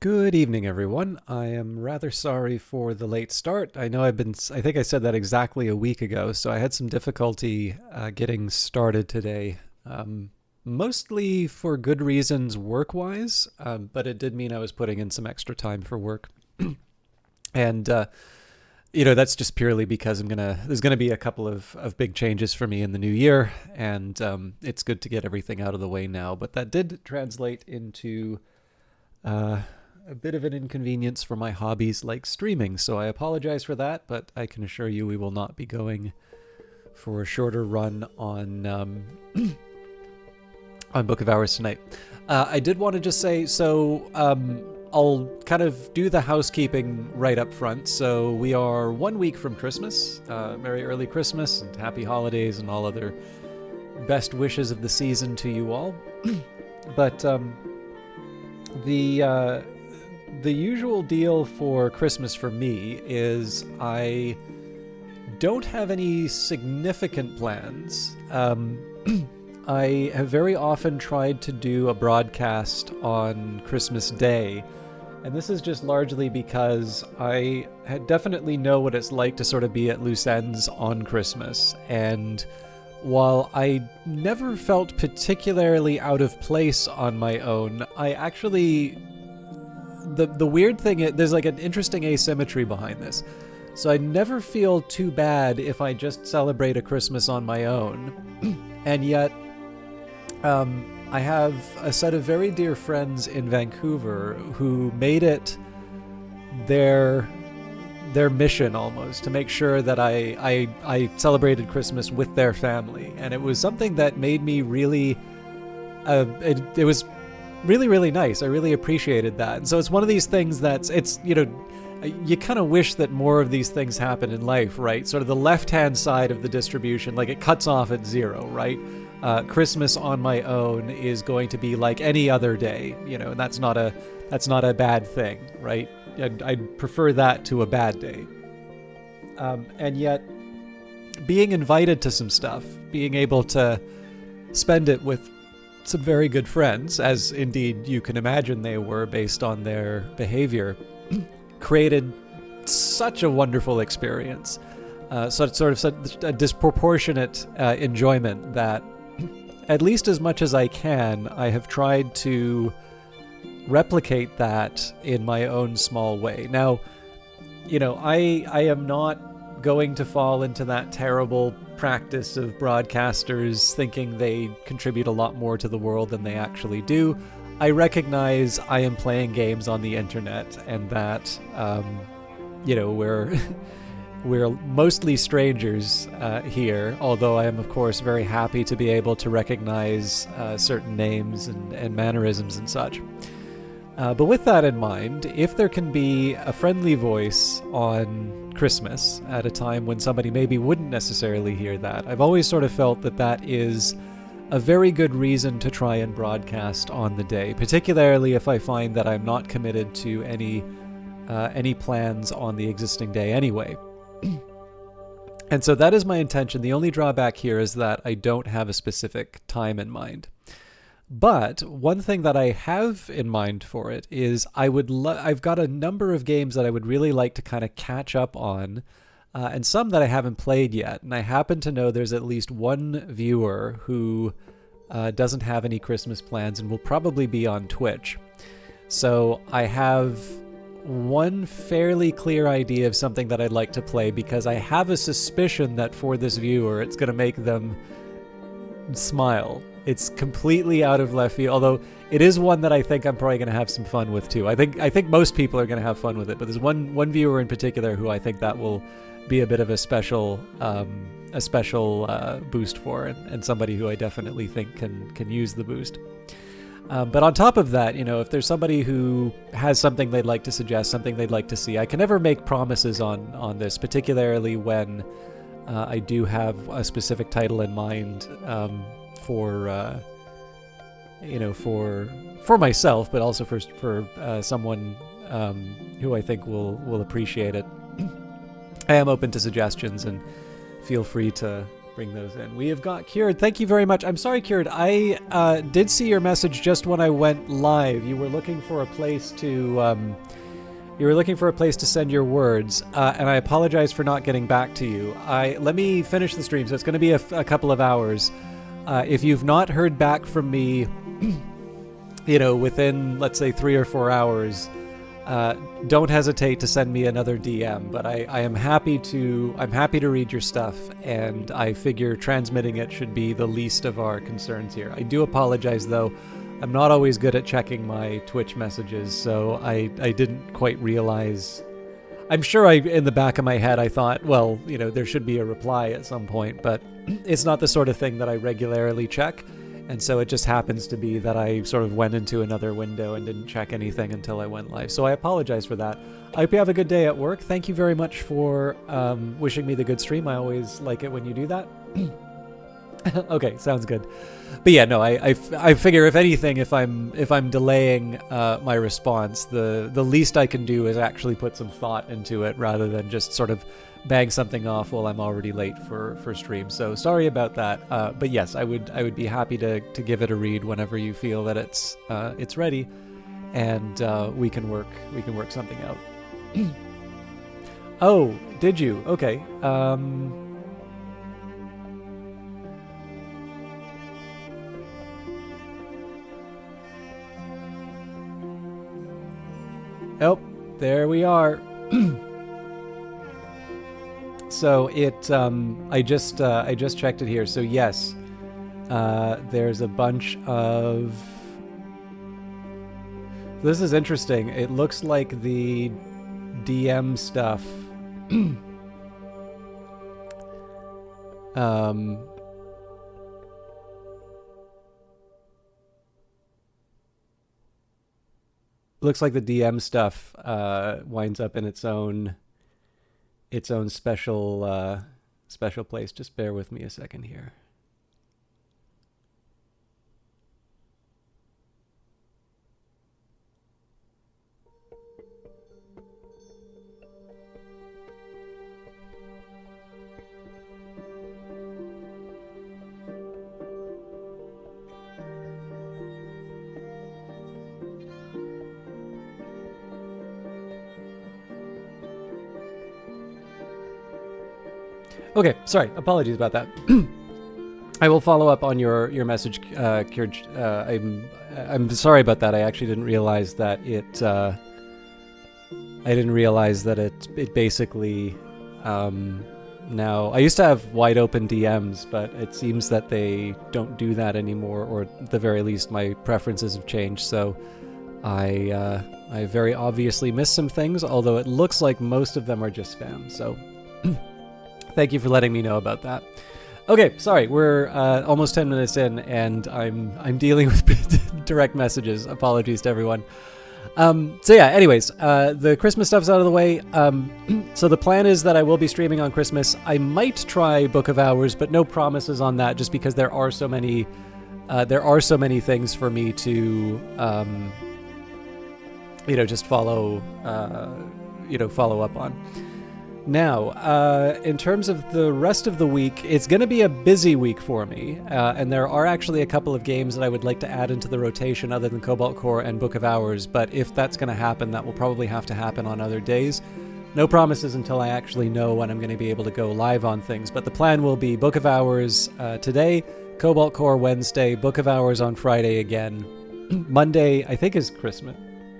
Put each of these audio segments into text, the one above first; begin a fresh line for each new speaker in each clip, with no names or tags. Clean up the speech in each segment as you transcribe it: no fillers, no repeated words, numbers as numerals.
Good evening, everyone. I am rather sorry for the late start. I know I think I said that exactly a week ago, so I had some difficulty getting started today. Mostly for good reasons work-wise, but it did mean I was putting in some extra time for work. And, that's just purely because there's gonna be a couple of big changes for me in the new year, and it's good to get everything out of the way now. But that did translate into uh, a bit of an inconvenience for my hobbies like streaming, so I apologize for that, but I can assure you we will not be going for a shorter run on Book of Hours tonight. I did want to just say, I'll kind of do the housekeeping right up front. So we are 1 week from Christmas. Merry early Christmas and happy holidays and all other best wishes of the season to you all. But the usual deal for Christmas for me is I don't have any significant plans. I have very often tried to do a broadcast on Christmas Day, and this is just largely because I definitely know what it's like to sort of be at loose ends on Christmas, and while I never felt particularly out of place on my own, I actually... The weird thing is, there's like an interesting asymmetry behind this. So I never feel too bad if I just celebrate a Christmas on my own, and yet I have a set of very dear friends in Vancouver who made it their mission almost to make sure that I celebrated Christmas with their family, and it was something that made me really it was really, really nice. I really appreciated that. And so it's one of these things you kind of wish that more of these things happen in life, right? Sort of the left-hand side of the distribution, like it cuts off at zero, right? Christmas on my own is going to be like any other day, and that's not a bad thing, right? I'd prefer that to a bad day. And yet, being invited to some stuff, being able to spend it with some very good friends, as indeed you can imagine they were based on their behavior, created such a wonderful experience. So it's sort of a disproportionate enjoyment that, at least as much as I can, I have tried to replicate that in my own small way. Now, I am not going to fall into that terrible practice of broadcasters thinking they contribute a lot more to the world than they actually do. I recognize I am playing games on the internet, and that, we're mostly strangers here, although I am, of course, very happy to be able to recognize certain names and mannerisms and such. But with that in mind, if there can be a friendly voice on Christmas at a time when somebody maybe wouldn't necessarily hear that, I've always sort of felt that is a very good reason to try and broadcast on the day, particularly if I find that I'm not committed to any plans on the existing day anyway. And so that is my intention. The only drawback here is that I don't have a specific time in mind. But one thing that I have in mind for it is I've got a number of games that I would really like to kind of catch up on, and some that I haven't played yet. And I happen to know there's at least one viewer who doesn't have any Christmas plans and will probably be on Twitch. So I have one fairly clear idea of something that I'd like to play, because I have a suspicion that for this viewer it's going to make them smile. It's completely out of left field, although it is one that I think I'm probably going to have some fun with too. I think most people are going to have fun with it, but there's one viewer in particular who I think that will be a bit of a special boost for, and somebody who I definitely think can use the boost. But on top of that, if there's somebody who has something they'd like to suggest, something they'd like to see, I can never make promises on this, particularly when I do have a specific title in mind for myself, but also for someone who I think will appreciate it. I am open to suggestions, and feel free to bring those in. We have got Kieran. Thank you very much. I'm sorry, Kieran. I did see your message just when I went live. You were looking for a place to send your words, and I apologize for not getting back to you. Let me finish the stream, so it's going to be a couple of hours. If you've not heard back from me, within, let's say, 3 or 4 hours, don't hesitate to send me another DM. But I'm happy to read your stuff, and I figure transmitting it should be the least of our concerns here. I do apologize, though. I'm not always good at checking my Twitch messages, so I didn't quite realize. I'm sure in the back of my head I thought, well, there should be a reply at some point, but it's not the sort of thing that I regularly check. And so it just happens to be that I sort of went into another window and didn't check anything until I went live. So I apologize for that. I hope you have a good day at work. Thank you very much for wishing me the good stream. I always like it when you do that. Okay, sounds good. But yeah, no, I figure if anything, if I'm delaying my response, the least I can do is actually put some thought into it rather than just sort of bang something off while I'm already late for stream. So sorry about that. But yes, I would be happy to give it a read whenever you feel that it's ready, and we can work something out. Oh, did you? Okay. Oh, there we are. So I just checked it here. So yes, there's a bunch of. This is interesting. It looks like the DM stuff. Looks like the DM stuff winds up in its own special place. Just bear with me a second here. Okay, sorry. Apologies about that. I will follow up on your message, Kirj. I'm sorry about that. I actually didn't realize that it. I didn't realize that it basically. Now I used to have wide open DMs, but it seems that they don't do that anymore, or at the very least, my preferences have changed. So, I very obviously missed some things. Although it looks like most of them are just spam. So. Thank you for letting me know about that. Okay, sorry, we're almost 10 minutes in, and I'm dealing with direct messages. Apologies to everyone. So yeah, anyways, the Christmas stuff's out of the way. So the plan is that I will be streaming on Christmas. I might try Book of Hours, but no promises on that, just because there are so many things for me to just follow up on. Now, in terms of the rest of the week, it's going to be a busy week for me, and there are actually a couple of games that I would like to add into the rotation other than Cobalt Core and Book of Hours, but if that's going to happen, that will probably have to happen on other days. No promises until I actually know when I'm going to be able to go live on things, but the plan will be Book of Hours today, Cobalt Core Wednesday, Book of Hours on Friday again. Monday, I think, is Christmas.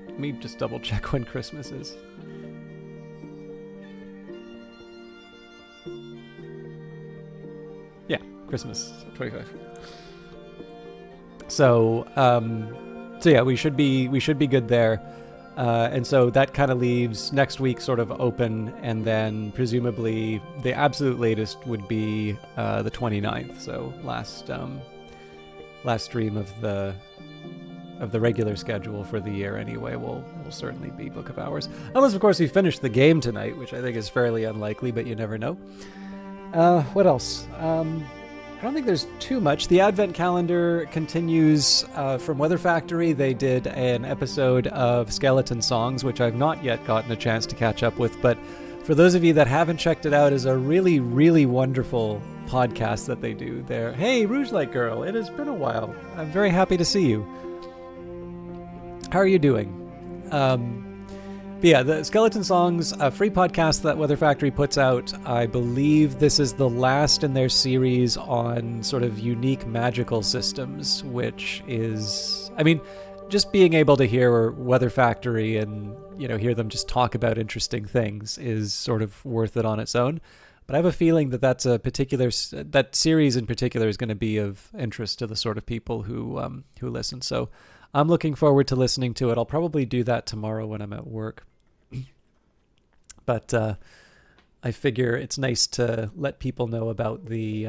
Let me just double check when Christmas is. Christmas 25. So yeah, we should be good there, and so that kind of leaves next week sort of open, and then presumably the absolute latest would be the 29th. So last stream of the regular schedule for the year anyway will certainly be Book of Hours, unless of course we finish the game tonight, which I think is fairly unlikely, but you never know. What else? I don't think there's too much. The Advent calendar continues from Weather Factory. They did an episode of Skeleton Songs, which I've not yet gotten a chance to catch up with, but for those of you that haven't checked it out, is a really, really wonderful podcast that they do there. Hey, Rouge Light Girl, it has been a while. I'm very happy to see you. How are you doing? But yeah, the Skeleton Songs, a free podcast that Weather Factory puts out. I believe this is the last in their series on sort of unique magical systems, which is, I mean, just being able to hear Weather Factory and, you know, hear them just talk about interesting things is sort of worth it on its own. But I have a feeling that that series in particular is going to be of interest to the sort of people who listen. So I'm looking forward to listening to it. I'll probably do that tomorrow when I'm at work. But I figure it's nice to let people know about the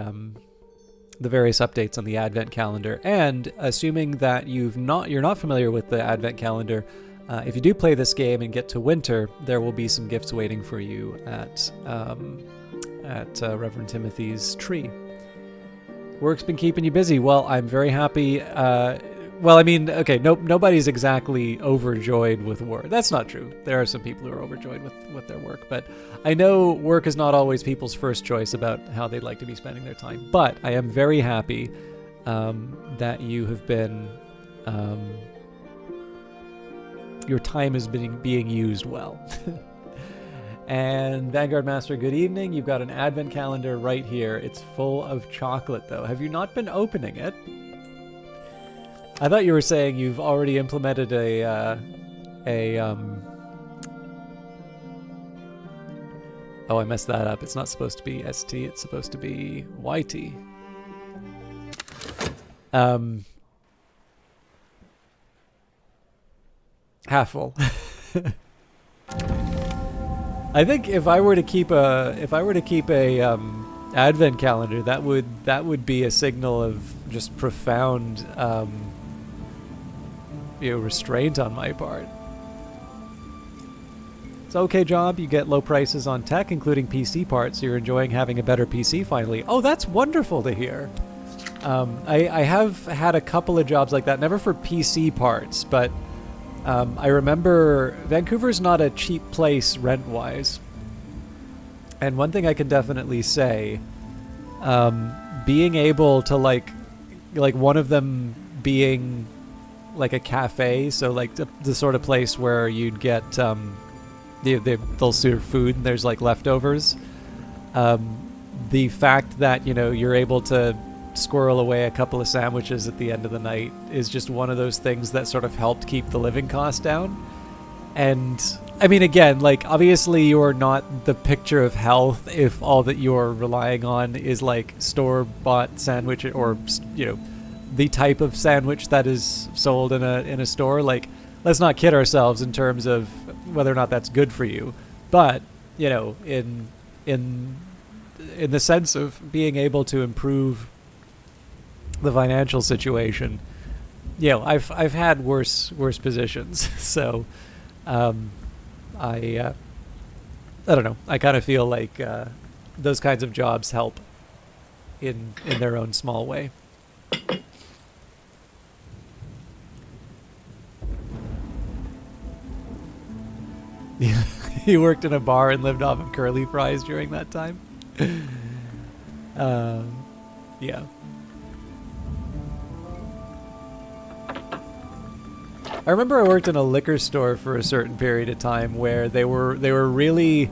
various updates on the Advent calendar. And assuming that you're not familiar with the Advent calendar, if you do play this game and get to winter, there will be some gifts waiting for you at Reverend Timothy's tree. Work's been keeping you busy. Well, I'm very happy. Well, I mean, okay, nobody's exactly overjoyed with work. That's not true. There are some people who are overjoyed with their work, but I know work is not always people's first choice about how they'd like to be spending their time. But I am very happy that you have been, your time is being used well. And Vanguard Master, good evening. You've got an Advent calendar right here. It's full of chocolate, though. Have you not been opening it? I thought you were saying you've already implemented oh, I messed that up. It's not supposed to be ST, it's supposed to be YT. Half full. I think if I were to keep a Advent calendar, that would be a signal of just profound restraint on my part. It's okay, job. You get low prices on tech, including PC parts. So you're enjoying having a better PC finally. Oh, that's wonderful to hear. I have had a couple of jobs like that, never for PC parts, but I remember Vancouver's not a cheap place rent-wise. And one thing I can definitely say, being able to like one of them being like a cafe, so like the sort of place where you'd get they'll serve food and there's like leftovers. The fact that you're able to squirrel away a couple of sandwiches at the end of the night is just one of those things that sort of helped keep the living cost down. And I mean, again, like obviously you're not the picture of health if all that you're relying on is like store-bought sandwich or the type of sandwich that is sold in a store. Like, let's not kid ourselves in terms of whether or not that's good for you. But in the sense of being able to improve the financial situation, I've had worse positions. So I don't know. I kind of feel like those kinds of jobs help in their own small way. Yeah, he worked in a bar and lived off of curly fries during that time. Yeah. I remember I worked in a liquor store for a certain period of time where they're really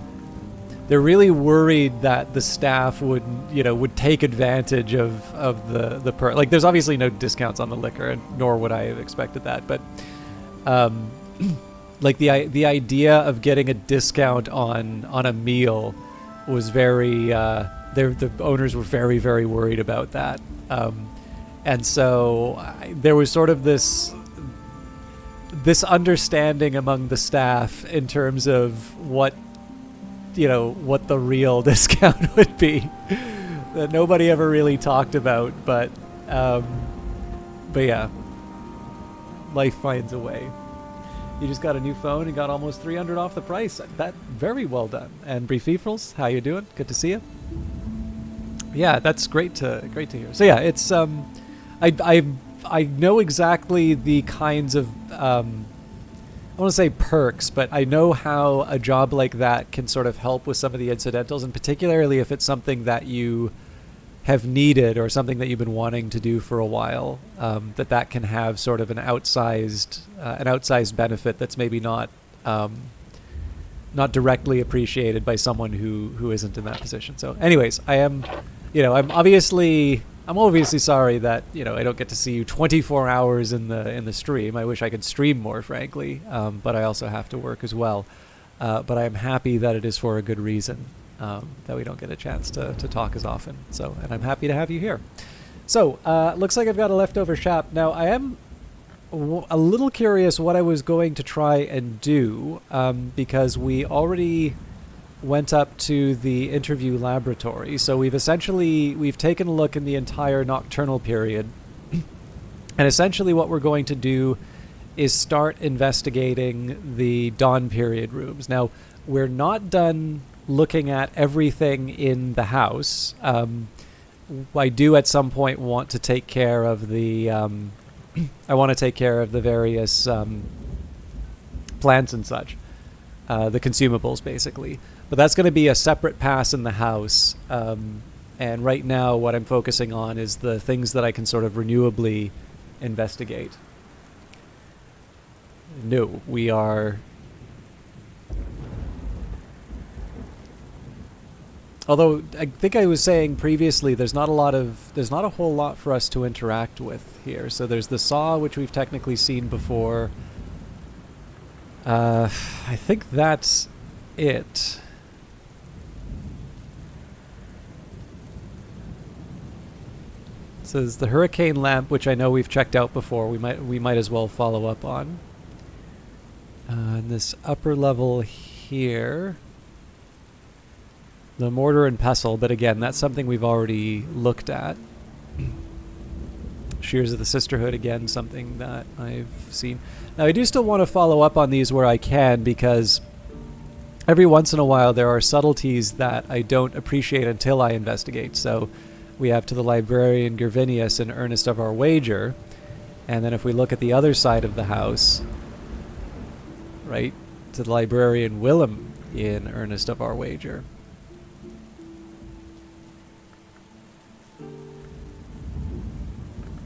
worried that the staff would take advantage of the like there's obviously no discounts on the liquor, nor would I have expected that, but like the idea of getting a discount on a meal was very the owners were very, very worried about that, and so there was sort of this understanding among the staff in terms of what the real discount would be that nobody ever really talked about, but yeah, life finds a way. You just got a new phone and got almost $300 off the price. That very well done. And Brief Efrels, how you doing? Good to see you. Yeah, that's great to hear. So yeah, it's I know exactly the kinds of I want to say perks, but I know how a job like that can sort of help with some of the incidentals, and particularly if it's something that you have needed or something that you've been wanting to do for a while, that can have sort of an outsized benefit that's maybe not directly appreciated by someone who isn't in that position. So anyways, I'm obviously sorry that, I don't get to see you 24 hours in the stream. I wish I could stream more, frankly, but I also have to work as well. But I am happy that it is for a good reason, that we don't get a chance to talk as often. So, and I'm happy to have you here. So, looks like I've got a leftover shop. Now, I am a little curious what I was going to try and do, because we already went up to the interview laboratory. So we've taken a look in the entire nocturnal period. And essentially what we're going to do is start investigating the dawn period rooms. Now, we're not done looking at everything in the house. I do at some point want to take care of the various plants and such, the consumables basically. But that's going to be a separate pass in the house. And right now what I'm focusing on is the things that I can sort of renewably investigate. No, we are... Although I think I was saying previously, there's not a whole lot for us to interact with here. So there's the saw, which we've technically seen before. I think that's it. So there's the hurricane lamp, which I know we've checked out before. We might as well follow up on. And this upper level here, the mortar and pestle, but again, that's something we've already looked at. Shears of the Sisterhood, again, something that I've seen. Now, I do still want to follow up on these where I can, because every once in a while there are subtleties that I don't appreciate until I investigate. So we have To the Librarian Gervinius in Earnest of Our Wager, and then if we look at the other side of the house, right, To the Librarian Willem in Earnest of Our Wager.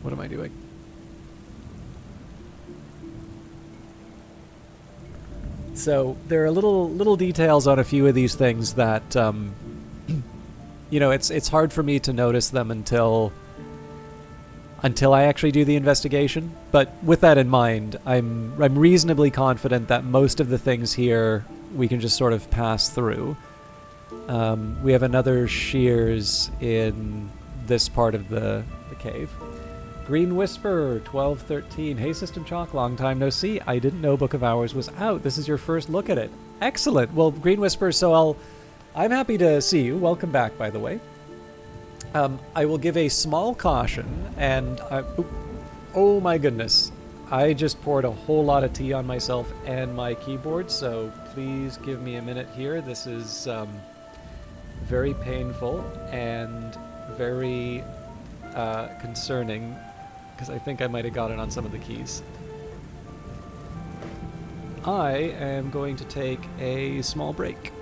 What am I doing? So there are little details on a few of these things that, it's hard for me to notice them until I actually do the investigation. But with that in mind, I'm reasonably confident that most of the things here we can just sort of pass through. We have another shears in this part of the cave. Green Whisper, 1213. Hey, System Chalk, long time no see. I didn't know Book of Hours was out. This is your first look at it. Excellent. Well, Green Whisper, so I'm happy to see you. Welcome back, by the way. I will give a small caution, and oh my goodness. I just poured a whole lot of tea on myself and my keyboard, so please give me a minute here. This is very painful and very concerning, because I think I might have got it on some of the keys. I am going to take a small break.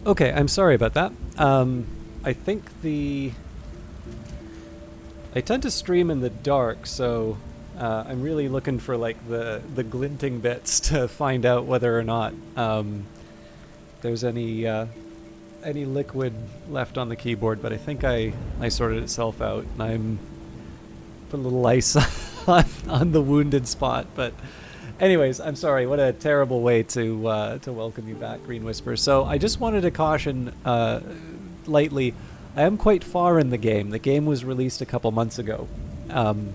Okay, I'm sorry about that. I think I tend to stream in the dark, so I'm really looking for like the glinting bits to find out whether or not there's any liquid left on the keyboard. But I think I sorted itself out, and I'm put a little ice on the wounded spot. But anyways, I'm sorry. What a terrible way to welcome you back, Green Whisper. So I just wanted to caution lightly. I am quite far in the game. The game was released a couple months ago. And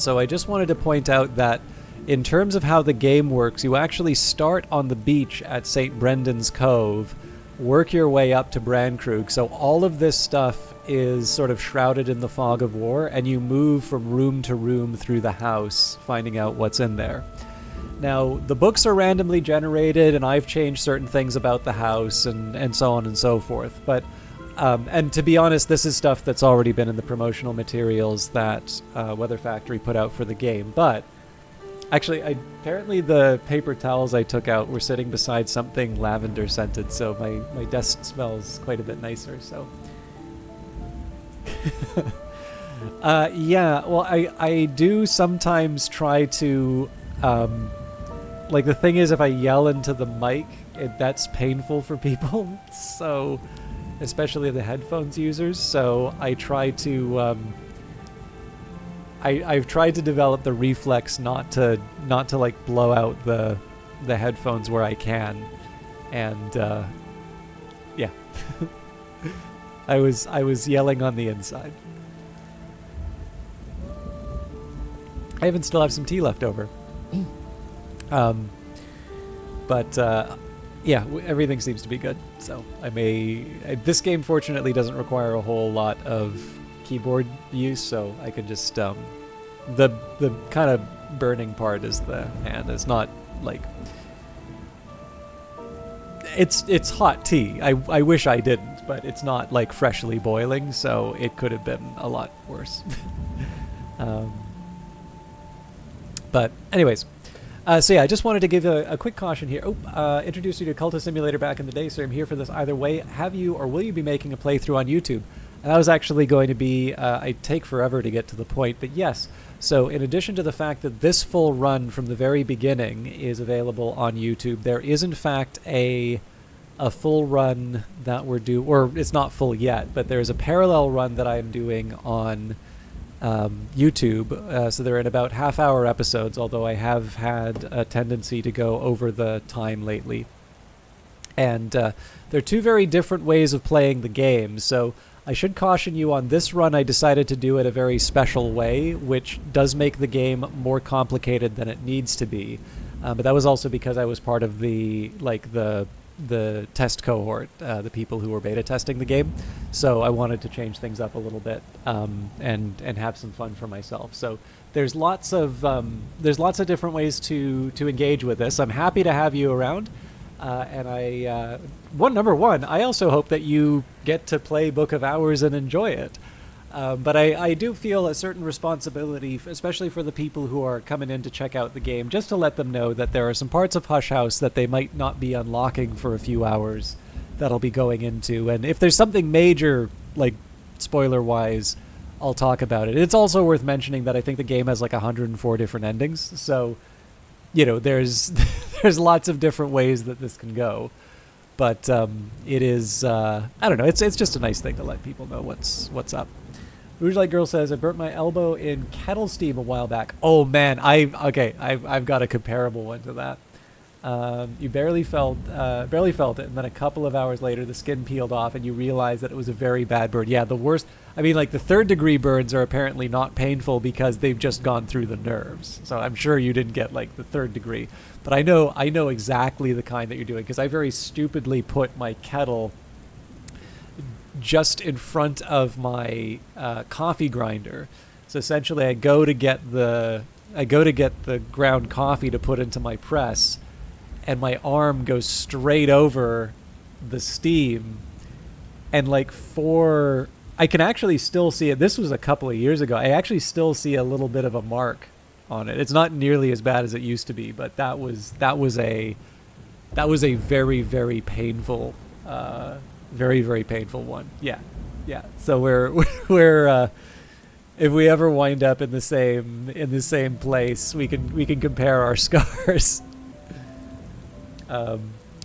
so I just wanted to point out that in terms of how the game works, you actually start on the beach at St. Brendan's Cove, work your way up to Brandkrug. So all of this stuff is sort of shrouded in the fog of war, and you move from room to room through the house, finding out what's in there. Now, the books are randomly generated, and I've changed certain things about the house and so on and so forth. But and to be honest, this is stuff that's already been in the promotional materials that Weather Factory put out for the game. But actually, apparently the paper towels I took out were sitting beside something lavender scented, so my desk smells quite a bit nicer. So yeah, well, I do sometimes try to like, the thing is, if I yell into the mic, that's painful for people. So especially the headphones users. So I try to I've tried to develop the reflex not to like blow out the headphones where I can, and yeah. I was yelling on the inside. I even still have some tea left over. But yeah, everything seems to be good. So this game fortunately doesn't require a whole lot of keyboard use, so I can just the kind of burning part is the hand. It's not like it's hot tea. I wish I didn't, but it's not like freshly boiling, so it could have been a lot worse. But anyways. So yeah, I just wanted to give a quick caution here. Introduced you to Cultist Simulator back in the day, so I'm here for this either way. Have you or will you be making a playthrough on YouTube? And that was actually going to be, I'd take forever to get to the point, but yes. So in addition to the fact that this full run from the very beginning is available on YouTube, there is in fact a full run that we're doing, or it's not full yet, but there's a parallel run that I'm doing on YouTube, so they're in about half-hour episodes, although I have had a tendency to go over the time lately. And they're two very different ways of playing the game, so I should caution you, on this run I decided to do it a very special way, which does make the game more complicated than it needs to be. But that was also because I was part of the test cohort, the people who were beta testing the game. So I wanted to change things up a little bit and have some fun for myself. So there's lots of different ways to engage with this. I'm happy to have you around, and number one, I also hope that you get to play Book of Hours and enjoy it. But I do feel a certain responsibility, especially for the people who are coming in to check out the game, just to let them know that there are some parts of Hush House that they might not be unlocking for a few hours that I'll be going into. And if there's something major, like spoiler-wise, I'll talk about it. It's also worth mentioning that I think the game has like 104 different endings. So, there's lots of different ways that this can go. But it is, I don't know, it's just a nice thing to let people know what's up. Rouge Light Girl says, I burnt my elbow in kettle steam a while back. Oh man, I've got a comparable one to that. You barely felt it, and then a couple of hours later the skin peeled off and you realize that it was a very bad burn. Yeah, the worst. I mean, like, the 3rd degree burns are apparently not painful because they've just gone through the nerves. So I'm sure you didn't get like the 3rd degree. But I know exactly the kind that you're doing, because I very stupidly put my kettle just in front of my coffee grinder. So essentially I go to get the ground coffee to put into my press, and my arm goes straight over the steam, and I can actually still see it. This was a couple of years ago. I actually still see a little bit of a mark on it. It's not nearly as bad as it used to be, but that was a That was a very, very painful, very, very painful one. Yeah, yeah. So we're if we ever wind up in the same place, we can compare our scars.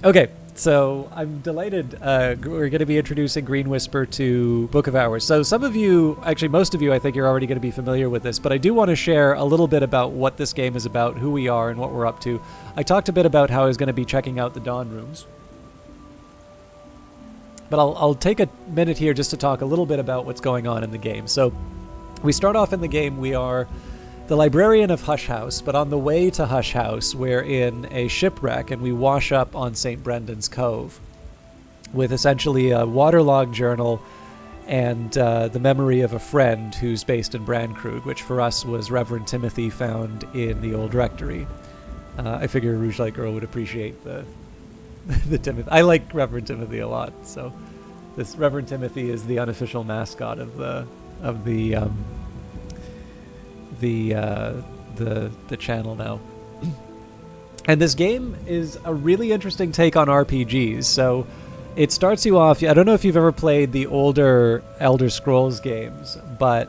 Okay, so I'm delighted. We're going to be introducing Green Whisper to Book of Hours. So some of you, actually most of you, I think you're already going to be familiar with this, but I do want to share a little bit about what this game is about, who we are, and what we're up to. I talked a bit about how I was going to be checking out the Dawn Rooms, but I'll take a minute here just to talk a little bit about what's going on in the game. So we start off in the game, we are the librarian of Hush House, but on the way to Hush House, we're in a shipwreck and we wash up on St. Brendan's Cove with essentially a waterlogged journal and the memory of a friend who's based in Brancrude, which for us was Reverend Timothy, found in the old rectory. I figure Rouge Light Girl would appreciate the Timothy. I like Reverend Timothy a lot, so this Reverend Timothy is the unofficial mascot of the channel now. And this game is a really interesting take on RPGs. So it starts you off, I don't know if you've ever played the older Elder Scrolls games, but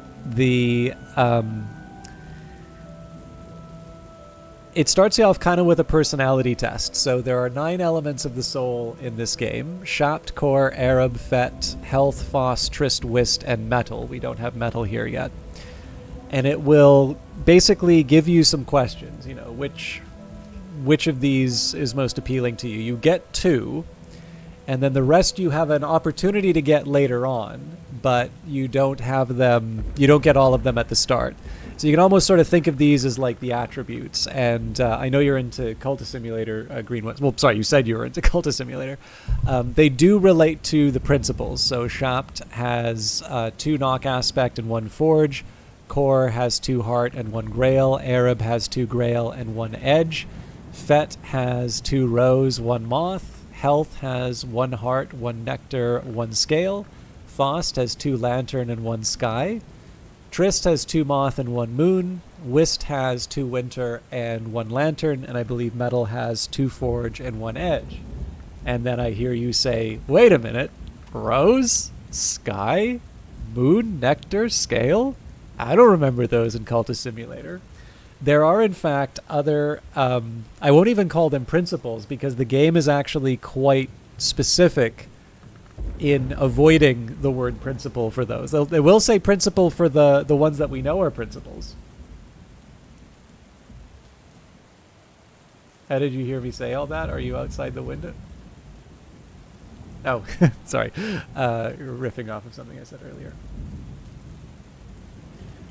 it starts you off kind of with a personality test. So there are 9 elements of the soul in this game: Shapt, Core, Arab, Fet, Health, Phos, Trist, Wist, and Metal. We don't have Metal here yet. And it will basically give you some questions, you know, which of these is most appealing to you. You get 2, and then the rest you have an opportunity to get later on, but you don't get all of them at the start. So you can almost sort of think of these as like the attributes. And I know you're into Cultist Simulator, Green Ones. Well, sorry, you said you were into Cultist Simulator. They do relate to the principles. So Shapt has 2 knock aspect and 1 forge. Core has 2 heart and 1 grail. Arab has 2 grail and 1 edge. Fet has 2 rose, 1 moth. Health has 1 heart, 1 nectar, 1 scale. Fost has 2 lantern and 1 sky. Trist has 2 moth and 1 moon. Wist has 2 winter and 1 lantern. And I believe Metal has 2 forge and 1 edge. And then I hear you say, wait a minute, rose, sky, moon, nectar, scale? I don't remember those in Cultist Simulator. There are, in fact, other, I won't even call them principles, because the game is actually quite specific in avoiding the word principle for those. They will say principle for the ones that we know are principles. How did you hear me say all that? Are you outside the window? Oh, sorry. You're riffing off of something I said earlier.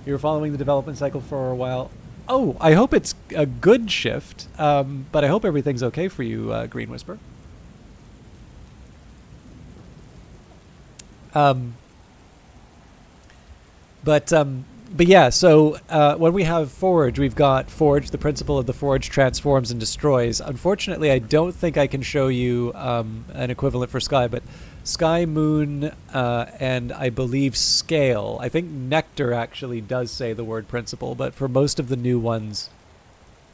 You were following the development cycle for a while. Oh, I hope it's a good shift, but I hope everything's okay for you, Green Whisper. But yeah, so when we have Forge, we've got Forge, the principle of the Forge transforms and destroys. Unfortunately, I don't think I can show you an equivalent for Sky, but Sky, Moon, and I believe Scale. I think Nectar actually does say the word principle, but for most of the new ones,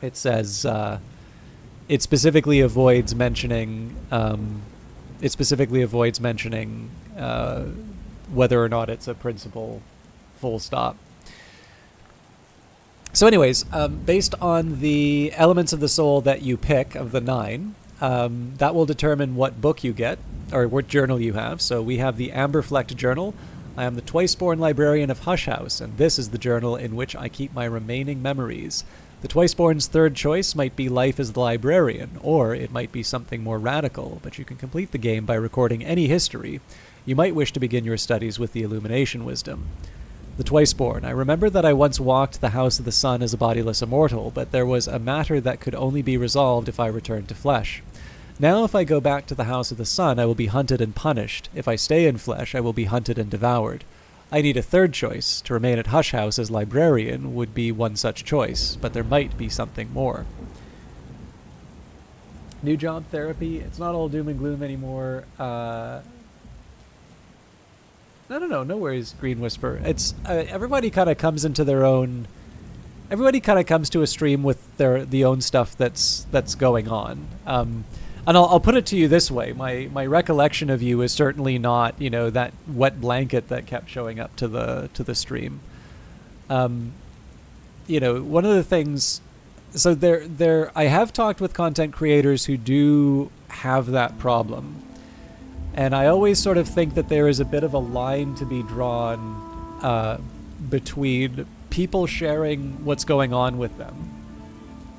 it says it specifically avoids mentioning whether or not it's a principle. Full stop. So anyways, based on the elements of the soul that you pick of the 9, that will determine what book you get, or what journal you have. So we have the Amberflecked Journal. I am the Twiceborn Librarian of Hush House, and this is the journal in which I keep my remaining memories. The Twiceborn's third choice might be life as the librarian, or it might be something more radical, but you can complete the game by recording any history. You might wish to begin your studies with the Illumination Wisdom. The Twiceborn. I remember that I once walked the House of the Sun as a bodiless immortal, but there was a matter that could only be resolved if I returned to flesh. Now if I go back to the House of the Sun, I will be hunted and punished. If I stay in flesh, I will be hunted and devoured. I need a third choice. To remain at Hush House as librarian would be one such choice, but there might be something more. New job therapy. It's not all doom and gloom anymore. No worries, Green Whisper. It's everybody kind of comes into their own. Everybody kind of comes to a stream with the own stuff that's going on. And I'll put it to you this way: my recollection of you is certainly not, you know, that wet blanket that kept showing up to the stream. You know, one of the things, so I have talked with content creators who do have that problem, and I always sort of think that there is a bit of a line to be drawn between people sharing what's going on with them,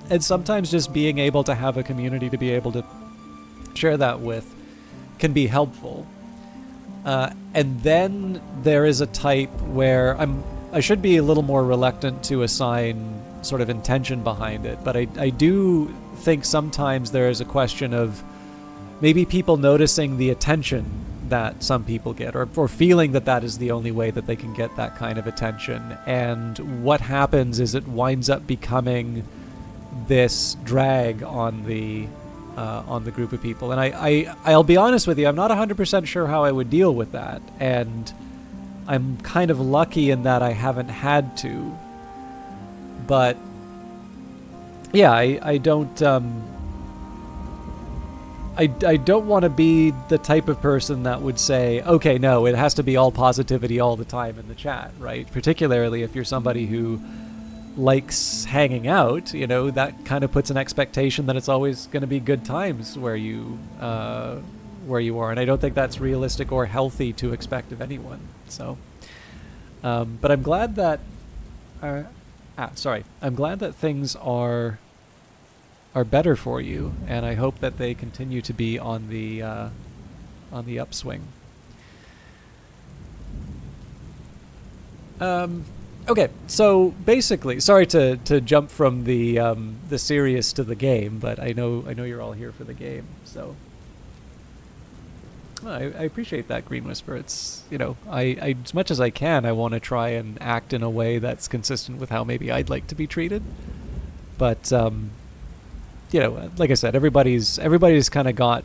and sometimes just being able to have a community to be able to share that with can be helpful. And then there is a type where I should be a little more reluctant to assign sort of intention behind it, but I do think sometimes there is a question of maybe people noticing the attention that some people get, or feeling that that is the only way that they can get that kind of attention. And what happens is it winds up becoming this drag on the group of people. And I'll be honest with you, I'm not 100% sure how I would deal with that. And I'm kind of lucky in that I haven't had to. But yeah, I don't I don't want to be the type of person that would say, okay, no, it has to be all positivity all the time in the chat, right? Particularly if you're somebody who likes hanging out, you know, that kind of puts an expectation that it's always going to be good times where you are, and I don't think that's realistic or healthy to expect of anyone. So, but I'm glad that, I'm glad that things are better for you, and I hope that they continue to be on the upswing. Okay, so basically, sorry to jump from the serious to the game, but I know you're all here for the game, so I appreciate that, Green Whisper. It's, you know, I as much as I can, I want to try and act in a way that's consistent with how maybe I'd like to be treated, but you know, like I said, everybody's kind of got.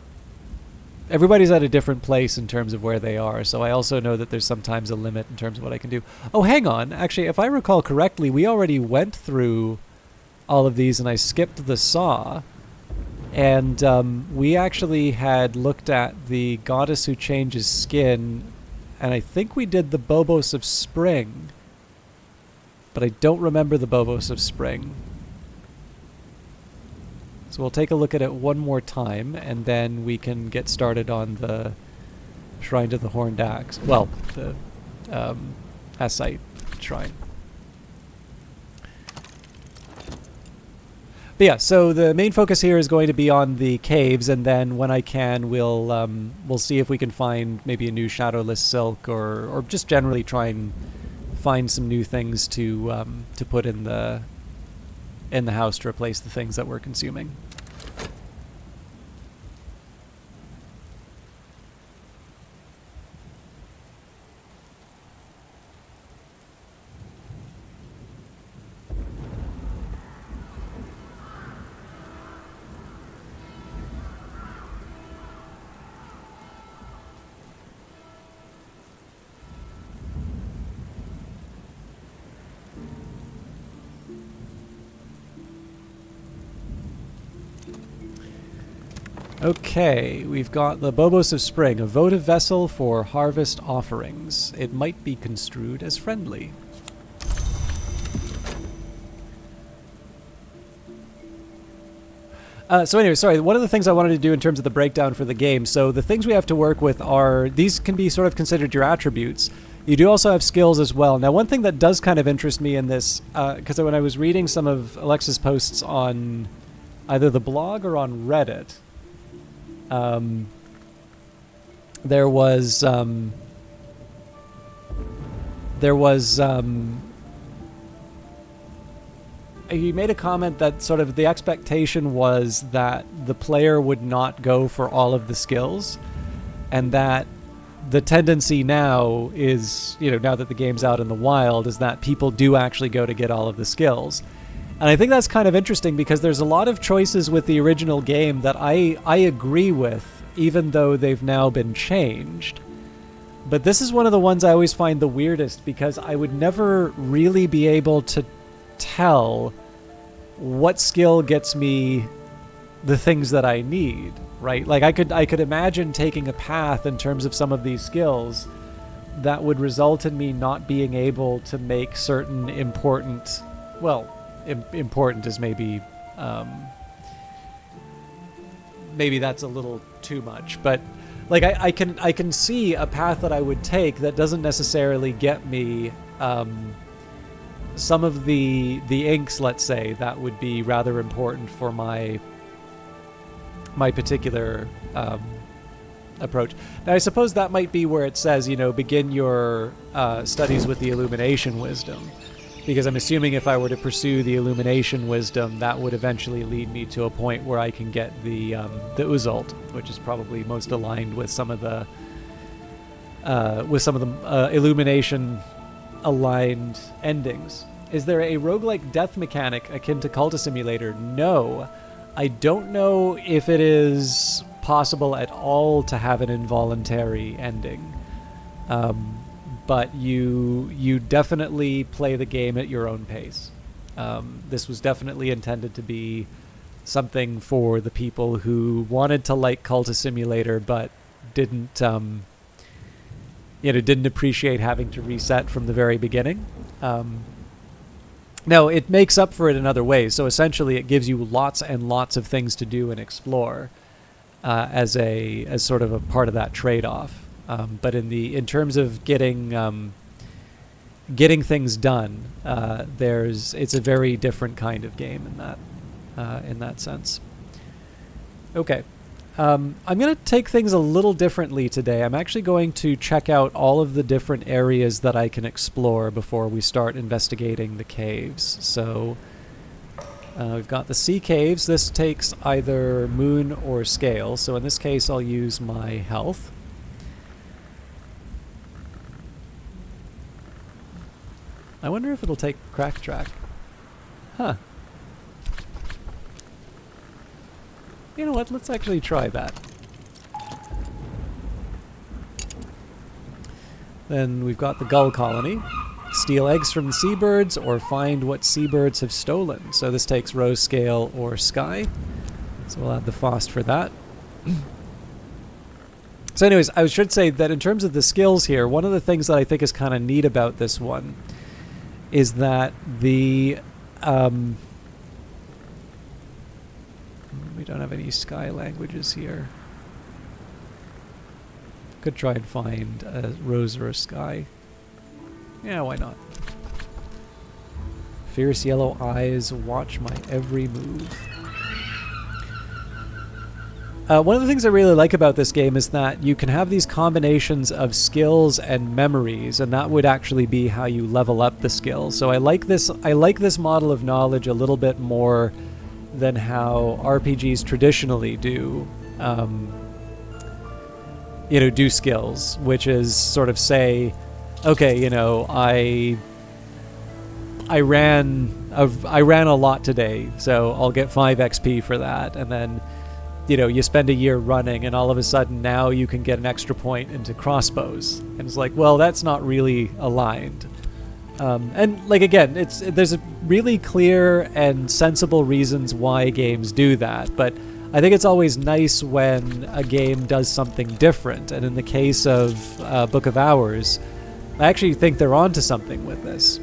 Everybody's at a different place in terms of where they are, so I also know that there's sometimes a limit in terms of what I can do. Oh, hang on. Actually, if I recall correctly, we already went through all of these, and I skipped the saw. And we actually had looked at the Goddess Who Changes Skin, and I think we did the Bobos of Spring. But I don't remember the Bobos of Spring. So we'll take a look at it one more time, and then we can get started on the Shrine to the Horned Axe. Well, the Asite Shrine. But yeah, so the main focus here is going to be on the caves, and then when I can, we'll see if we can find maybe a new Shadowless Silk, or just generally try and find some new things to put in the house to replace the things that we're consuming. Okay, we've got the Bobos of Spring, a votive vessel for harvest offerings. It might be construed as friendly. So anyway, sorry, one of the things I wanted to do in terms of the breakdown for the game, so the things we have to work with are, these can be sort of considered your attributes. You do also have skills as well. Now, one thing that does kind of interest me in this, because when I was reading some of Alexa's posts on either the blog or on Reddit, there was he made a comment that sort of the expectation was that the player would not go for all of the skills, and that the tendency now is, you know, now that the game's out in the wild, is that people do actually go to get all of the skills. And I think that's kind of interesting, because there's a lot of choices with the original game that I agree with, even though they've now been changed. But this is one of the ones I always find the weirdest, because I would never really be able to tell what skill gets me the things that I need. right? Like I could imagine taking a path in terms of some of these skills that would result in me not being able to make certain important, well, important is maybe maybe that's a little too much, but like I can see a path that I would take that doesn't necessarily get me some of the inks, let's say, that would be rather important for my particular approach. Now, I suppose that might be where it says, you know, begin your studies with the Illumination Wisdom, because I'm assuming if I were to pursue the Illumination Wisdom, that would eventually lead me to a point where I can get the Uzult, which is probably most aligned with some of the Illumination aligned endings. Is there a roguelike death mechanic akin to Cultist Simulator? No. I don't know if it is possible at all to have an involuntary ending. But you definitely play the game at your own pace. This was definitely intended to be something for the people who wanted to like Cultist Simulator but didn't didn't appreciate having to reset from the very beginning. No, it makes up for it in other ways. So essentially, it gives you lots and lots of things to do and explore as sort of a part of that trade-off. But in terms of getting things done, it's a very different kind of game in that sense. Okay. I'm going to take things a little differently today. I'm actually going to check out all of the different areas that I can explore before we start investigating the caves. So we've got the sea caves. This takes either moon or scale. So in this case, I'll use my health. I wonder if it'll take crack track. Huh. You know what? Let's actually try that. Then we've got the gull colony. Steal eggs from the seabirds or find what seabirds have stolen. So this takes rose scale or sky. So we'll add the FOST for that. So anyways, I should say that in terms of the skills here, one of the things that I think is kind of neat about this one is that the... we don't have any sky languages here. Could try and find a rose or a sky. Yeah, why not? Fierce yellow eyes watch my every move. One of the things I really like about this game is that you can have these combinations of skills and memories, and that would actually be how you level up the skills. So I like this model of knowledge a little bit more than how RPGs traditionally do, do skills, which is sort of say, okay, I ran a lot today, so I'll get 5 XP for that, and then, you spend a year running, and all of a sudden now you can get an extra point into crossbows, and it's like, well, that's not really aligned. And like again, there's a really clear and sensible reasons why games do that, but I think it's always nice when a game does something different. And in the case of Book of Hours, I actually think they're onto something with this.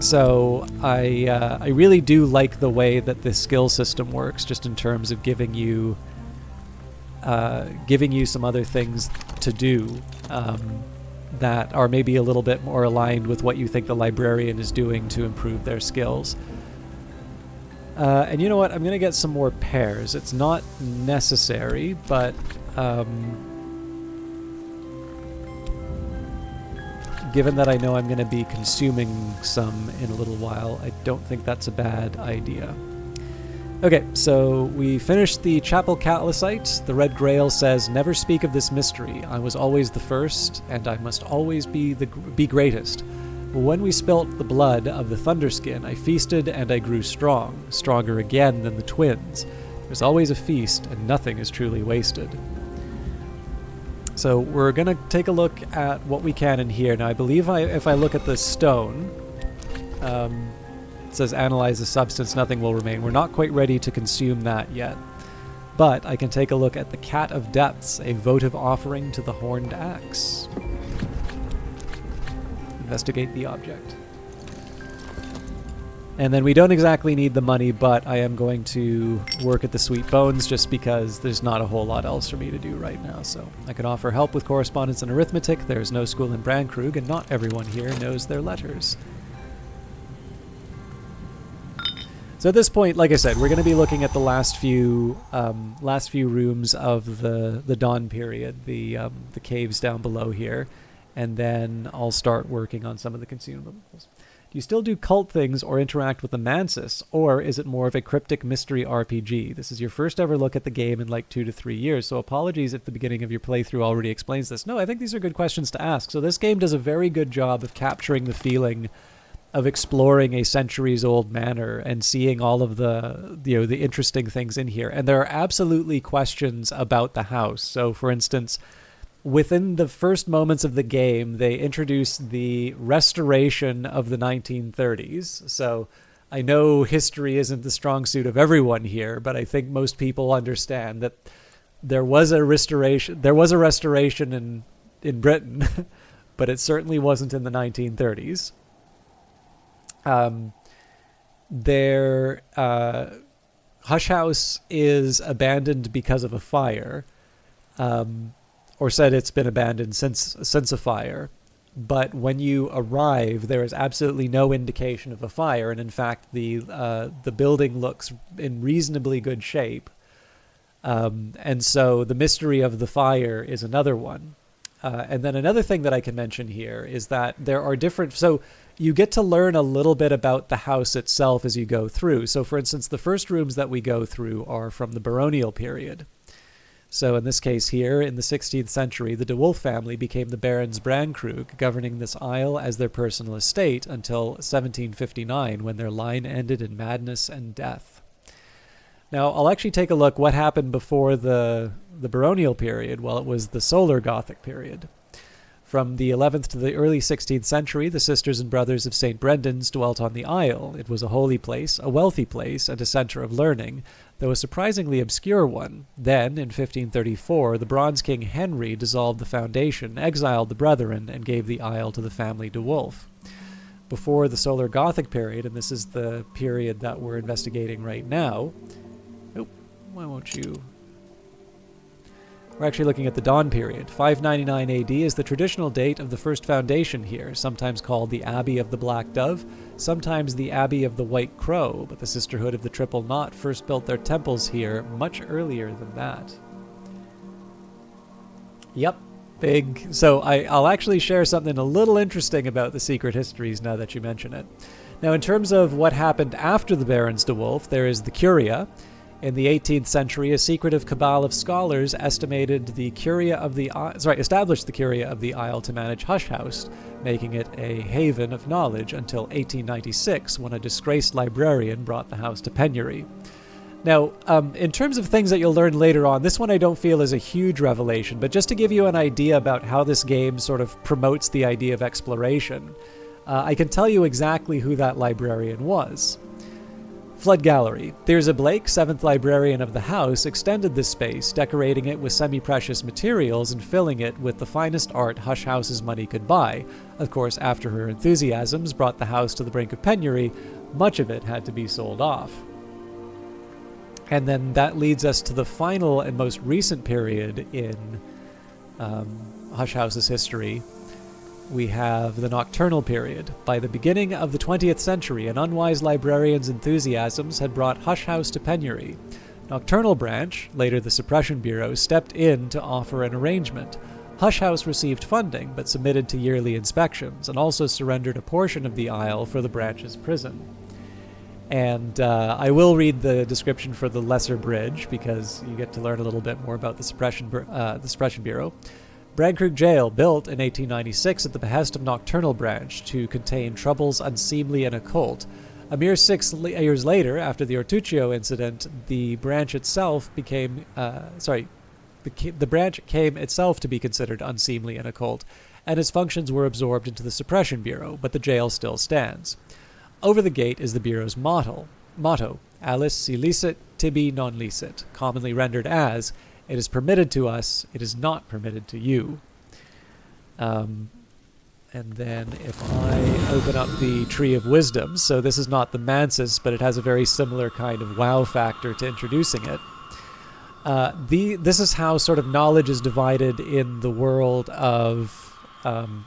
So I really do like the way that the skill system works, just in terms of giving you some other things to do. That are maybe a little bit more aligned with what you think the librarian is doing to improve their skills. And you know what? I'm going to get some more pears. It's not necessary, but given that I know I'm going to be consuming some in a little while, I don't think that's a bad idea. Okay, so we finished the Chapel Catlicite. The Red Grail says, "Never speak of this mystery. I was always the first, and I must always be greatest. But when we spilt the blood of the Thunderskin, I feasted and I grew strong, stronger again than the twins. There's always a feast, and nothing is truly wasted." So we're going to take a look at what we can in here. Now, I believe if I look at the stone... it says analyze the substance, nothing will remain. We're not quite ready to consume that yet. but I can take a look at the Cat of Depths, a votive offering to the Horned Axe. Investigate the object. And then we don't exactly need the money, but I am going to work at the Sweet Bones just because there's not a whole lot else for me to do right now. So I can offer help with correspondence and arithmetic. There's no school in Brandkrug, and not everyone here knows their letters. So at this point, like I said, we're going to be looking at the last few rooms of the Dawn period, the caves down below here, and then I'll start working on some of the consumables. Do you still do cult things or interact with the Mansis, or is it more of a cryptic mystery RPG? This is your first ever look at the game in like 2 to 3 years, so apologies if the beginning of your playthrough already explains this. No, I think these are good questions to ask. So this game does a very good job of capturing the feeling of exploring a centuries-old manor and seeing all of the interesting things in here. And there are absolutely questions about the house. So, for instance, within the first moments of the game, they introduce the restoration of the 1930s. So I know history isn't the strong suit of everyone here, but I think most people understand that there was a restoration. There was a restoration in Britain, but it certainly wasn't in the 1930s. Hush House is abandoned because of a fire. Or said it's been abandoned since a fire. But when you arrive, there is absolutely no indication of a fire, and in fact, the building looks in reasonably good shape. And so the mystery of the fire is another one. And then another thing that I can mention here is that there are different... So you get to learn a little bit about the house itself as you go through. So for instance, the first rooms that we go through are from the baronial period. So in this case here, in the 16th century, the De Wolf family became the Barons Brandkrug, governing this isle as their personal estate until 1759, when their line ended in madness and death. Now, I'll actually take a look what happened before the baronial period. Well, it was the Solar Gothic period. From the 11th to the early 16th century, the sisters and brothers of St. Brendan's dwelt on the isle. It was a holy place, a wealthy place, and a center of learning, though a surprisingly obscure one. Then, in 1534, the Bronze King Henry dissolved the foundation, exiled the brethren, and gave the isle to the family De Wolf. Before the Solar Gothic period, and this is the period that we're investigating right now... Nope, why won't you... We're actually looking at the Dawn period. 599 AD is the traditional date of the first foundation here, sometimes called the Abbey of the Black Dove, sometimes the Abbey of the White Crow, but the Sisterhood of the Triple Knot first built their temples here much earlier than that. Yep, big. So I'll actually share something a little interesting about the secret histories now that you mention it. Now, in terms of what happened after the Barons de Wolf, there is the Curia. In the 18th century, a secretive cabal of scholars established the Curia of the Isle to manage Hush House, making it a haven of knowledge until 1896, when a disgraced librarian brought the house to penury. Now, in terms of things that you'll learn later on, this one I don't feel is a huge revelation, but just to give you an idea about how this game sort of promotes the idea of exploration, I can tell you exactly who that librarian was. Flood Gallery. Thirza Blake, 7th librarian of the house, extended this space, decorating it with semi-precious materials and filling it with the finest art Hush House's money could buy. Of course, after her enthusiasms brought the house to the brink of penury, much of it had to be sold off. And then that leads us to the final and most recent period in Hush House's history. We have the Nocturnal period. By the beginning of the 20th century, an unwise librarian's enthusiasms had brought Hush House to penury. Nocturnal Branch, later the Suppression Bureau, stepped in to offer an arrangement. Hush House received funding, but submitted to yearly inspections, and also surrendered a portion of the isle for the branch's prison. And I will read the description for the Lesser Bridge, because you get to learn a little bit more about the Suppression Bureau. Brandkrug Jail, built in 1896 at the behest of Nocturnal Branch to contain troubles unseemly and occult. A mere 6 years later, after the Ortuccio incident, the branch itself became, the branch came itself to be considered unseemly and occult, and its functions were absorbed into the Suppression Bureau, but the jail still stands. Over the gate is the Bureau's motto, Alice si licet, tibi non licet, commonly rendered as, it is permitted to us, it is not permitted to you. And then if I open up the Tree of Wisdom, so this is not the Mansis, but it has a very similar kind of wow factor to introducing it. This is how sort of knowledge is divided in the world of...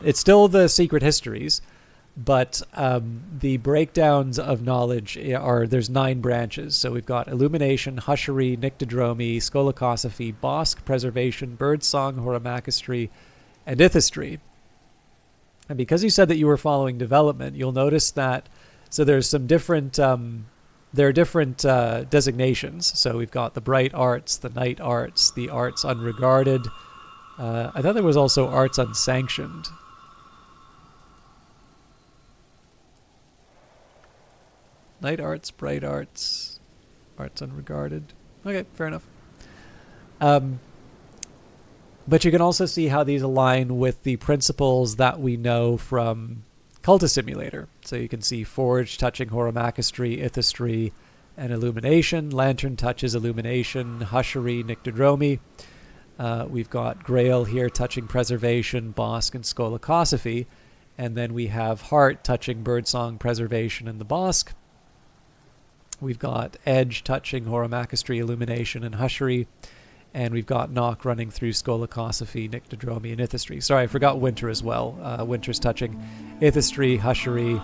it's still the secret histories, but the breakdowns of knowledge are... There's 9 branches. So we've got Illumination, Hushery, Nyctodromy, Skolakosophy, Bosque, Preservation, Birdsong, Horamachistry, and Ithistry. And because you said that you were following development, you'll notice that... So there's some different... there are different designations. So we've got the bright arts, the night arts, the arts unregarded. I thought there was also arts unsanctioned. Night arts, bright arts, arts unregarded. Okay, fair enough. But you can also see how these align with the principles that we know from Cultist Simulator. So you can see Forge touching Horamachistry, Ithistry, and Illumination. Lantern touches Illumination, Hushery, Nyctodromy. We've got Grail here touching Preservation, Bosque, and Skolakosophy. And then we have Heart touching Birdsong, Preservation, and the Bosque. We've got Edge touching Horamachistry, Illumination, and Hushery. And we've got Knock running through Skolakosophy, Nyctodromy, and Ithistry. Sorry, I forgot Winter as well. Winter's touching Ithistry, Hushery,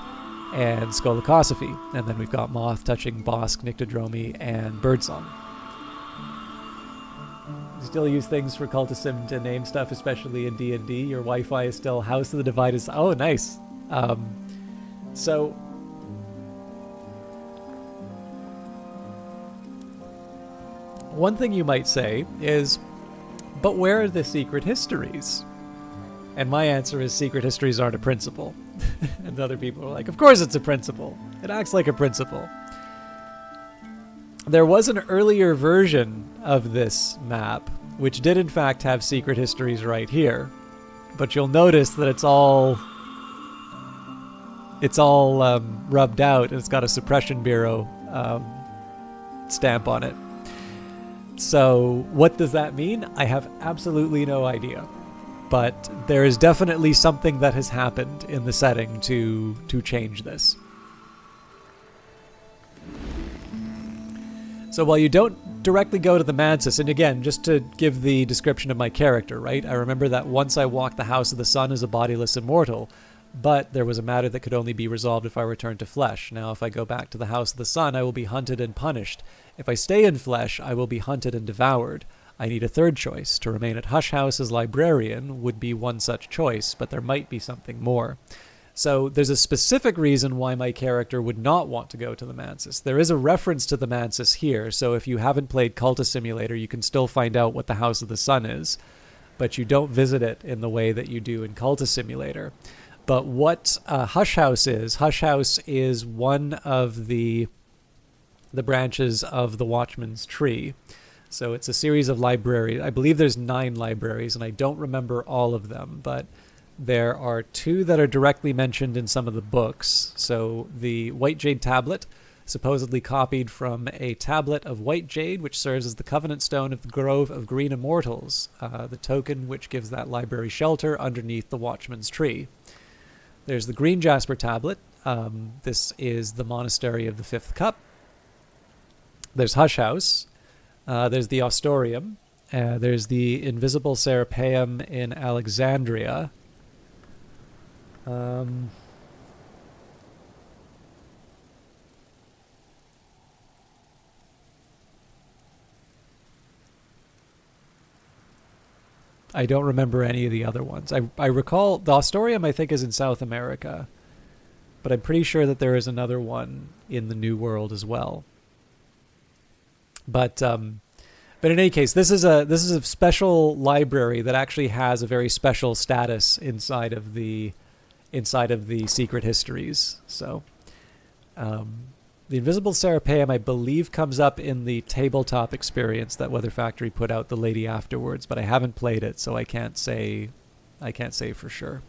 and Skolakosophy. And then we've got Moth touching Bosque, Nyctodromy, and Birdsong. You still use things for Cultism to name stuff, especially in D&D. Your Wi-Fi is still House of the Divided... Oh, nice. So... One thing you might say is, but where are the secret histories? And my answer is secret histories aren't a principle. And other people are like, of course it's a principle. It acts like a principle. There was an earlier version of this map, which did in fact have secret histories right here. But you'll notice that it's all rubbed out, and it's got a Suppression Bureau stamp on it. So what does that mean? I have absolutely no idea. But there is definitely something that has happened in the setting to change this. So while you don't directly go to the Mansis, and again, just to give the description of my character, right? I remember that once I walked the House of the Sun as a bodiless immortal, but there was a matter that could only be resolved if I returned to flesh. Now, if I go back to the House of the Sun, I will be hunted and punished. If I stay in flesh, I will be hunted and devoured. I need a third choice. To remain at Hush House as librarian would be one such choice, but there might be something more. So there's a specific reason why my character would not want to go to the Mansis. There is a reference to the Mansis here, so if you haven't played Cultist Simulator, you can still find out what the House of the Sun is, but you don't visit it in the way that you do in Cultist Simulator. But what Hush House is one of the branches of the Watchman's Tree. So it's a series of libraries. I believe there's 9 libraries, and I don't remember all of them, but there are 2 that are directly mentioned in some of the books. So the White Jade Tablet, supposedly copied from a tablet of white jade, which serves as the Covenant Stone of the Grove of Green Immortals, the token which gives that library shelter underneath the Watchman's Tree. There's the Green Jasper Tablet. This is the Monastery of the Fifth Cup. There's Hush House. There's the Ostorium. There's the Invisible Serapeum in Alexandria. I don't remember any of the other ones. I recall the Ostorium, I think, is in South America, but I'm pretty sure that there is another one in the New World as well. But in any case, this is a special library that actually has a very special status inside of the secret histories. So the Invisible Serapeum, I believe, comes up in the tabletop experience that Weather Factory put out the lady afterwards, but I haven't played it, so I can't say for sure.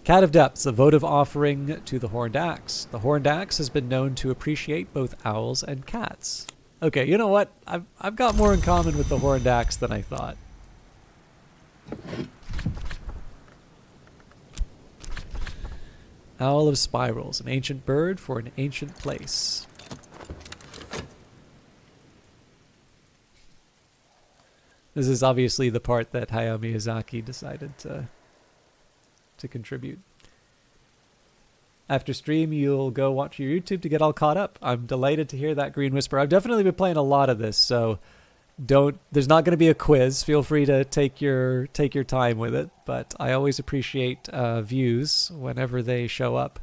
Cat of Depths, a votive offering to the Horned Axe. The Horned Axe has been known to appreciate both owls and cats. Okay, you know what? I've got more in common with the horned axe than I thought. Owl of Spirals, an ancient bird for an ancient place. This is obviously the part that Hayao Miyazaki decided to contribute. After stream, you'll go watch your YouTube to get all caught up. I'm delighted to hear that, Green Whisper. I've definitely been playing a lot of this, so there's not going to be a quiz. Feel free to take your time with it, but I always appreciate views whenever they show up.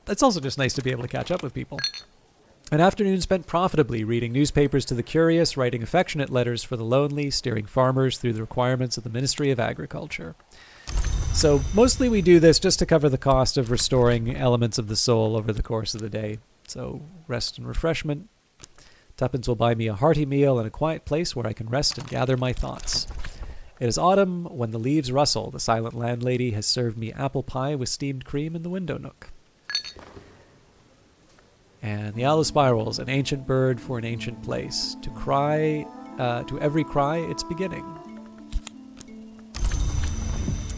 It's also just nice to be able to catch up with people. An afternoon spent profitably reading newspapers to the curious, writing affectionate letters for the lonely, steering farmers through the requirements of the Ministry of Agriculture. So mostly we do this just to cover the cost of restoring elements of the soul over the course of the day. So rest and refreshment. Tuppence will buy me a hearty meal and a quiet place where I can rest and gather my thoughts. It is autumn when the leaves rustle. The silent landlady has served me apple pie with steamed cream in the window nook. And the Owl of Spirals, an ancient bird for an ancient place. To every cry, its beginning.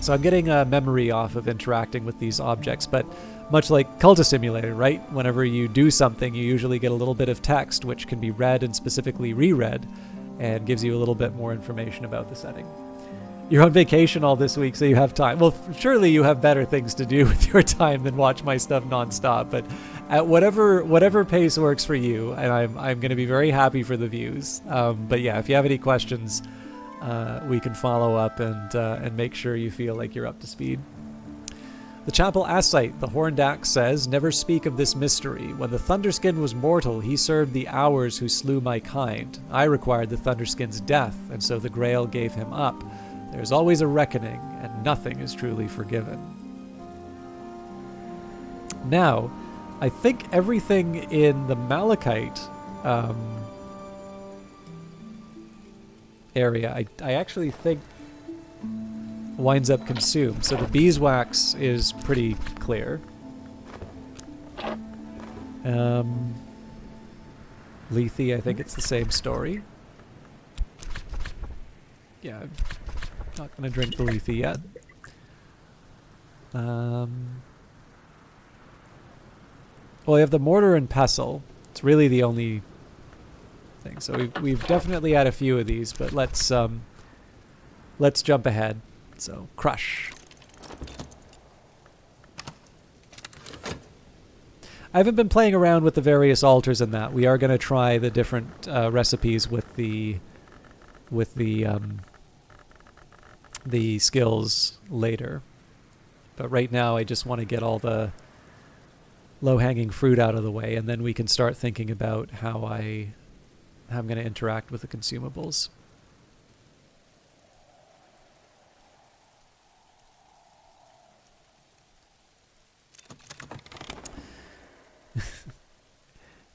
So I'm getting a memory off of interacting with these objects, but much like Cultist Simulator, right? Whenever you do something, you usually get a little bit of text, which can be read and specifically reread, and gives you a little bit more information about the setting. You're on vacation all this week, so you have time. Well, surely you have better things to do with your time than watch my stuff nonstop, but at whatever pace works for you, and I'm going to be very happy for the views. But yeah, if you have any questions, we can follow up and make sure you feel like you're up to speed. The Chapel Asite, the horned axe says, "Never speak of this mystery. When the Thunderskin was mortal, he served the hours who slew my kind. I required the Thunderskin's death, and so the Grail gave him up. There's always a reckoning, and nothing is truly forgiven." Now, I think everything in the Malachite area, I actually think winds up consumed. So the beeswax is pretty clear. Lethe, I think it's the same story. Yeah, I'm not going to drink the Lethe yet. Well, we have the mortar and pestle. It's really the only thing. So we've definitely had a few of these, but let's jump ahead. So crush. I haven't been playing around with the various altars in that. We are going to try the different recipes with the skills later. But right now I just want to get all the low-hanging fruit out of the way, and then we can start thinking about how I'm going to interact with the consumables.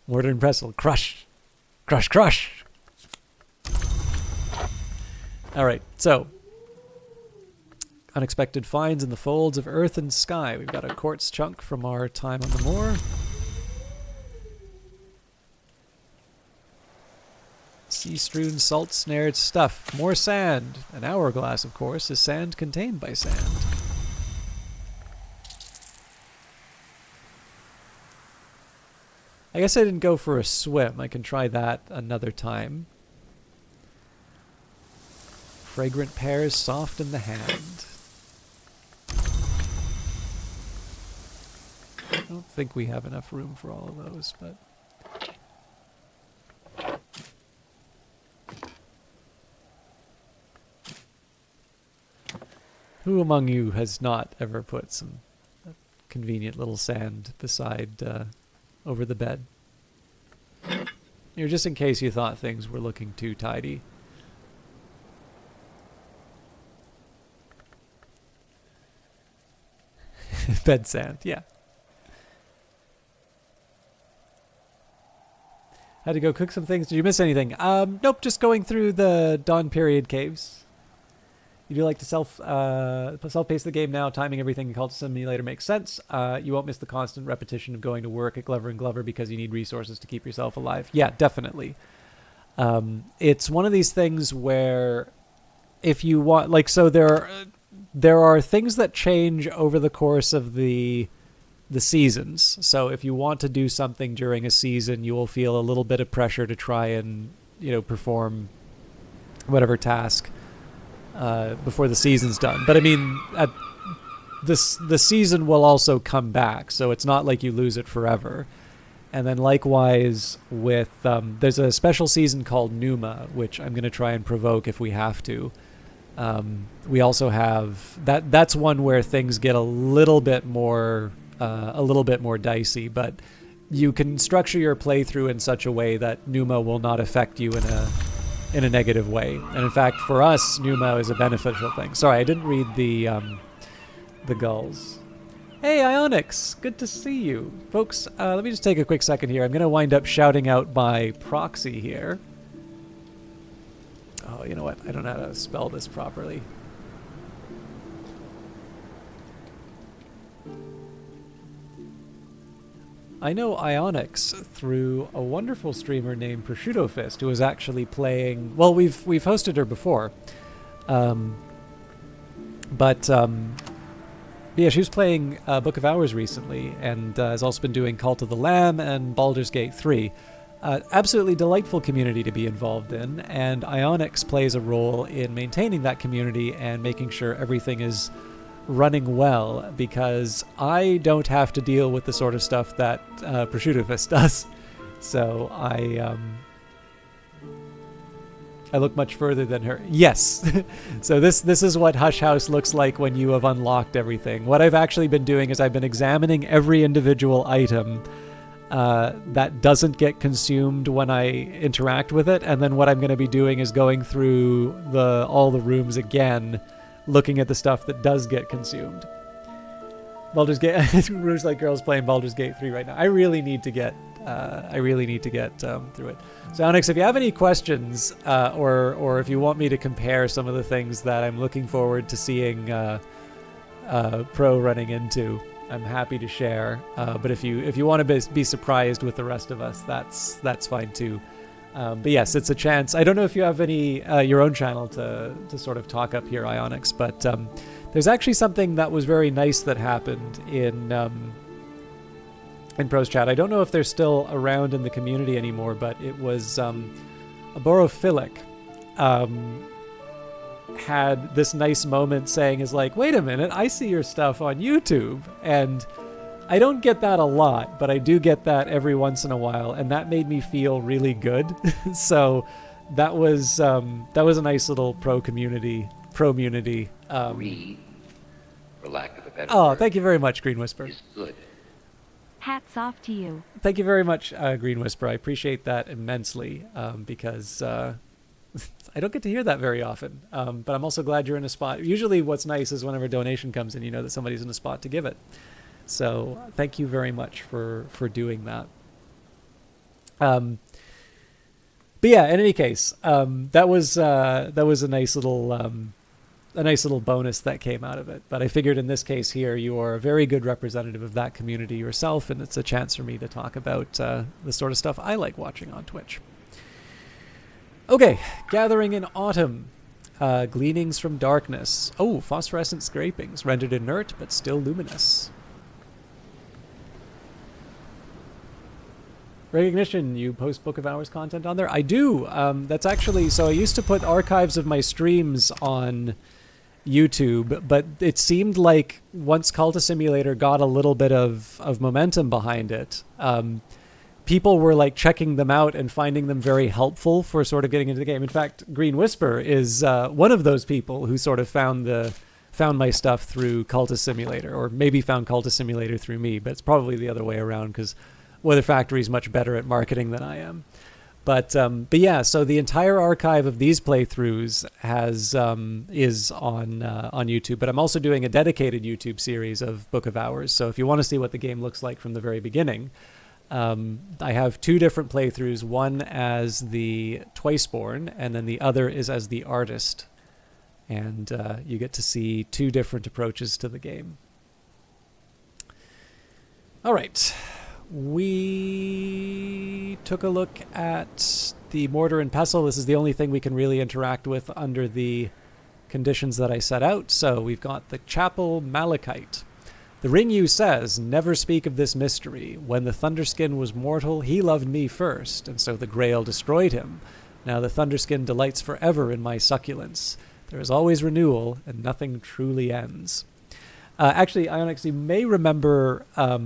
Mortar and pestle, crush, crush, crush. All right, so unexpected finds in the folds of earth and sky. We've got a quartz chunk from our time on the moor. Sea-strewn, salt-snared stuff. More sand. An hourglass, of course, is sand contained by sand. I guess I didn't go for a swim. I can try that another time. Fragrant pears soft in the hand. I don't think we have enough room for all of those, but... Who among you has not ever put some convenient little sand beside, over the bed? Here, just in case you thought things were looking too tidy. Bed sand, yeah. Had to go cook some things. Did you miss anything? Nope, just going through the Dawn Period caves. You do like to self-pace the game now. Timing everything in Cult Simulator makes sense. You won't miss the constant repetition of going to work at Glover and Glover because you need resources to keep yourself alive. Yeah, definitely. It's one of these things where if you want, like, so there are things that change over the course of the seasons. So if you want to do something during a season, you will feel a little bit of pressure to try and, perform whatever task before the season's done. But I mean, the season will also come back, so it's not like you lose it forever. And then likewise with there's a special season called Numa, which I'm going to try and provoke if we have to. We also have that's one where things get a little bit more dicey, but you can structure your playthrough in such a way that Numa will not affect you in a negative way. And in fact, for us, Numa is a beneficial thing. Sorry, I didn't read the gulls. Hey, Ionix, good to see you. Folks, let me just take a quick second here. I'm going to wind up shouting out by proxy here. Oh, you know what? I don't know how to spell this properly. I know Ionix through a wonderful streamer named Prosciutto Fist, who was actually playing... Well, we've hosted her before. Yeah, she was playing Book of Hours recently, and has also been doing Cult of the Lamb and Baldur's Gate 3. Absolutely delightful community to be involved in, and Ionix plays a role in maintaining that community and making sure everything is running well, because I don't have to deal with the sort of stuff that Prosciutto Fist does. So I look much further than her. Yes. So this is what Hush House looks like when you have unlocked everything. What I've actually been doing is I've been examining every individual item that doesn't get consumed when I interact with it, and then what I'm going to be doing is going through all the rooms again, looking at the stuff that does get consumed. Baldur's Gate. Rouge Light Girl's playing Baldur's Gate 3 right now. I really need to get through it. So Onyx, if you have any questions, or if you want me to compare some of the things that I'm looking forward to seeing Pro running into, I'm happy to share. But if you want to be surprised with the rest of us, that's fine too. But yes, it's a chance. I don't know if you have any your own channel to sort of talk up here, Ionix, but there's actually something that was very nice that happened in Pro's chat. I don't know if they're still around in the community anymore, but it was Aborophilic had this nice moment saying is like, wait a minute, I see your stuff on YouTube. And I don't get that a lot, but I do get that every once in a while, and that made me feel really good. So that was a nice little pro community.
Greed, for lack of a better
oh,
word,
thank you very much, Green Whisper.
is good.
Hats off to you.
Thank you very much, Green Whisper. I appreciate that immensely, because I don't get to hear that very often. But I'm also glad you're in a spot. Usually what's nice is whenever a donation comes in, you know that somebody's in a spot to give it. So thank you very much for doing that. But yeah, in any case, that was a nice little bonus that came out of it. But I figured in this case here, you are a very good representative of that community yourself, and it's a chance for me to talk about the sort of stuff I like watching on Twitch. Okay, Gathering in Autumn. Gleanings from Darkness. Oh, phosphorescent scrapings, rendered inert but still luminous. Recognition, you post Book of Hours content on there? I do. That's actually, so I used to put archives of my streams on YouTube, but it seemed like once Cultist Simulator got a little bit of momentum behind it, people were like checking them out and finding them very helpful for sort of getting into the game. In fact, Green Whisper is one of those people who sort of found my stuff through Cultist Simulator, or maybe found Cultist Simulator through me, but it's probably the other way around, because Weather Factory is much better at marketing than I am. But yeah, so the entire archive of these playthroughs is on YouTube. But I'm also doing a dedicated YouTube series of Book of Hours. So if you want to see what the game looks like from the very beginning, I have two different playthroughs. One as the Twiceborn, and then the other is as the artist. and you get to see 2 different approaches to the game. All right. We took a look at the mortar and pestle. This is the only thing we can really interact with under the conditions that I set out. So we've got the chapel malachite. The Ringu says, "Never speak of this mystery. When the Thunderskin was mortal, he loved me first, and so the Grail destroyed him. Now the Thunderskin delights forever in my succulence. There is always renewal, and nothing truly ends." Actually, Ionix, you may remember... I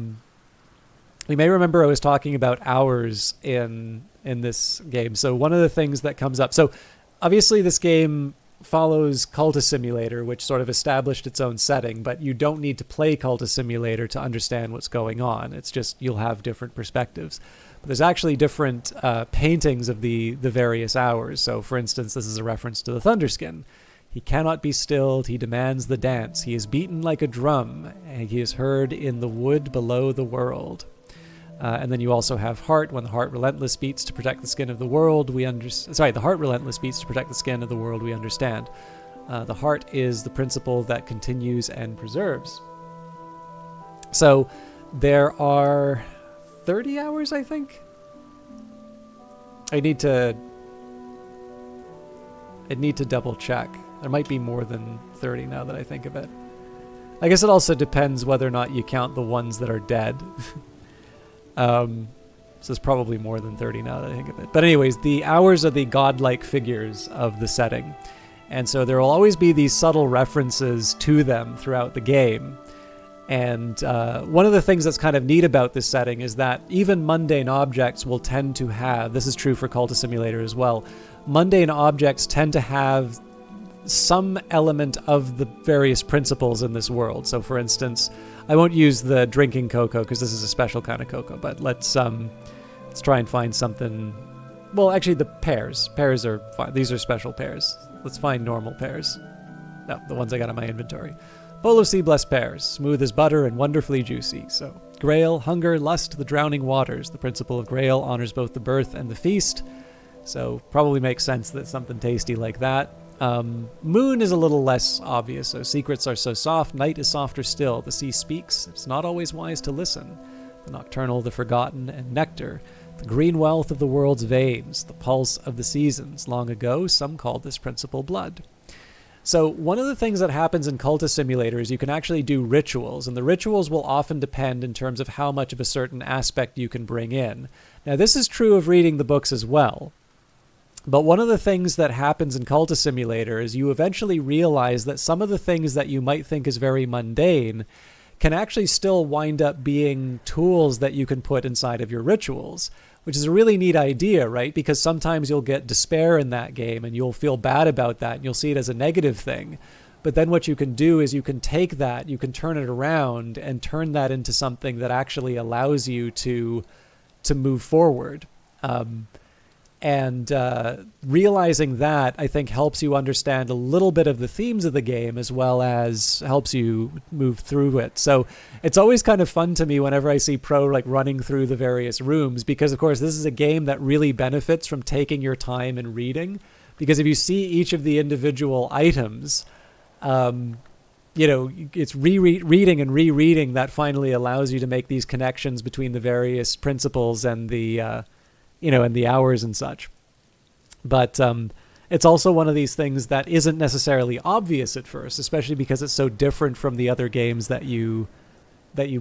was talking about hours in this game. So one of the things that comes up... So obviously this game follows Cultist Simulator, which sort of established its own setting, but you don't need to play Cultist Simulator to understand what's going on. It's just you'll have different perspectives. But there's actually different paintings of the various hours. So for instance, this is a reference to the Thunderskin. He cannot be stilled, he demands the dance. He is beaten like a drum, and he is heard in the wood below the world. And then you also have heart. When the heart relentless beats to protect the skin of the world, the heart relentless beats to protect the skin of the world, we understand. The heart is the principle that continues and preserves. So there are 30 hours, I think. I'd need to double check. There might be more than 30 now that I think of it. I guess it also depends whether or not you count the ones that are dead. So it's probably more than 30 now that I think of it. But anyways, the hours are the godlike figures of the setting. And so there will always be these subtle references to them throughout the game. And one of the things that's kind of neat about this setting is that even mundane objects will tend to have, this is true for Cultist Simulator as well, mundane objects tend to have some element of the various principles in this world. So for instance, I won't use the drinking cocoa because this is a special kind of cocoa, but let's try and find something. Well, actually the pears are fine. These are special pears. Let's find normal pears. No, the ones I got in my inventory. Bowl of sea blessed pears, smooth as butter and wonderfully juicy. So Grail, hunger, lust, the drowning waters. The principle of Grail honors both the birth and the feast. So probably makes sense that something tasty like that. Moon is a little less obvious. So secrets are so soft, night is softer still. The sea speaks, it's not always wise to listen. The nocturnal, the forgotten, and nectar. The green wealth of the world's veins, the pulse of the seasons. Long ago, some called this principle blood. So one of the things that happens in Cultist Simulator is you can actually do rituals, and the rituals will often depend in terms of how much of a certain aspect you can bring in. Now, this is true of reading the books as well. But one of the things that happens in Cultist Simulator is you eventually realize that some of the things that you might think is very mundane can actually still wind up being tools that you can put inside of your rituals, which is a really neat idea, right? Because sometimes you'll get despair in that game and you'll feel bad about that and you'll see it as a negative thing. But then what you can do is you can take that, you can turn it around and turn that into something that actually allows you to move forward. And realizing that, I think, helps you understand a little bit of the themes of the game as well as helps you move through it. So it's always kind of fun to me whenever I see Pro like running through the various rooms, because of course this is a game that really benefits from taking your time and reading, because if you see each of the individual items, it's reading and rereading that finally allows you to make these connections between the various principles and the and the hours and such. But it's also one of these things that isn't necessarily obvious at first, especially because it's so different from the other games that you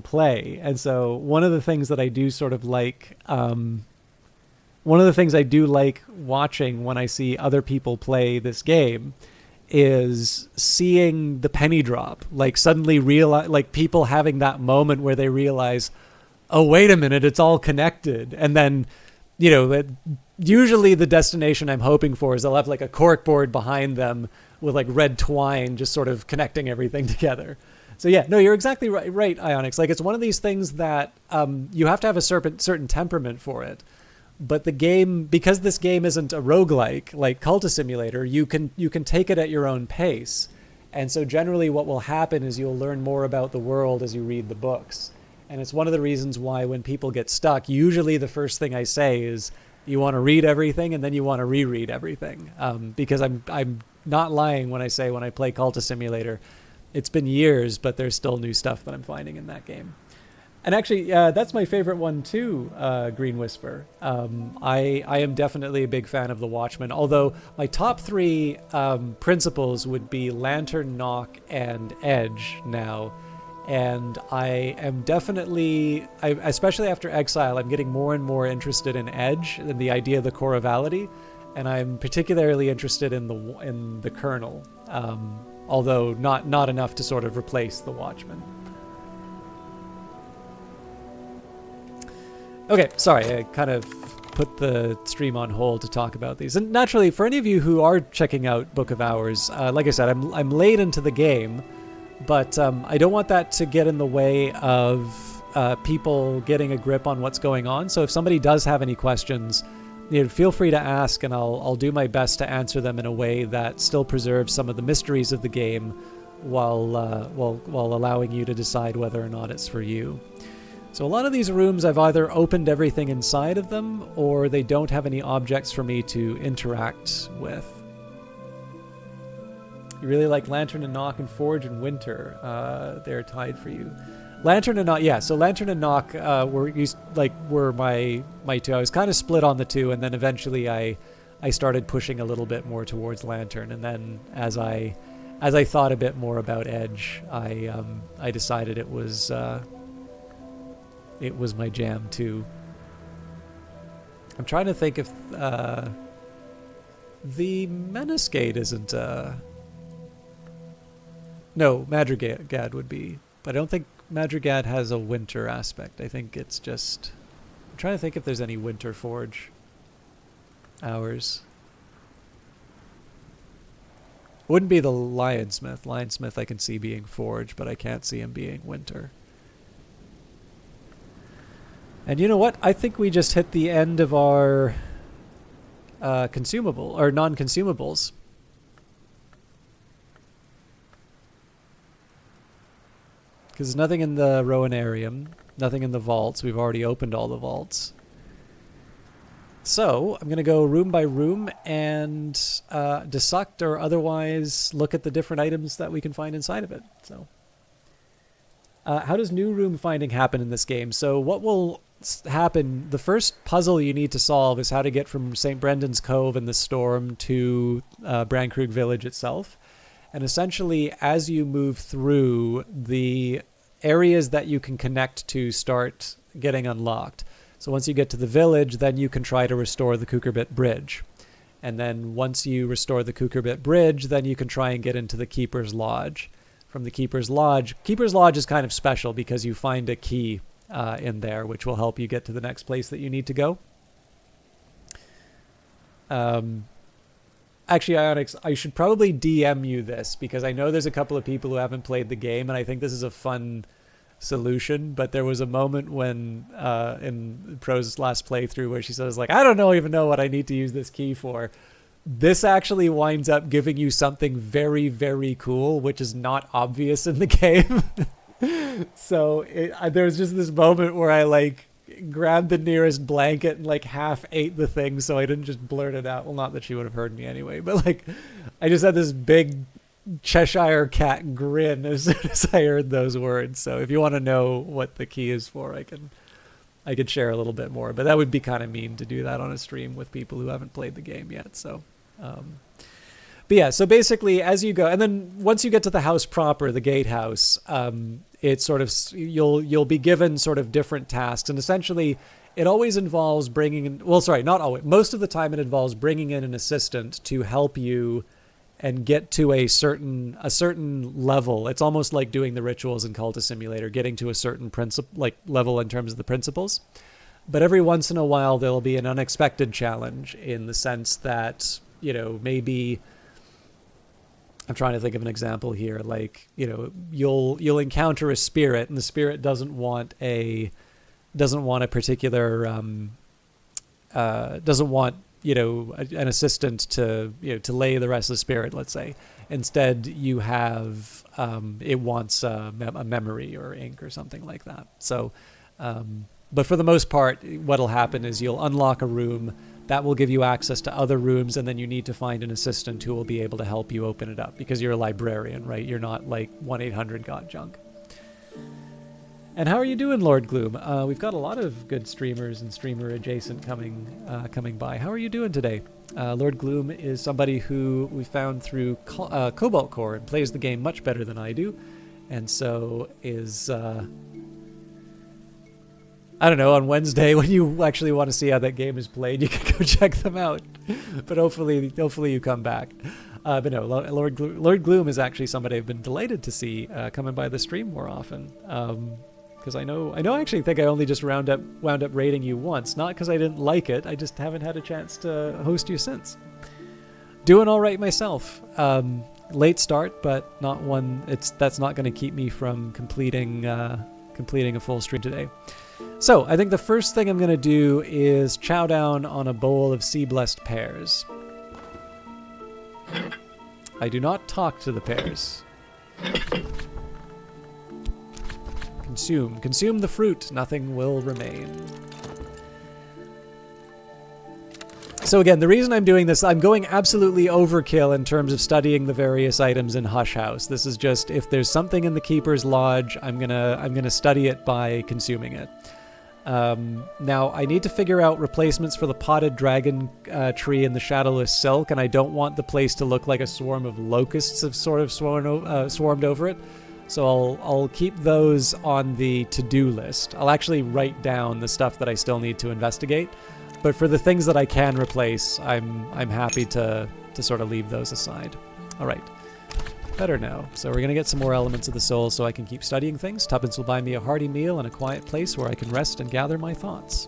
play. And so one of the things that I do sort of like, one of the things I do like watching when I see other people play this game is seeing the penny drop, like suddenly realize, like people having that moment where they realize, oh, wait a minute, it's all connected. And then, usually the destination I'm hoping for is they'll have like a corkboard behind them with like red twine just sort of connecting everything together. So yeah, no, you're exactly right, Ionix. Like it's one of these things that you have to have a certain temperament for it. But the game, because this game isn't a roguelike like Cultist Simulator, you can take it at your own pace. And so generally what will happen is you'll learn more about the world as you read the books. And it's one of the reasons why when people get stuck, usually the first thing I say is you want to read everything and then you want to reread everything. Because I'm not lying when I say when I play Cultist Simulator, it's been years, but there's still new stuff that I'm finding in that game. And actually, that's my favorite one too, Green Whisper. I am definitely a big fan of the Watchmen, although my top three principles would be Lantern, Knock, and Edge now. And I am definitely, especially after Exile, I'm getting more and more interested in Edge and the idea of the chorality, and I'm particularly interested in the Kernel, although not enough to sort of replace the Watchmen. Okay, sorry, I kind of put the stream on hold to talk about these. And naturally, for any of you who are checking out Book of Hours, like I said, I'm late into the game, but I don't want that to get in the way of people getting a grip on what's going on. So if somebody does have any questions, feel free to ask, and I'll do my best to answer them in a way that still preserves some of the mysteries of the game while allowing you to decide whether or not it's for you. So a lot of these rooms, I've either opened everything inside of them, or they don't have any objects for me to interact with. You really like Lantern and Knock and Forge and Winter. They're tied for you. Lantern and Knock, yeah. So Lantern and Knock were my two. I was kind of split on the two, and then eventually I started pushing a little bit more towards Lantern, and then as I thought a bit more about Edge, I decided it was my jam too. I'm trying to think if the Menace Gate isn't. No, Madrigad would be, but I don't think Madrigad has a winter aspect. I think it's just. I'm trying to think if there's any winter forge hours. Wouldn't be the Lionsmith. Lionsmith I can see being forge, but I can't see him being winter. And you know what? I think we just hit the end of our consumable or non-consumables. Because there's nothing in the Rowanarium, nothing in the vaults. We've already opened all the vaults. So I'm going to go room by room and dissect or otherwise look at the different items that we can find inside of it. So, how does new room finding happen in this game? So what will happen, the first puzzle you need to solve is how to get from St. Brendan's Cove in the storm to Brankrug Village itself. And essentially, as you move through, the areas that you can connect to start getting unlocked. So once you get to the village, then you can try to restore the Kukurbit Bridge. And then once you restore the Kukurbit Bridge, then you can try and get into the Keeper's Lodge. From the Keeper's Lodge is kind of special because you find a key in there, which will help you get to the next place that you need to go. Actually, Ionix, I should probably DM you this because I know there's a couple of people who haven't played the game, and I think this is a fun solution. But there was a moment when in Pro's last playthrough where she says, like, I don't even know what I need to use this key for. This actually winds up giving you something very, very cool, which is not obvious in the game. So there was just this moment where I grabbed the nearest blanket and half ate the thing, so I didn't just blurt it out. Well, not that she would have heard me anyway, but I just had this big Cheshire cat grin as soon as I heard those words. So if you want to know what the key is for, I could share a little bit more, but that would be kind of mean to do that on a stream with people who haven't played the game yet. So but yeah, so basically as you go, and then once you get to the house proper, the gatehouse, it's sort of, you'll be given sort of different tasks, and essentially it always involves bringing in, well, sorry, not always, most of the time it involves bringing in an assistant to help you and get to a certain level. It's almost like doing the rituals in Cultist Simulator, getting to a certain level in terms of the principles. But every once in a while there'll be an unexpected challenge in the sense that, maybe, I'm trying to think of an example here. You'll encounter a spirit, and the spirit doesn't want a particular doesn't want an assistant to lay the rest of the spirit, let's say. Instead, you have it wants a memory or ink or something like that. So, but for the most part, what'll happen is you'll unlock a room. that will give you access to other rooms, and then you need to find an assistant who will be able to help you open it up, because you're a librarian, right? You're not like 1-800-GOT-JUNK. And how are you doing, Lord Gloom? We've got a lot of good streamers and streamer adjacent coming by. How are you doing today? Lord Gloom is somebody who we found through Cobalt Core and plays the game much better than I do, and so is I don't know, on Wednesday when you actually want to see how that game is played, you can go check them out. But hopefully you come back. But no, Lord Gloom is actually somebody I've been delighted to see coming by the stream more often. Because I actually think I only just wound up raiding you once. Not because I didn't like it, I just haven't had a chance to host you since. Doing all right myself. Late start, but not one. That's not going to keep me from completing a full stream today. So I think the first thing I'm going to do is chow down on a bowl of sea-blessed pears. I do not talk to the pears. Consume the fruit, nothing will remain. So again, the reason I'm doing this, I'm going absolutely overkill in terms of studying the various items in Hush House. This is just, if there's something in the Keeper's Lodge, I'm gonna study it by consuming it. Now, I need to figure out replacements for the potted dragon tree and the shadowless silk, and I don't want the place to look like a swarm of locusts have sort of swarmed over it. So I'll keep those on the to-do list. I'll actually write down the stuff that I still need to investigate. But for the things that I can replace, I'm happy to sort of leave those aside. All right. Better now. So we're going to get some more elements of the soul so I can keep studying things. Tuppence will buy me a hearty meal and a quiet place where I can rest and gather my thoughts.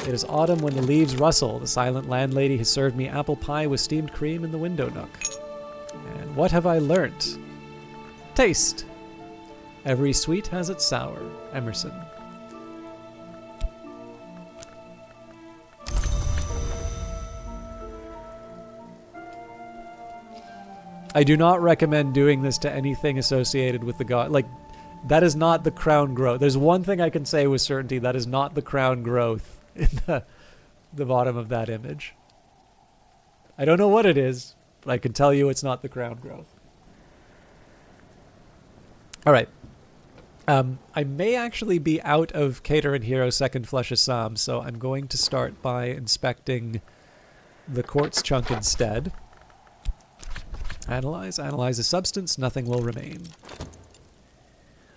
It is autumn when the leaves rustle. The silent landlady has served me apple pie with steamed cream in the window nook. And what have I learnt? Taste. Every sweet has its sour. Emerson. I do not recommend doing this to anything associated with the god. Like, that is not the crown growth. There's one thing I can say with certainty. That is not the crown growth in the bottom of that image. I don't know what it is, but I can tell you it's not the crown growth. All right. I may actually be out of Cater and Hero Second Flush Assam, so I'm going to start by inspecting the quartz chunk instead. Analyze a substance, nothing will remain.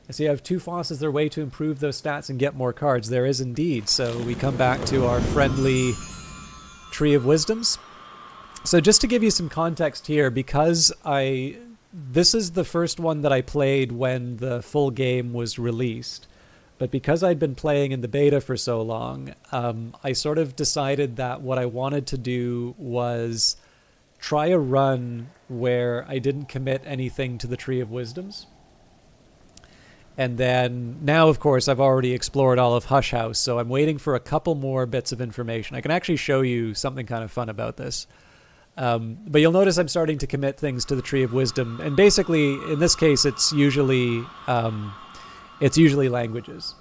I see I have 2 Foss. Is there a way to improve those stats and get more cards? There is indeed. So we come back to our friendly Tree of Wisdoms. So just to give you some context here, because this is the first one that I played when the full game was released. But because I'd been playing in the beta for so long, I sort of decided that what I wanted to do was try a run where I didn't commit anything to the Tree of Wisdoms. And then now, of course, I've already explored all of Hush House, so I'm waiting for a couple more bits of information. I can actually show you something kind of fun about this. But you'll notice I'm starting to commit things to the Tree of Wisdom. And basically, in this case, it's usually languages.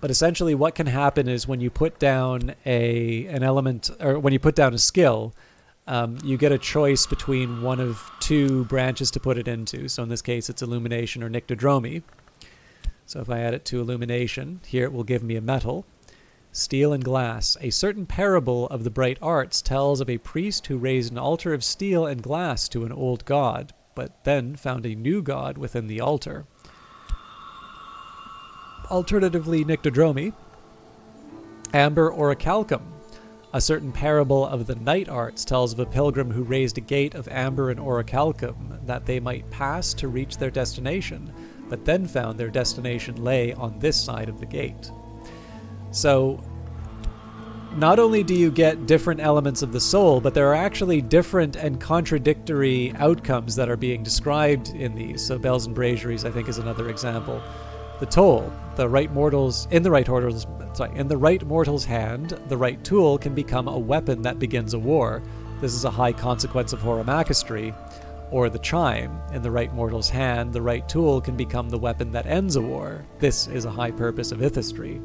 But essentially what can happen is when you put down an element, or when you put down a skill, you get a choice between one of 2 branches to put it into. So in this case, it's Illumination or Nyctodromy. So if I add it to Illumination, here it will give me a metal. Steel and glass. A certain parable of the bright arts tells of a priest who raised an altar of steel and glass to an old god, but then found a new god within the altar. Alternatively, Nyctodromy. Amber orichalcum. A certain parable of the night arts tells of a pilgrim who raised a gate of amber and orichalcum that they might pass to reach their destination, but then found their destination lay on this side of the gate. So, not only do you get different elements of the soul, but there are actually different and contradictory outcomes that are being described in these. So Bells and Braziers, I think, is another example. The toll, in the right mortal's hand, the right tool can become a weapon that begins a war. This is a high consequence of Horamachistry. Or the chime, in the right mortal's hand, the right tool can become the weapon that ends a war. This is a high purpose of Ithistry.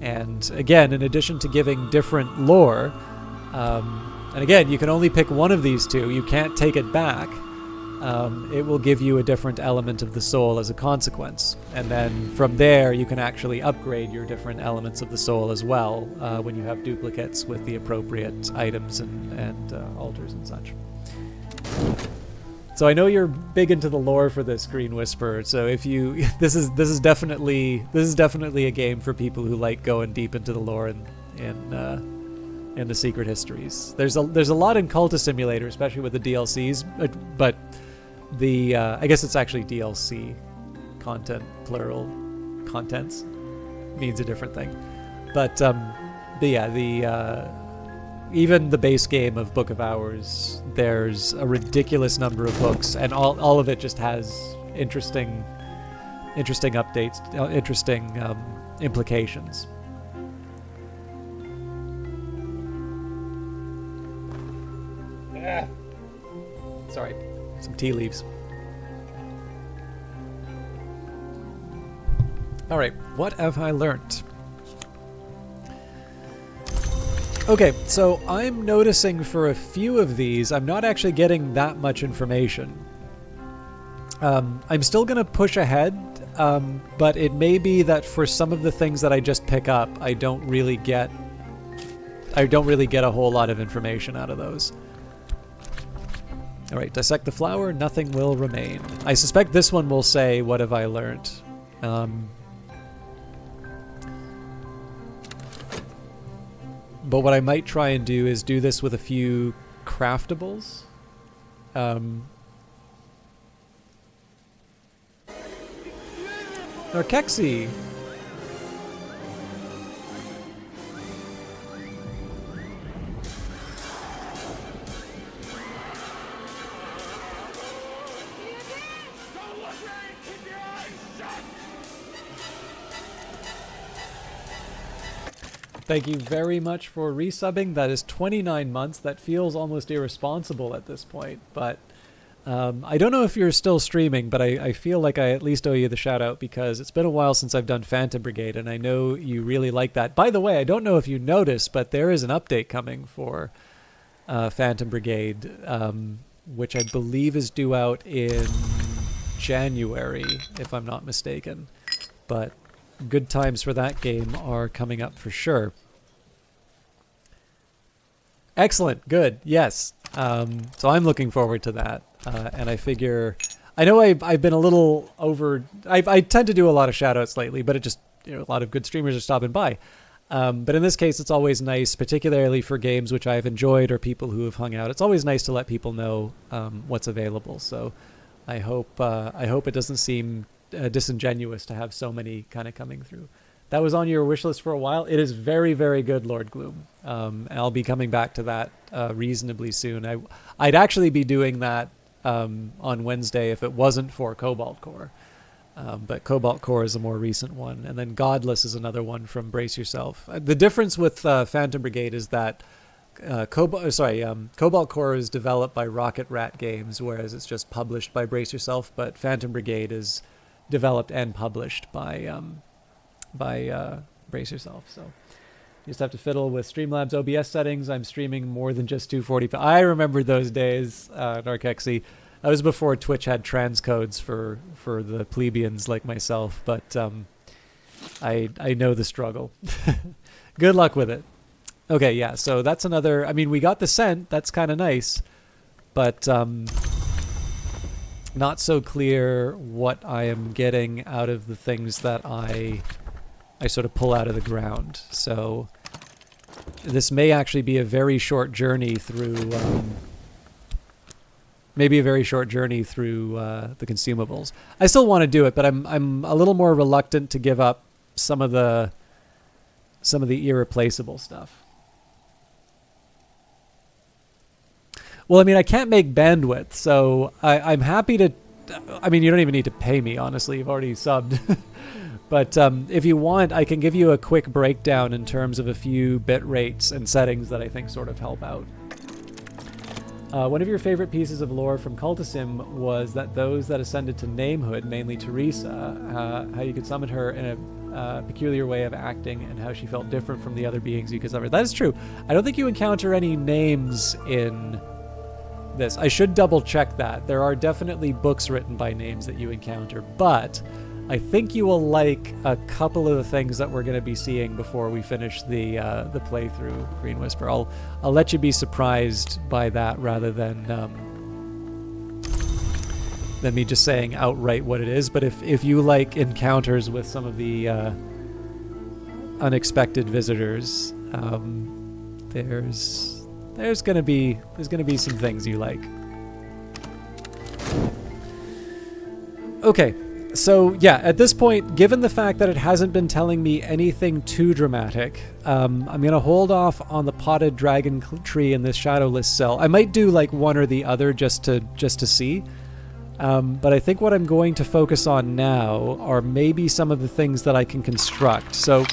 And again, in addition to giving different lore, And again, you can only pick one of these two. You can't take it back. It will give you a different element of the soul as a consequence. And then from there, you can actually upgrade your different elements of the soul as well when you have duplicates with the appropriate items and altars and such. So I know you're big into the lore for this, Green Whisperer. So if you, this is definitely a game for people who like going deep into the lore and the secret histories. There's a lot in Cultist Simulator, especially with the DLCs, but the I guess it's actually DLC content, plural contents means a different thing. But even the base game of Book of Hours, there's a ridiculous number of books, and all of it just has interesting updates, interesting implications. Sorry, some tea leaves. All right, what have I learnt? Okay, so I'm noticing for a few of these, I'm not actually getting that much information. I'm still going to push ahead, but it may be that for some of the things that I just pick up, I don't really get a whole lot of information out of those. All right, dissect the flower, nothing will remain. I suspect this one will say, what have I learned? But what I might try and do is do this with a few craftables. Narkexi! Thank you very much for resubbing. That is 29 months. That feels almost irresponsible at this point. But I don't know if you're still streaming, but I feel like I at least owe you the shout out because it's been a while since I've done Phantom Brigade, and I know you really like that. By the way, I don't know if you noticed, but there is an update coming for Phantom Brigade, which I believe is due out in January, if I'm not mistaken. But good times for that game are coming up for sure. Excellent. Good. Yes. So I'm looking forward to that. And I figure, I know I've been a little over, I tend to do a lot of shout-outs lately, but it just, a lot of good streamers are stopping by. But in this case, it's always nice, particularly for games which I've enjoyed or people who have hung out. It's always nice to let people know what's available. So I hope it doesn't seem disingenuous to have so many kind of coming through. That was on your wish list for a while. It is very, very good, Lord Gloom. I'll be coming back to that reasonably soon. I'd actually be doing that on Wednesday if it wasn't for Cobalt Core. But Cobalt Core is a more recent one. And then Godless is another one from Brace Yourself. The difference with Phantom Brigade is that Cobalt Core is developed by Rocket Rat Games, whereas it's just published by Brace Yourself. But Phantom Brigade is developed and published by Brace Yourself. So you just have to fiddle with Streamlabs OBS settings. I'm streaming more than just 240p. I remember those days, Narkexi. That was before Twitch had transcodes for the plebeians like myself, but I know the struggle. Good luck with it. Okay, yeah, so that's another... I mean, we got the scent. That's kind of nice, but not so clear what I am getting out of the things that I sort of pull out of the ground. So this may actually be a very short journey through... maybe a very short journey through the consumables. I still want to do it, but I'm a little more reluctant to give up some of the irreplaceable stuff. Well, I mean, I can't make bandwidth, so I'm happy to... I mean, you don't even need to pay me, honestly. You've already subbed. But if you want, I can give you a quick breakdown in terms of a few bit rates and settings that I think sort of help out. One of your favorite pieces of lore from Cultisim was that those that ascended to namehood, mainly Teresa, how you could summon her in peculiar way of acting and how she felt different from the other beings you discovered. That is true. I don't think you encounter any names in this. I should double check that. There are definitely books written by names that you encounter, but I think you will like a couple of the things that we're going to be seeing before we finish the playthrough, Green Whisper. I'll let you be surprised by that rather than me just saying outright what it is. But if you like encounters with some of the unexpected visitors, there's gonna be some things you like. Okay, so yeah, at this point, given the fact that it hasn't been telling me anything too dramatic, I'm gonna hold off on the potted dragon tree in this shadowless cell. I might do like one or the other just to see. But I think what I'm going to focus on now are maybe some of the things that I can construct. So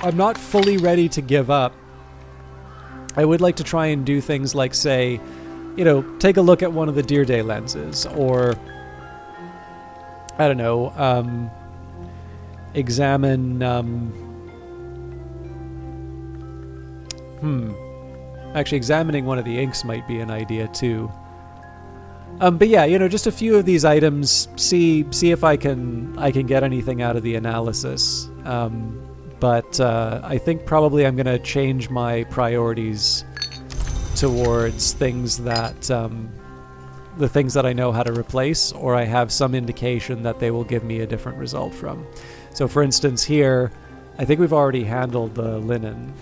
I'm not fully ready to give up. I would like to try and do things like, say, take a look at one of the Deer Day lenses, or I don't know, examine, actually examining one of the inks might be an idea too. But yeah, just a few of these items, see if I can get anything out of the analysis. But I think probably I'm going to change my priorities towards things that the things that I know how to replace, or I have some indication that they will give me a different result from. So for instance here, I think we've already handled the linen.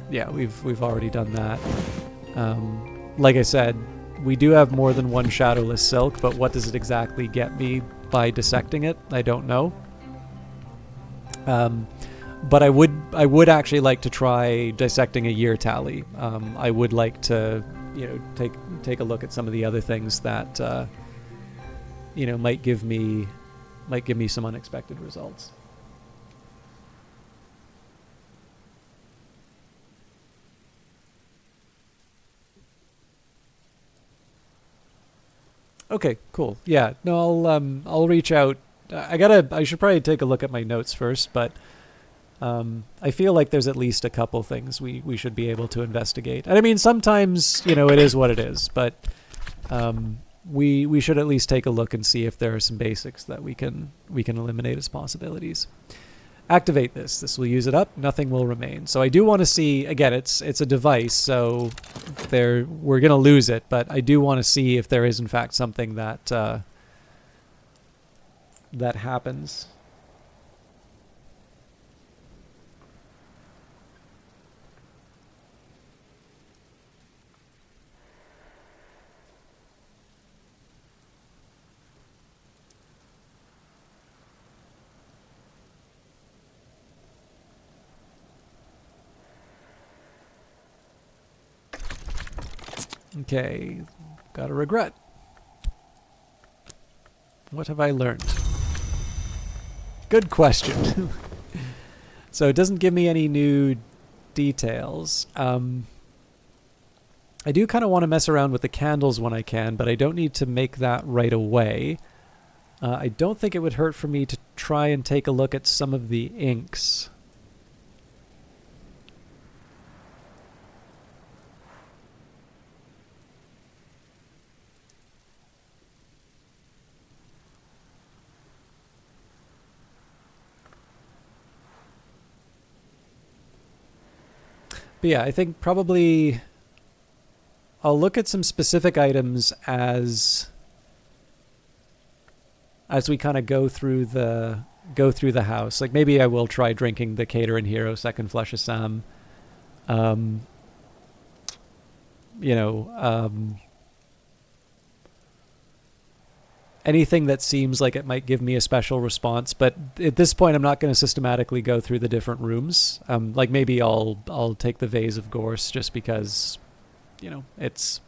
Yeah, we've already done that. Like I said, we do have more than one shadowless silk, but what does it exactly get me by dissecting it? I don't know. But I would actually like to try dissecting a year tally. I would like to, take a look at some of the other things that, might give me some unexpected results. Okay, cool. Yeah, no, I'll reach out. I should probably take a look at my notes first, but I feel like there's at least a couple things we should be able to investigate. And I mean, sometimes, it is what it is, but we should at least take a look and see if there are some basics that we can eliminate as possibilities. Activate this. This will use it up. Nothing will remain. So I do want to see, again, it's a device, so we're going to lose it, but I do want to see if there is in fact something that that happens. Okay, got a regret. What have I learned? Good question. So it doesn't give me any new details. I do kind of want to mess around with the candles when I can, but I don't need to make that right away. I don't think it would hurt for me to try and take a look at some of the inks. But yeah, I think probably I'll look at some specific items as we kind of go through the house. Like maybe I will try drinking the Caterin Hero Second Flush of Sam. Anything that seems like it might give me a special response, but at this point I'm not going to systematically go through the different rooms. Like maybe I'll take the Vase of Gorse just because, it's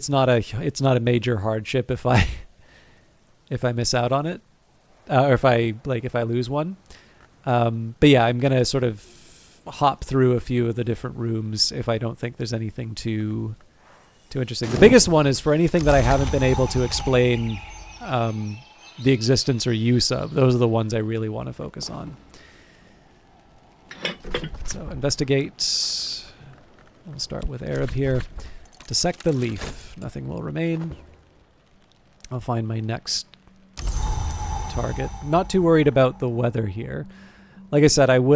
not a major hardship if I miss out on it, or if I lose one. But yeah, I'm gonna sort of hop through a few of the different rooms if I don't think there's anything too too interesting. The biggest one is for anything that I haven't been able to explain the existence or use of. Those are the ones I really want to focus on. So investigate. We'll start with Arab here. Dissect the leaf. Nothing will remain. I'll find my next target. Not too worried about the weather here. Like I said, I'm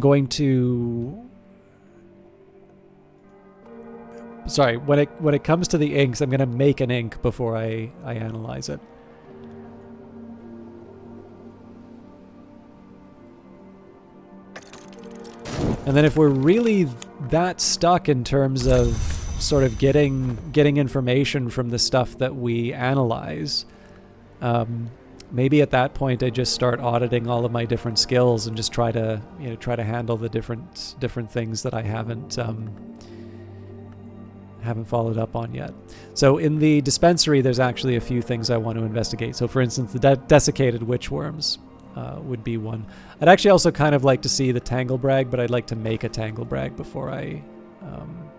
going to... Sorry, when it comes to the inks, I'm going to make an ink before I analyze it. And then if we're really that stuck in terms of sort of getting information from the stuff that we analyze, maybe at that point I just start auditing all of my different skills and just try to handle the different things that I haven't followed up on yet. So in the dispensary, there's actually a few things I want to investigate. So for instance, the desiccated witchworms would be one. I'd actually also kind of like to see the tanglebrag, but I'd like to make a tanglebrag before I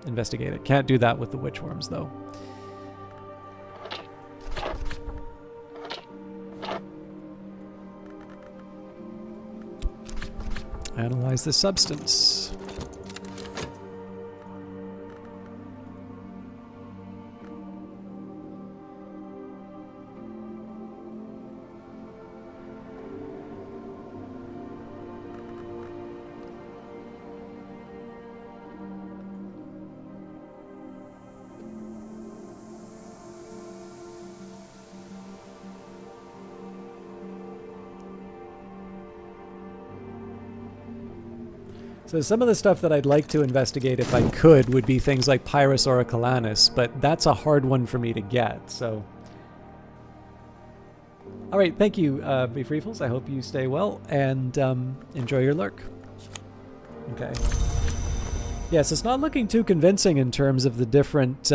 investigate it. Can't do that with the witchworms though. Analyze the substance. So some of the stuff that I'd like to investigate if I could would be things like Pyrus Auriculanus, but that's a hard one for me to get, so... Alright, thank you, Beefreefles. I hope you stay well, and enjoy your lurk. Okay. Yes, it's not looking too convincing in terms of the different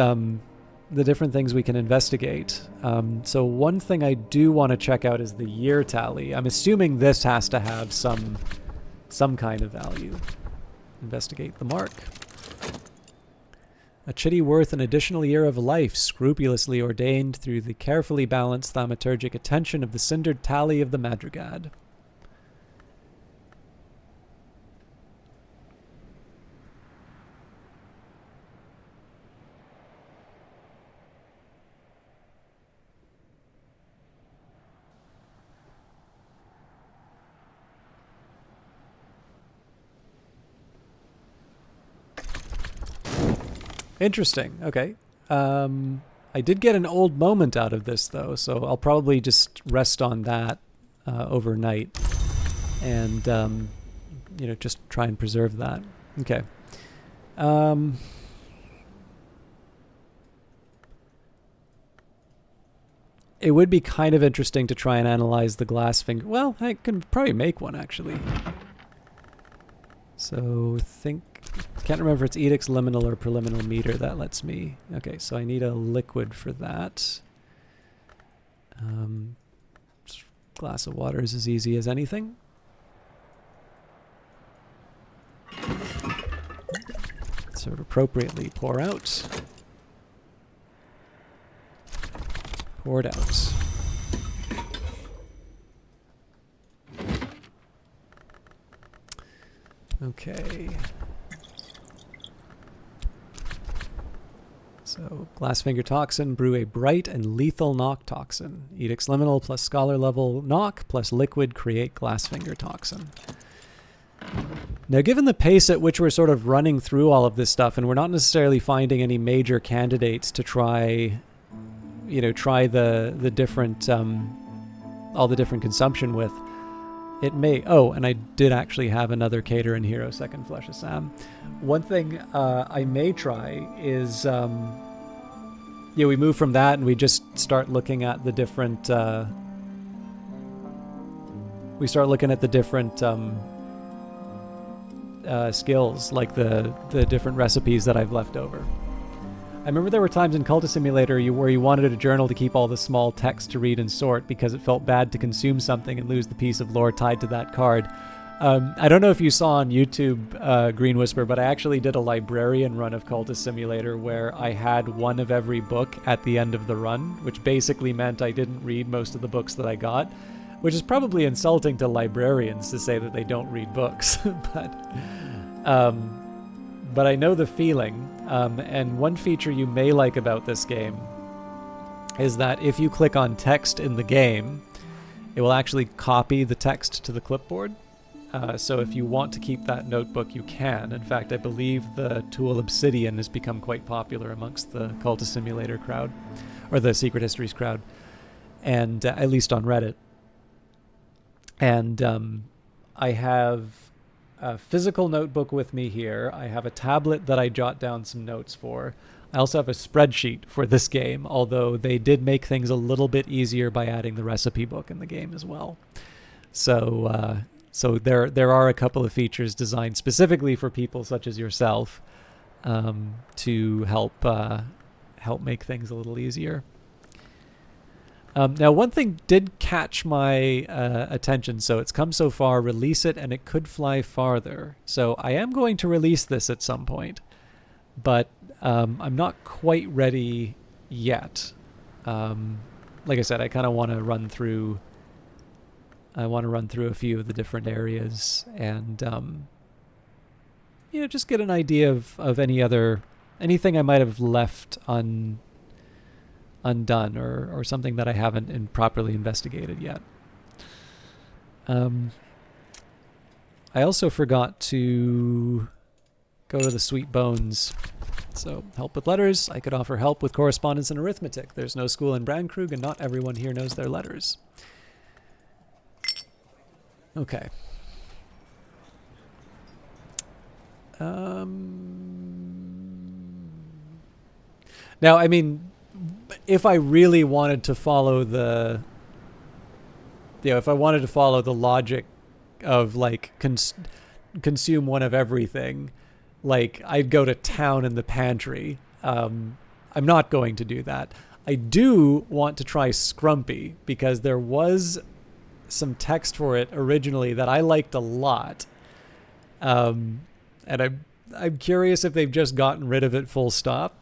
things we can investigate. So one thing I do want to check out is the year tally. I'm assuming this has to have some kind of value. Investigate the mark. A chitty worth an additional year of life, scrupulously ordained through the carefully balanced thaumaturgic attention of the cindered tally of the madrigad. Interesting. Okay. I did get an old moment out of this, though, so I'll probably just rest on that overnight and, just try and preserve that. Okay. It would be kind of interesting to try and analyze the glass finger. Well, I can probably make one, actually. So, can't remember if it's edicts, liminal, or preliminal meter that lets me. Okay, so I need a liquid for that. Glass of water is as easy as anything. Sort of appropriately pour out. Poured out. Okay. So, Glassfinger Toxin, brew a bright and lethal knock toxin. Edicts Liminal plus Scholar level knock plus liquid create Glassfinger Toxin. Now, given the pace at which we're sort of running through all of this stuff, and we're not necessarily finding any major candidates to try, try the different, all the different consumption with, it may... Oh, and I did actually have another Cater and Hero Second Flesh of Sam. One thing I may try is... we move from that and we just start looking at the different... we start looking at the different skills, like the different recipes that I've left over. I remember there were times in Cultist Simulator where you wanted a journal to keep all the small text to read and sort because it felt bad to consume something and lose the piece of lore tied to that card. I don't know if you saw on YouTube, Green Whisper, but I actually did a librarian run of Cultist Simulator where I had one of every book at the end of the run, which basically meant I didn't read most of the books that I got, which is probably insulting to librarians to say that they don't read books. But I know the feeling, and one feature you may like about this game is that if you click on text in the game, it will actually copy the text to the clipboard. So if you want to keep that notebook, you can. In fact, I believe the tool Obsidian has become quite popular amongst the Cultist Simulator crowd, or the Secret Histories crowd, and at least on Reddit. And I have a physical notebook with me here. I have a tablet that I jot down some notes for. I also have a spreadsheet for this game, although they did make things a little bit easier by adding the recipe book in the game as well. So there are a couple of features designed specifically for people such as yourself to help make things a little easier. Now, one thing did catch my attention. So it's come so far, release it, and it could fly farther. So I am going to release this at some point, but I'm not quite ready yet. Like I said, I kind of want to run through. I want to run through a few of the different areas and, just get an idea of anything I might have left undone or something that I haven't properly investigated yet. I also forgot to go to the Sweet Bones. So, help with letters. I could offer help with correspondence and arithmetic. There's no school in Brandkrug, and not everyone here knows their letters. Okay. Now, I mean, if I really wanted to follow if I wanted to follow the logic of like consume one of everything, like I'd go to town in the pantry. I'm not going to do that. I do want to try Scrumpy because there was some text for it originally that I liked a lot. And I'm curious if they've just gotten rid of it full stop,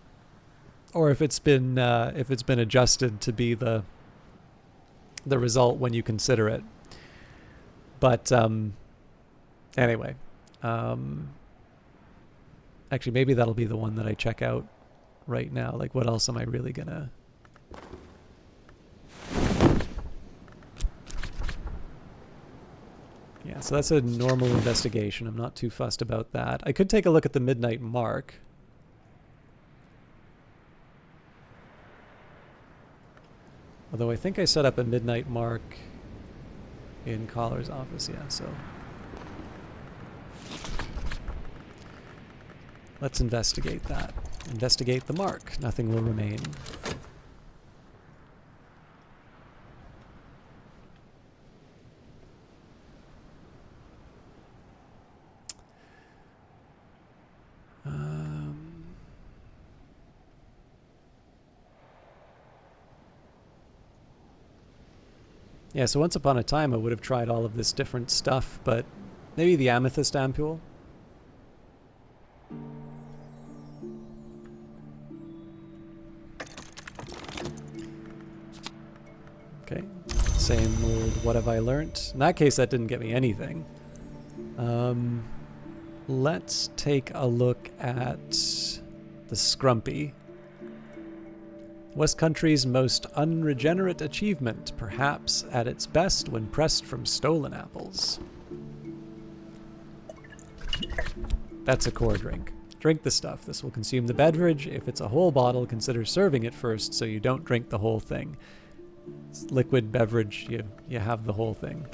or if it's been adjusted to be the result when you consider it. But anyway, actually maybe that'll be the one that I check out right now. Like, what else am I really gonna? Yeah, so that's a normal investigation. I'm not too fussed about that. I could take a look at the Midnight Mark. Although I think I set up a Midnight Mark in Collar's office, yeah, so. Let's investigate that. Investigate the mark. Nothing will remain. Yeah, so once upon a time I would have tried all of this different stuff, but maybe the Amethyst Ampule? Okay, same old what have I learnt. In that case, that didn't get me anything. Let's take a look at the Scrumpy. West Country's most unregenerate achievement, perhaps at its best when pressed from stolen apples. That's a core drink. Drink the stuff. This will consume the beverage. If it's a whole bottle, consider serving it first so you don't drink the whole thing. It's liquid beverage, you have the whole thing.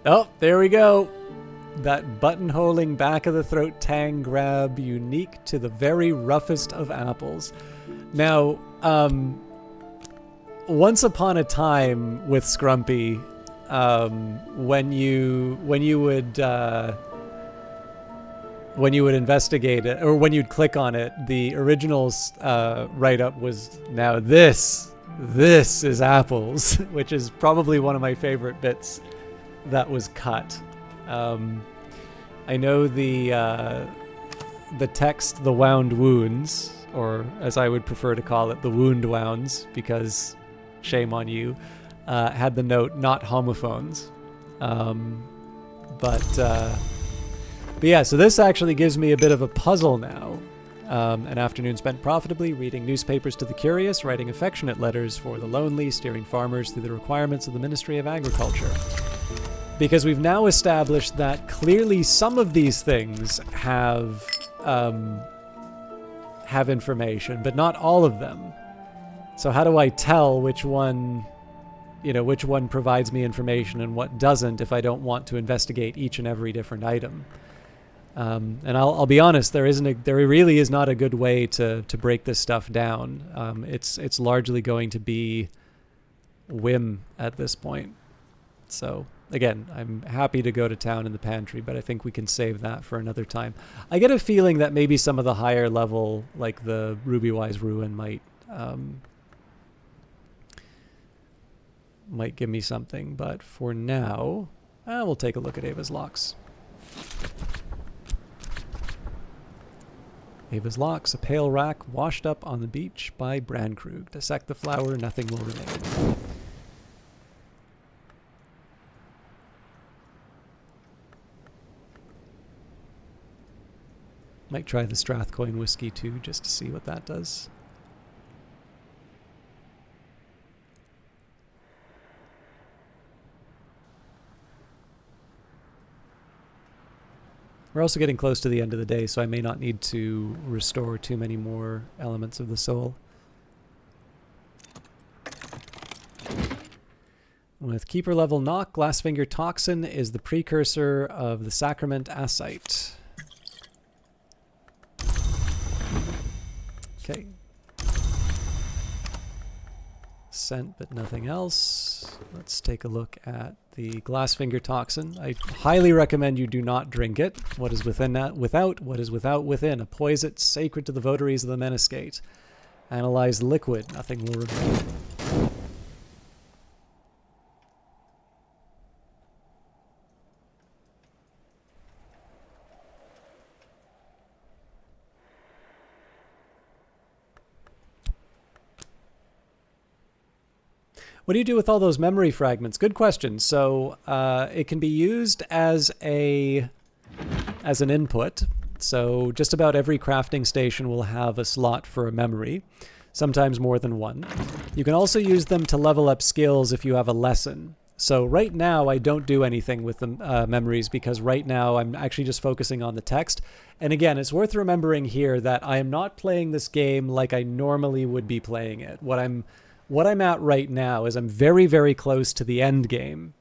Oh, there we go. That buttonholing back of the throat tang grab, unique to the very roughest of apples. Now, once upon a time with Scrumpy, when you would investigate it, or when you'd click on it, the original write-up was, now this is apples, which is probably one of my favorite bits that was cut. I know the text, the wound wounds, or as I would prefer to call it, the wound wounds, because shame on you, had the note, not homophones. But yeah, so this actually gives me a bit of a puzzle now. An afternoon spent profitably reading newspapers to the curious, writing affectionate letters for the lonely, steering farmers through the requirements of the Ministry of Agriculture. Because we've now established that clearly some of these things have information, but not all of them. So how do I tell which one provides me information and what doesn't if I don't want to investigate each and every different item? And I'll be honest, there really is not a good way to break this stuff down. It's largely going to be whim at this point. So again, I'm happy to go to town in the pantry, but I think we can save that for another time. I get a feeling that maybe some of the higher level, like the Rubywise Ruin, might give me something, but for now, we'll take a look at Ava's Locks. Ava's Locks, a pale rack washed up on the beach by Brandkrug. Dissect the flower, nothing will remain. Might try the Strathcoyne whiskey too, just to see what that does. We're also getting close to the end of the day, so I may not need to restore too many more elements of the soul. With Keeper level Knock, Glassfinger Toxin is the precursor of the Sacrament Asite. Okay. Scent, but nothing else. Let's take a look at the Glassfinger Toxin. I highly recommend you do not drink it. What is within that? Without. What is without within? A poison sacred to the votaries of the Menascate. Analyze liquid. Nothing will remain. What do you do with all those memory fragments? Good question. So it can be used as an input. So just about every crafting station will have a slot for a memory, sometimes more than one. You can also use them to level up skills if you have a lesson. So right now I don't do anything with the memories because right now I'm actually just focusing on the text. And again, it's worth remembering here that I am not playing this game like I normally would be playing it. What I'm at right now is I'm very, very close to the end game.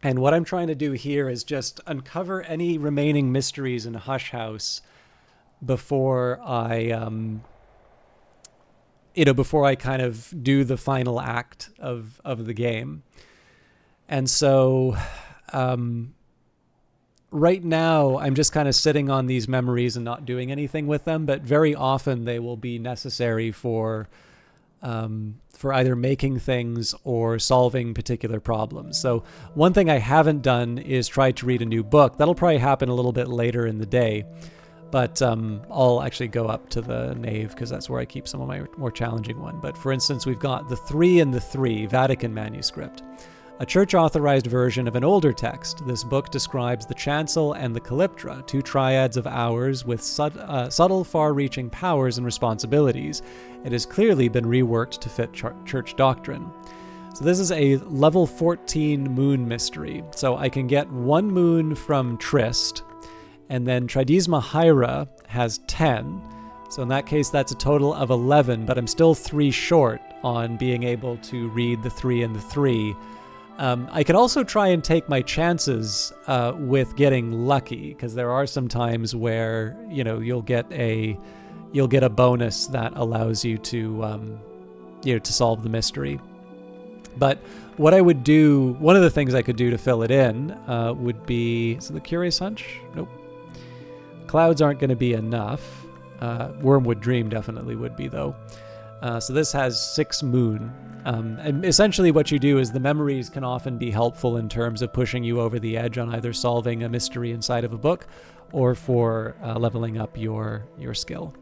And what I'm trying to do here is just uncover any remaining mysteries in Hush House before I kind of do the final act of the game. And so right now I'm just kind of sitting on these memories and not doing anything with them, but very often they will be necessary for either making things or solving particular problems. So one thing I haven't done is try to read a new book. That'll probably happen a little bit later in the day, but I'll actually go up to the nave because that's where I keep some of my more challenging one. But for instance, we've got the 3 and the 3 Vatican manuscript, a church-authorized version of an older text. This book describes the chancel and the calyptra, 2 triads of hours with subtle, far-reaching powers and responsibilities. It has clearly been reworked to fit church doctrine. So this is a level 14 moon mystery. So I can get 1 moon from Trist, and then Tridesma Hyra has 10. So in that case, that's a total of 11, but I'm still 3 short on being able to read the 3 and the 3. I can also try and take my chances with getting lucky, because there are some times where you'll get a bonus that allows you to to solve the mystery. But what I would do, one of the things I could do to fill it in would be, so the Curious Hunch? Nope. Clouds aren't going to be enough. Wormwood Dream definitely would be, though. So this has 6 Moon. And essentially what you do is the memories can often be helpful in terms of pushing you over the edge on either solving a mystery inside of a book or for leveling up your skill.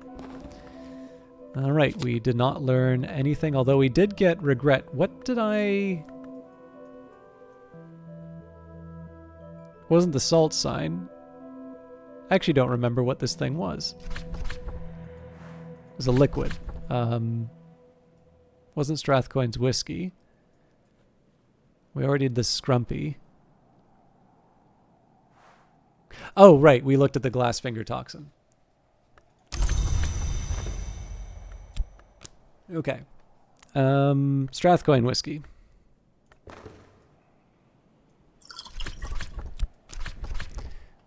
All right, we did not learn anything, although we did get regret. What did I... Wasn't the salt sign. I actually don't remember what this thing was. It was a liquid. Wasn't Strathcoin's whiskey. We already did the Scrumpy. Oh, right, we looked at the Glassfinger toxin. Okay. Strathcoin whiskey.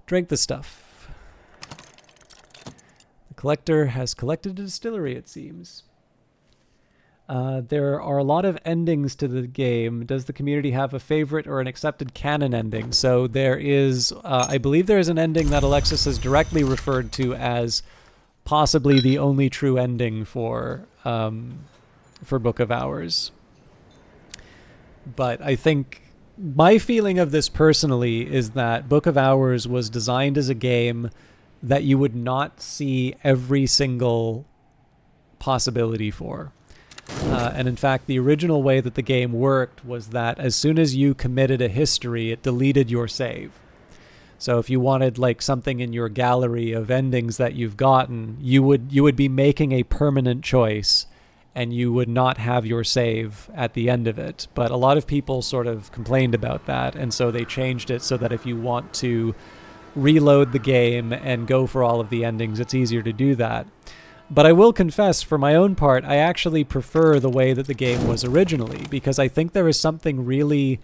Drink the stuff. The collector has collected a distillery, it seems. There are a lot of endings to the game. Does the community have a favorite or an accepted canon ending? So there is, I believe there is an ending that Alexis has directly referred to as possibly the only true ending for Book of Hours. But I think my feeling of this personally is that Book of Hours was designed as a game that you would not see every single possibility for. And in fact, the original way that the game worked was that as soon as you committed a history, it deleted your save. So if you wanted like something in your gallery of endings that you've gotten, you would be making a permanent choice, and you would not have your save at the end of it. But a lot of people sort of complained about that, and so they changed it so that if you want to reload the game and go for all of the endings, it's easier to do that. But I will confess, for my own part, I actually prefer the way that the game was originally, because I think there is something really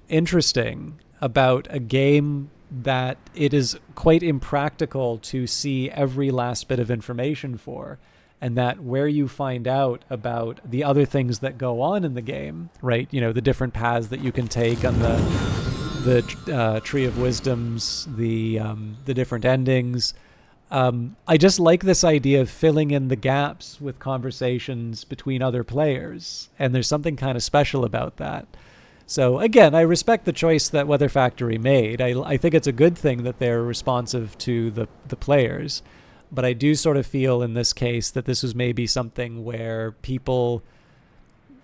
interesting about a game that it is quite impractical to see every last bit of information for, and that where you find out about the other things that go on in the game, right? The different paths that you can take on the Tree of Wisdoms, the different endings. I just like this idea of filling in the gaps with conversations between other players, and there's something kind of special about that. So again, I respect the choice that Weather Factory made. I think it's a good thing that they're responsive to the players, but I do sort of feel in this case that this was maybe something where people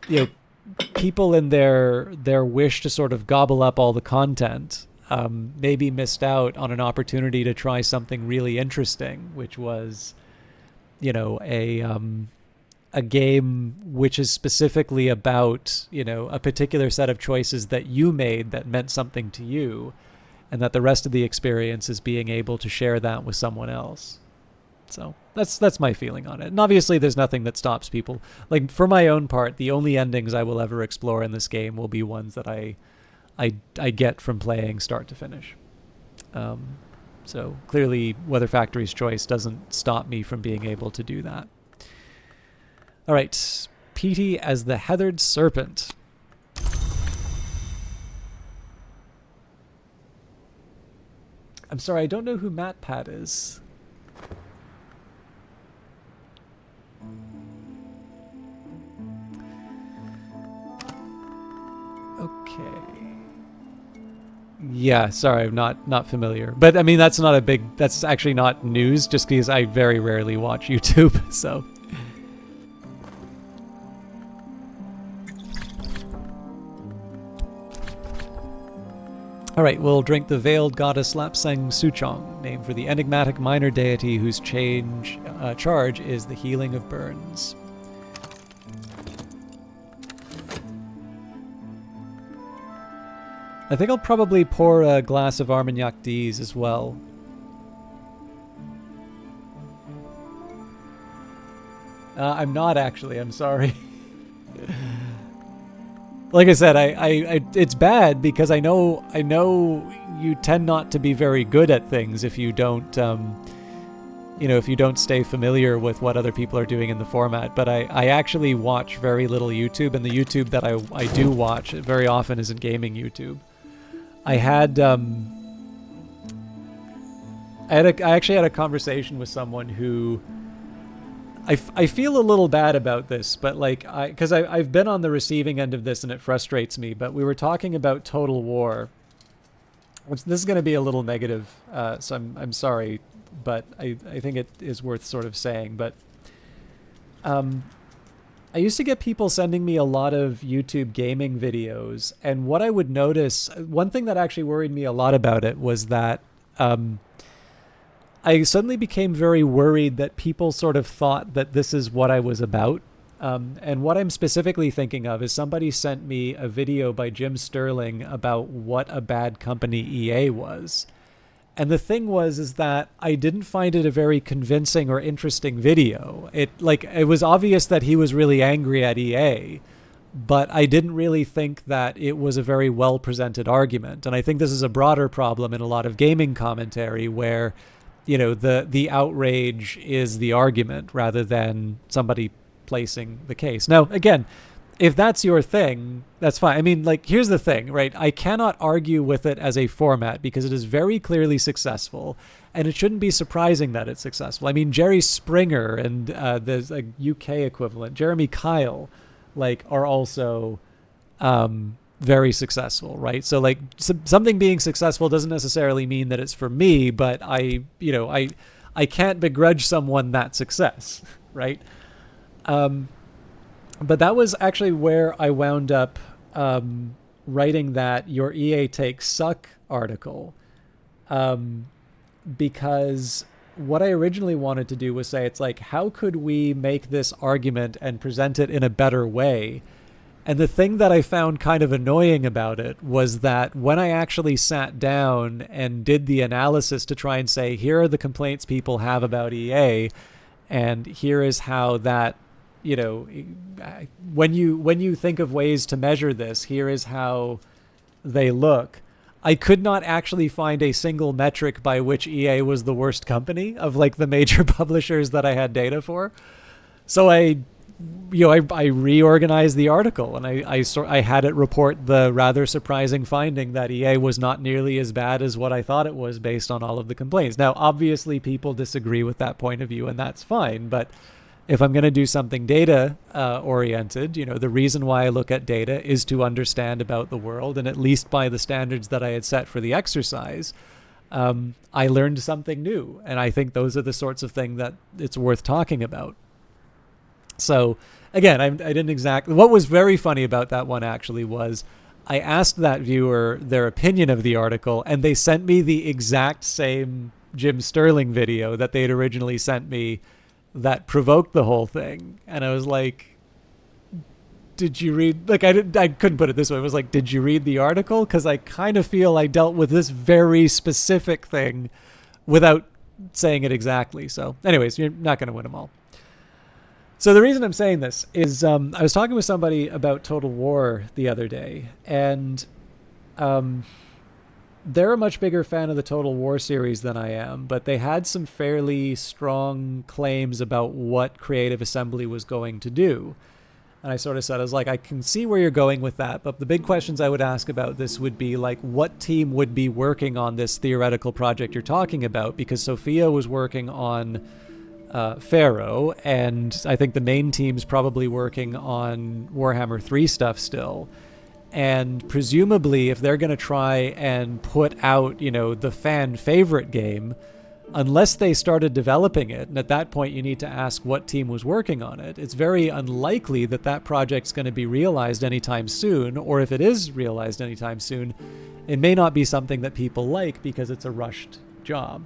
in their wish to sort of gobble up all the content maybe missed out on an opportunity to try something really interesting, which was, a game which is specifically about, a particular set of choices that you made that meant something to you, and that the rest of the experience is being able to share that with someone else. So that's my feeling on it. And obviously there's nothing that stops people. Like, for my own part, the only endings I will ever explore in this game will be ones that I get from playing start to finish. So clearly Weather Factory's choice doesn't stop me from being able to do that. All right, Petey as the Heathered Serpent. I'm sorry, I don't know who MatPat is. Okay. Yeah, sorry, I'm not familiar. But I mean, that's actually not news, just because I very rarely watch YouTube, so. All right, we'll drink the Veiled Goddess Lapsang Suchong, named for the enigmatic minor deity whose charge is the healing of burns. I think I'll probably pour a glass of Armagnac D's as well. I'm not actually, I'm sorry. like I said, it's bad because I know you tend not to be very good at things if you don't, if you don't stay familiar with what other people are doing in the format. But I actually watch very little YouTube, and the YouTube that I do watch very often isn't gaming YouTube. I actually had a conversation with someone who I feel a little bad about this, but like because I've been on the receiving end of this and it frustrates me. But we were talking about Total War. This is going to be a little negative, so I'm sorry, but I think it is worth sort of saying. But I used to get people sending me a lot of YouTube gaming videos, and what I would notice, one thing that actually worried me a lot about it was that I suddenly became very worried that people sort of thought that this is what I was about. And what I'm specifically thinking of is somebody sent me a video by Jim Sterling about what a bad company EA was. And the thing is that I didn't find it a very convincing or interesting video. It was obvious that he was really angry at EA, but I didn't really think that it was a very well presented argument. And I think this is a broader problem in a lot of gaming commentary where, the outrage is the argument rather than somebody placing the case. Now, again, if that's your thing, that's fine. I mean, here's the thing, right? I cannot argue with it as a format because it is very clearly successful, and it shouldn't be surprising that it's successful. I mean, Jerry Springer and there's a UK equivalent, Jeremy Kyle, are also very successful, right? So something being successful doesn't necessarily mean that it's for me, but I can't begrudge someone that success, right? But that was actually where I wound up writing that Your EA Takes Suck article, because what I originally wanted to do was say, it's how could we make this argument and present it in a better way? And the thing that I found kind of annoying about it was that when I actually sat down and did the analysis to try and say, here are the complaints people have about EA, and here is how that, when you think of ways to measure this, here is how they look. I could not actually find a single metric by which EA was the worst company of the major publishers that I had data for. So I reorganized the article, and I had it report the rather surprising finding that EA was not nearly as bad as what I thought it was based on all of the complaints. Now, obviously, people disagree with that point of view, and that's fine. But if I'm going to do something data oriented, the reason why I look at data is to understand about the world, and at least by the standards that I had set for the exercise, I learned something new, and I think those are the sorts of thing that it's worth talking about. So again, I didn't exactly. What was very funny about that one actually was I asked that viewer their opinion of the article, and they sent me the exact same Jim Sterling video that they'd originally sent me that provoked the whole thing. And I was like, did you read, I couldn't put it this way. It was like, did you read the article? Because I kind of feel I dealt with this very specific thing without saying it exactly. So anyways, you're not going to win them all. So the reason I'm saying this is I was talking with somebody about Total War the other day, and they're a much bigger fan of the Total War series than I am, but they had some fairly strong claims about what Creative Assembly was going to do. And I sort of said, I was like, I can see where you're going with that, but the big questions I would ask about this would be what team would be working on this theoretical project you're talking about? Because Sophia was working on Pharaoh, and I think the main team's probably working on Warhammer 3 stuff still. And presumably, if they're going to try and put out, the fan favorite game, unless they started developing it, and at that point you need to ask what team was working on it, it's very unlikely that that project's going to be realized anytime soon, or if it is realized anytime soon, it may not be something that people like because it's a rushed job.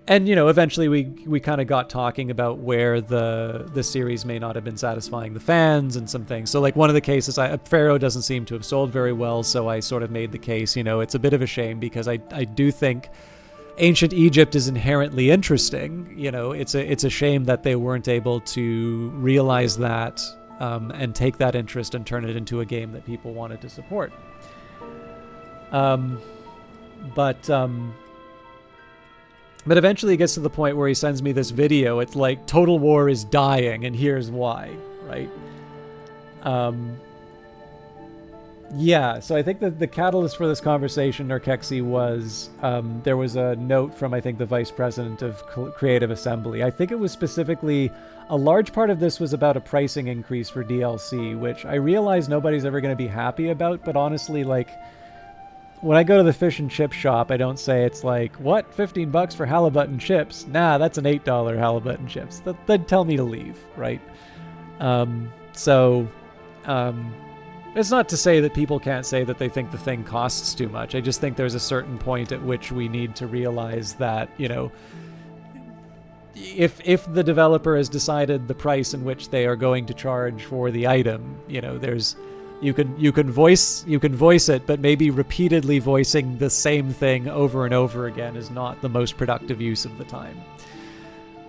And, eventually we kind of got talking about where the series may not have been satisfying the fans and some things. So one of the cases, Pharaoh doesn't seem to have sold very well. So I sort of made the case, it's a bit of a shame because I do think Ancient Egypt is inherently interesting. It's a shame that they weren't able to realize that and take that interest and turn it into a game that people wanted to support. But eventually it gets to the point where he sends me this video. It's like, Total War is dying, and here's why, right? Yeah, so I think that the catalyst for this conversation, Nurkexi, was there was a note from, I think, the vice president of Creative Assembly. I think it was specifically, a large part of this was about a pricing increase for DLC, which I realize nobody's ever going to be happy about, but honestly, like, when I go to the fish and chip shop, I don't say it's like, what, $15 for halibut and chips? Nah, that's an $8 halibut and chips. They'd tell me to leave, right? It's not to say that people can't say that they think the thing costs too much. I just think there's a certain point at which we need to realize that, you know, if the developer has decided the price in which they are going to charge for the item, you know, you can voice it, but maybe repeatedly voicing the same thing over and over again is not the most productive use of the time.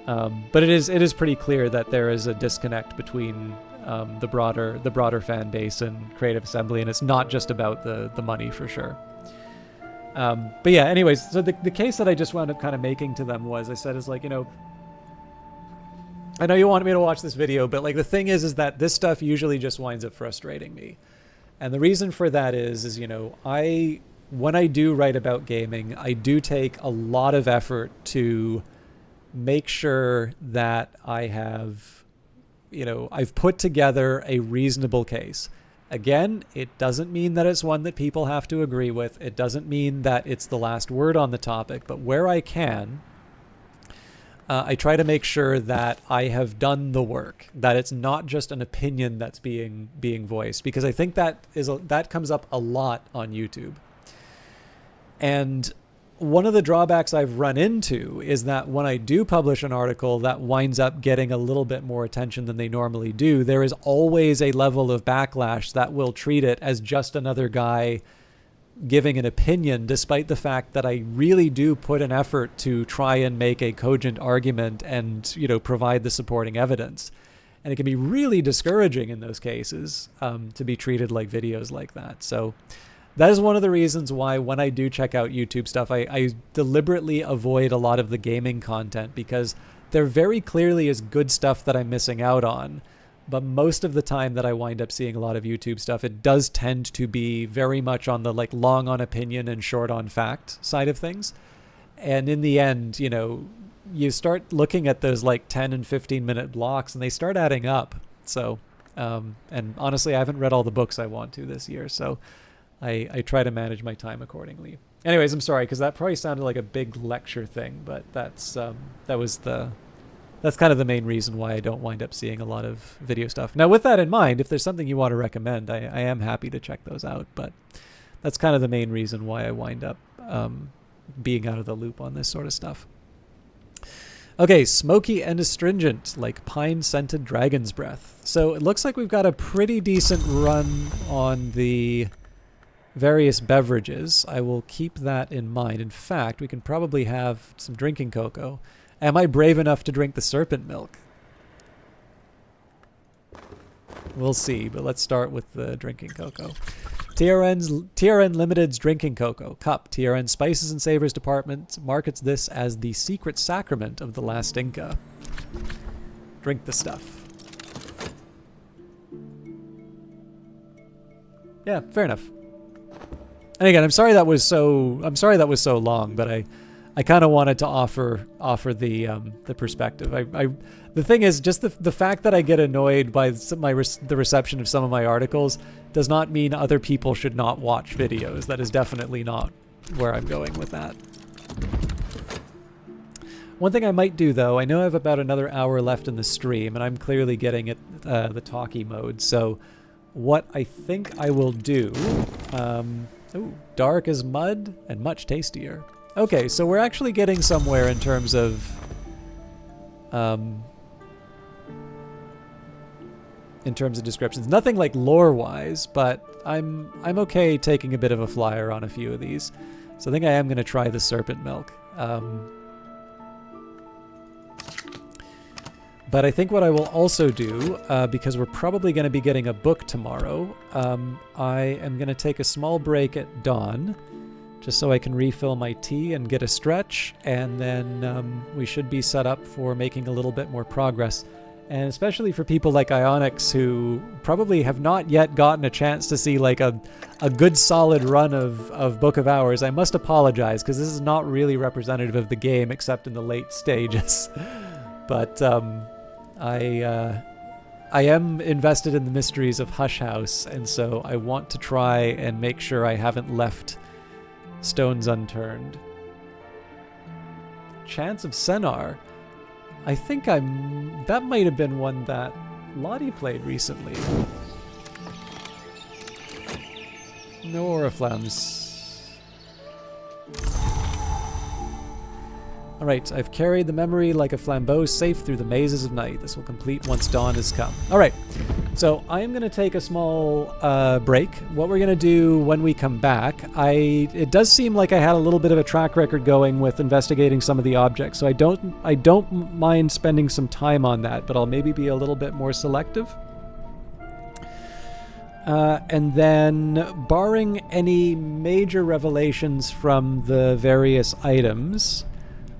But it is pretty clear that there is a disconnect between the broader fan base and Creative Assembly, and it's not just about the money for sure. But yeah, anyways, so the case that I just wound up kind of making to them was, I said, is like, you know, I know you wanted me to watch this video, but like the thing is that this stuff usually just winds up frustrating me. And the reason for that is, you know, when I do write about gaming, I do take a lot of effort to make sure that I have, you know, I've put together a reasonable case. Again, it doesn't mean that it's one that people have to agree with. It doesn't mean that it's the last word on the topic, but where I can, I try to make sure that I have done the work, that it's not just an opinion that's being voiced, because I think that comes up a lot on YouTube. And one of the drawbacks I've run into is that when I do publish an article that winds up getting a little bit more attention than they normally do, there is always a level of backlash that will treat it as just another guy giving an opinion, despite the fact that I really do put an effort to try and make a cogent argument and, you know, provide the supporting evidence. And it can be really discouraging in those cases to be treated like videos like that. So that is one of the reasons why when I do check out YouTube stuff, I deliberately avoid a lot of the gaming content, because there very clearly is good stuff that I'm missing out on. But most of the time that I wind up seeing a lot of YouTube stuff, it does tend to be very much on the like long on opinion and short on fact side of things. And in the end, you know, you start looking at those like 10 and 15 minute blocks and they start adding up. So, and honestly, I haven't read all the books I want to this year. So I try to manage my time accordingly. Anyways, I'm sorry, because that probably sounded like a big lecture thing, but that's kind of the main reason why I don't wind up seeing a lot of video stuff. Now, with that in mind, if there's something you want to recommend, I am happy to check those out. But that's kind of the main reason why I wind up being out of the loop on this sort of stuff. Okay, smoky and astringent, like pine-scented dragon's breath. So it looks like we've got a pretty decent run on the various beverages. I will keep that in mind. In fact, we can probably have some drinking cocoa. Am I brave enough to drink the serpent milk? We'll see, but let's start with the drinking cocoa. TRN Limited's drinking cocoa cup. TRN Spices and Savors Department markets this as the secret sacrament of the last Inca. Drink the stuff. Yeah, fair enough. And again, I'm sorry that was so long, but I kind of wanted to offer the perspective. The thing is, just the fact that I get annoyed by the reception of some of my articles does not mean other people should not watch videos. That is definitely not where I'm going with that. One thing I might do, though, I know I have about another hour left in the stream, and I'm clearly getting at the talkie mode. So what I think I will do, dark as mud and much tastier. Okay, so we're actually getting somewhere in terms of descriptions. Nothing like lore-wise, but I'm okay taking a bit of a flyer on a few of these. So I think I am going to try the serpent milk. But I think what I will also do, because we're probably going to be getting a book tomorrow, I am going to take a small break at dawn, just so I can refill my tea and get a stretch, and then we should be set up for making a little bit more progress. And especially for people like Ionix, who probably have not yet gotten a chance to see like a good solid run of Book of Hours, I must apologize, because this is not really representative of the game except in the late stages. But I am invested in the mysteries of Hush House, and so I want to try and make sure I haven't left stones unturned. Chants of Sennar. I think that might have been one that Lottie played recently. No Oriflammes. Alright, I've carried the memory like a flambeau safe through the mazes of night. This will complete once dawn has come. Alright, so I am going to take a small break. What we're going to do when we come back, it does seem like I had a little bit of a track record going with investigating some of the objects, so I don't mind spending some time on that, but I'll maybe be a little bit more selective. And then, barring any major revelations from the various items,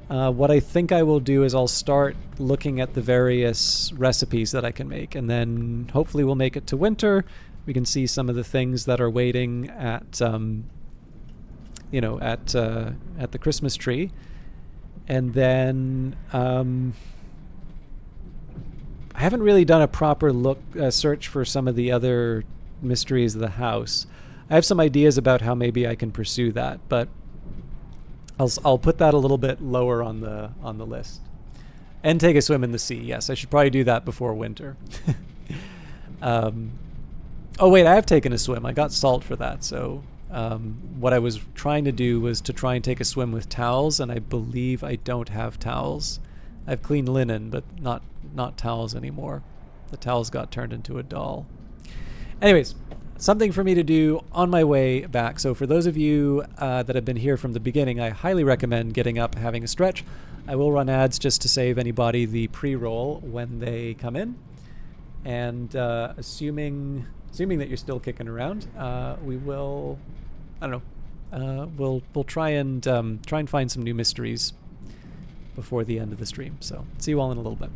what I think I will do is I'll start looking at the various recipes that I can make, and then hopefully we'll make it to winter. We can see some of the things that are waiting at, at the Christmas tree, and then I haven't really done a proper search for some of the other mysteries of the house. I have some ideas about how maybe I can pursue that, but I'll put that a little bit lower on the list. And take a swim in the sea. Yes, I should probably do that before winter. Oh wait, I have taken a swim. I got salt for that. So what I was trying to do was to try and take a swim with towels, and I believe I don't have towels. I have clean linen, but not towels anymore. The towels got turned into a doll. Anyways, something for me to do on my way back. So for those of you that have been here from the beginning, I highly recommend getting up, having a stretch. I will run ads just to save anybody the pre-roll when they come in. And assuming that you're still kicking around, we will, I don't know, we'll try and find some new mysteries before the end of the stream. So see you all in a little bit.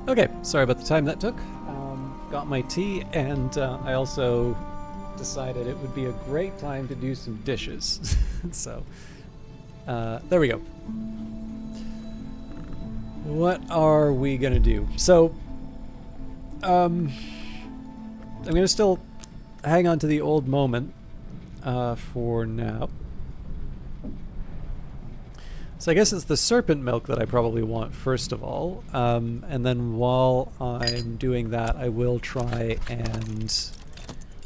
Okay, sorry about the time that took. Got my tea, and I also decided it would be a great time to do some dishes. So, there we go. What are we gonna do? So, I'm gonna still hang on to the old moment for now. So I guess it's the serpent milk that I probably want first of all, and then while I'm doing that, I will try and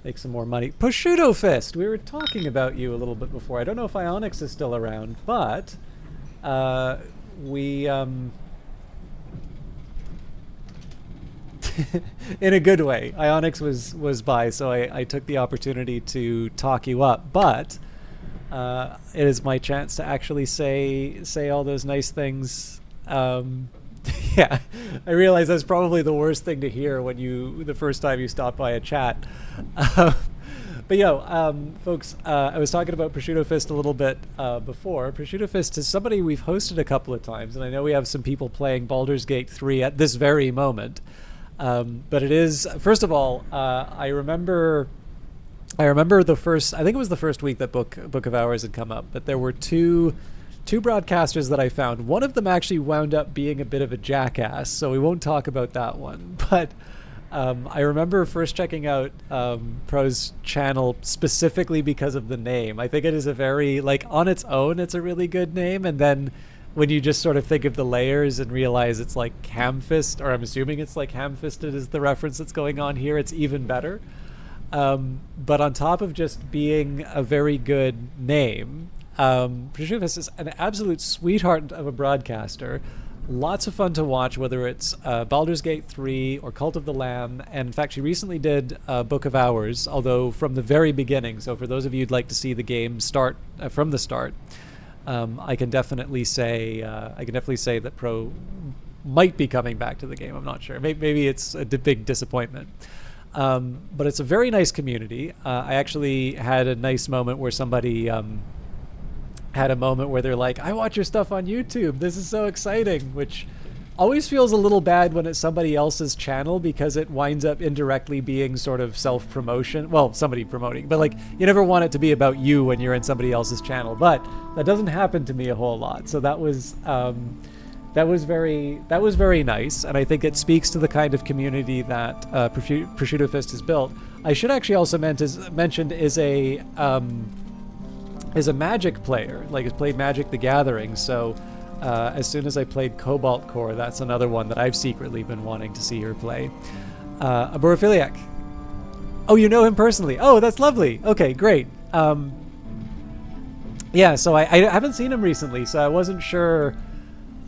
make some more money. Prosciutto Fist! We were talking about you a little bit before. I don't know if Ionix is still around, but we... in a good way. Ionix was by, so I took the opportunity to talk you up, but... it is my chance to actually say all those nice things. Yeah, I realize that's probably the worst thing to hear when the first time you stop by a chat. But folks, I was talking about Prosciutto Fist a little bit before. Prosciutto Fist is somebody we've hosted a couple of times, and I know we have some people playing Baldur's Gate 3 at this very moment. But it is, first of all, I remember the first, I think it was the first week that Book of Hours had come up, but there were two broadcasters that I found. One of them actually wound up being a bit of a jackass, so we won't talk about that one. But I remember first checking out Pro's channel specifically because of the name. I think it is a very, like, on its own, it's a really good name, and then when you just sort of think of the layers and realize it's like ham-fist, or I'm assuming it's like ham-fisted is the reference that's going on here, it's even better. But on top of just being a very good name, Prosciutto Fist is an absolute sweetheart of a broadcaster. Lots of fun to watch, whether it's Baldur's Gate 3 or Cult of the Lamb. And in fact, she recently did Book of Hours, although from the very beginning. So for those of you who'd like to see the game start from the start, I can definitely say that Pro might be coming back to the game. I'm not sure. Maybe it's a big disappointment. But it's a very nice community. I actually had a nice moment where somebody had a moment where they're like, I watch your stuff on YouTube. This is so exciting, which always feels a little bad when it's somebody else's channel because it winds up indirectly being sort of self-promotion. Well, somebody promoting, but like you never want it to be about you when you're in somebody else's channel. But that doesn't happen to me a whole lot. So that was... That was very nice, and I think it speaks to the kind of community that Prosciutto Fist has built. I should actually also mention is a Magic player, like has played Magic the Gathering. So as soon as I played Cobalt Core, that's another one that I've secretly been wanting to see her play. Aborophiliac. Oh, you know him personally. Oh, that's lovely. Okay, great. Yeah, so I haven't seen him recently, so I wasn't sure.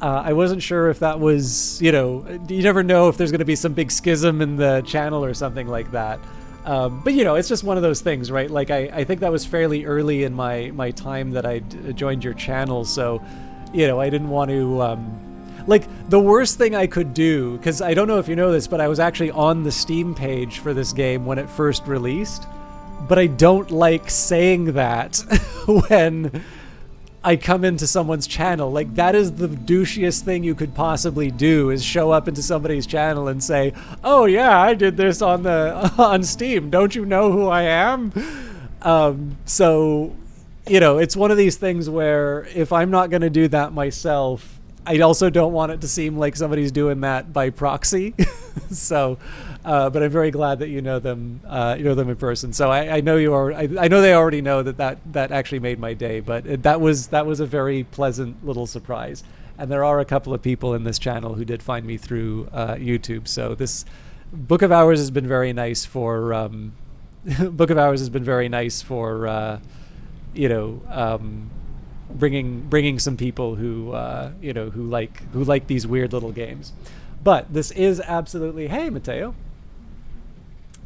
If that was, you never know if there's going to be some big schism in the channel or something like that. But, it's just one of those things, right? Like, I think that was fairly early in my time that I joined your channel. So, I didn't want to, like, the worst thing I could do, because I don't know if you know this, but I was actually on the Steam page for this game when it first released. But I don't like saying that when I come into someone's channel. Like, that is the douchiest thing you could possibly do, is show up into somebody's channel and say, oh yeah, I did this on Steam. Don't you know who I am? So, it's one of these things where if I'm not going to do that myself, I also don't want it to seem like somebody's doing that by proxy. So, but I'm very glad that you know them in person. So I know I know they already know that actually made my day. But that was a very pleasant little surprise. And there are a couple of people in this channel who did find me through YouTube. So this Book of Hours has been very nice for bringing some people who like these weird little games. But this is absolutely, hey Mateo,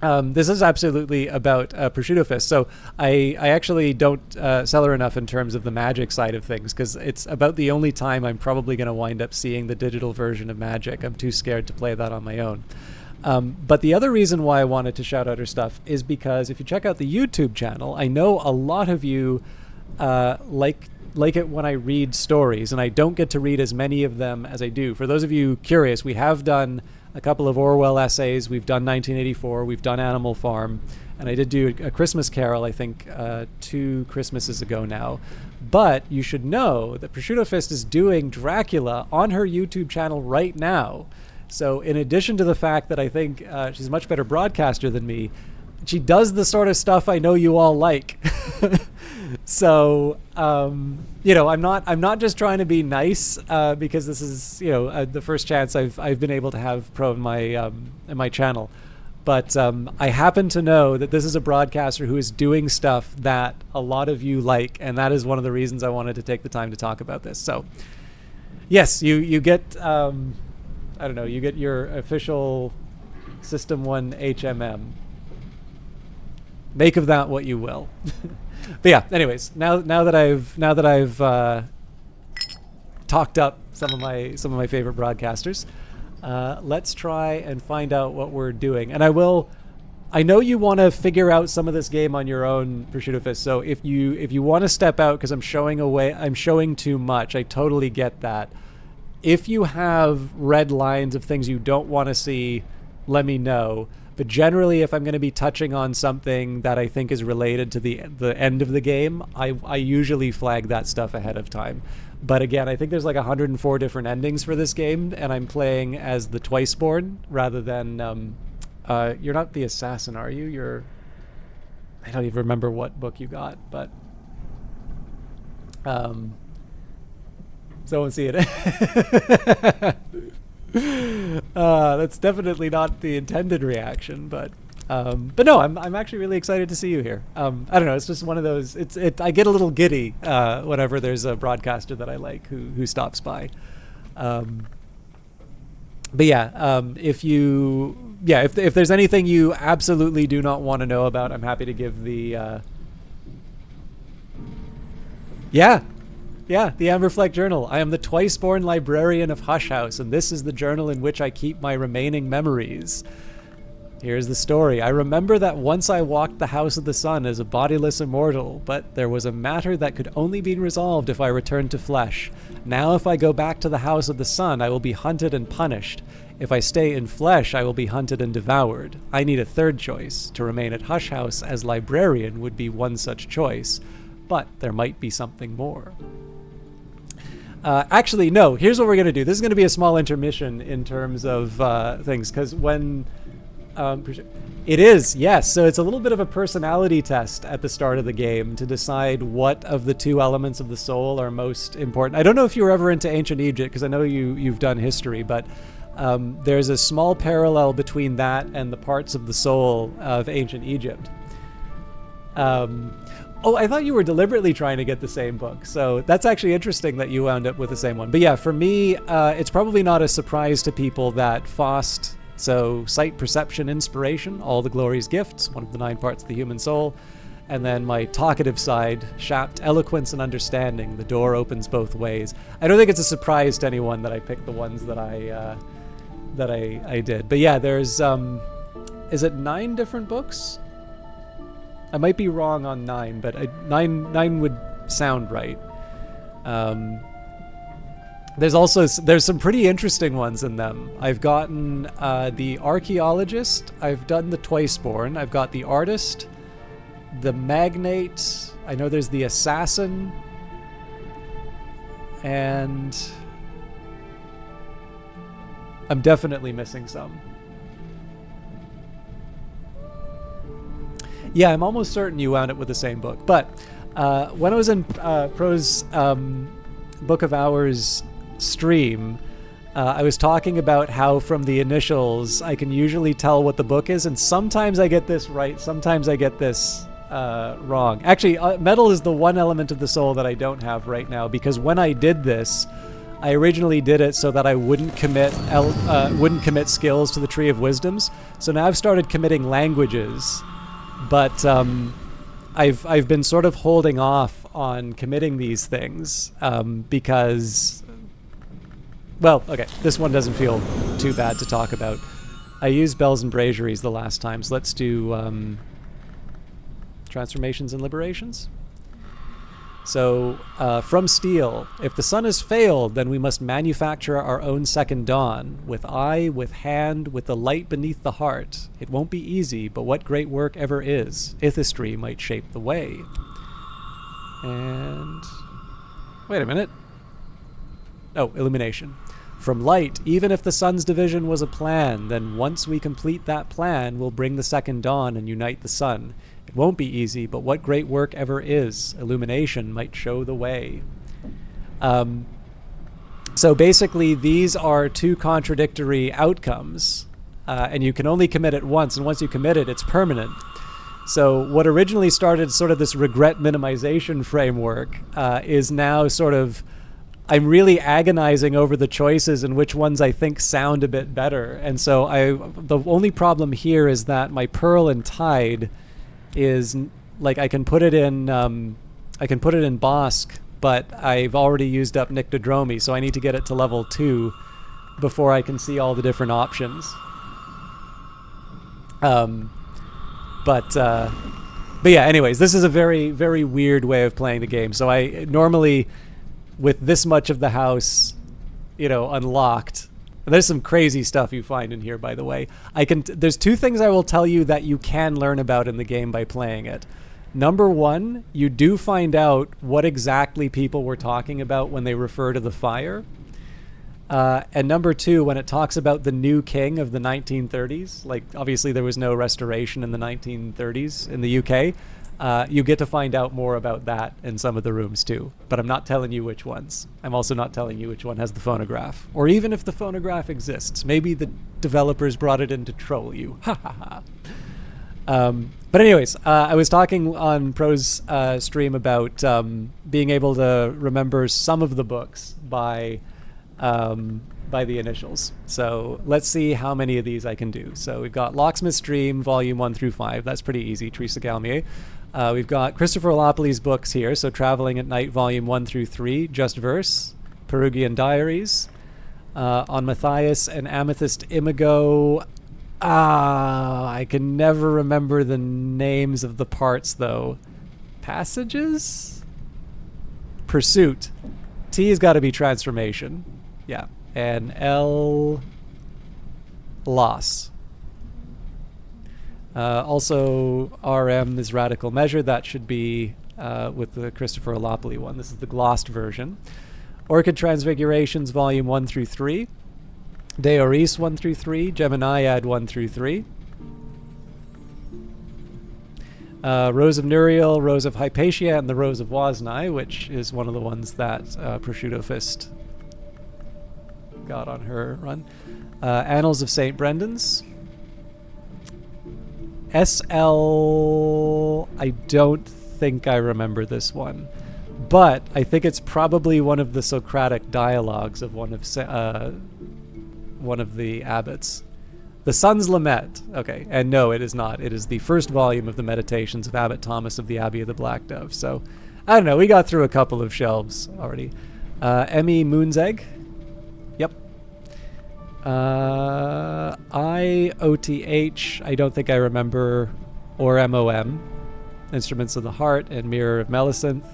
this is absolutely about Prosciutto Fist. So I actually don't sell her enough in terms of the Magic side of things, because it's about the only time I'm probably going to wind up seeing the digital version of Magic. I'm too scared to play that on my own. But the other reason why I wanted to shout out her stuff is because if you check out the YouTube channel, I know a lot of you like it when I read stories, and I don't get to read as many of them as I do. For those of you curious, we have done a couple of Orwell essays. We've done 1984. We've done Animal Farm. And I did do a Christmas Carol, I think, 2 Christmases ago now. But you should know that Prosciutto Fist is doing Dracula on her YouTube channel right now. So in addition to the fact that I think she's a much better broadcaster than me, she does the sort of stuff I know you all like. So, you know, I'm not just trying to be nice because this is, you know, the first chance I've been able to have Pro in my channel. But I happen to know that this is a broadcaster who is doing stuff that a lot of you like, and that is one of the reasons I wanted to take the time to talk about this. So, yes, you get, I don't know, you get your official System 1 HMM. Make of that what you will. But yeah, anyways, now that I've talked up some of my favorite broadcasters, let's try and find out what we're doing. And I know you want to figure out some of this game on your own, Prosciutto Fist. So if you want to step out because I'm showing too much, I totally get that. If you have red lines of things you don't want to see, let me know. But generally, if I'm going to be touching on something that I think is related to the end of the game, I usually flag that stuff ahead of time. But again, I think there's like 104 different endings for this game, and I'm playing as the Twiceborn rather than... you're not the assassin, are you? I don't even remember what book you got, but... someone see it. That's definitely not the intended reaction, but no, I'm actually really excited to see you here. I don't know, it's just one of those. I get a little giddy whenever there's a broadcaster that I like who stops by. But yeah, if there's anything you absolutely do not want to know about, I'm happy to give the Yeah, the Amberfleck Journal. I am the twice-born librarian of Hush House, and this is the journal in which I keep my remaining memories. Here's the story. I remember that once I walked the House of the Sun as a bodiless immortal, but there was a matter that could only be resolved if I returned to flesh. Now if I go back to the House of the Sun, I will be hunted and punished. If I stay in flesh, I will be hunted and devoured. I need a third choice. To remain at Hush House as librarian would be one such choice, but there might be something more. Actually, no, here's what we're going to do. This is going to be a small intermission in terms of things, because when... it is, yes. So it's a little bit of a personality test at the start of the game to decide what of the 2 elements of the soul are most important. I don't know if you were ever into ancient Egypt, because I know you've done history, but there's a small parallel between that and the parts of the soul of ancient Egypt. Oh, I thought you were deliberately trying to get the same book. So that's actually interesting that you wound up with the same one. But yeah, for me, it's probably not a surprise to people that Faust, so sight, perception, inspiration, all the glory's gifts, one of the 9 parts of the human soul. And then my talkative side, Shapt, eloquence and understanding, the door opens both ways. I don't think it's a surprise to anyone that I picked the ones that I did. But yeah, there's, is it 9 different books? I might be wrong on 9, but 9 would sound right. There's some pretty interesting ones in them. I've gotten the archaeologist. I've done the Twiceborn. I've got the artist, the magnate. I know there's the assassin, and I'm definitely missing some. Yeah, I'm almost certain you wound up with the same book. But when I was in Pro's Book of Hours stream, I was talking about how from the initials I can usually tell what the book is, and sometimes I get this right, sometimes I get this wrong. Actually, metal is the one element of the soul that I don't have right now, because when I did this, I originally did it so that I wouldn't commit skills to the Tree of Wisdoms. So now I've started committing languages. But I've been sort of holding off on committing these things because, well, okay, this one doesn't feel too bad to talk about. I used Bells and Braziers the last time, so let's do Transformations and Liberations. So, from Steel, if the sun has failed, then we must manufacture our own second dawn, with eye, with hand, with the light beneath the heart. It won't be easy, but what great work ever is. Ithistry might shape the way. And... wait a minute. Oh, illumination. From light, even if the sun's division was a plan, then once we complete that plan, we'll bring the second dawn and unite the sun. It won't be easy, but what great work ever is. Illumination might show the way. So basically, these are two contradictory outcomes, and you can only commit it once, and once you commit it, it's permanent. So what originally started sort of this regret minimization framework is now sort of, I'm really agonizing over the choices and which ones I think sound a bit better. And so the only problem here is that my Pearl and Tide is like I can put it in Bosk, but I've already used up Nyctodromi, so I need to get it to level 2 before I can see all the different options. But yeah, anyways, this is a very, very weird way of playing the game. So I normally, with this much of the house, unlocked, and there's some crazy stuff you find in here, by the way. There's two things I will tell you that you can learn about in the game by playing it. Number one, you do find out what exactly people were talking about when they refer to the fire. And number two, when it talks about the new king of the 1930s, like obviously there was no restoration in the 1930s in the UK, you get to find out more about that in some of the rooms too. But I'm not telling you which ones. I'm also not telling you which one has the phonograph. Or even if the phonograph exists. Maybe the developers brought it in to troll you. Ha ha ha. But anyways, I was talking on Pro's stream about being able to remember some of the books by the initials. So let's see how many of these I can do. So we've got Locksmith's Dream, Volume 1 through 5. That's pretty easy, Teresa Galmier. We've got Christopher Lopley's books here. So Traveling at Night, Volume 1 through 3, Just Verse, Perugian Diaries. On Matthias and Amethyst Imago, I can never remember the names of the parts, though. Passages? Pursuit. T has got to be Transformation. Yeah. And L... Loss. Also, RM is Radical Measure. That should be with the Christopher Lopley one. This is the glossed version. Orchid Transfigurations, Volume 1 through 3. Deoris 1 through 3. Geminiad 1 through 3. Rose of Nuriel, Rose of Hypatia, and the Rose of Woznai, which is one of the ones that Prosciutto Fist got on her run. Annals of St. Brendan's. SL, I don't think I remember this one, but I think it's probably one of the Socratic dialogues of one of the abbots. The Sun's Lament. Okay, and no, it is not. It is the first volume of the Meditations of Abbot Thomas of the Abbey of the Black Dove. So, I don't know. We got through a couple of shelves already. Emmy Moon's Egg. Yep. IOTH, I don't think I remember, or MOM. Instruments of the Heart and Mirror of Melisynth.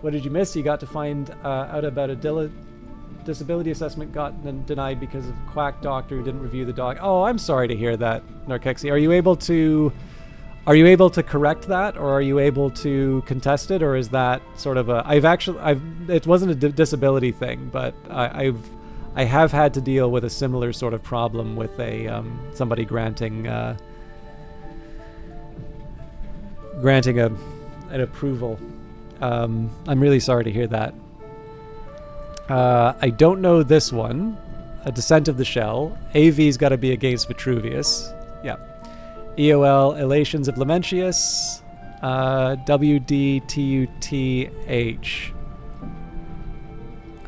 What did you miss? You got to find out about a disability assessment got denied because of quack doctor who didn't review the dog. Oh, I'm sorry to hear that, Narkexi. Are you able to correct that, or are you able to contest it, or is that sort of a... it wasn't a disability thing, but I have had to deal with a similar sort of problem with a somebody granting an approval. I'm really sorry to hear that. I don't know this one. A Descent of the Shell. AV's got to be against Vitruvius. Yeah. EOL, Elations of Lamentius. WDTUTH.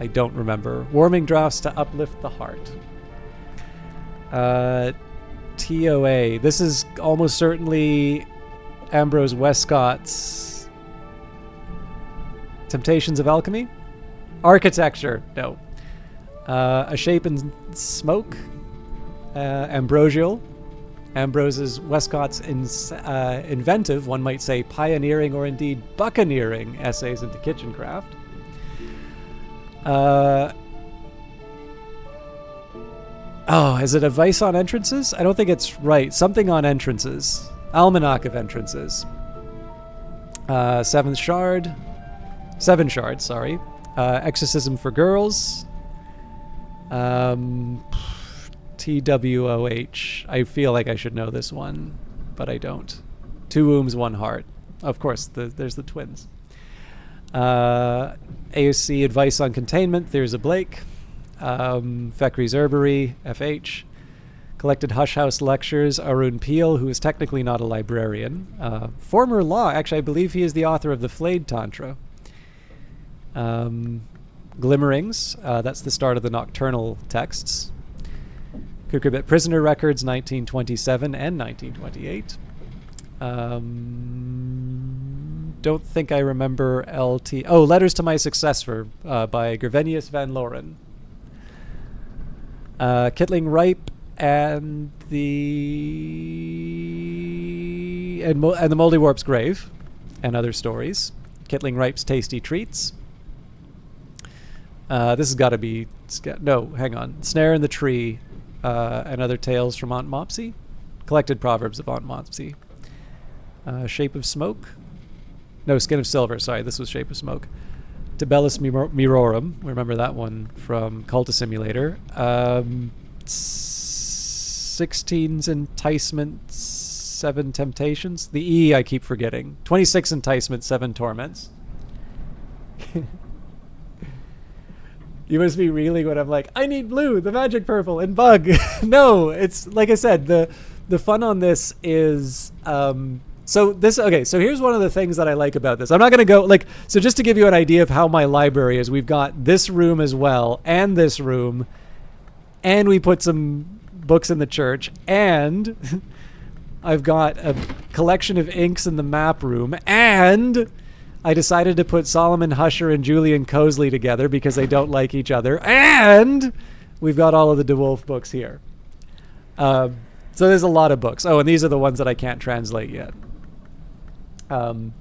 I don't remember. Warming Drafts to Uplift the Heart. TOA. This is almost certainly Ambrose Westcott's Temptations of Alchemy. Architecture. No. A Shape in Smoke. Ambrosial. Ambrose's Westcott's inventive, one might say pioneering or indeed buccaneering essays into kitchencraft. Is it advice on entrances? I don't think it's right. Something on entrances. Almanac of Entrances. Seven Shards, sorry. Exorcism for Girls. TWOH. I feel like I should know this one, but I don't. Two Wombs, One Heart. Of course, there's the twins. AOC Advice on Containment, Thirza Blake. Fekri's Herbery, FH. Collected Hush House Lectures, Arun Peel, who is technically not a librarian. Former law, actually, I believe he is the author of the Flayed Tantra. Glimmerings, that's the start of the nocturnal texts. Kukribit Prisoner Records, 1927 and 1928. Don't think I remember LT. Oh, Letters to My Successor by Gervenius van Loren. Kittling Ripe and the Moldy Warp's Grave and Other Stories. Kittling Ripe's Tasty Treats. This has got to be... No, hang on. Snare in the Tree and Other Tales from Aunt Mopsy. Collected Proverbs of Aunt Mopsy. Shape of Smoke. No, Skin of Silver. Sorry, this was Shape of Smoke. Tibellus Mirorum. Remember that one from Culta Simulator. 16's Enticements, 7 Temptations. The E I keep forgetting. 26 Enticements, 7 Torments. You must be reeling when I'm like, I need blue, the magic purple, and bug. No, it's like I said, the fun on this is so here's one of the things that I like about this. I'm not gonna go so just to give you an idea of how my library is, we've got this room as well, and this room, and we put some books in the church, and I've got a collection of inks in the map room, and I decided to put Solomon Husher and Julian Cosley together because they don't like each other. And we've got all of the DeWolf books here. So there's a lot of books. Oh, and these are the ones that I can't translate yet. So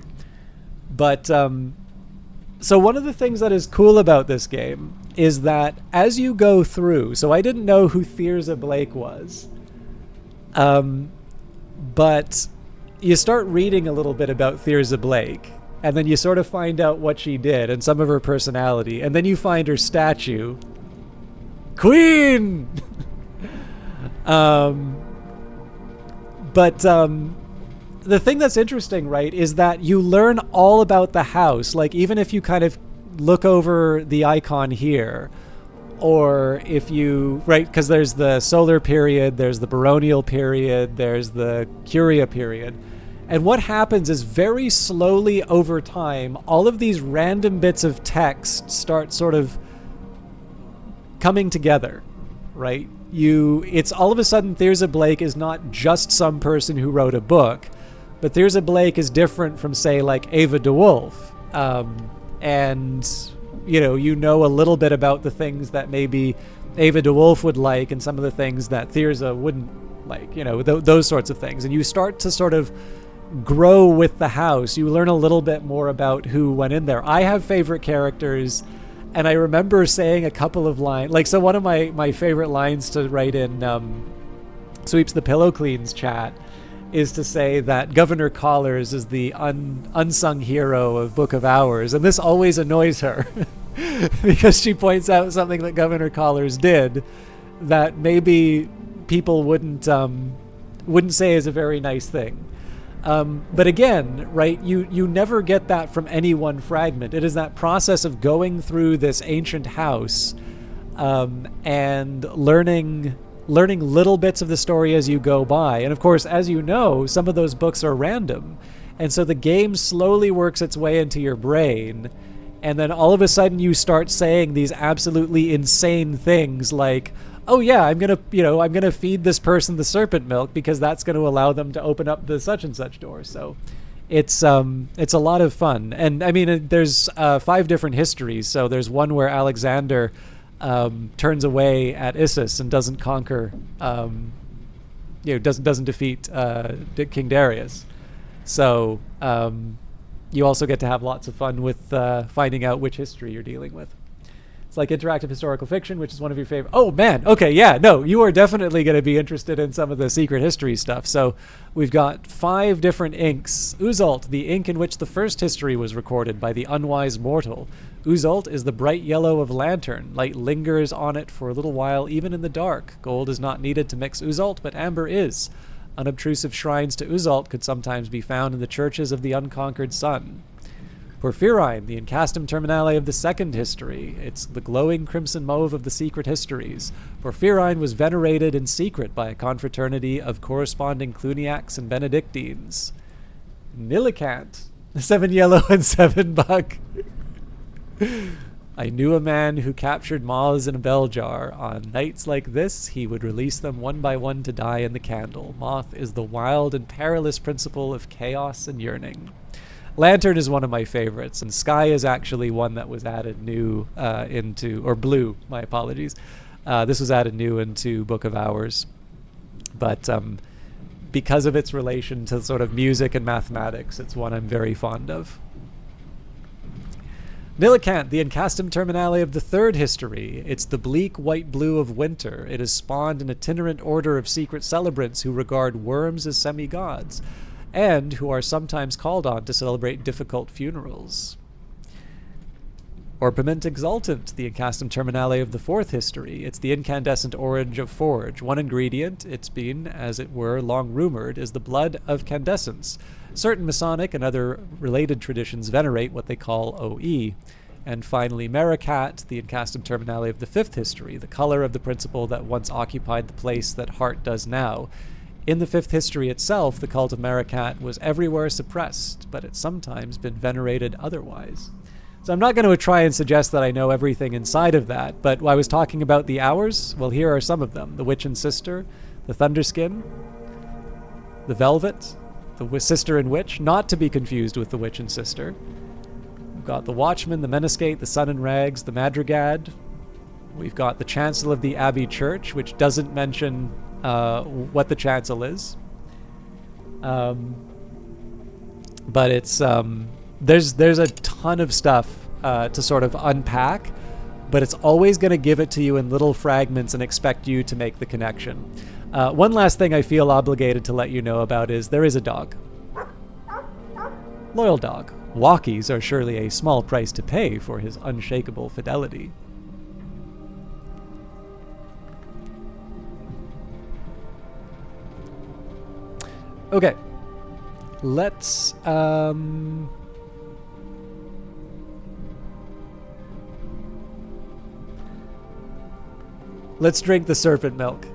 one of the things that is cool about this game is that as you go through, so I didn't know who Thirza Blake was, but you start reading a little bit about Thirza Blake, and then you sort of find out what she did and some of her personality. And then you find her statue. Queen! The thing that's interesting, right, is that you learn all about the house. Like, even if you kind of look over the icon here, or if you, right, because there's the Solar period, there's the Baronial period, there's the Curia period. And what happens is very slowly over time, all of these random bits of text start sort of coming together, right? It's all of a sudden Thirza Blake is not just some person who wrote a book, but Thirza Blake is different from, say, like Ava DeWolf. And, you know a little bit about the things that maybe Ava DeWolf would like and some of the things that Thirza wouldn't like, those sorts of things. And you start to sort of grow with the house. You learn a little bit more about who went in there. I have favorite characters, and I remember saying a couple of lines. So one of my favorite lines to write in Sweeps the Pillow Cleans chat is to say that Governor Collars is the unsung hero of Book of Hours, and this always annoys her because she points out something that Governor Collars did that maybe people wouldn't say is a very nice thing. But again, right, you never get that from any one fragment. It is that process of going through this ancient house and learning little bits of the story as you go by. And of course, as you know, some of those books are random. And so the game slowly works its way into your brain. And then all of a sudden you start saying these absolutely insane things like, oh yeah, I'm gonna feed this person the serpent milk because that's going to allow them to open up the such and such door. So it's a lot of fun. And I mean, there's 5 different histories. So there's one where Alexander turns away at Issus and doesn't conquer doesn't defeat King Darius. So you also get to have lots of fun with finding out which history you're dealing with. It's like interactive historical fiction, which is one of your favorite. Oh man, okay, yeah, no, you are definitely going to be interested in some of the secret history stuff. So we've got 5 different inks. Uzalt, the ink in which the first history was recorded by the unwise mortal. Uzalt is the bright yellow of lantern. Light lingers on it for a little while, even in the dark. Gold is not needed to mix Uzalt, but amber is. Unobtrusive shrines to Uzalt could sometimes be found in the churches of the unconquered sun. Porphyrine, the Incastum Terminale of the second history. It's the glowing crimson mauve of the secret histories. Porphyrine was venerated in secret by a confraternity of corresponding Cluniacs and Benedictines. Nillicant, 7 yellow and 7 buck. I knew a man who captured moths in a bell jar. On nights like this, he would release them one by one to die in the candle. Moth is the wild and perilous principle of chaos and yearning. Lantern is one of my favorites, and Sky is actually one that was added new or Blue, my apologies. This was added new into Book of Hours. But because of its relation to sort of music and mathematics, it's one I'm very fond of. Nillicant, the Incastum Terminale of the third history. It's the bleak white-blue of winter. It has spawned an itinerant order of secret celebrants who regard worms as semi-gods, and who are sometimes called on to celebrate difficult funerals. Orpiment Exultant, the Incastum Terminale of the fourth history. It's the incandescent orange of forge. One ingredient, it's been, as it were, long rumored, is the blood of candescence. Certain Masonic and other related traditions venerate what they call OE. And finally, Mericat, the Incastum Terminale of the fifth history, the color of the principle that once occupied the place that heart does now. In the fifth history itself, the cult of Mericat was everywhere suppressed, but it's sometimes been venerated otherwise. So I'm not going to try and suggest that I know everything inside of that, but I was talking about the hours. Well, here are some of them. The Witch and Sister, the Thunderskin, the Velvet, the Sister and Witch, not to be confused with the Witch and Sister. We've got the Watchman, the Meniscate, the Sun and Rags, the Madrigad. We've got the Chancel of the Abbey Church, which doesn't mention what the chancel is. But it's there's a ton of stuff to sort of unpack, but it's always going to give it to you in little fragments and expect you to make the connection. One last thing I feel obligated to let you know about is there is a dog. Loyal dog. Walkies are surely a small price to pay for his unshakable fidelity. Okay, let's drink the serpent milk.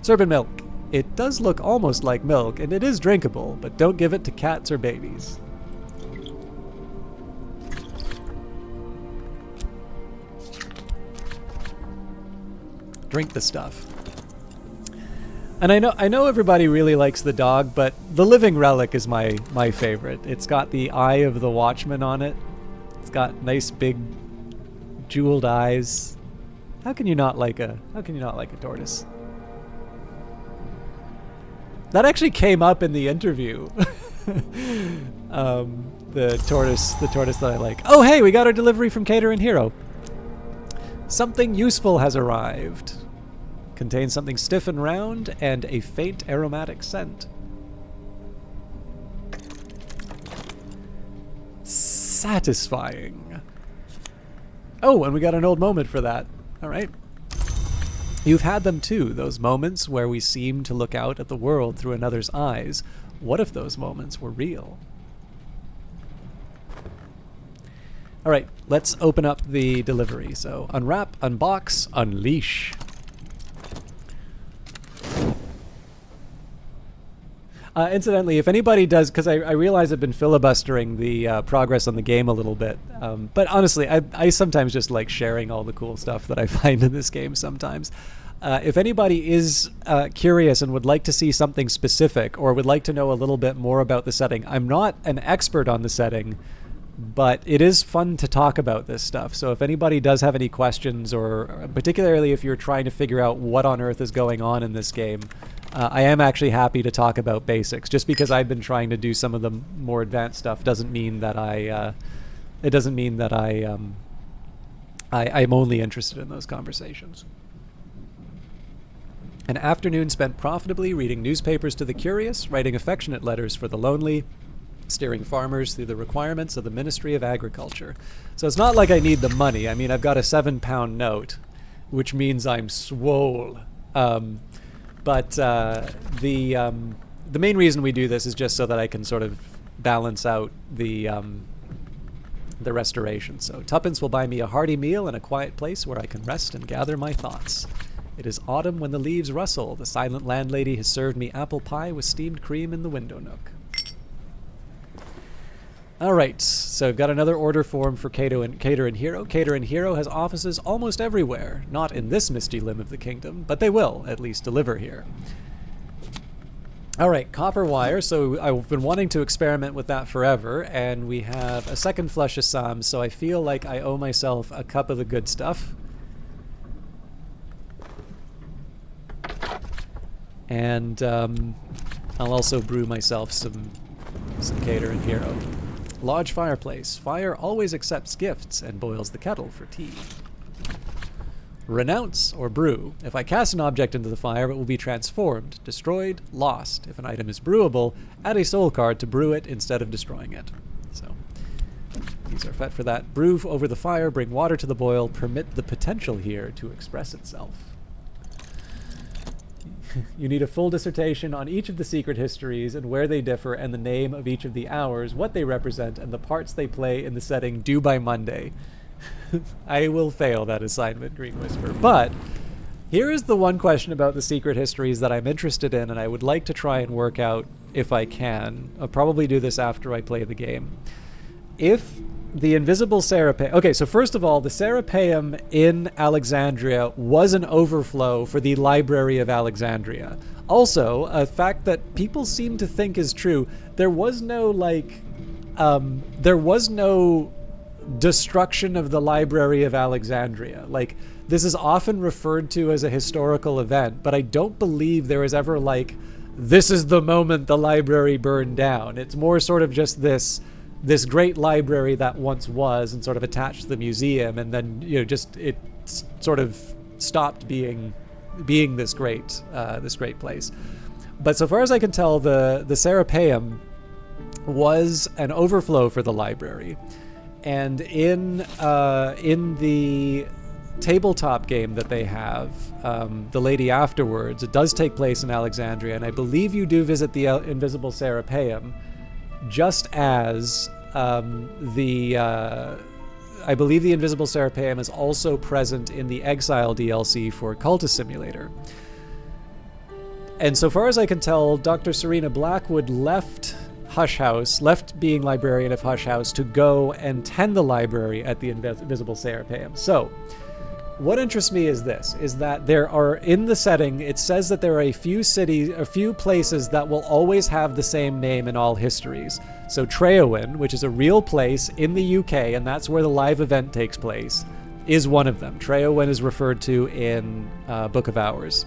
Serpent milk. It does look almost like milk, and it is drinkable, but don't give it to cats or babies. Drink the stuff. And I know everybody really likes the dog, but the living relic is my favorite. It's got the eye of the Watchman on it. It's got nice big jeweled eyes. How can you not like a tortoise? That actually came up in the interview. The tortoise that I like. Oh hey, we got our delivery from Cater and Hero. Something useful has arrived. Contains something stiff and round and a faint aromatic scent. Satisfying. Oh, and we got an old moment for that. All right. You've had them too, those moments where we seem to look out at the world through another's eyes. What if those moments were real? All right, let's open up the delivery. So unwrap, unbox, unleash. Incidentally, if anybody does, because I realize I've been filibustering the progress on the game a little bit, but honestly, I sometimes just like sharing all the cool stuff that I find in this game sometimes. If anybody is curious and would like to see something specific or would like to know a little bit more about the setting, I'm not an expert on the setting, but it is fun to talk about this stuff. So if anybody does have any questions, or particularly if you're trying to figure out what on earth is going on in this game, I am actually happy to talk about basics. Just because I've been trying to do some of the more advanced stuff doesn't mean that I'm only interested in those conversations. An afternoon spent profitably reading newspapers to the curious, writing affectionate letters for the lonely, steering farmers through the requirements of the Ministry of Agriculture. So it's not like I need the money. I mean, I've got a £7 note, which means I'm swole. But the main reason we do this is just so that I can sort of balance out the restoration. So tuppence will buy me a hearty meal in a quiet place where I can rest and gather my thoughts. It is autumn when the leaves rustle. The silent landlady has served me apple pie with steamed cream in the window nook. All right, so I've got another order form for Cater and Hero. Cater and Hero has offices almost everywhere, not in this misty limb of the kingdom, but they will at least deliver here. All right, copper wire. So I've been wanting to experiment with that forever, and we have a second flush of Sam, so I feel like I owe myself a cup of the good stuff. And I'll also brew myself some Cater and Hero. Lodge fireplace. Fire always accepts gifts and boils the kettle for tea. Renounce or brew. If I cast an object into the fire, it will be transformed, destroyed, lost. If an item is brewable, add a soul card to brew it instead of destroying it. So these are fit for that. Brew over the fire, bring water to the boil, permit the potential here to express itself. You need a full dissertation on each of the secret histories and where they differ and the name of each of the hours, what they represent, and the parts they play in the setting due by Monday. I will fail that assignment, Green Whisper. But here is the one question about the secret histories that I'm interested in, and I would like to try and work out if I can. I'll probably do this after I play the game. If the invisible Serapeum... Okay, so first of all, the Serapeum in Alexandria was an overflow for the Library of Alexandria. Also, a fact that people seem to think is true, there was no, destruction of the Library of Alexandria. Like, this is often referred to as a historical event, but I don't believe there is ever, this is the moment the library burned down. It's more sort of just this great library that once was and sort of attached to the museum, and then it sort of stopped being this great place. But so far as I can tell, the Serapeum was an overflow for the library, and in the tabletop game that they have, The Lady Afterwards, it does take place in Alexandria, and I believe you do visit the invisible Serapeum. Just as I believe the Invisible Serapeum is also present in the Exile DLC for Cultist Simulator. And so far as I can tell, Dr. Serena Blackwood left Hush House, left being librarian of Hush House, to go and tend the library at the Invisible Serapeum. So what interests me is that there are, in the setting, it says that there are a few places that will always have the same name in all histories. So Treowen, which is a real place in the UK, and that's where the live event takes place, is one of them. Treowen is referred to in Book of Hours.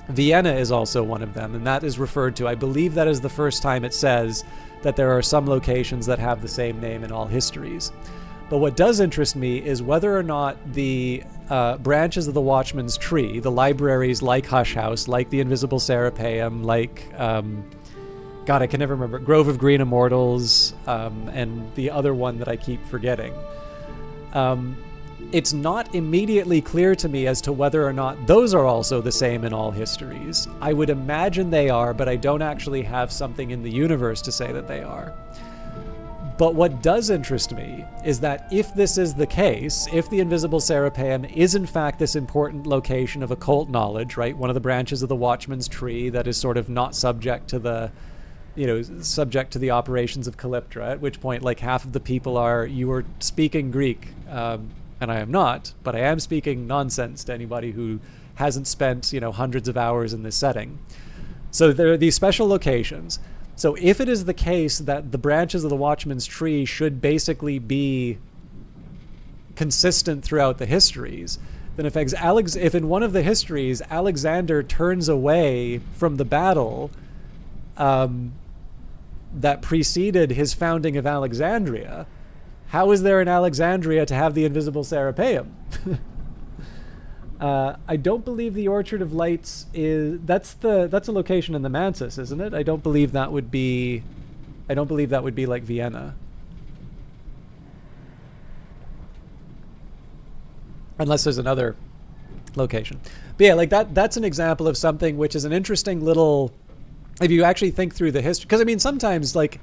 Vienna is also one of them, and that is referred to, I believe that is the first time it says that there are some locations that have the same name in all histories. But what does interest me is whether or not the branches of the Watchman's Tree, the libraries like Hush House, like the Invisible Serapeum, like, I can never remember, Grove of Green Immortals, and the other one that I keep forgetting. It's not immediately clear to me as to whether or not those are also the same in all histories. I would imagine they are, but I don't actually have something in the universe to say that they are. But what does interest me is that if this is the case, if the Invisible Serapeum is in fact this important location of occult knowledge, right, one of the branches of the Watchman's Tree that is sort of not subject to the operations of Calyptra, at which point half of the people you are speaking Greek, and I am not, but I am speaking nonsense to anybody who hasn't spent hundreds of hours in this setting. So there are these special locations. So if it is the case that the branches of the Watchman's Tree should basically be consistent throughout the histories, then if in one of the histories Alexander turns away from the battle that preceded his founding of Alexandria, how is there in Alexandria to have the invisible Serapeum? I don't believe the Orchard of Lights that's a location in the Mansus, isn't it? I don't believe that would be like Vienna. Unless there's another location. But yeah, like that's an example of something which is an interesting little, if you actually think through the history, because I mean sometimes like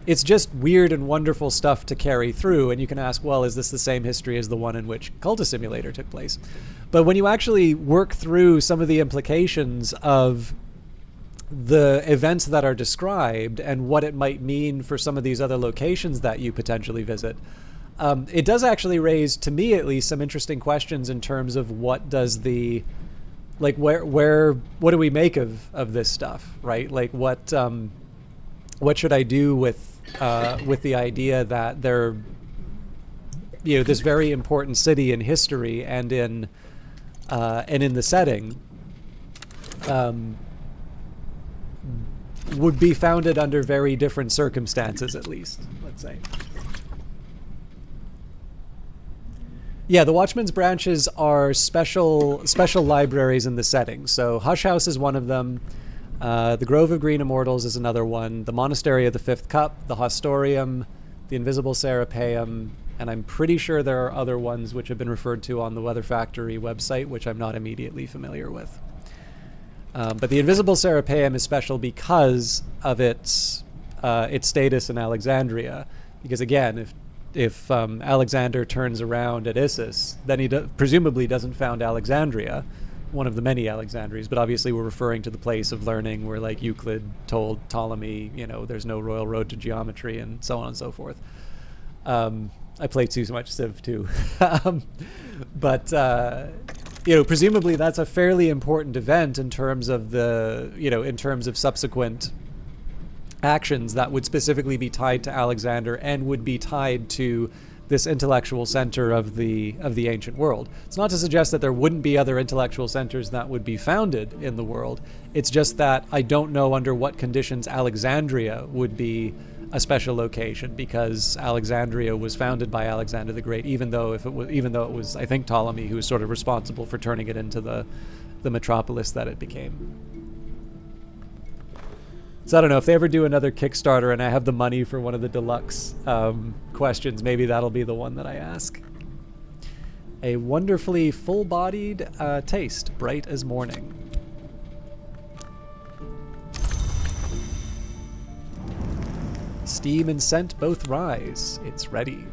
it's just weird and wonderful stuff to carry through, and you can ask, well, is this the same history as the one in which Cultus Simulator took place? But when you actually work through some of the implications of the events that are described and what it might mean for some of these other locations that you potentially visit, it does actually raise, to me at least, some interesting questions in terms of what does the, like, what do we make of this stuff, right? Like, what should I do with the idea that they're, this very important city in history and in the setting would be founded under very different circumstances, at least, let's say. Yeah, the Watchman's Branches are special libraries in the setting. So Hush House is one of them. The Grove of Green Immortals is another one. The Monastery of the Fifth Cup, the Hostorium, the Invisible Serapeum, and I'm pretty sure there are other ones which have been referred to on the Weather Factory website, which I'm not immediately familiar with. But the Invisible Serapeum is special because of its status in Alexandria. Because again, if Alexander turns around at Issus, then he presumably doesn't found Alexandria, one of the many Alexandries, but obviously we're referring to the place of learning where, like, Euclid told Ptolemy, there's no royal road to geometry and so on and so forth. I played too much Civ too. But presumably that's a fairly important event in terms of subsequent actions that would specifically be tied to Alexander and would be tied to this intellectual center of the ancient world. It's not to suggest that there wouldn't be other intellectual centers that would be founded in the world. It's just that I don't know under what conditions Alexandria would be a special location, because Alexandria was founded by Alexander the Great, even though it was I think Ptolemy who was sort of responsible for turning it into the metropolis that it became. So I don't know if they ever do another Kickstarter and I have the money for one of the deluxe questions, maybe that'll be the one that I ask. A wonderfully full-bodied taste, bright as morning. Steam and scent both rise. It's ready.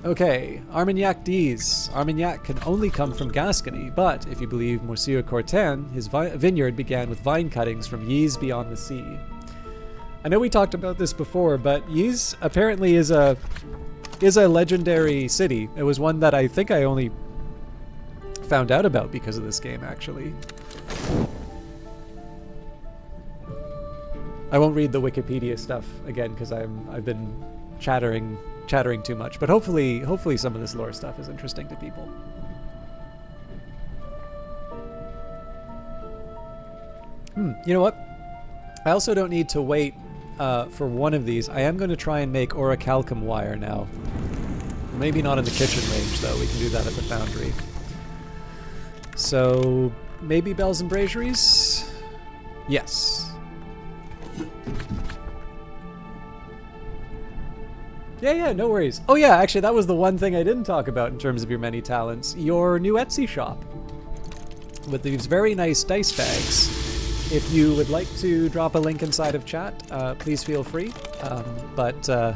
Okay, Armagnac D's. Armagnac can only come from Gascony, but if you believe Monsieur Courtin, his vineyard began with vine cuttings from Yez beyond the sea. I know we talked about this before, but Yez apparently is a legendary city. It was one that I think I only found out about because of this game, actually. I won't read the Wikipedia stuff again because I've been chattering too much, but hopefully some of this lore stuff is interesting to people. You know what? I also don't need to wait for one of these. I am going to try and make orichalcum wire now. Maybe not in the kitchen range, though. We can do that at the foundry. So, maybe Bells and Braziers? Yes. Yeah, no worries. Oh yeah, actually that was the one thing I didn't talk about in terms of your many talents. Your new Etsy shop with these very nice dice bags. If you would like to drop a link inside of chat, please feel free. But I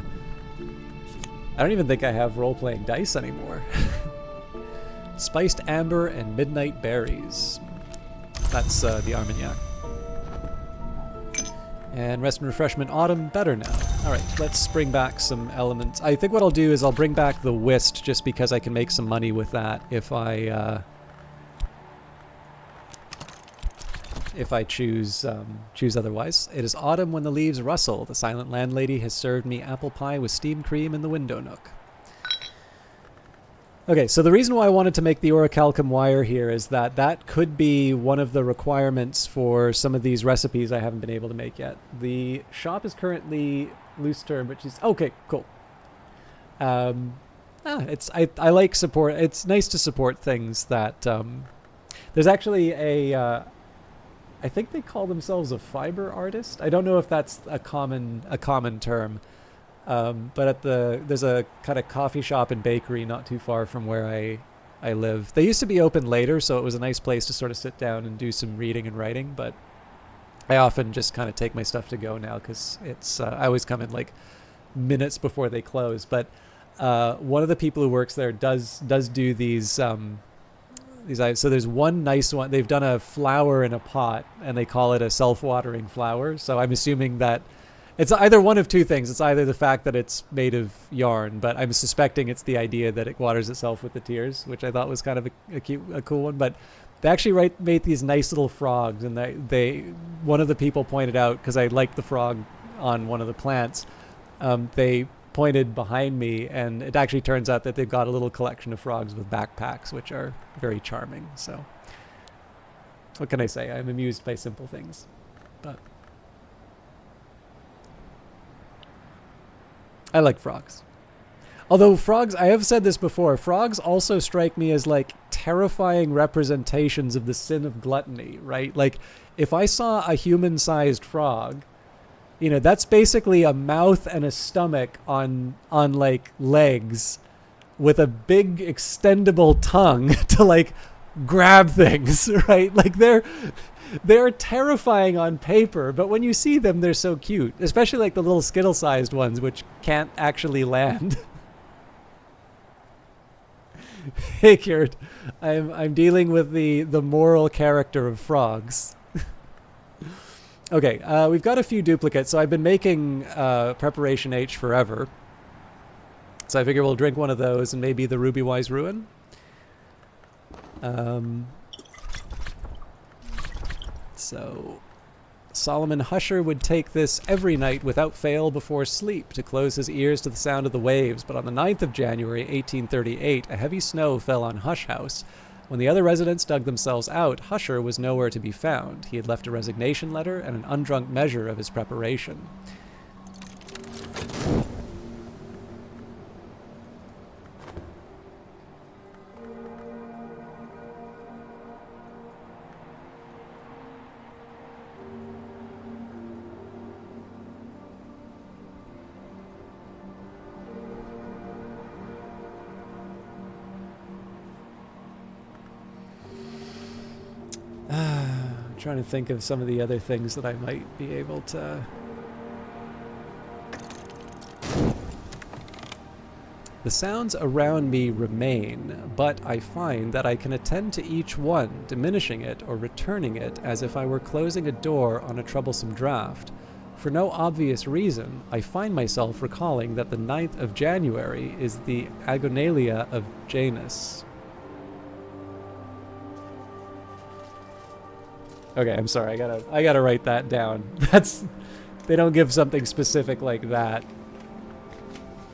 don't even think I have role-playing dice anymore. Spiced Amber and Midnight Berries. That's the Armagnac. And Rest and Refreshment Autumn, better now. Alright, let's bring back some elements. I think what I'll do is I'll bring back the whist just because I can make some money with that if I if I choose otherwise. It is autumn when the leaves rustle. The silent landlady has served me apple pie with steamed cream in the window nook. Okay, so the reason why I wanted to make the orichalcum wire here is that could be one of the requirements for some of these recipes I haven't been able to make yet. The shop is currently loose term, which is okay, cool. I like support. It's nice to support things that there's actually a I think they call themselves a fiber artist. I don't know if that's a common term. But there's a kind of coffee shop and bakery not too far from where I live. They used to be open later, so it was a nice place to sort of sit down and do some reading and writing, but I often just kind of take my stuff to go now because it's I always come in like minutes before they close. But one of the people who works there does do these so there's one nice one. They've done a flower in a pot and they call it a self-watering flower. So I'm assuming that it's either one of two things. It's either the fact that it's made of yarn, but I'm suspecting it's the idea that it waters itself with the tears, which I thought was kind of a cool one. But they actually made these nice little frogs, and they one of the people pointed out, because I liked the frog on one of the plants, they pointed behind me, and it actually turns out that they've got a little collection of frogs with backpacks, which are very charming. So what can I say? I'm amused by simple things, but I like frogs. Although frogs, I have said this before, frogs also strike me as like terrifying representations of the sin of gluttony, right? Like if I saw a human-sized frog, you know, that's basically a mouth and a stomach on like legs with a big extendable tongue to like grab things, right? Like they're terrifying on paper, but when you see them, they're so cute. Especially like the little Skittle-sized ones, which can't actually land. Hey, Kurt, I'm dealing with the moral character of frogs. Okay, we've got a few duplicates. So I've been making Preparation H forever. So I figure we'll drink one of those and maybe the Ruby Wise Ruin. So Solomon Husher would take this every night without fail before sleep to close his ears to the sound of the waves. But on the 9th of January, 1838, a heavy snow fell on Hush House. When the other residents dug themselves out, Husher was nowhere to be found. He had left a resignation letter and an undrunk measure of his preparation. Trying to think of some of the other things that I might be able to. The sounds around me remain, but I find that I can attend to each one, diminishing it or returning it as if I were closing a door on a troublesome draught. For no obvious reason, I find myself recalling that the 9th of January is the Agonalia of Janus. Okay, I'm sorry. I gotta write that down. They don't give something specific like that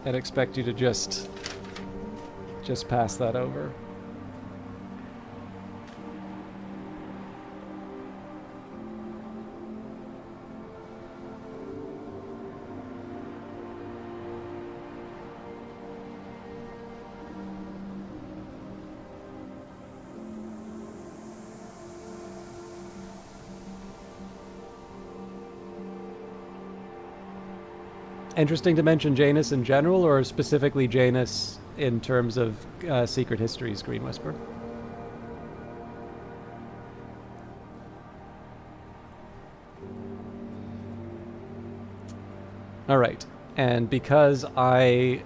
and expect you to just pass that over. Interesting to mention Janus in general, or specifically Janus in terms of Secret Histories, Green Whisper? All right, and because I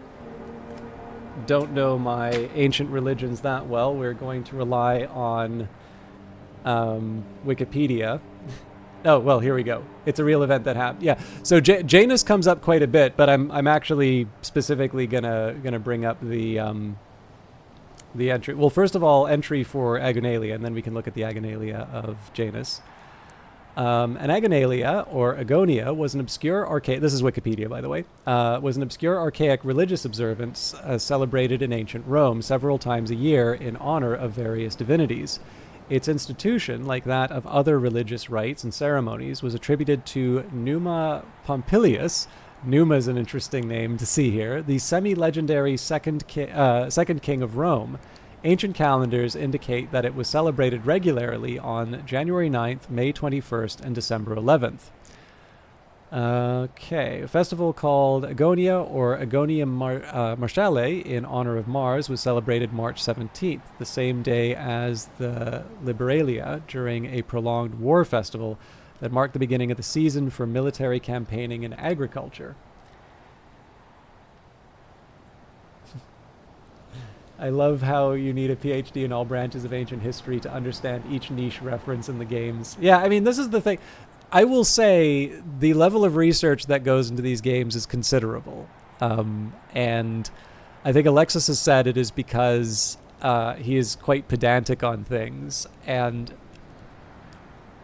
don't know my ancient religions that well, we're going to rely on Wikipedia. Oh, well, here we go. It's a real event that happened. Yeah. So Janus comes up quite a bit, but I'm actually specifically gonna bring up the entry. Well, first of all, entry for Agonalia, and then we can look at the Agonalia of Janus. And Aganalia, or Agonia, was an obscure archaic... This is Wikipedia, by the way. Was an obscure archaic religious observance celebrated in ancient Rome several times a year in honor of various divinities. Its institution, like that of other religious rites and ceremonies, was attributed to Numa Pompilius. Numa is an interesting name to see here. The semi-legendary second king of Rome. Ancient calendars indicate that it was celebrated regularly on January 9th, May 21st, and December 11th. Okay, a festival called Agonia, or Agonia Martiale, in honor of Mars, was celebrated March 17th, the same day as the Liberalia, during a prolonged war festival that marked the beginning of the season for military campaigning and agriculture. I love how you need a PhD in all branches of ancient history to understand each niche reference in the games. Yeah, I mean, this is the thing. I will say the level of research that goes into these games is considerable. And I think Alexis has said it is because he is quite pedantic on things. And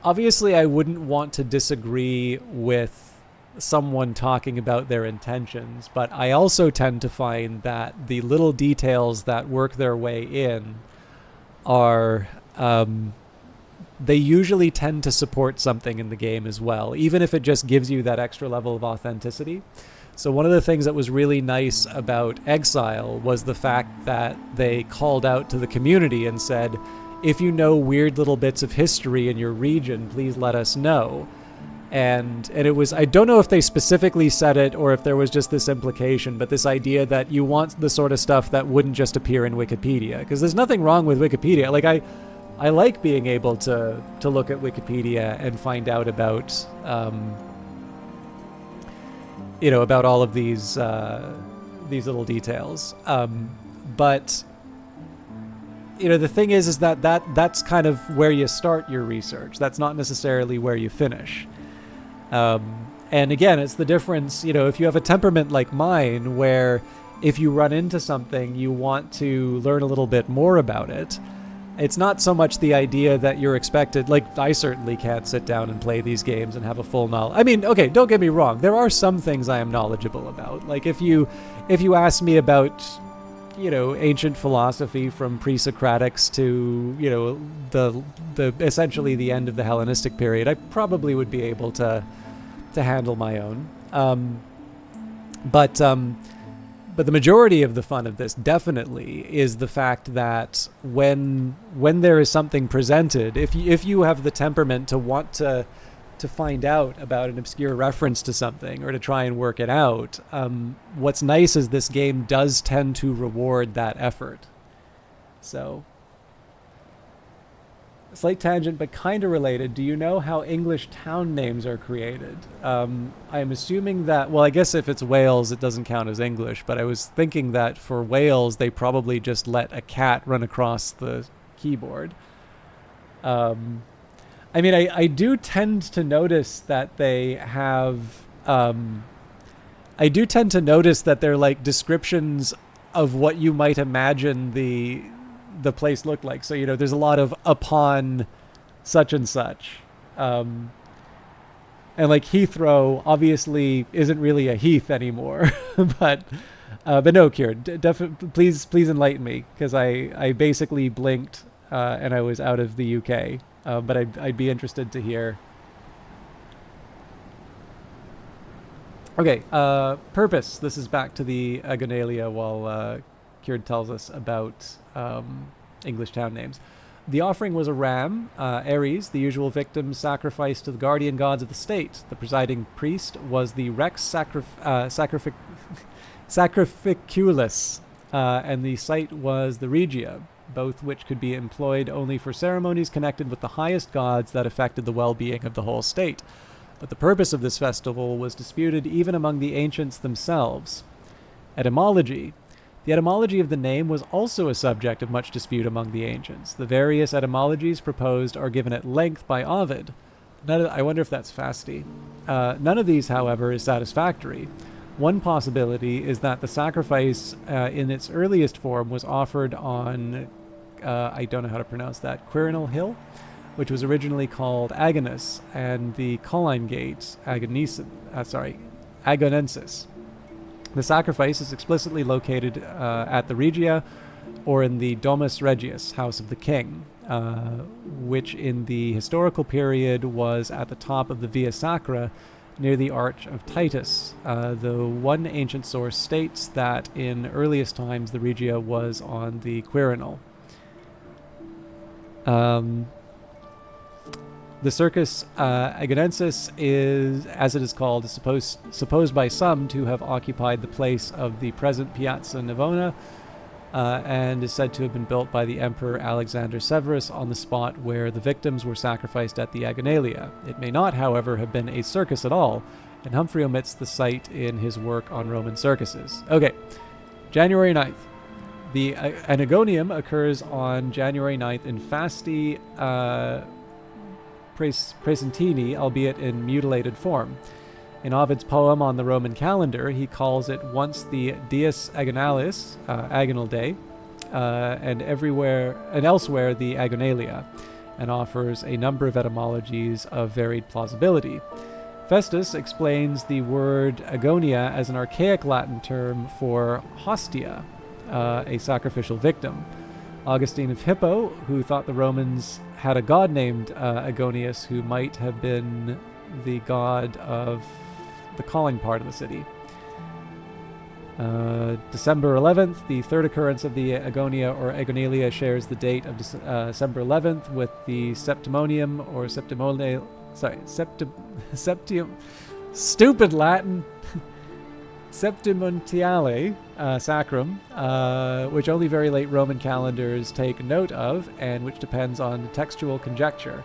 obviously I wouldn't want to disagree with someone talking about their intentions, but I also tend to find that the little details that work their way in are they usually tend to support something in the game as well, even if it just gives you that extra level of authenticity. So one of the things that was really nice about Exile was the fact that they called out to the community and said, if you know weird little bits of history in your region, please let us know. And it was, I don't know if they specifically said it or if there was just this implication, but this idea that you want the sort of stuff that wouldn't just appear in Wikipedia. Because there's nothing wrong with Wikipedia. Like, I like being able to look at Wikipedia and find out about, about all of these little details. But the thing is that's kind of where you start your research. That's not necessarily where you finish. And again, it's the difference, if you have a temperament like mine, where if you run into something, you want to learn a little bit more about it. It's not so much the idea that you're expected, like I certainly can't sit down and play these games and have a full knowledge. I mean, okay, don't get me wrong. There are some things I am knowledgeable about. Like if you ask me about, ancient philosophy from pre-Socratics to, the essentially the end of the Hellenistic period, I probably would be able to handle my own. But the majority of the fun of this definitely is the fact that when there is something presented, if you have the temperament to want to find out about an obscure reference to something or to try and work it out, what's nice is this game does tend to reward that effort. So, slight tangent, but kind of related. Do you know how English town names are created? I am assuming that, well, I guess if it's Wales, it doesn't count as English, but I was thinking that for Wales, they probably just let a cat run across the keyboard. I mean, I do tend to notice that they have, I do tend to notice that they're like descriptions of what you might imagine the place looked like. So, there's a lot of upon such and such. And like Heathrow obviously isn't really a heath anymore, but no, Kieran, please enlighten me, because I basically blinked and I was out of the UK. But I'd be interested to hear. Okay, purpose. This is back to the Agonalia while Kieran tells us about English town names. The offering was a ram, Ares, the usual victim sacrificed to the guardian gods of the state. The presiding priest was the Rex Sacrificulus, and the site was the Regia, both which could be employed only for ceremonies connected with the highest gods that affected the well-being of the whole state. But the purpose of this festival was disputed even among the ancients themselves. Etymology. The etymology of the name was also a subject of much dispute among the ancients. The various etymologies proposed are given at length by Ovid. I wonder if that's Fasti. None of these, however, is satisfactory. One possibility is that the sacrifice in its earliest form was offered on, I don't know how to pronounce that, Quirinal Hill, which was originally called Agonus, and the Colline Gate, Agonensis. The sacrifice is explicitly located at the Regia, or in the Domus Regius, House of the King, which in the historical period was at the top of the Via Sacra near the Arch of Titus. The one ancient source states that in earliest times the Regia was on the Quirinal. The Circus Agonensis is, as it is called, supposed by some to have occupied the place of the present Piazza Navona, and is said to have been built by the Emperor Alexander Severus on the spot where the victims were sacrificed at the Agonalia. It may not, however, have been a circus at all, and Humphrey omits the site in his work on Roman circuses. Okay, January 9th. The Anagonium occurs on January 9th in Fasti Praesentini, albeit in mutilated form. In Ovid's poem on the Roman calendar, he calls it once the Dies Agonalis, Agonal Day, and elsewhere the Agonalia, and offers a number of etymologies of varied plausibility. Festus explains the word agonia as an archaic Latin term for hostia, a sacrificial victim. Augustine of Hippo, who thought the Romans had a god named Agonius, who might have been the god of the calling part of the city. December 11th, the third occurrence of the Agonia or Agonalia, shares the date of December 11th with the Septimonium or stupid Latin, Septimontiale Sacrum, which only very late Roman calendars take note of, and which depends on textual conjecture.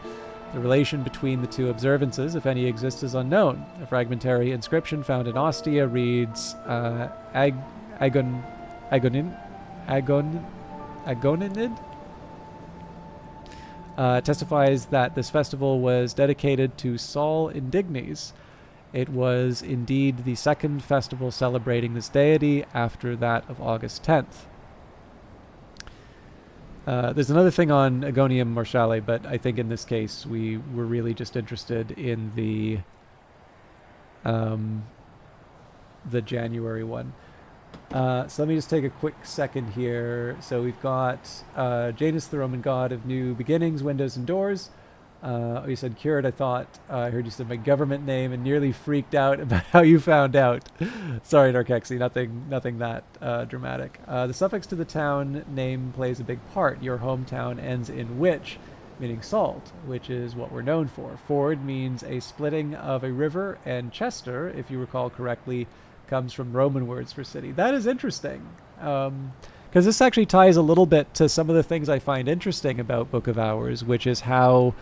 The relation between the two observances, if any exists, is unknown. A fragmentary inscription found in Ostia reads Agoninid? Testifies that this festival was dedicated to Sol Indignes. It was indeed the second festival celebrating this deity after that of August 10th. There's another thing on Agonium Martiale, but I think in this case we were really just interested in the January one. So let me just take a quick second here. So we've got Janus, the Roman god of new beginnings, windows, and doors. You said cured. I thought I heard you said my government name and nearly freaked out about how you found out. Sorry, Narkexy, nothing that dramatic. The suffix to the town name plays a big part. Your hometown ends in wich, meaning salt, which is what we're known for. Ford means a splitting of a river, and Chester, if you recall correctly, comes from Roman words for city. That is interesting. Because this actually ties a little bit to some of the things I find interesting about Book of Hours, which is how,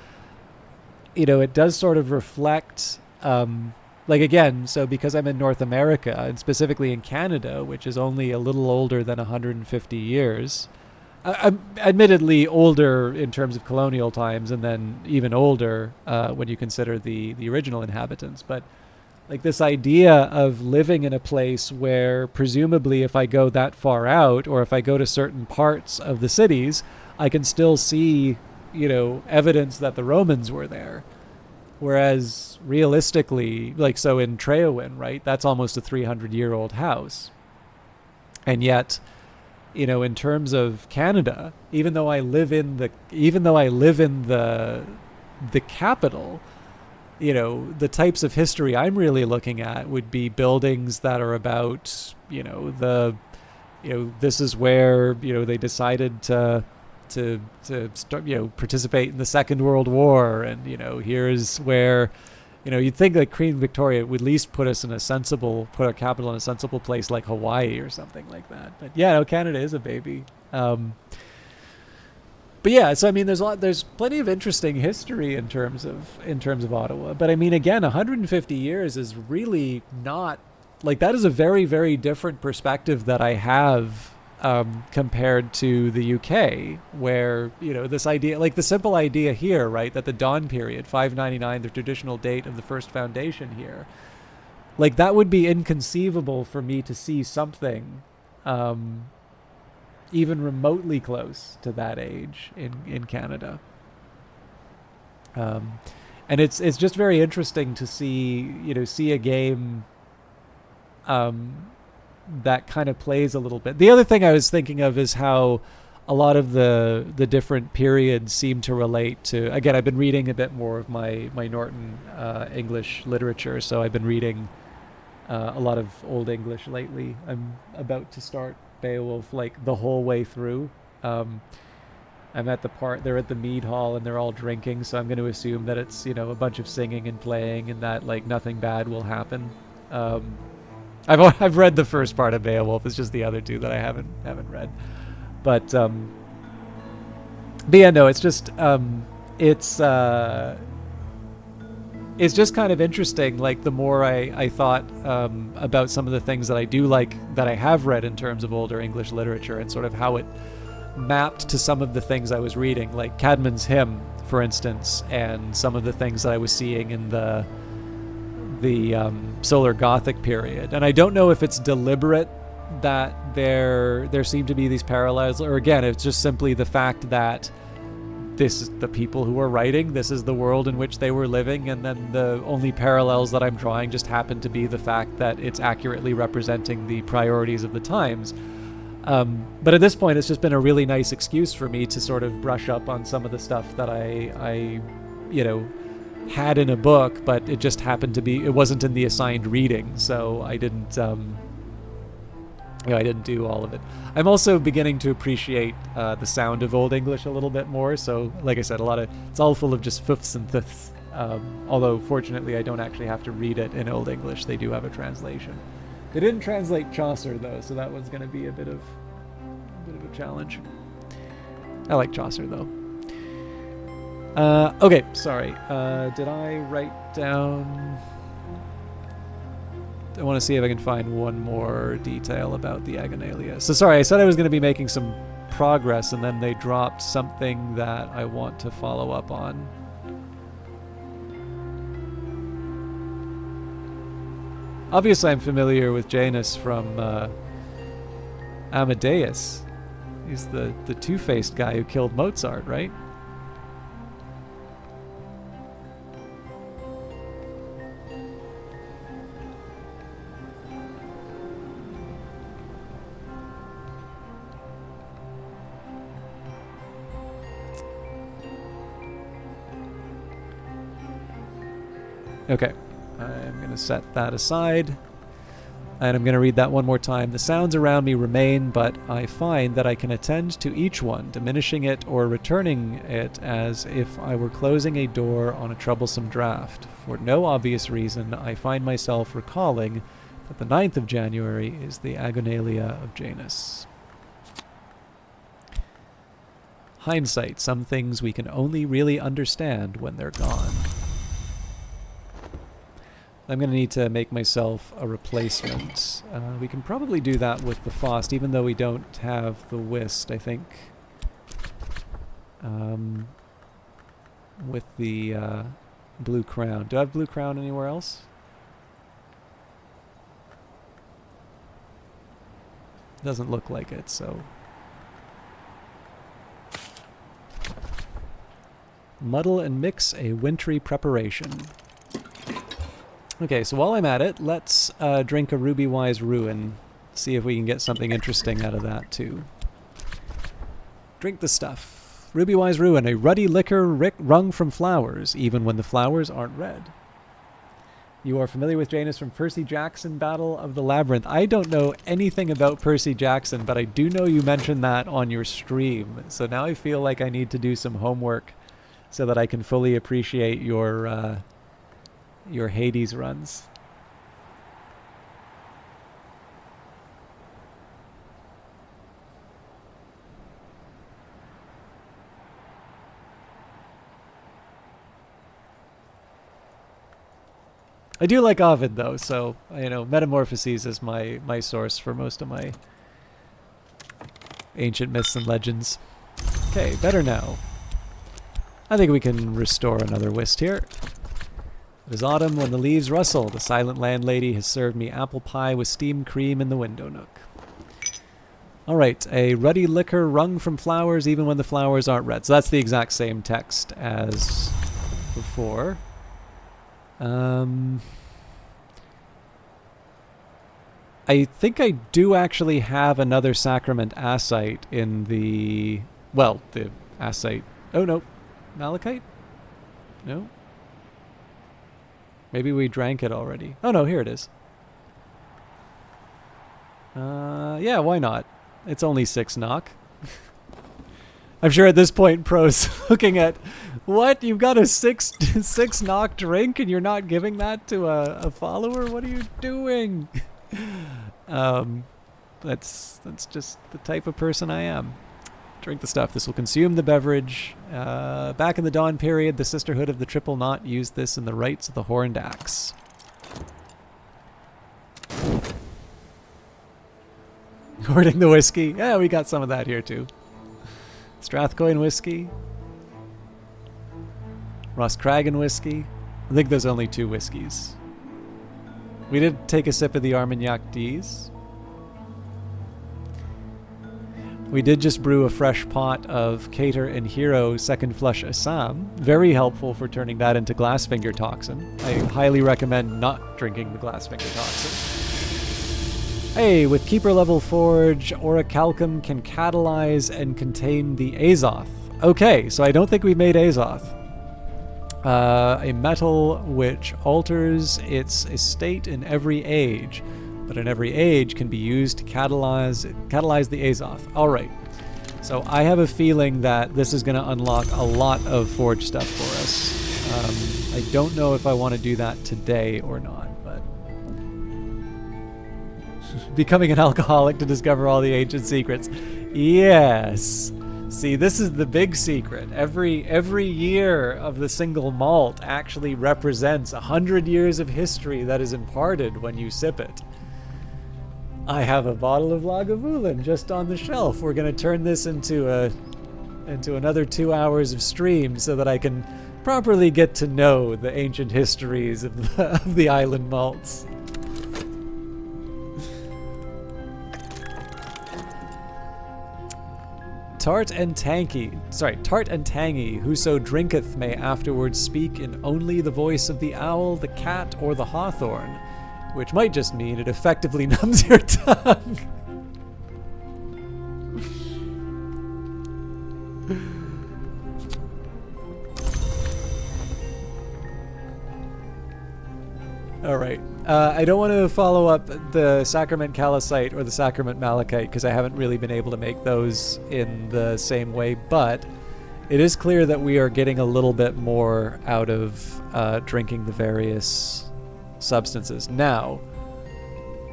it does sort of reflect, again, so because I'm in North America, and specifically in Canada, which is only a little older than 150 years, admittedly older in terms of colonial times, and then even older when you consider the original inhabitants, but this idea of living in a place where presumably if I go that far out, or if I go to certain parts of the cities, I can still see evidence that the Romans were there. Whereas realistically, so in Treowen, right, that's almost a 300-year-old house. And yet, in terms of Canada, even though I live in the capital, the types of history I'm really looking at would be buildings that are about, this is where, they decided to start, participate in the Second World War, and here's where, you'd think that Queen Victoria would at least put our capital in a sensible place like Hawaii or something like that. But yeah, Canada is a baby. But yeah, so there's plenty of interesting history in terms of Ottawa. But again, 150 years is really not that is a very, very different perspective that I have compared to the UK, where this idea, the simple idea here, right, that the Dawn period, 599, the traditional date of the first foundation here, that would be inconceivable for me to see something even remotely close to that age in Canada. And it's just very interesting to see a game that kind of plays a little bit. The other thing I was thinking of is how a lot of the different periods seem to relate to. Again, I've been reading a bit more of my Norton English literature, so I've been reading a lot of Old English lately. I'm about to start Beowulf like the whole way through. I'm at the part, they're at the mead hall and they're all drinking, so I'm going to assume that it's, a bunch of singing and playing and that like nothing bad will happen. I've read the first part of Beowulf. It's just the other two that I haven't read. But yeah, no, it's just it's just kind of interesting. Like the more I thought about some of the things that I do like that I have read in terms of older English literature and sort of how it mapped to some of the things I was reading, like Cadman's Hymn, for instance, and some of the things that I was seeing in the Solar Gothic period. And I don't know if it's deliberate that there seem to be these parallels, or again, it's just simply the fact that this is the people who are writing, this is the world in which they were living, and then the only parallels that I'm drawing just happen to be the fact that it's accurately representing the priorities of the times. But at this point, it's just been a really nice excuse for me to sort of brush up on some of the stuff that I had in a book, but it just happened to be, it wasn't in the assigned reading, so I didn't, I didn't do all of it. I'm also beginning to appreciate the sound of Old English a little bit more, so like I said, it's all full of just fifths and fifths, although fortunately I don't actually have to read it in Old English. They do have a translation. They didn't translate Chaucer though, so that one's going to be a bit of a challenge. I like Chaucer though. Okay, sorry. Did I write down... I want to see if I can find one more detail about the Aganalia. So sorry, I said I was going to be making some progress, and then they dropped something that I want to follow up on. Obviously, I'm familiar with Janus from Amadeus. He's the two-faced guy who killed Mozart, right? Okay, I'm going to set that aside, and I'm going to read that one more time. The sounds around me remain, but I find that I can attend to each one, diminishing it or returning it as if I were closing a door on a troublesome draught. For no obvious reason, I find myself recalling that the 9th of January is the Aganalia of Janus. Hindsight, some things we can only really understand when they're gone. I'm going to need to make myself a replacement. We can probably do that with the Faust, even though we don't have the Whist, I think. With the Blue Crown. Do I have Blue Crown anywhere else? Doesn't look like it, so... Muddle and mix a wintry preparation. Okay, so while I'm at it, let's drink a Ruby Wise Ruin. See if we can get something interesting out of that, too. Drink the stuff. Ruby Wise Ruin, a ruddy liquor wrung from flowers, even when the flowers aren't red. You are familiar with Janus from Percy Jackson, Battle of the Labyrinth. I don't know anything about Percy Jackson, but I do know you mentioned that on your stream. So now I feel like I need to do some homework so that I can fully appreciate your Hades runs. I do like Ovid though, so Metamorphoses is my source for most of my ancient myths and legends. Okay, better now. I think we can restore another whist here. It is autumn when the leaves rustle. The silent landlady has served me apple pie with steamed cream in the window nook. All right, a ruddy liquor wrung from flowers even when the flowers aren't red. So that's the exact same text as before. I think I do actually have another Sacrament Assite in the... Well, the Assite... Oh, no. Malachite? No? Maybe we drank it already. Oh, no, here it is. Yeah, why not? It's only 6 knock. I'm sure at this point Pro's looking at, what? You've got a 6 knock drink and you're not giving that to a follower? What are you doing? That's just the type of person I am. Drink the stuff. This will consume the beverage. Back in the Dawn period, the Sisterhood of the Triple Knot used this in the rites of the Horned Axe. Hoarding the whiskey. Yeah, we got some of that here too. Strathcoyne whiskey. Roscragan whiskey. I think there's only 2 whiskeys. We did take a sip of the Armagnac D's. We did just brew a fresh pot of Cater and Hero Second Flush Assam. Very helpful for turning that into Glassfinger Toxin. I highly recommend not drinking the Glassfinger Toxin. Hey, with Keeper Level Forge, Orichalcum can catalyze and contain the Azoth. Okay, so I don't think we made Azoth. A metal which alters its estate in every age, but in every age can be used to catalyze the Azoth. All right. So I have a feeling that this is going to unlock a lot of Forge stuff for us. I don't know if I want to do that today or not, but... Becoming an alcoholic to discover all the ancient secrets. Yes. See, this is the big secret. Every year of the single malt actually represents 100 years of history that is imparted when you sip it. I have a bottle of Lagavulin just on the shelf. We're going to turn this into another 2 hours of stream so that I can properly get to know the ancient histories of the island malts. Tart and Tangy, whoso drinketh may afterwards speak in only the voice of the owl, the cat, or the hawthorn, which might just mean it effectively numbs your tongue. All right. I don't want to follow up the Sacrament Calcite or the Sacrament Malachite because I haven't really been able to make those in the same way, but it is clear that we are getting a little bit more out of drinking the various substances. Now,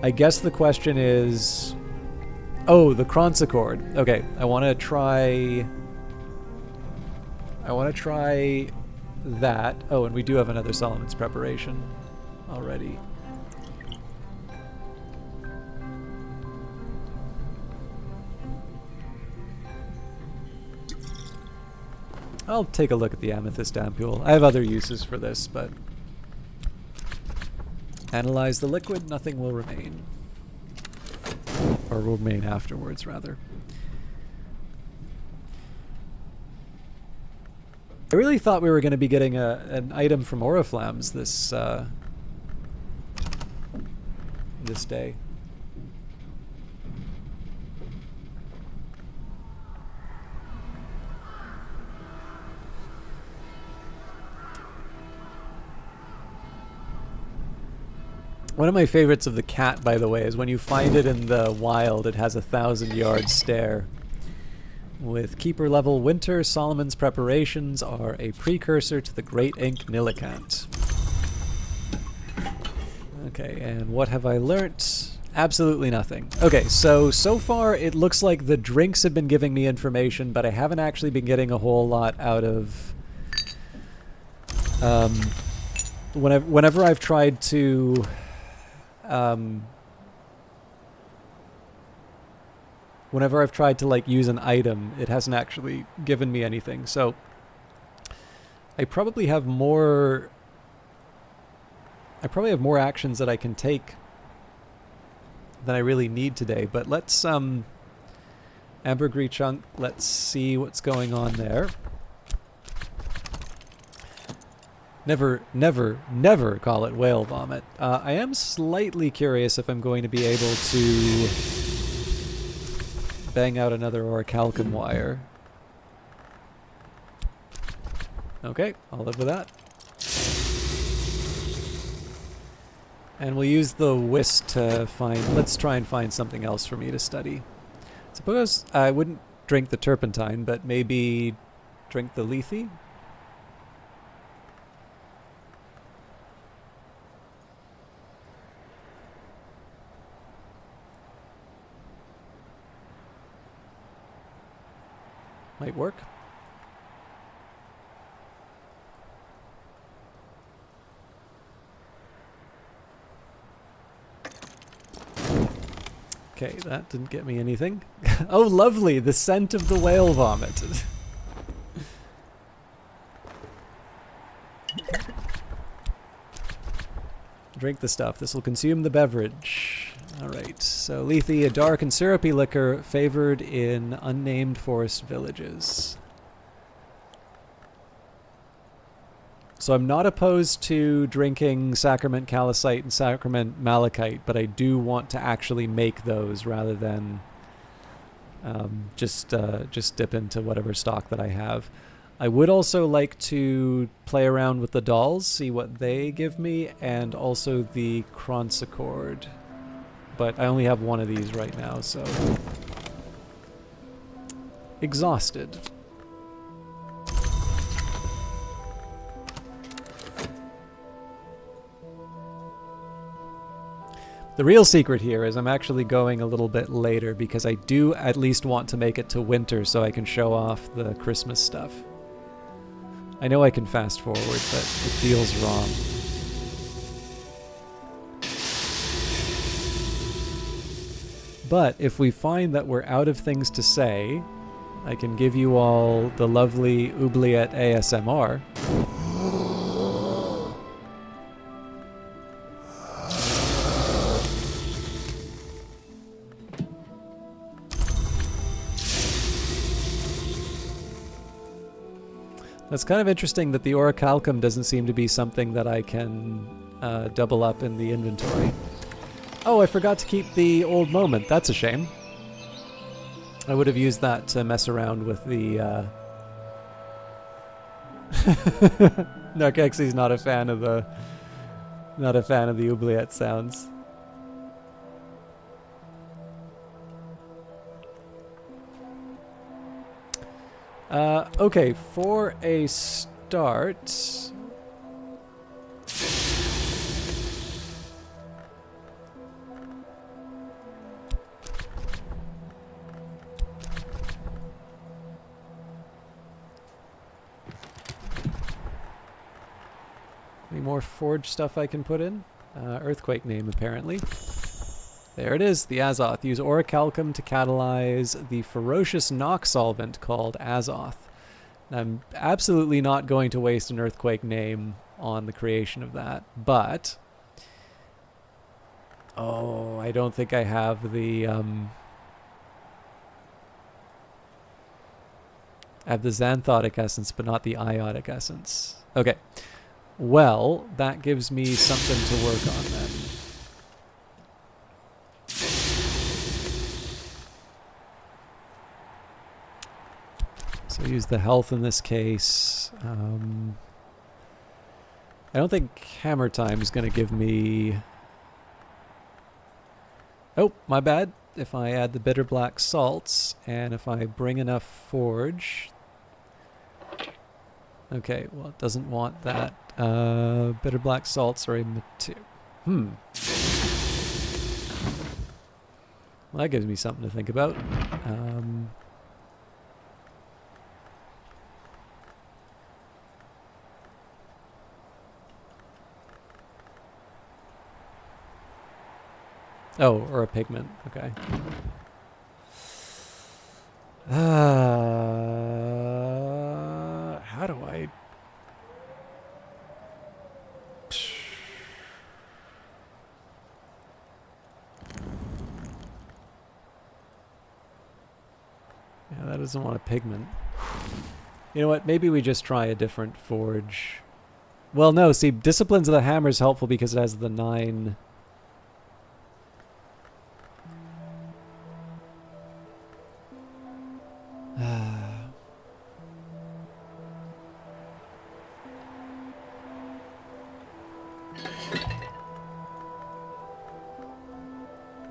I guess the question is... Oh, the Cronsicord. Okay, I want to try that. Oh, and we do have another Solomon's Preparation already. I'll take a look at the Amethyst Ampule. I have other uses for this, but... Analyze the liquid, nothing will remain. Or will remain afterwards, rather. I really thought we were going to be getting an item from Oriflammes this day. One of my favorites of the cat, by the way, is when you find it in the wild, it has a 1,000-yard stare. With Keeper level Winter, Solomon's Preparations are a precursor to the Great Ink Nillikant. Okay, and what have I learnt? Absolutely nothing. Okay, so far it looks like the drinks have been giving me information, but I haven't actually been getting a whole lot out of... Whenever I've tried to... whenever I've tried to like use an item, it hasn't actually given me anything. So I probably have more actions that I can take than I really need today. But let's Ambergris Chunk, let's see what's going on there. Never, never, never call it whale vomit. I am slightly curious if I'm going to be able to bang out another orichalcum wire. Okay, I'll live with that. And we'll use the whisk to find... Let's try and find something else for me to study. Suppose I wouldn't drink the turpentine, but maybe drink the lethe? Might work. Okay, that didn't get me anything. Oh, lovely! The scent of the whale vomit. Drink the stuff. This will consume the beverage. Alright, so lethe, a dark and syrupy liquor favored in unnamed forest villages. So I'm not opposed to drinking sacrament calcite and sacrament malachite, but I do want to actually make those rather than just dip into whatever stock that I have. I would also like to play around with the dolls, see what they give me, and also the Cronsicord. But I only have one of these right now, so... Exhausted. The real secret here is I'm actually going a little bit later because I do at least want to make it to winter so I can show off the Christmas stuff. I know I can fast forward, but it feels wrong. But if we find that we're out of things to say, I can give you all the lovely oubliette ASMR. It's kind of interesting that the orichalcum doesn't seem to be something that I can double up in the inventory. Oh, I forgot to keep the old moment. That's a shame. I would have used that to mess around with the... Narkexi's not a fan of the... Not a fan of the oubliette sounds. Okay, for a start... Any more forge stuff I can put in? Earthquake name, apparently. There it is, the Azoth. Use orichalcum to catalyze the ferocious knock solvent called Azoth. I'm absolutely not going to waste an earthquake name on the creation of that, but... Oh, I don't think I have the... I have the xanthotic essence, but not the iotic essence. Okay. Well, that gives me something to work on then. So use the health in this case. I don't think hammer time is going to give me... Oh, my bad. If I add the bitter black salts, and if I bring enough forge... Okay, well, it doesn't want that. Bitter black salts are a material. Well, that gives me something to think about. Oh, or a pigment. Okay. How do I... Yeah, that doesn't want a pigment. You know what? Maybe we just try a different forge. Well, no, see, Disciplines of the Hammer is helpful because it has the 9...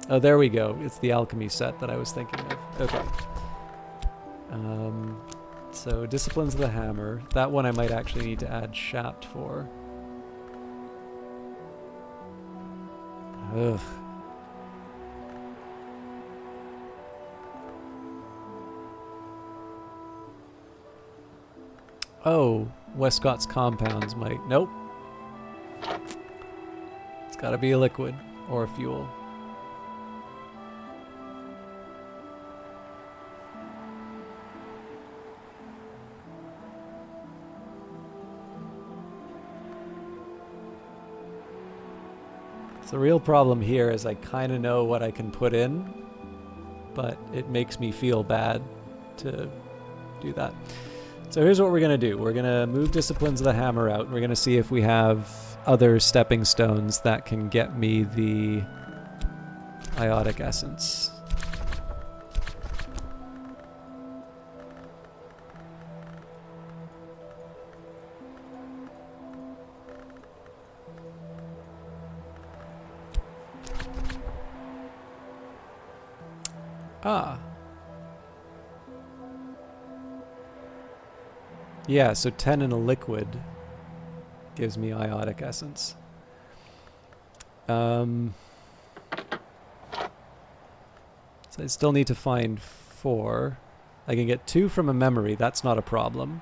Oh, there we go. It's the alchemy set that I was thinking of. Okay. So Disciplines of the Hammer. That one I might actually need to add Shapt for. Ugh. Oh, Westcott's compounds might... Nope. It's gotta be a liquid or a fuel. The real problem here is I kind of know what I can put in, but it makes me feel bad to do that. So here's what we're going to do. We're going to move Disciplines of the Hammer out. We're going to see if we have other stepping stones that can get me the Iotic Essence. Ah. Yeah, so 10 in a liquid gives me Iotic Essence. So I still need to find 4. I can get 2 from a memory. That's not a problem.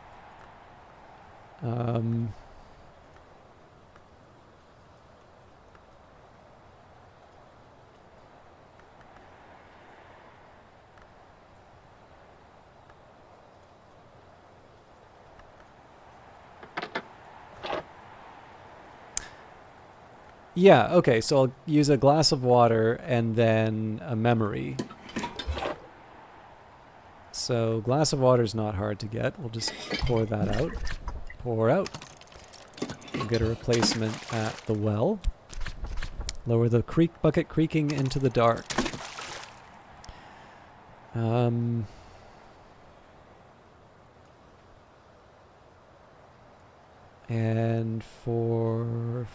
Yeah, okay, so I'll use a glass of water and then a memory. So glass of water is not hard to get. We'll just pour that out. Pour out. We'll get a replacement at the well. Lower the bucket creaking into the dark. And for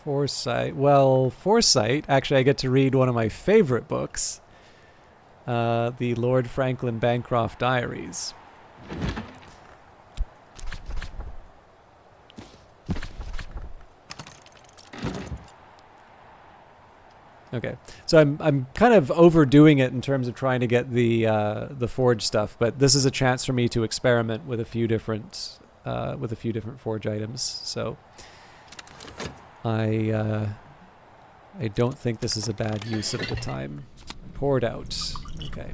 Foresight, actually I get to read one of my favorite books, the Lord Franklin Bancroft Diaries. Okay, so I'm kind of overdoing it in terms of trying to get the forge stuff, but this is a chance for me to experiment with a few different forge items. So I don't think this is a bad use of the time. Poured out. Okay.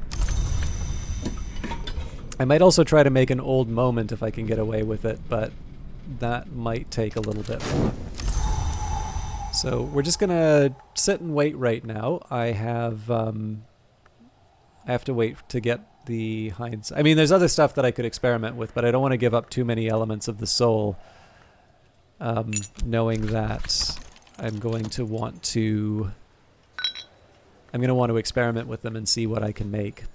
I might also try to make an old moment if I can get away with it, but that might take a little bit more. So we're just gonna sit and wait right now. I have to wait to get the hinds. I mean, there's other stuff that I could experiment with, but I don't want to give up too many elements of the soul, knowing that I'm going to want to experiment with them and see what I can make.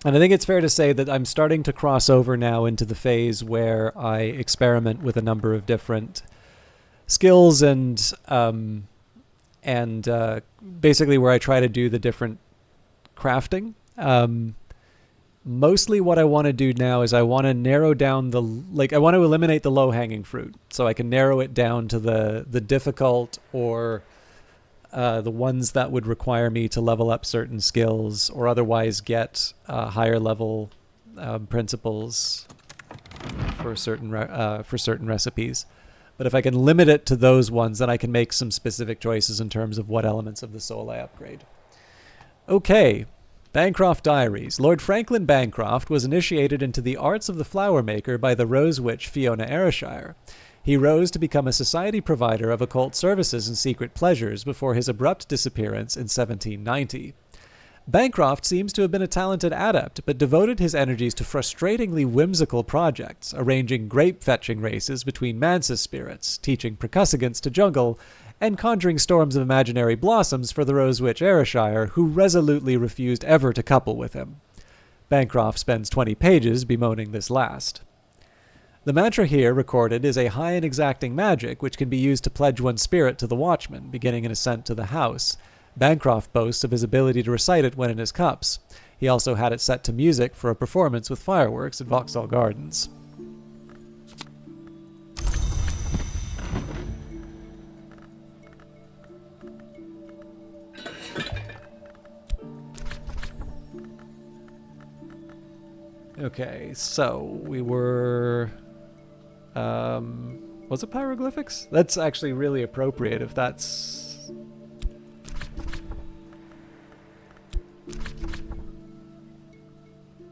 And I think it's fair to say that I'm starting to cross over now into the phase where I experiment with a number of different skills and basically where I try to do the different crafting. Mostly what I want to do now is I want to narrow down I want to eliminate the low-hanging fruit, so I can narrow it down to the difficult or the ones that would require me to level up certain skills or otherwise get higher level principles for certain recipes. But if I can limit it to those ones, then I can make some specific choices in terms of what elements of the soul I upgrade. Okay. Bancroft Diaries. Lord Franklin Bancroft was initiated into the arts of the flower maker by the rose witch Fiona Ayrshire. He rose to become a society provider of occult services and secret pleasures before his abrupt disappearance in 1790. Bancroft seems to have been a talented adept, but devoted his energies to frustratingly whimsical projects, arranging grape-fetching races between Mansis spirits, teaching Percussagants to jungle, and conjuring storms of imaginary blossoms for the Rose Witch Ayrshire, who resolutely refused ever to couple with him. Bancroft spends 20 pages bemoaning this last. The mantra here recorded is a high and exacting magic which can be used to pledge one's spirit to the Watchman, beginning an ascent to the house. Bancroft boasts of his ability to recite it when in his cups. He also had it set to music for a performance with fireworks at Vauxhall Gardens. Okay, so we were... was it pyroglyphics? That's actually really appropriate if that's...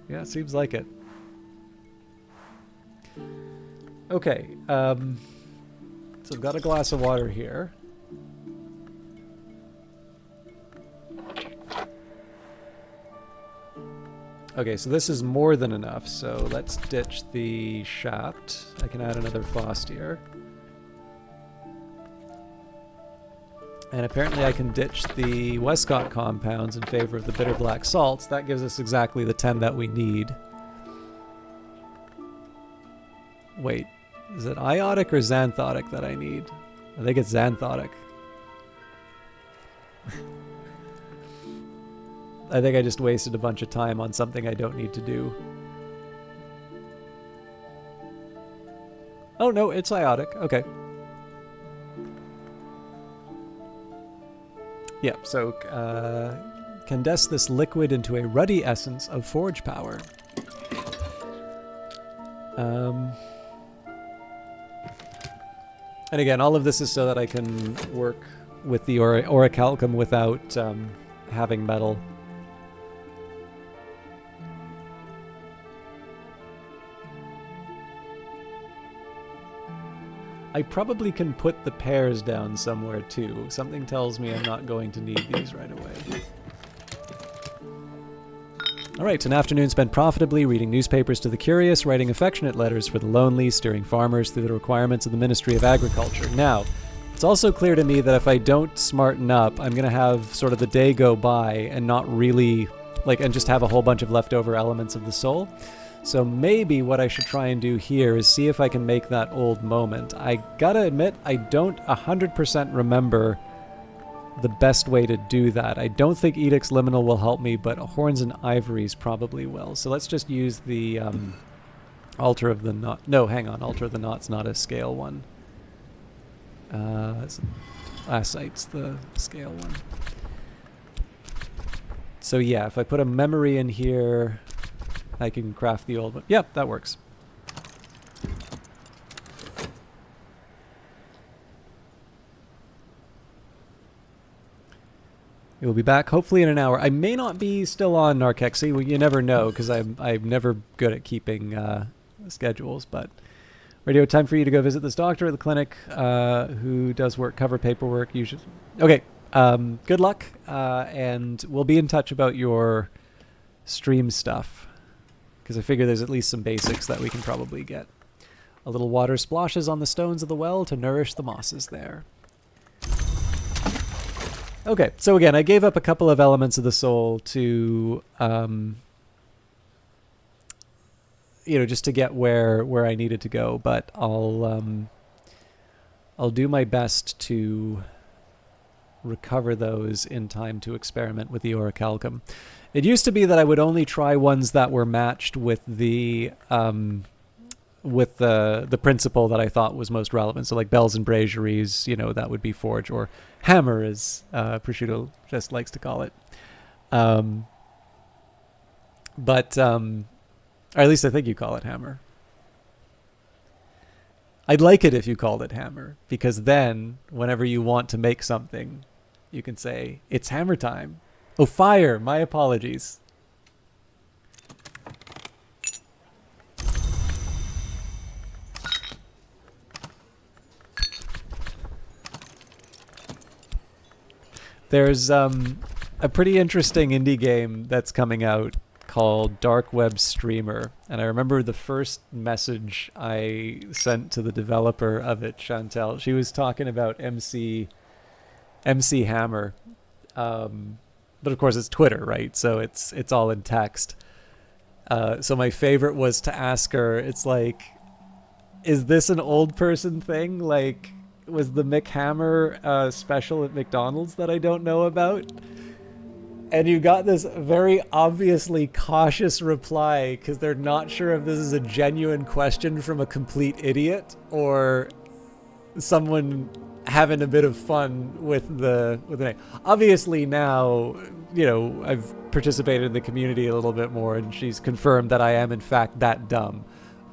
Yeah, it seems like it. Okay, so I've got a glass of water here. Okay, so this is more than enough, so let's ditch the shaft. I can add another Fostier. And apparently I can ditch the Westcott compounds in favor of the bitter black salts. That gives us exactly the 10 that we need. Wait, is it iotic or xanthotic that I need? I think it's xanthotic. I think I just wasted a bunch of time on something I don't need to do. Oh no, it's iotic. Okay. Yeah, so condense this liquid into a ruddy essence of forge power. And again, all of this is so that I can work with the orichalcum without having metal. I probably can put the pears down somewhere too. Something tells me I'm not going to need these right away. Alright, an afternoon spent profitably reading newspapers to the curious, writing affectionate letters for the lonely, steering farmers through the requirements of the Ministry of Agriculture. Now, it's also clear to me that if I don't smarten up, I'm going to have sort of the day go by and not really, and just have a whole bunch of leftover elements of the soul. So maybe what I should try and do here is see if I can make that old moment. I gotta admit, I don't 100% remember the best way to do that. I don't think Edict's Liminal will help me, but Horns and Ivories probably will. So let's just use the Altar of the Knot. No, hang on. Altar of the Knot's not a scale one. Assight's the scale one. So yeah, if I put a memory in here... I can craft the old one. Yep, that works. We'll be back hopefully in an hour. I may not be still on Narcoxy. Well, you never know because I'm never good at keeping schedules. But radio, time for you to go visit this doctor at the clinic who does cover paperwork. Usually. Okay. Good luck, and we'll be in touch about your stream stuff. Because I figure there's at least some basics that we can probably get. A little water splashes on the stones of the well to nourish the mosses there. Okay, so again, I gave up a couple of elements of the soul to, just to get where I needed to go. But I'll do my best to recover those in time to experiment with the orichalcum. It used to be that I would only try ones that were matched with the principle that I thought was most relevant. So like bells and braziers, that would be forge, or hammer, as Prosciutto just likes to call it. Or at least I think you call it hammer. I'd like it if you called it hammer, because then whenever you want to make something, you can say, it's hammer time. Oh, fire! My apologies. There's a a pretty interesting indie game that's coming out called Dark Web Streamer. And I remember the first message I sent to the developer of it, Chantel. She was talking about MC Hammer. But of course it's Twitter, right? So it's all in text. So my favorite was to ask her, it's like, is this an old person thing? Like, was the Mick Hammer special at McDonald's that I don't know about? And you got this very obviously cautious reply because they're not sure if this is a genuine question from a complete idiot or someone having a bit of fun with the name. Obviously now, you know, I've participated in the community a little bit more, and she's confirmed that I am in fact that dumb.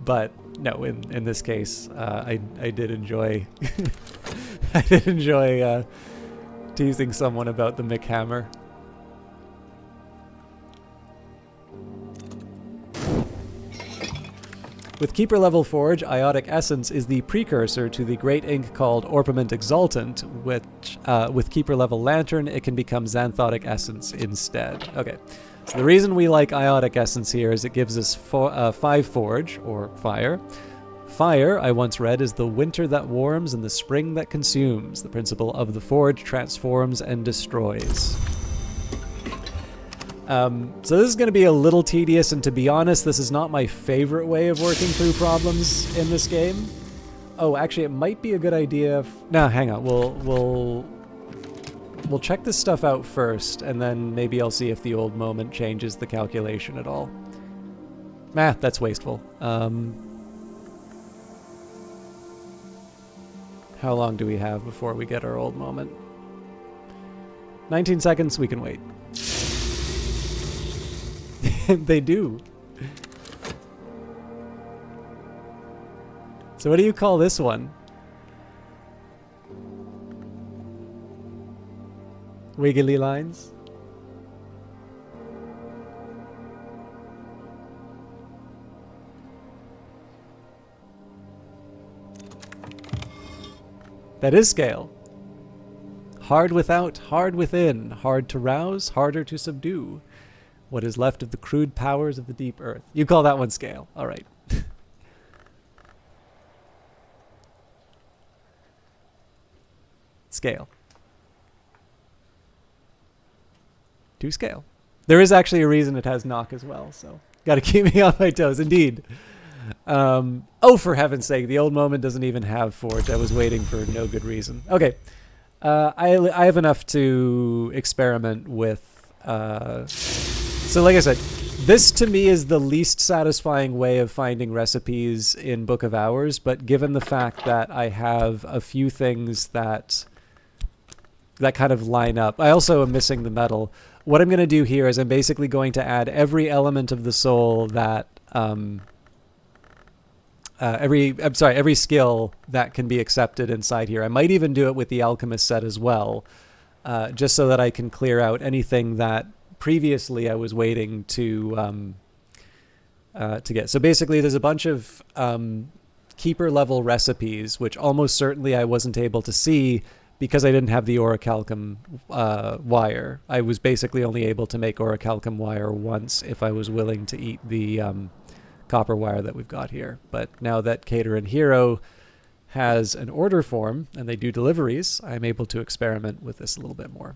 But no, in this case, I did enjoy I did enjoy teasing someone about the Mick Hammer. With Keeper Level Forge, Iotic Essence is the precursor to the great ink called Orpiment Exultant, which, with Keeper Level Lantern, it can become Xanthotic Essence instead. Okay, so the reason we like Iotic Essence here is it gives us 5 Forge, or Fire. Fire, I once read, is the winter that warms and the spring that consumes. The principle of the Forge transforms and destroys. So this is going to be a little tedious, and to be honest, this is not my favorite way of working through problems in this game. Oh, actually, it might be a good idea. No, hang on. We'll check this stuff out first, and then maybe I'll see if the old moment changes the calculation at all. That's wasteful. How long do we have before we get our old moment? 19 seconds. We can wait. They do. So what do you call this one? Wiggly lines? That is scale. Hard without, hard within, hard to rouse, harder to subdue. What is left of the crude powers of the deep earth. You call that one scale. All right. Scale. To scale. There is actually a reason it has knock as well, so got to keep me on my toes. Indeed. Oh, for heaven's sake, the old moment doesn't even have Forge. I was waiting for no good reason. Okay. I have enough to experiment with... So like I said, this to me is the least satisfying way of finding recipes in Book of Hours, but given the fact that I have a few things that kind of line up, I also am missing the metal. What I'm going to do here is I'm basically going to add every element of the soul that, every skill that can be accepted inside here. I might even do it with the Alchemist set as well, just so that I can clear out anything that previously I was waiting to get. So basically there's a bunch of keeper level recipes, which almost certainly I wasn't able to see because I didn't have the orichalcum wire. I was basically only able to make orichalcum wire once if I was willing to eat the copper wire that we've got here. But now that Caterin Hero has an order form and they do deliveries, I'm able to experiment with this a little bit more.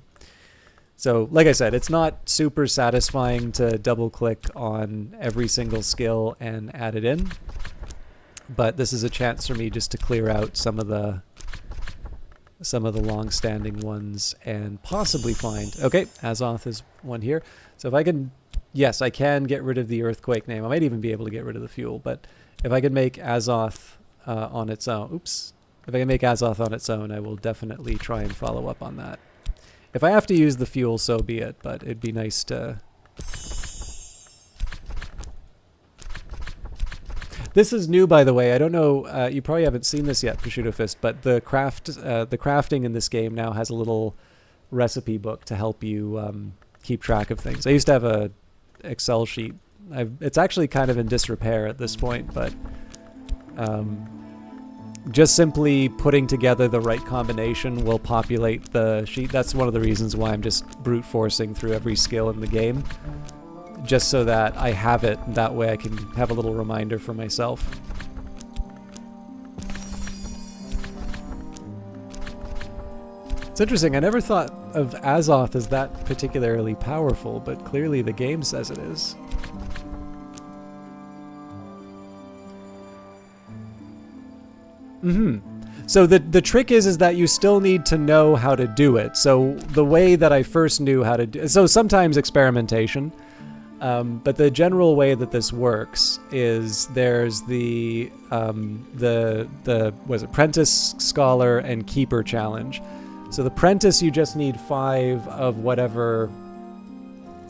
So, like I said, it's not super satisfying to double-click on every single skill and add it in, but this is a chance for me just to clear out some of the long-standing ones and possibly find... Okay, Azoth is one here. So if I can... Yes, I can get rid of the Earthquake name. I might even be able to get rid of the fuel, but if I can make Azoth on its own... Oops. If I can make Azoth on its own, I will definitely try and follow up on that. If I have to use the fuel, so be it, but it'd be nice to... This is new, by the way. I don't know, you probably haven't seen this yet, Prosciutto Fist, but the crafting in this game now has a little recipe book to help you keep track of things. I used to have a Excel sheet. It's actually kind of in disrepair at this point, but just simply putting together the right combination will populate the sheet. That's one of the reasons why I'm just brute forcing through every skill in the game, just so that I have it. That way I can have a little reminder for myself. It's interesting, I never thought of Azoth as that particularly powerful, but clearly the game says it is. So the trick is that you still need to know how to do it. So the way that I first knew how to do, so sometimes experimentation, but the general way that this works is there's the was it Prentice, Scholar, and Keeper challenge. So the Prentice, you just need 5 of whatever.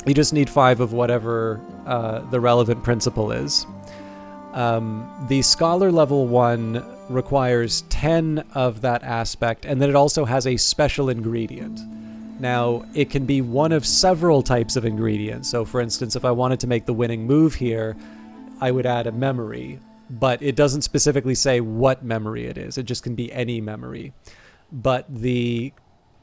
You just need 5 of whatever the relevant principle is. The Scholar level 1 requires 10 of that aspect, and then it also has a special ingredient. Now, it can be one of several types of ingredients. So, for instance, if I wanted to make the winning move here, I would add a memory, but it doesn't specifically say what memory it is. It just can be any memory. But the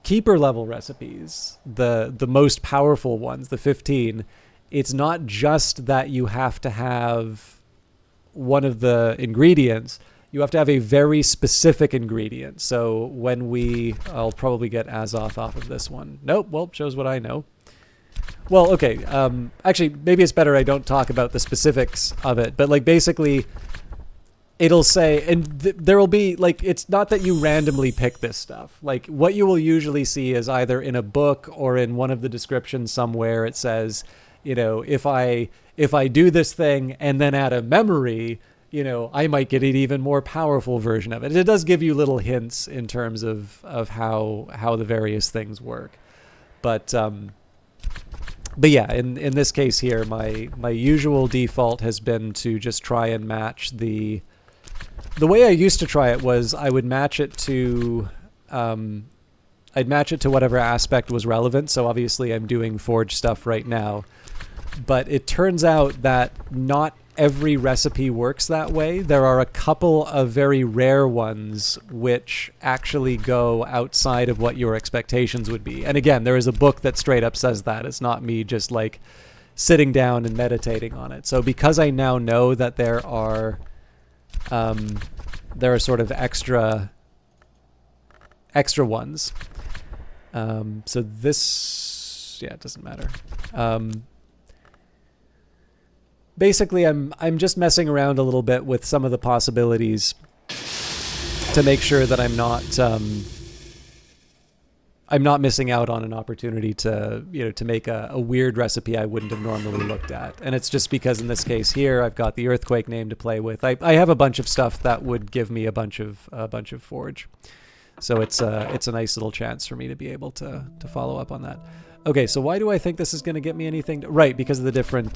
Keeper level recipes, the most powerful ones, the 15, it's not just that you have to have one of the ingredients. You have to have a very specific ingredient. So when I'll probably get Azoth off of this one. Nope, well, shows what I know. Well, okay, actually, maybe it's better I don't talk about the specifics of it, but like basically it'll say, and there will be, like, it's not that you randomly pick this stuff. Like, what you will usually see is either in a book or in one of the descriptions somewhere, it says, you know, if I do this thing and then add a memory, you know, I might get an even more powerful version of it. It does give you little hints in terms of how the various things work. But yeah, in this case here, my usual default has been to just try and match the way I used to try it was I would match it to I'd match it to whatever aspect was relevant. So obviously I'm doing Forge stuff right now, but it turns out that not every recipe works that way. There are a couple of very rare ones which actually go outside of what your expectations would be. And again, there is a book that straight up says that. It's not me just like sitting down and meditating on it. So because I now know that there are sort of extra ones. So this, yeah, it doesn't matter. Basically, I'm just messing around a little bit with some of the possibilities to make sure that I'm not missing out on an opportunity to, you know, to make a weird recipe I wouldn't have normally looked at. And it's just because in this case here, I've got the Earthquake name to play with. I have a bunch of stuff that would give me a bunch of Forge. So it's a nice little chance for me to be able to follow up on that. Okay, so why do I think this is going to get me anything? Right, because of the different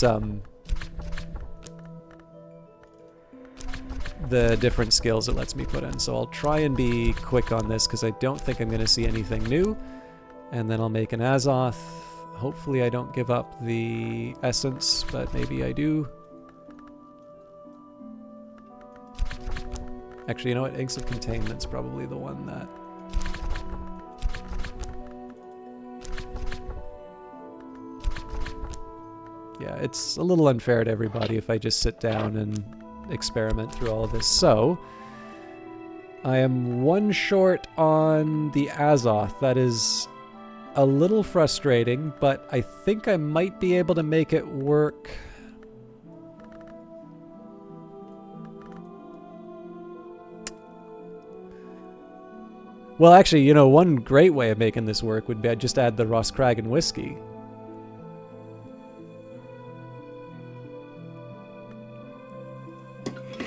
skills it lets me put in. So I'll try and be quick on this because I don't think I'm going to see anything new. And then I'll make an Azoth. Hopefully I don't give up the essence, but maybe I do. Actually, you know what? Inks of Containment's probably the one that... Yeah, it's a little unfair to everybody if I just sit down and experiment through all of this. So, I am 1 short on the Azoth. That is a little frustrating, but I think I might be able to make it work. Well, actually, you know, one great way of making this work would be I'd just add the Roscragan whiskey.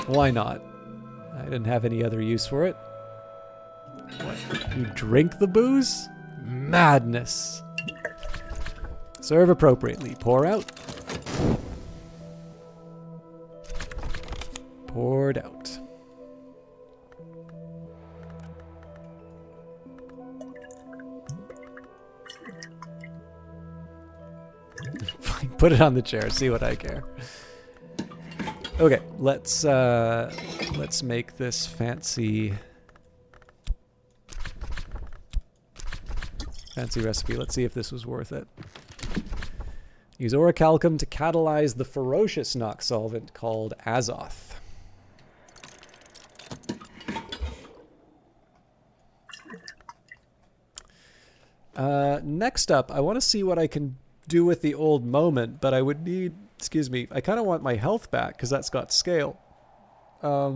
Why not? I didn't have any other use for it. What? You drink the booze? Madness. Serve appropriately. Pour out. Poured out. Put it on the chair. See what I care. Okay, let's make this fancy recipe. Let's see if this was worth it. Use orichalcum to catalyze the ferocious Nox solvent called Azoth. Next up, I want to see what I can do with the old moment, but I would need, excuse me, I kind of want my health back because that's got scale. I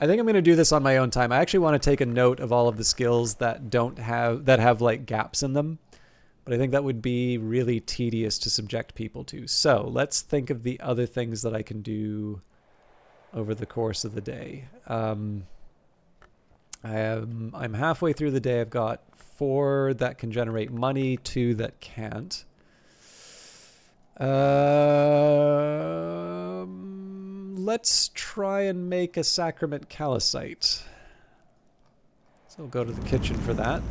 think I'm going to do this on my own time. I actually want to take a note of all of the skills that have like gaps in them. But I think that would be really tedious to subject people to. So let's think of the other things that I can do over the course of the day. I'm halfway through the day. I've got 4 that can generate money, 2 that can't. Let's try and make a sacrament calcite. So we'll go to the kitchen for that.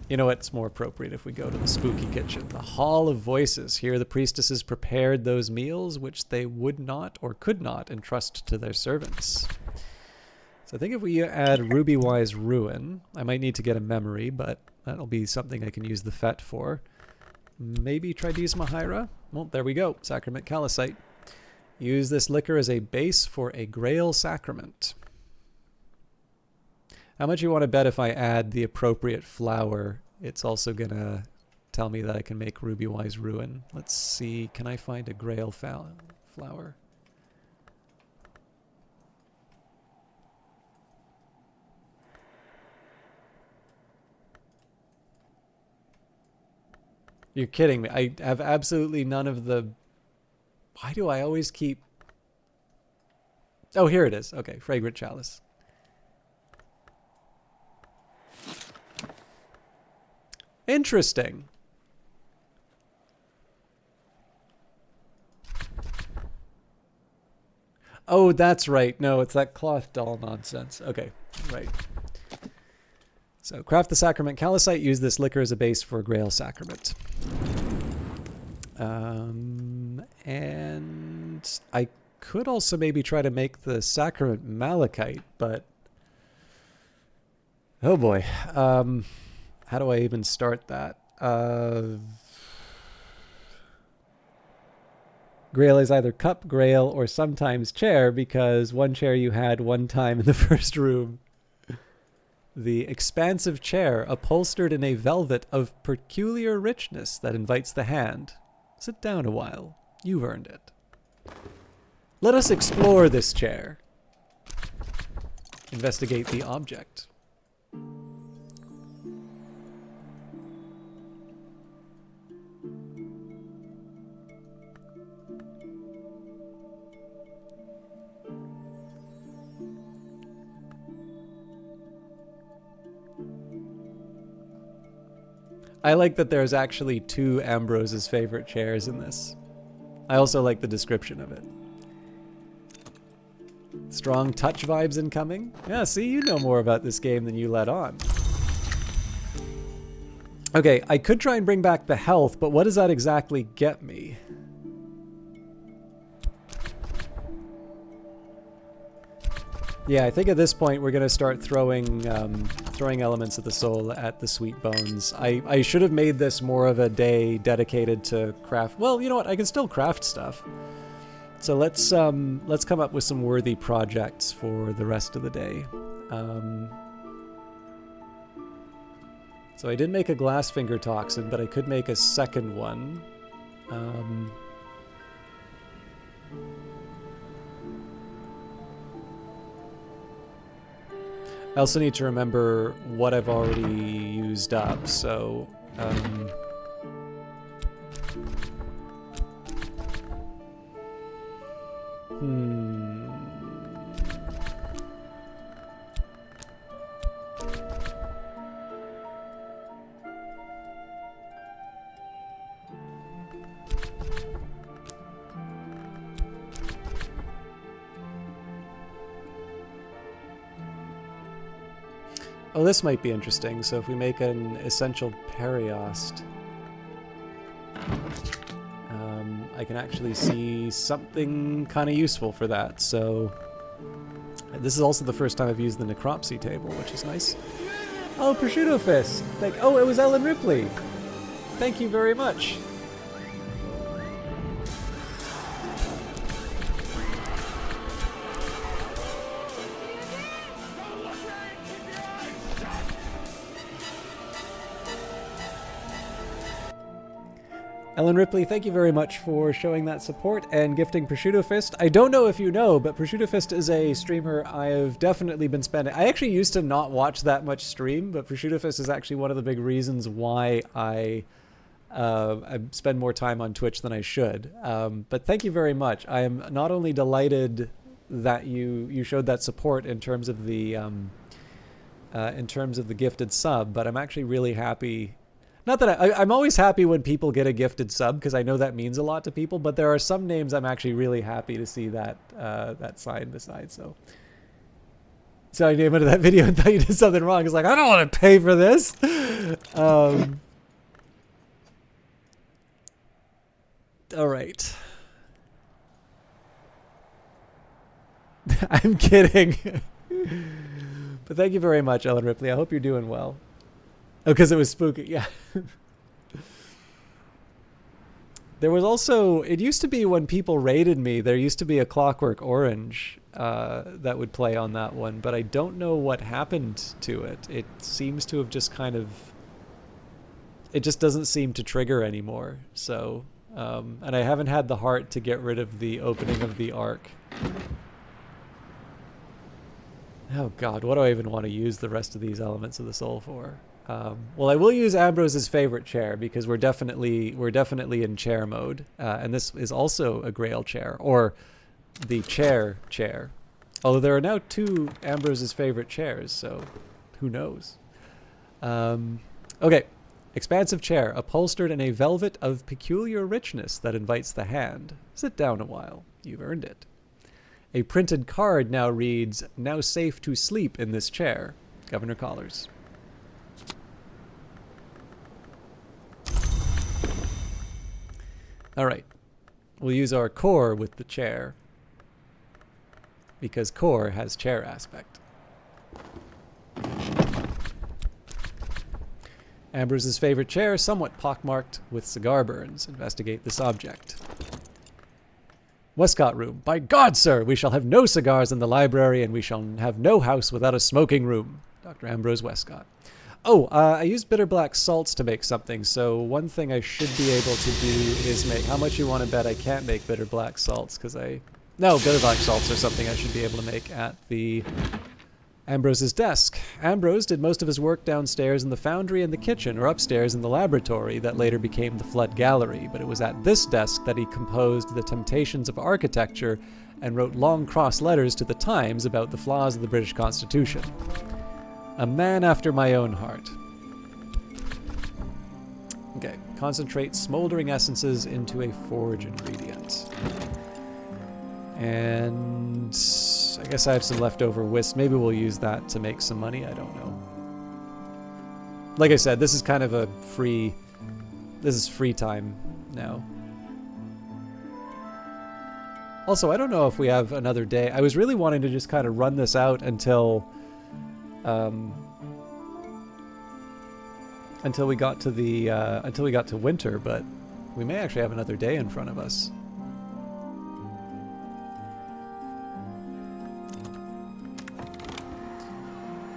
You know what? It's more appropriate if we go to the spooky kitchen. The Hall of Voices. Here the priestesses prepared those meals which they would not or could not entrust to their servants. So I think if we add Rubywise Ruin, I might need to get a memory, but that'll be something I can use the FET for. Maybe Tridesma Hyra? Well, there we go. Sacrament calcite. Use this liquor as a base for a Grail sacrament. How much you want to bet if I add the appropriate flour, it's also going to tell me that I can make Rubywise Ruin. Let's see. Can I find a Grail flour? You're kidding me. I have absolutely none of the... Why do I always keep... Oh, here it is. Okay, Fragrant Chalice. Interesting. Oh, that's right. No, it's that cloth doll nonsense. Okay, right. So craft the sacrament calcite. Use this liquor as a base for a Grail sacrament. And I could also maybe try to make the sacrament malachite, but oh boy, how do I even start that? Grail is either cup, grail, or sometimes chair, because one chair you had one time in the first room. The expansive chair, upholstered in a velvet of peculiar richness that invites the hand. Sit down a while. You've earned it. Let us explore this chair. Investigate the object. I like that there's actually 2 Ambrose's favorite chairs in this. I also like the description of it. Strong touch vibes incoming. Yeah, see, you know more about this game than you let on. Okay, I could try and bring back the health, but what does that exactly get me? Yeah, I think at this point we're going to start throwing elements of the soul at the sweet bones. I should have made this more of a day dedicated to craft. Well, you know what? I can still craft stuff. So let's come up with some worthy projects for the rest of the day. So I did make a Glassfinger toxin, but I could make a second one. I also need to remember what I've already used up, so... Oh, this might be interesting. So if we make an essential periost, I can actually see something kind of useful for that. So this is also the first time I've used the necropsy table, which is nice. Oh, Prosciutto Fist! Oh, it was Ellen Ripley! Thank you very much! Ellen Ripley, thank you very much for showing that support and gifting Prosciutto Fist. I don't know if you know, but Prosciutto Fist is a streamer I have definitely been spending. I actually used to not watch that much stream, but Prosciutto Fist is actually one of the big reasons why I spend more time on Twitch than I should. But thank you very much. I am not only delighted that you showed that support in terms of the gifted sub, but I'm actually really happy. Not that I'm always happy when people get a gifted sub because I know that means a lot to people, but there are some names I'm actually really happy to see that that sign beside. So I came into that video and thought you did something wrong. It's like, I don't want to pay for this. All right. I'm kidding. But thank you very much, Ellen Ripley. I hope you're doing well. Oh, because it was spooky, yeah. There was also, it used to be when people raided me, there used to be a Clockwork Orange that would play on that one, but I don't know what happened to it. It seems to have just kind of, it just doesn't seem to trigger anymore. So, and I haven't had the heart to get rid of the opening of the Ark. Oh god, what do I even want to use the rest of these elements of the soul for? Well, I will use Ambrose's favorite chair because we're definitely in chair mode, and this is also a Grail chair, or the chair. Although there are now 2 Ambrose's favorite chairs, so who knows? Okay, expansive chair, upholstered in a velvet of peculiar richness that invites the hand. Sit down a while. You've earned it. A printed card now reads, "Now safe to sleep in this chair. Governor Collars." All right, we'll use our core with the chair because core has chair aspect. Ambrose's favorite chair, somewhat pockmarked with cigar burns. Investigate this object. Westcott room. By God, sir, we shall have no cigars in the library and we shall have no house without a smoking room. Dr. Ambrose Westcott. Oh, I used bitter black salts to make something, so one thing I should be able to do is make... How much you want to bet I can't make bitter black salts, because No, bitter black salts are something I should be able to make at the Ambrose's desk. Ambrose did most of his work downstairs in the foundry and the kitchen, or upstairs in the laboratory that later became the Flood Gallery, but it was at this desk that he composed The Temptations of Architecture and wrote long cross letters to the Times about the flaws of the British Constitution. A man after my own heart. Okay, concentrate smoldering essences into a forge ingredient. And I guess I have some leftover whisk. Maybe we'll use that to make some money. I don't know. Like I said, this is kind of a free... This is free time now. Also, I don't know if we have another day. I was really wanting to just kind of run this out until we got to the until we got to winter, but we may actually have another day in front of us.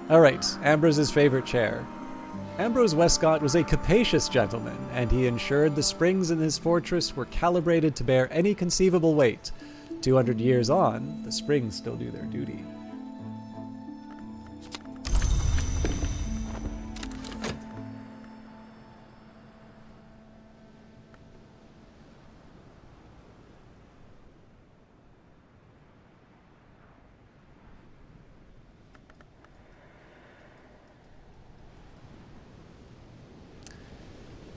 All right, Ambrose's favorite chair. Ambrose Westcott was a capacious gentleman, and he ensured the springs in his fortress were calibrated to bear any conceivable weight. 200 years on, the springs still do their duty.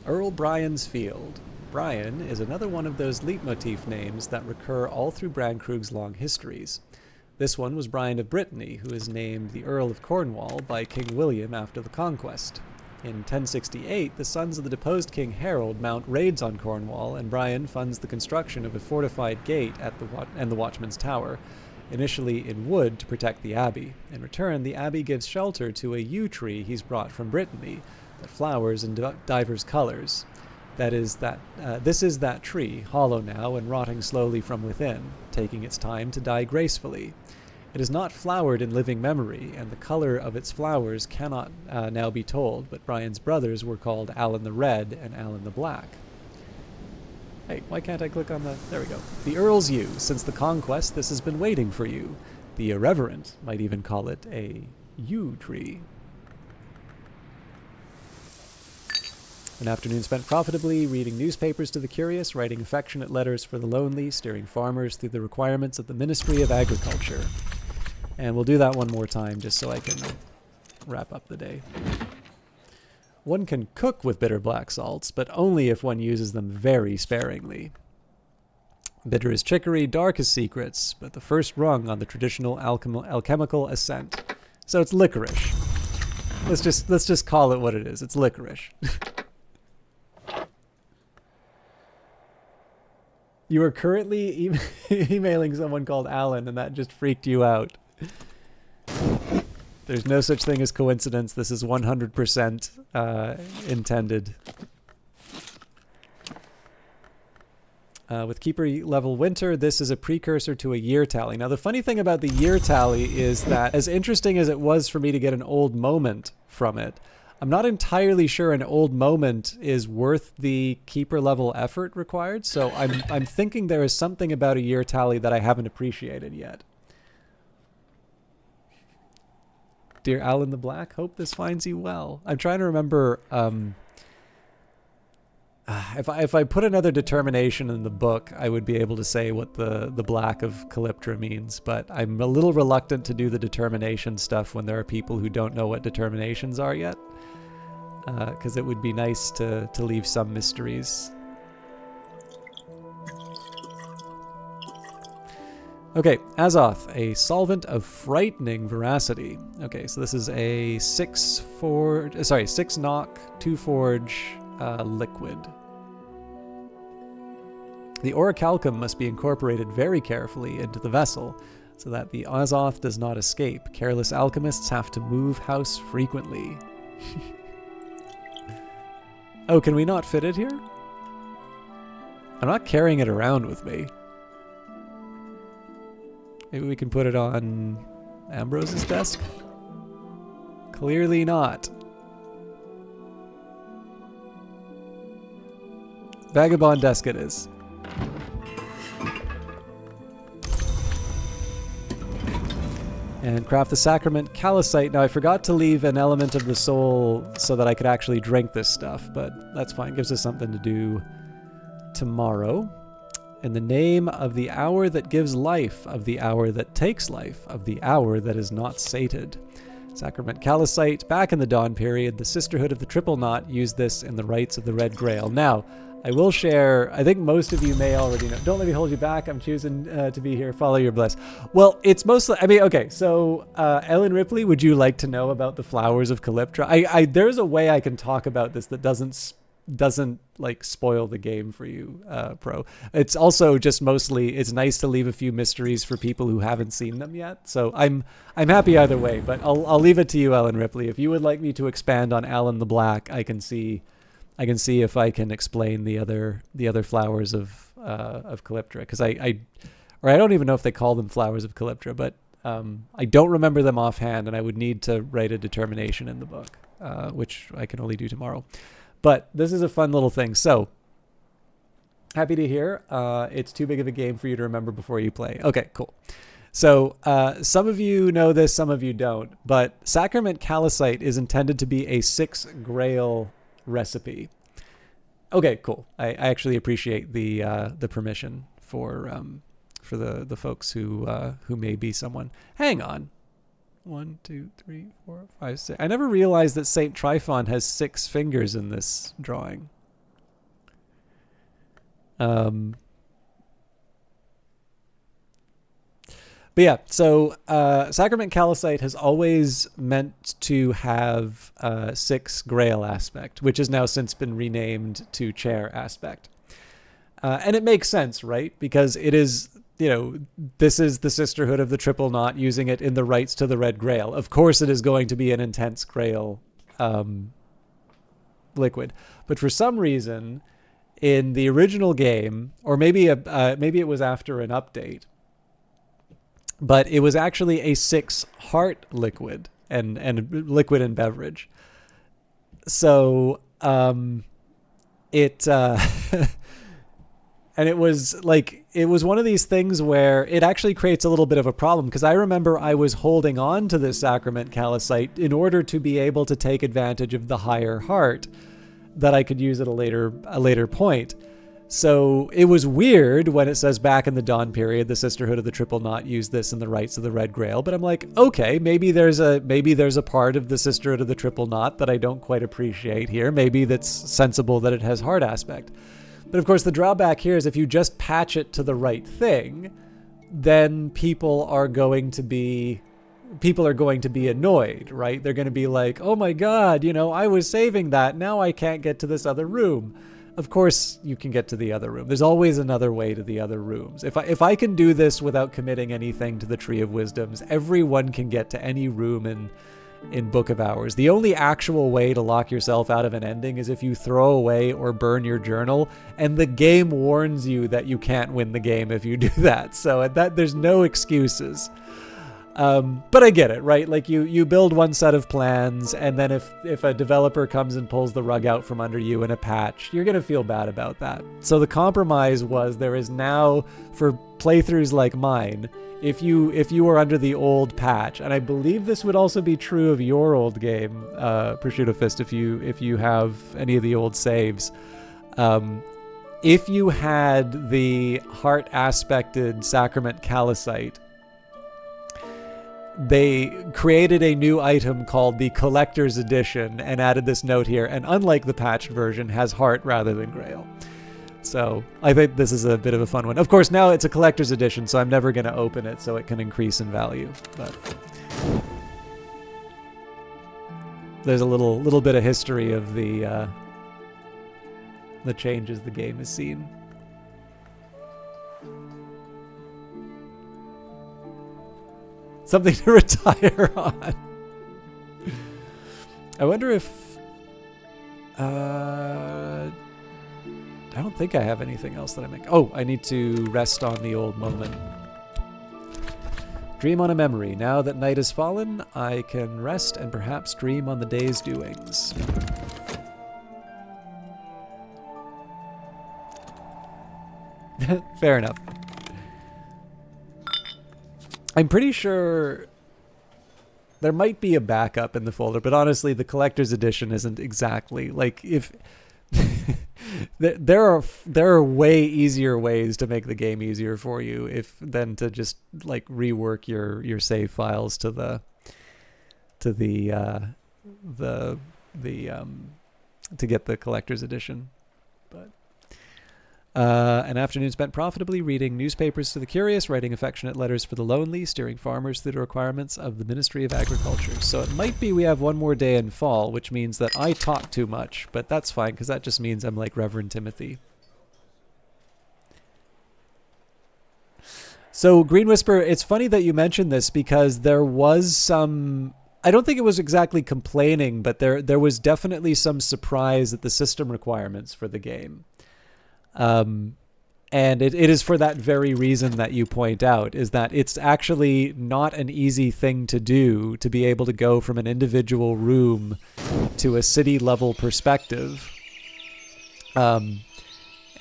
Earl Bryan's Field. Bryan is another one of those leitmotif names that recur all through Brandkrug's long histories. This one was Brian of Brittany, who is named the Earl of Cornwall by King William after the conquest. In 1068, the sons of the deposed King Harold mount raids on Cornwall, and Brian funds the construction of a fortified gate at the Watchman's Tower, initially in wood to protect the abbey. In return, the abbey gives shelter to a yew tree he's brought from Brittany that flowers in divers colors. This is that tree, hollow now and rotting slowly from within, taking its time to die gracefully. It is not flowered in living memory, and the color of its flowers cannot now be told, but Brian's brothers were called Alan the Red and Alan the Black. Hey, why can't I click on the... There we go. The Earl's Yew. Since the conquest, this has been waiting for you. The irreverent might even call it a yew tree. An afternoon spent profitably, reading newspapers to the curious, writing affectionate letters for the lonely, steering farmers through the requirements of the Ministry of Agriculture. And we'll do that one more time just so I can wrap up the day. One can cook with bitter black salts, but only if one uses them very sparingly. Bitter as chicory, dark as secrets, but the first rung on the traditional alchemical ascent. So it's licorice. Let's just call it what it is. It's licorice. You are currently emailing someone called Alan, and that just freaked you out. There's no such thing as coincidence. This is 100% intended. With Keeper level Winter, this is a precursor to a year tally. Now, the funny thing about the year tally is that, as interesting as it was for me to get an old moment from it, I'm not entirely sure an old moment is worth the Keeper level effort required. So I'm thinking there is something about a year tally that I haven't appreciated yet. Dear Alan the Black, hope this finds you well. I'm trying to remember if I put another determination in the book, I would be able to say what the Black of Calyptra means, but I'm a little reluctant to do the determination stuff when there are people who don't know what determinations are yet, because it would be nice to leave some mysteries. Okay, Azoth, a solvent of frightening veracity. Okay, so this is a 6 knock, 2 forge liquid. The orichalcum must be incorporated very carefully into the vessel so that the Azoth does not escape. Careless alchemists have to move house frequently. Oh, can we not fit it here? I'm not carrying it around with me. Maybe we can put it on Ambrose's desk? Clearly not. Vagabond desk it is. And craft the sacrament calcite. Now I forgot to leave an element of the soul so that I could actually drink this stuff, but that's fine. Gives us something to do tomorrow. In the name of the hour that gives life, of the hour that takes life, of the hour that is not sated. Sacrament calcite. Back in the Dawn period, the Sisterhood of the Triple Knot used this in the rites of the Red Grail. Now, I will share, I think most of you may already know. Don't let me hold you back. I'm choosing to be here. Follow your bliss. Well, it's mostly, okay, so Ellen Ripley, would you like to know about the flowers of Calyptra? There's a way I can talk about this that doesn't like spoil the game for you, Pro. It's also just mostly, it's nice to leave a few mysteries for people who haven't seen them yet. So I'm happy either way, but I'll leave it to you, Ellen Ripley. If you would like me to expand on Alan the Black, I can see if I can explain the other flowers of Calyptra, because I don't even know if they call them flowers of Calyptra, but I don't remember them offhand, and I would need to write a determination in the book, which I can only do tomorrow. But this is a fun little thing. So happy to hear. It's too big of a game for you to remember before you play. Okay, cool. So some of you know this, some of you don't. But Sacrament calcite is intended to be a 6 Grail recipe. Okay, cool. I actually appreciate the permission for the folks who may be someone. Hang on. 1, 2, 3, 4, 5, 6. I never realized that Saint Tryphon has 6 fingers in this drawing. But yeah, so Sacrament Calcite has always meant to have 6 Grail aspect, which has now since been renamed to Chair aspect. And it makes sense, right? Because it is, this is the Sisterhood of the Triple Knot using it in the rights to the Red Grail. Of course it is going to be an intense Grail liquid. But for some reason, in the original game, or maybe it was after an update, but it was actually a 6 heart liquid and liquid and beverage. So it and it was one of these things where it actually creates a little bit of a problem, because I remember I was holding on to this Sacrament Calcite in order to be able to take advantage of the higher heart that I could use at a later point. So it was weird when it says back in the Dawn period, the Sisterhood of the Triple Knot used this in the rites of the Red Grail. But I'm like, okay, maybe there's a part of the Sisterhood of the Triple Knot that I don't quite appreciate here. Maybe that's sensible that it has heart aspect. But of course, the drawback here is if you just patch it to the right thing, then people are going to be annoyed, right? They're going to be like, oh my God, I was saving that. Now I can't get to this other room. Of course you can get to the other room. There's always another way to the other rooms. If I can do this without committing anything to the Tree of Wisdoms, everyone can get to any room in Book of Hours. The only actual way to lock yourself out of an ending is if you throw away or burn your journal, and the game warns you that you can't win the game if you do that. So there's no excuses. But I get it, right? Like you build one set of plans, and then if a developer comes and pulls the rug out from under you in a patch, you're going to feel bad about that. So the compromise was there is now, for playthroughs like mine, if you are under the old patch, and I believe this would also be true of your old game, Prosciutto Fist, if you have any of the old saves, if you had the heart aspected Sacrament Calcite, they created a new item called the Collector's Edition and added this note here, and unlike the patched version, has heart rather than Grail. So I think this is a bit of a fun one. Of course, now it's a Collector's Edition, so I'm never going to open it, so it can increase in value. But there's a little bit of history of the changes the game has seen. Something to retire on. I wonder if... I don't think I have anything else that I make. Oh, I need to rest on the old moment. Dream on a memory. Now that night has fallen, I can rest and perhaps dream on the day's doings. Fair enough. I'm pretty sure there might be a backup in the folder, but honestly, the Collector's Edition isn't exactly like if there are way easier ways to make the game easier for you than to just like rework your save files to the to get the Collector's Edition. But an afternoon spent profitably reading newspapers to the curious, writing affectionate letters for the lonely, steering farmers through the requirements of the Ministry of Agriculture. So it might be we have one more day in fall, which means that I talk too much, but that's fine because that just means I'm like Reverend Timothy. So Green Whisper, it's funny that you mentioned this because there was some... I don't think it was exactly complaining, but there was definitely some surprise at the system requirements for the game. And it is for that very reason that you point out, is that it's actually not an easy thing to do to be able to go from an individual room to a city level perspective. And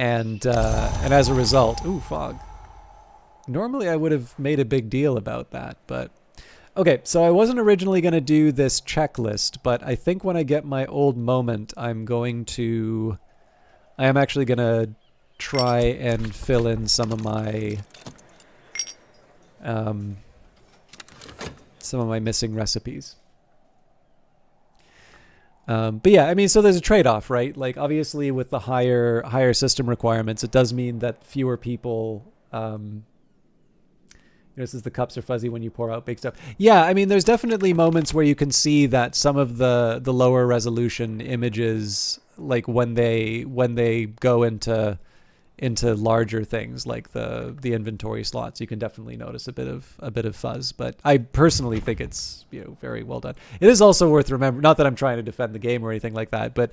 as a result, ooh, fog. Normally I would have made a big deal about that, but okay. So I wasn't originally going to do this checklist, but I think when I get my old moment, I am actually going to try and fill in some of my missing recipes. But yeah, I mean, so there's a trade-off, right? Like obviously with the higher system requirements, it does mean that fewer people This is the cups are fuzzy when you pour out big stuff. Yeah, I mean, there's definitely moments where you can see that some of the lower resolution images, like when they go into larger things like the inventory slots, you can definitely notice a bit of fuzz. But I personally think it's very well done. It is also worth remembering, not that I'm trying to defend the game or anything like that, but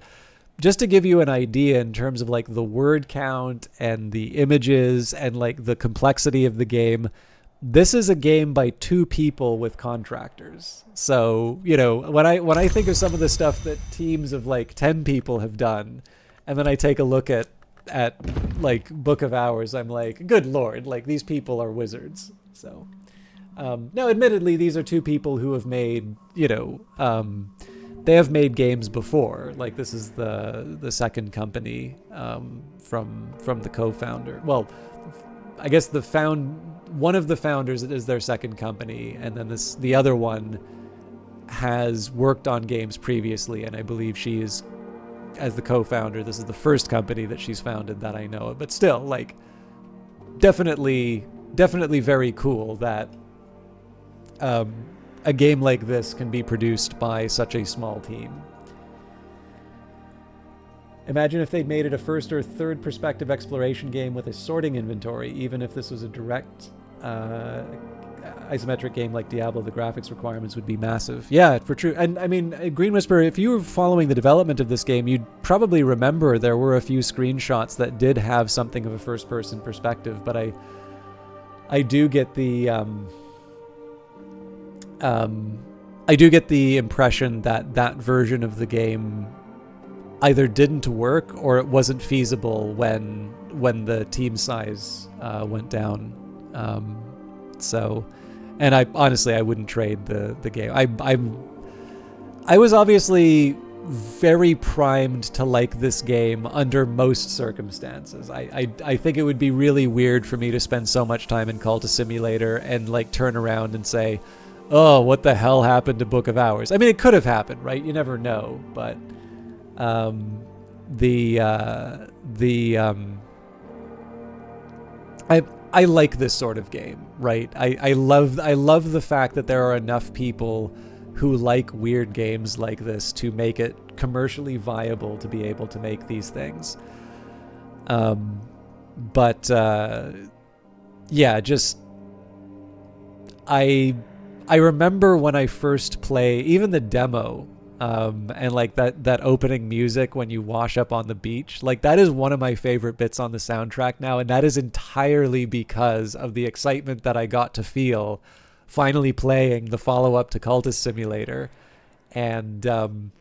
just to give you an idea in terms of like the word count and the images and like the complexity of the game, this is a game by 2 people with contractors. So, when I think of some of the stuff that teams of like 10 people have done, and then I take a look at like Book of Hours, I'm like, good Lord, like these people are wizards. So, now admittedly, these are 2 people who have made, they have made games before. Like this is the second company from the co-founder. Well, I guess one of the founders is their second company, and then the other one has worked on games previously, and I believe she is, as the co-founder, this is the first company that she's founded that I know of. But still, like, definitely very cool that a game like this can be produced by such a small team. Imagine if they'd made it a first or third perspective exploration game with a sorting inventory. Even if this was a direct isometric game like Diablo, the graphics requirements would be massive. Yeah, for true. And I mean, Green Whisper, if you were following the development of this game, you'd probably remember there were a few screenshots that did have something of a first-person perspective, but I do get the I do get the impression that that version of the game either didn't work or it wasn't feasible when the team size went down. So, and I honestly, I wouldn't trade the game. I was obviously very primed to like this game under most circumstances. I think it would be really weird for me to spend so much time in Cultist Simulator and like turn around and say, oh, what the hell happened to Book of Hours? I mean, it could have happened, right? You never know, but I like this sort of game, right? I love the fact that there are enough people who like weird games like this to make it commercially viable to be able to make these things. But yeah, just I remember when I first play, even the demo, and like that opening music when you wash up on the beach, like that is one of my favorite bits on the soundtrack now, and that is entirely because of the excitement that I got to feel finally playing the follow-up to Cultist Simulator, and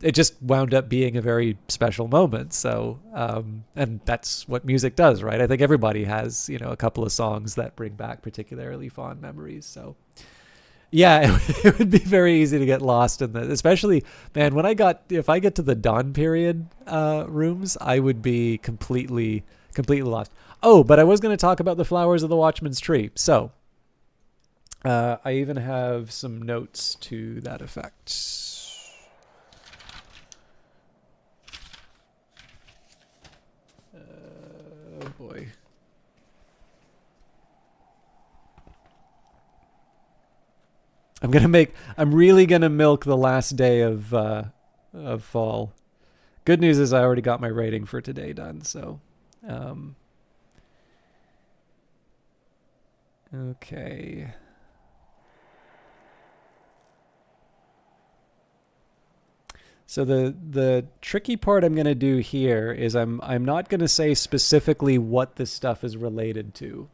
it just wound up being a very special moment. So, and that's what music does, right? I think everybody has, a couple of songs that bring back particularly fond memories. So yeah, it would be very easy to get lost in this, especially, man, if I get to the Dawn Period rooms, I would be completely lost. Oh, but I was going to talk about the Flowers of the Watchman's Tree. So I even have some notes to that effect. Oh boy. I'm really gonna milk the last day of fall. Good news is I already got my rating for today done, so okay. So the tricky part I'm gonna do here is I'm not gonna say specifically what this stuff is related to.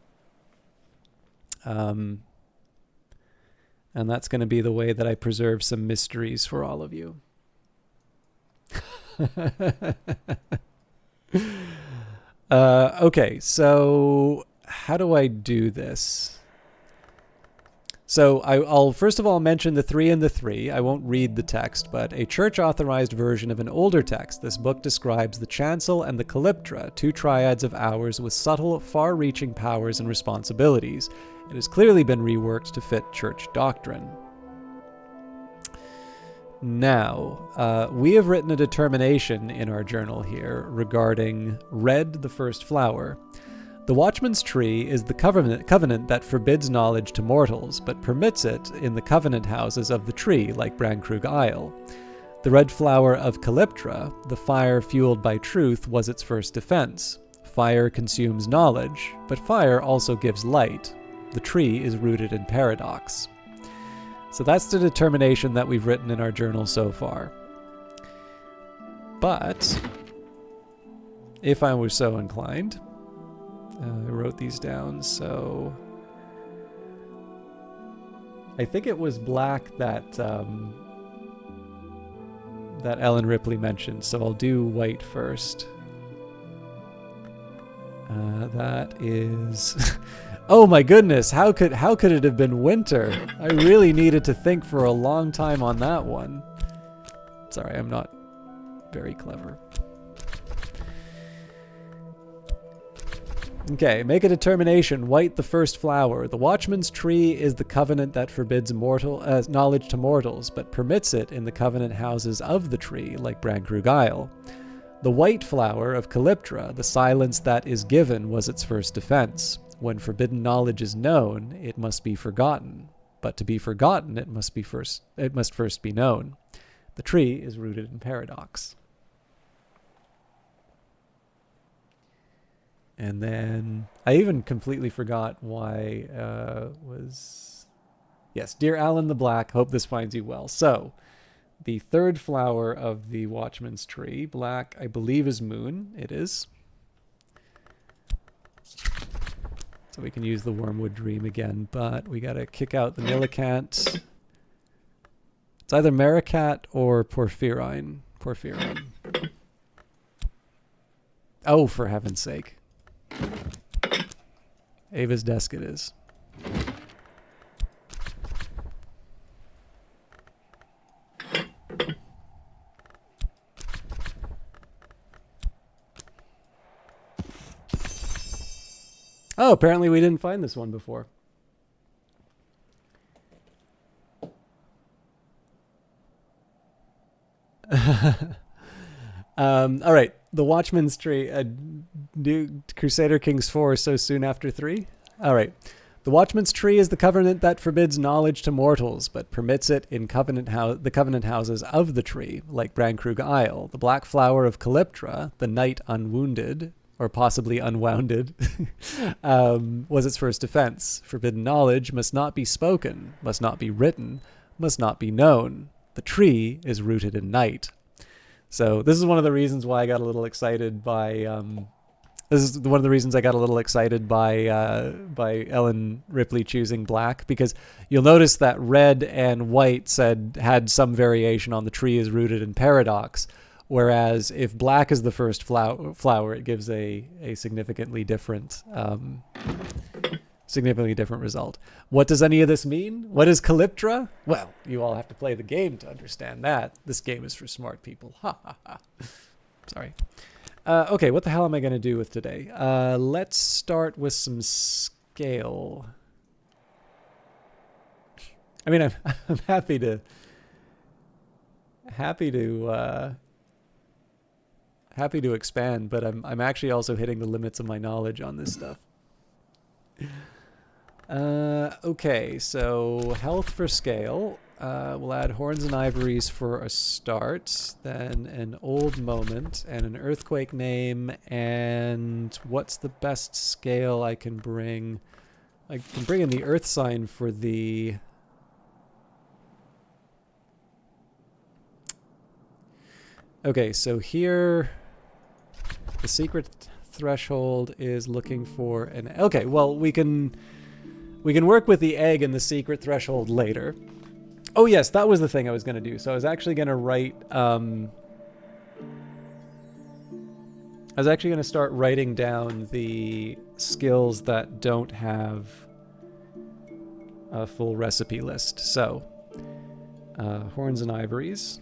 And that's going to be the way that I preserve some mysteries for all of you. Okay, so how do I do this? So I'll first of all mention the 3 and the 3. I won't read the text, but a church-authorized version of an older text. This book describes the chancel and the calyptra, 2 triads of hours with subtle, far-reaching powers and responsibilities. It has clearly been reworked to fit church doctrine. Now, we have written a determination in our journal here regarding Red, the First Flower. The Watchman's Tree is the covenant that forbids knowledge to mortals, but permits it in the covenant houses of the tree, like Brankrug Isle. The red flower of Calyptra, the fire fueled by truth, was its first defense. Fire consumes knowledge, but fire also gives light. The tree is rooted in paradox. So that's the determination that we've written in our journal so far. But if I were so inclined, I wrote these down, so I think it was black that that Ellen Ripley mentioned, so I'll do white first. That is oh my goodness, how could it have been winter? I really needed to think for a long time on that one. Sorry, I'm not very clever. Okay, make a determination. White, the first flower. The Watchman's Tree is the covenant that forbids knowledge to mortals, but permits it in the covenant houses of the tree, like Brankrug Isle. The white flower of Calyptra, the silence that is given, was its first defense. When forbidden knowledge is known, it must be forgotten. But to be forgotten, it must first be known. The tree is rooted in paradox. And then I even completely forgot why was... Yes, Dear Alan the Black, hope this finds you well. So, the third flower of the Watchman's Tree, black, I believe is moon. It is. So we can use the Wormwood Dream again, but we gotta kick out the Millicant. It's either Maricat or Porphyrin. Oh, for heaven's sake. Ava's desk it is. Oh, apparently we didn't find this one before. All right. The Watchman's Tree. Do Crusader Kings 4 so soon after 3? All right. The Watchman's Tree is the covenant that forbids knowledge to mortals, but permits it in the covenant houses of the tree, like Brankrug Isle. The black flower of Calyptra, the knight unwounded, or possibly unwounded, was its first defense. Forbidden knowledge must not be spoken, must not be written, must not be known. The tree is rooted in night. So this is one of the reasons why I got a little excited by Ellen Ripley choosing black, because you'll notice that red and white had some variation on the tree is rooted in paradox, whereas if black is the first flower, it gives a significantly different result. What does any of this mean? What is Calyptra? Well, you all have to play the game to understand that. This game is for smart people. Ha ha ha. Sorry. Okay, what the hell am I going to do with today? Let's start with some scale. I mean, I'm happy to expand, but I'm actually also hitting the limits of my knowledge on this stuff. Okay, so health for scale. We'll add horns and ivories for a start, then an old moment and an earthquake name, and what's the best scale I can bring? I can bring in the earth sign for the... Okay, so here the secret threshold is looking for an... Okay, well, we can work with the egg and the secret threshold later. Oh yes, that was the thing I was going to do. So I was actually going to write... I was actually going to start writing down the skills that don't have a full recipe list. So, horns and ivories.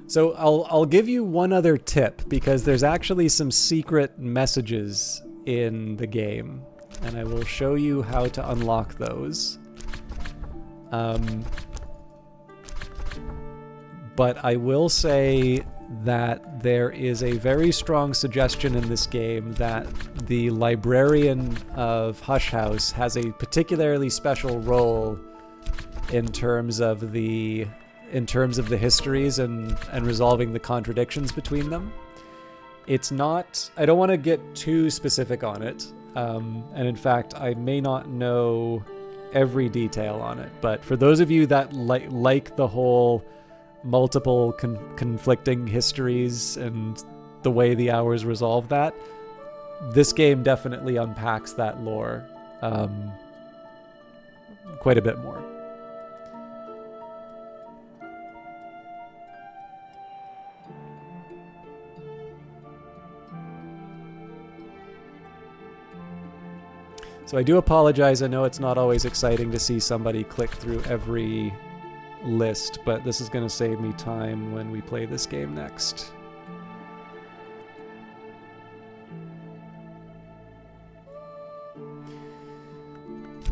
So I'll give you one other tip, because there's actually some secret messages in the game, and I will show you how to unlock those. But I will say that there is a very strong suggestion in this game that the librarian of Hush House has a particularly special role in terms of the histories and resolving the contradictions between them. It's not, I don't want to get too specific on it, and in fact I may not know every detail on it, but for those of you that like the whole multiple conflicting histories and the way the hours resolve that, this game definitely unpacks that lore quite a bit more. So I do apologize. I know it's not always exciting to see somebody click through every list, but this is going to save me time when we play this game next.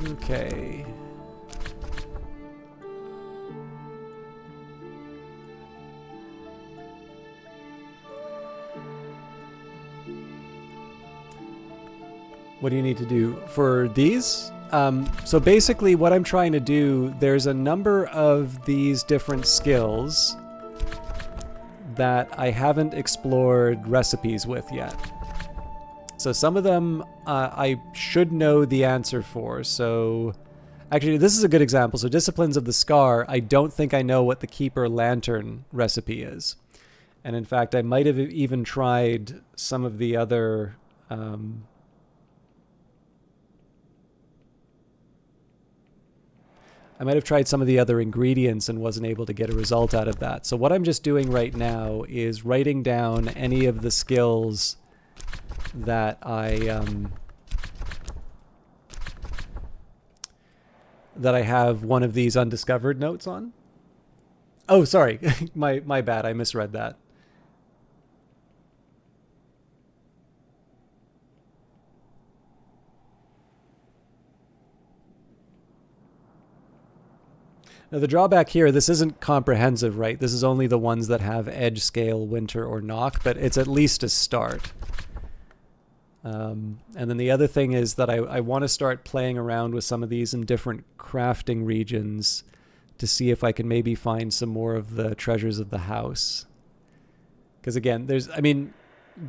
Okay. What do you need to do for these? So basically what I'm trying to do, there's a number of these different skills that I haven't explored recipes with yet. So some of them I should know the answer for. So actually this is a good example. So Disciplines of the Scar, I don't think I know what the Keeper Lantern recipe is. And in fact, I might have even tried some of the other ingredients and wasn't able to get a result out of that. So what I'm just doing right now is writing down any of the skills that I have one of these undiscovered notes on. Oh, sorry. my bad. I misread that. Now the drawback here, this isn't comprehensive, right? This is only the ones that have edge, scale, winter, or knock, but it's at least a start. And then the other thing is that I want to start playing around with some of these in different crafting regions to see if I can maybe find some more of the treasures of the house. Because again,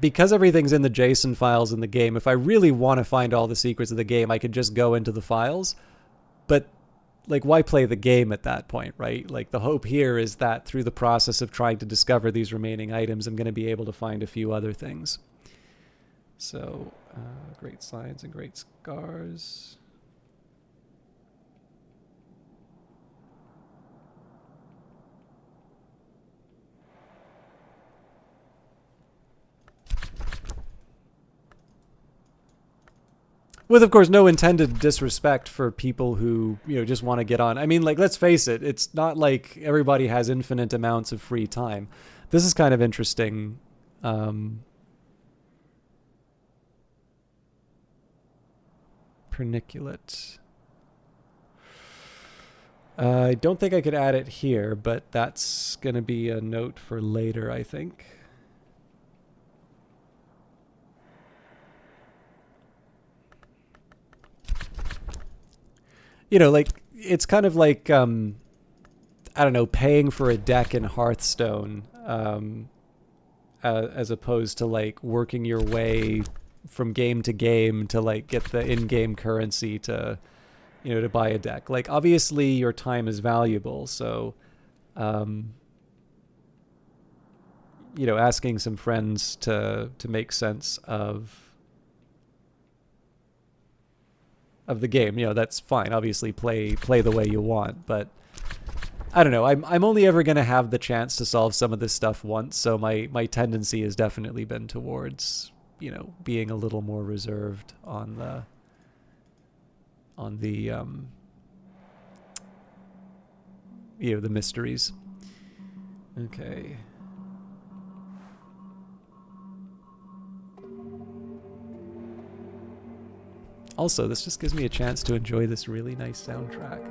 because everything's in the JSON files in the game, if I really want to find all the secrets of the game, I could just go into the files. But like, why play the game at that point, right? Like, the hope here is that through the process of trying to discover these remaining items, I'm going to be able to find a few other things. So, great signs and great scars. With, of course, no intended disrespect for people who, just want to get on. I mean, like, let's face it, it's not like everybody has infinite amounts of free time. This is kind of interesting. Perniculate. I don't think I could add it here, but that's going to be a note for later, I think. Like, it's kind of like, I don't know, paying for a deck in Hearthstone, as opposed to, like, working your way from game to game to, like, get the in-game currency to, to buy a deck. Like, obviously your time is valuable, so, asking some friends to make sense of the game, that's fine. Obviously play the way you want, but I don't know. I'm only ever going to have the chance to solve some of this stuff once, so my tendency has definitely been towards, being a little more reserved on the the mysteries. Okay. Also, this just gives me a chance to enjoy this really nice soundtrack.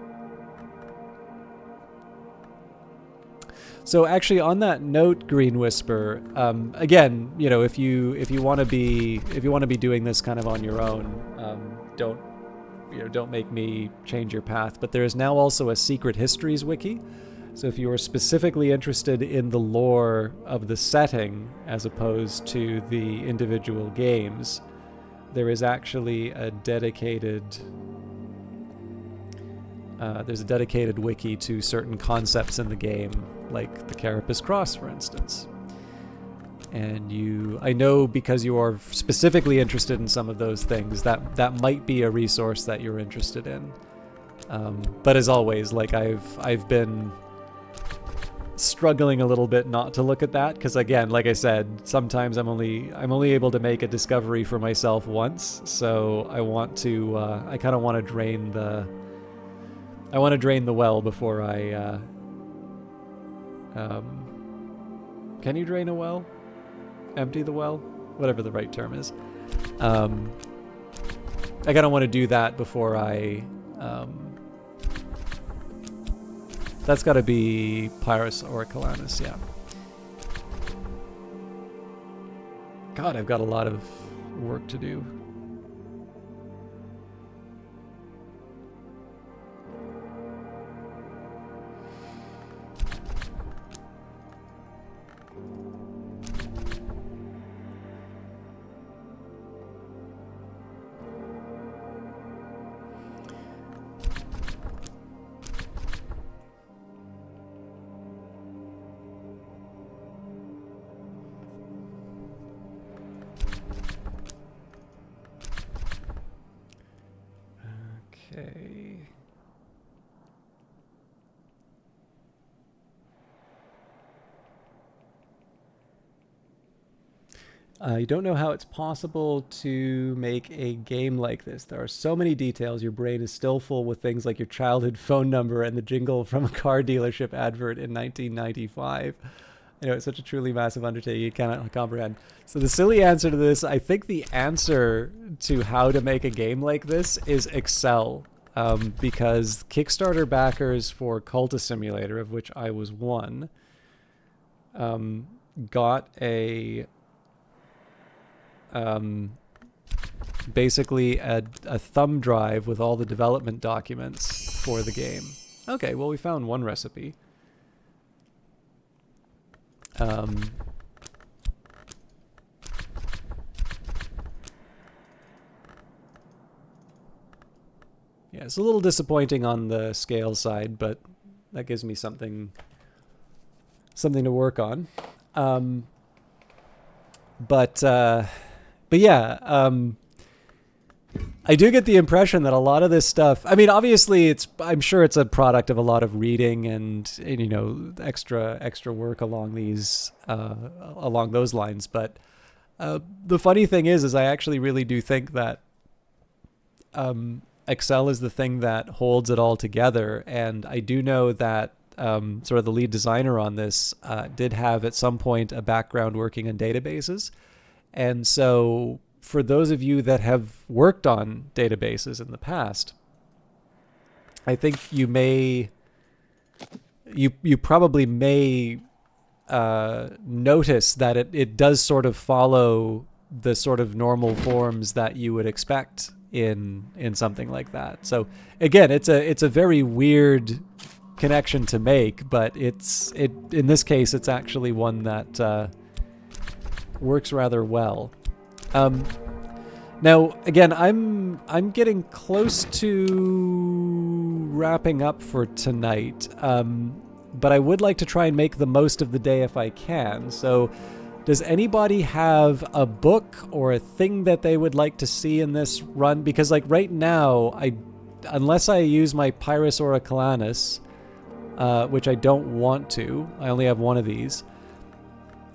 So actually, on that note, Green Whisper, again, you know, if you want to be doing this kind of on your own, don't make me change your path. But there is now also a Secret Histories wiki. So if you are specifically interested in the lore of the setting as opposed to the individual games, there is actually a dedicated there's a dedicated wiki to certain concepts in the game, like the Carapace Cross, for instance. And I know because you are specifically interested in some of those things, that might be a resource that you're interested in. But as always, like I've been struggling a little bit not to look at that, because again, like I said, sometimes I'm only able to make a discovery for myself once, so I kind of want to drain the well before I can you drain a well? Empty the well? Whatever the right term is. I kind of want to do that before I that's got to be Pyrus Auriculanus, yeah. God, I've got a lot of work to do. Okay. You don't know how it's possible to make a game like this. There are so many details. Your brain is still full with things like your childhood phone number and the jingle from a car dealership advert in 1995. You know, it's such a truly massive undertaking you cannot comprehend. So the silly answer to this, I think the answer to how to make a game like this is Excel. Because Kickstarter backers for Cultist Simulator, of which I was one, got basically a thumb drive with all the development documents for the game. Okay, well, we found one recipe. Yeah, it's a little disappointing on the scale side, but that gives me something to work on. But yeah, I do get the impression that a lot of this stuff, I mean, obviously I'm sure it's a product of a lot of reading and you know, extra work along those lines. But the funny thing is I actually really do think that Excel is the thing that holds it all together. And I do know that sort of the lead designer on this did have at some point a background working in databases. And so for those of you that have worked on databases in the past, I think you probably may notice that it does sort of follow the sort of normal forms that you would expect in something like that. So again, it's a very weird connection to make, but in this case it's actually one that works rather well. Now again, I'm getting close to wrapping up for tonight, but I would like to try and make the most of the day if I can. So does anybody have a book or a thing that they would like to see in this run? Because like right now, unless I use my Pyrus Auriculanus, which I don't want to, I only have one of these.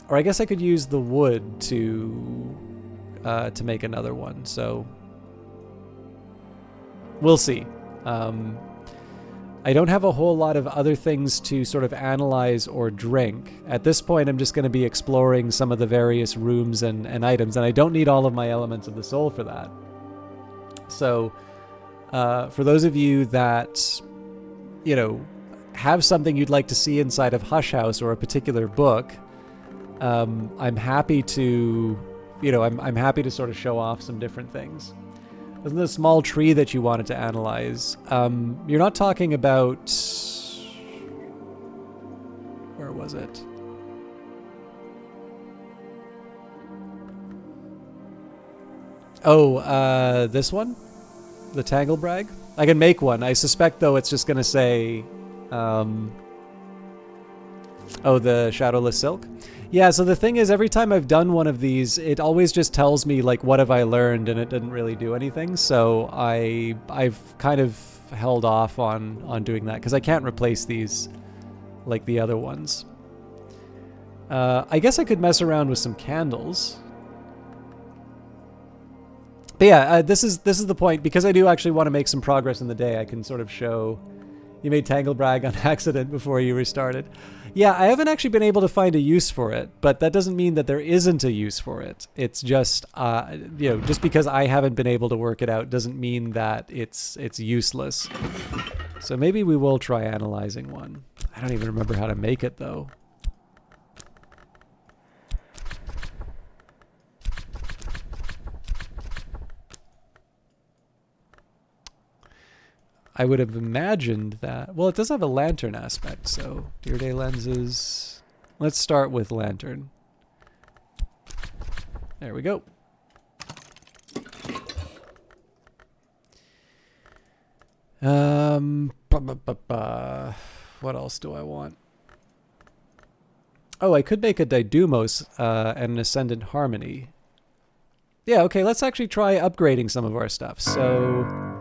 Or I guess I could use the wood to make another one. So we'll see. I don't have a whole lot of other things to sort of analyze or drink. At this point, I'm just going to be exploring some of the various rooms and items, and I don't need all of my elements of the soul for that. So for those of you that, you know, have something you'd like to see inside of Hush House or a particular book, I'm happy to, I'm happy to sort of show off some different things. Wasn't the small tree that you wanted to analyze? You're not talking about... Where was it? Oh, this one? The Tanglebrag? I can make one. I suspect, though, it's just going to say... oh, the Shadowless Silk? Yeah, so the thing is, every time I've done one of these, it always just tells me, like, what have I learned, and it didn't really do anything, so I've kind of held off on doing that, because I can't replace these like the other ones. I guess I could mess around with some candles. But yeah, this is the point, because I do actually want to make some progress in the day. I can sort of show... You made Tanglebrag on accident before you restarted. Yeah, I haven't actually been able to find a use for it, but that doesn't mean that there isn't a use for it. It's just, just because I haven't been able to work it out doesn't mean that it's useless. So maybe we will try analyzing one. I don't even remember how to make it, though. I would have imagined that... Well, it does have a lantern aspect, so... Deer Day lenses... Let's start with lantern. There we go. What else do I want? Oh, I could make a Didumos and an Ascendant Harmony. Yeah, okay, let's actually try upgrading some of our stuff. So...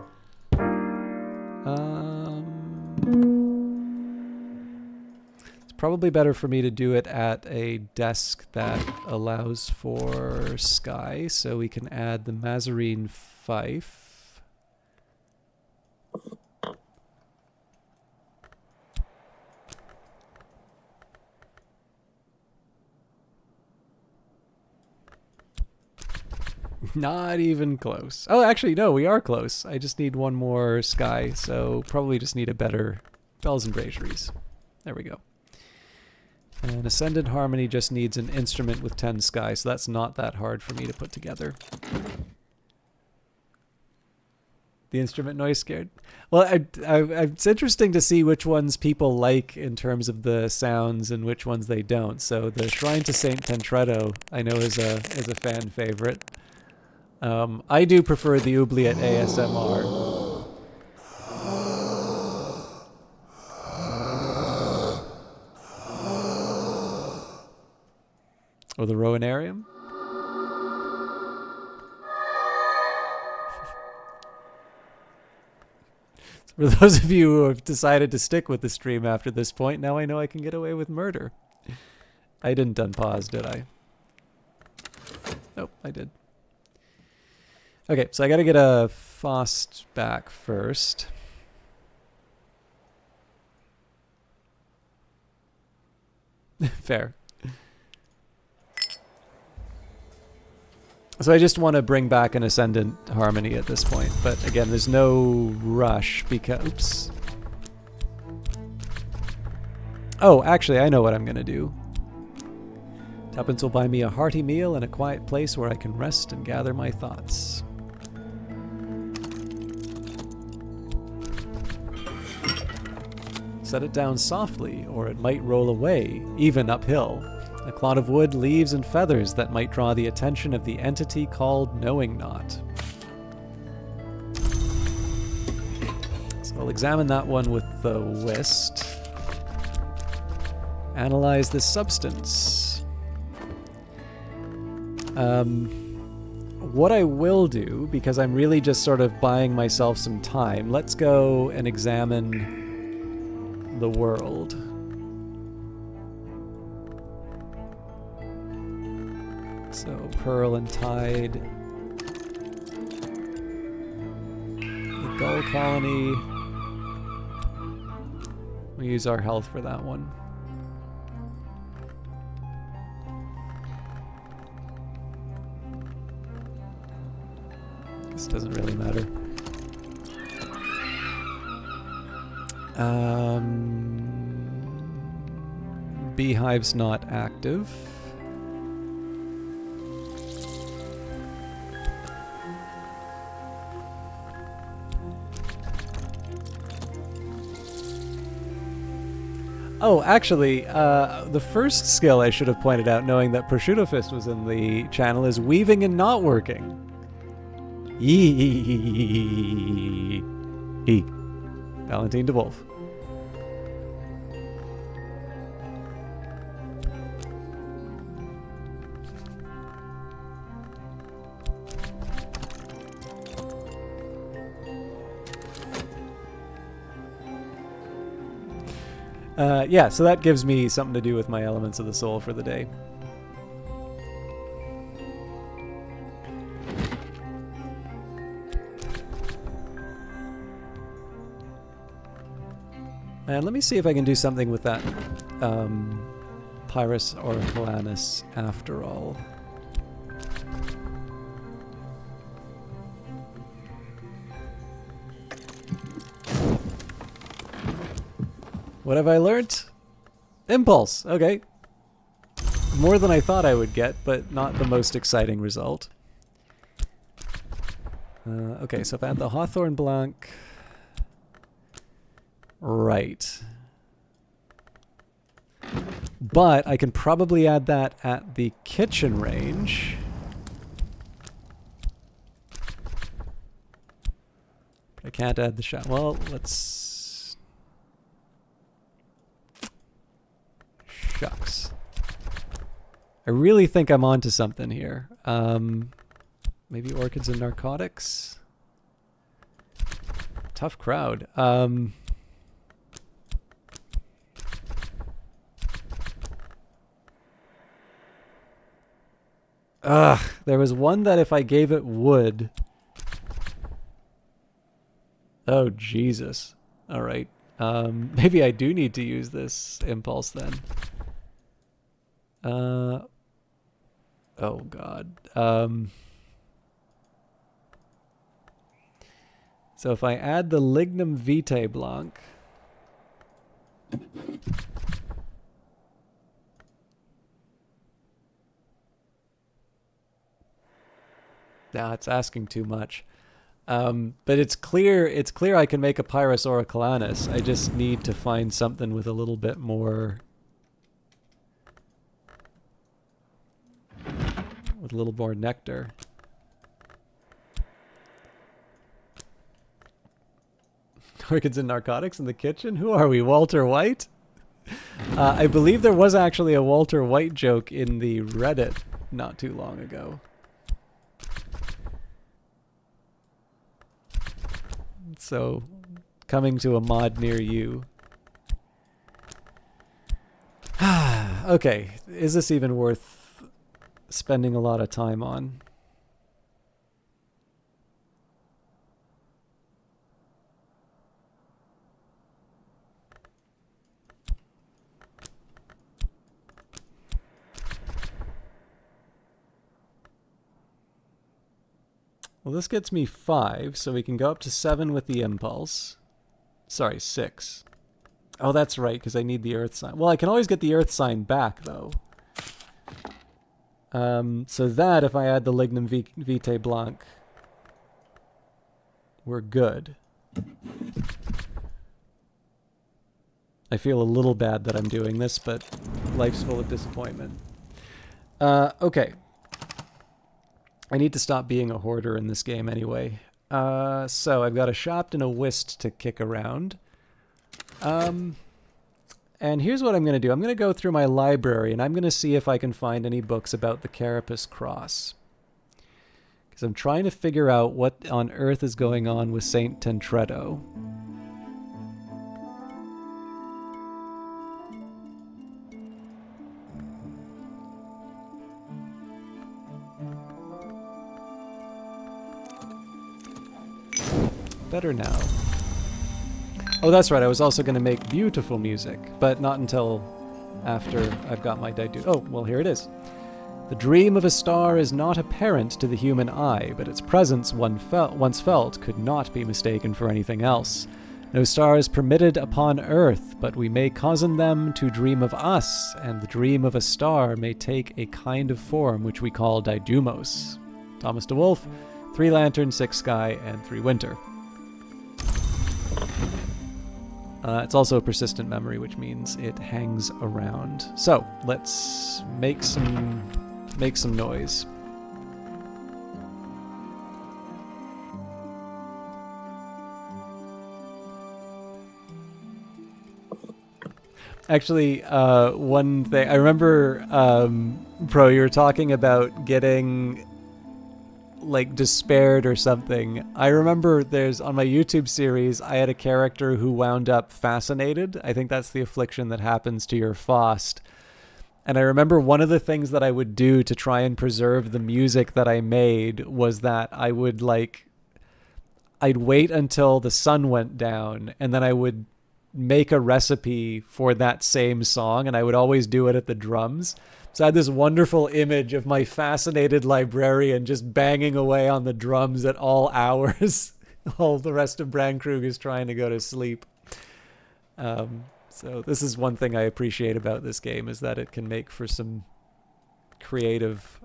it's probably better for me to do it at a desk that allows for sky, so we can add the Mazarine Fife. Not even close. Oh, actually, no, we are close. I just need one more sky, so probably just need a better bells and braceries. There we go. And Ascendant Harmony just needs an instrument with 10 sky, so that's not that hard for me to put together. The instrument noise scared? Well, it's interesting to see which ones people like in terms of the sounds and which ones they don't. So the Shrine to Saint Tentretto, I know, is a fan favorite. I do prefer the Oubliette ASMR. Or the Rowanarium? For those of you who have decided to stick with the stream after this point, now I know I can get away with murder. I didn't unpause, did I? Nope, I did. Okay, so I gotta get a Faust back first. Fair. So I just want to bring back an Ascendant Harmony at this point, but again, there's no rush because... Oops. Oh, actually, I know what I'm gonna do. Tuppence will buy me a hearty meal and a quiet place where I can rest and gather my thoughts. Set it down softly, or it might roll away, even uphill. A clod of wood, leaves, and feathers that might draw the attention of the entity called Knowing Not. So I'll examine that one with the Whist. Analyze this substance. What I will do, because I'm really just sort of buying myself some time, let's go and examine the world. So, Pearl and Tide. The Gull Colony. We'll use our health for that one. This doesn't really matter. beehive's not active. Oh, actually, the first skill I should have pointed out, knowing that Prosciutto Fist was in the channel, is weaving and not working. Yee. Valentine DeWolf. Yeah, so that gives me something to do with my elements of the soul for the day. And let me see if I can do something with that Pyrus or Calanus after all. What have I learnt? Impulse. Okay. More than I thought I would get, but not the most exciting result. Okay, so if I add the Hawthorn Blanc... Right. But I can probably add that at the kitchen range. But I can't add the shot. Well, let's... Shucks. I really think I'm onto something here. Maybe orchids and narcotics? Tough crowd. There was one that if I gave it wood... Oh, Jesus. Alright. Maybe I do need to use this impulse then. Oh, God. So if I add the Lignum Vitae Blanc... Nah, it's asking too much. But it's clear I can make a Pyrus or a Calanus. I just need to find something with a little bit more... with a little more nectar. Orchids and narcotics in the kitchen? Who are we, Walter White? I believe there was actually a Walter White joke in the Reddit not too long ago. So, coming to a mod near you. Okay, is this even worth spending a lot of time on? Well, this gets me 5, so we can go up to 7 with the impulse. Sorry, 6. Oh, that's right, because I need the earth sign. Well, I can always get the earth sign back, though. So that, if I add the Lignum Vitae Blanc, we're good. I feel a little bad that I'm doing this, but life's full of disappointment. Okay. I need to stop being a hoarder in this game anyway. So I've got a Shopped and a Whist to kick around. And here's what I'm going to do. I'm going to go through my library and I'm going to see if I can find any books about the Carapace Cross. Because I'm trying to figure out what on earth is going on with Saint Tentretto. Better now. Oh, that's right. I was also going to make beautiful music, but not until after I've got my Daidu. Oh, well, here it is. The dream of a star is not apparent to the human eye, but its presence once felt could not be mistaken for anything else. No star is permitted upon earth, but we may cozen them to dream of us, and the dream of a star may take a kind of form which we call Didymos. Thomas DeWolf, 3 lantern, 6 sky, and 3 winter. It's also a persistent memory, which means it hangs around. So let's make some noise. Actually, one thing I remember, Pro, you were talking about getting like despaired or something. I remember there's on my YouTube series, I had a character who wound up fascinated. I think that's the affliction that happens to your Faust. And I remember one of the things that I would do to try and preserve the music that I made was that I'd wait until the sun went down, and then I would make a recipe for that same song, and I would always do it at the drums. So I had this wonderful image of my fascinated librarian just banging away on the drums at all hours while the rest of Brandkrug is trying to go to sleep. So this is one thing I appreciate about this game, is that it can make for some creative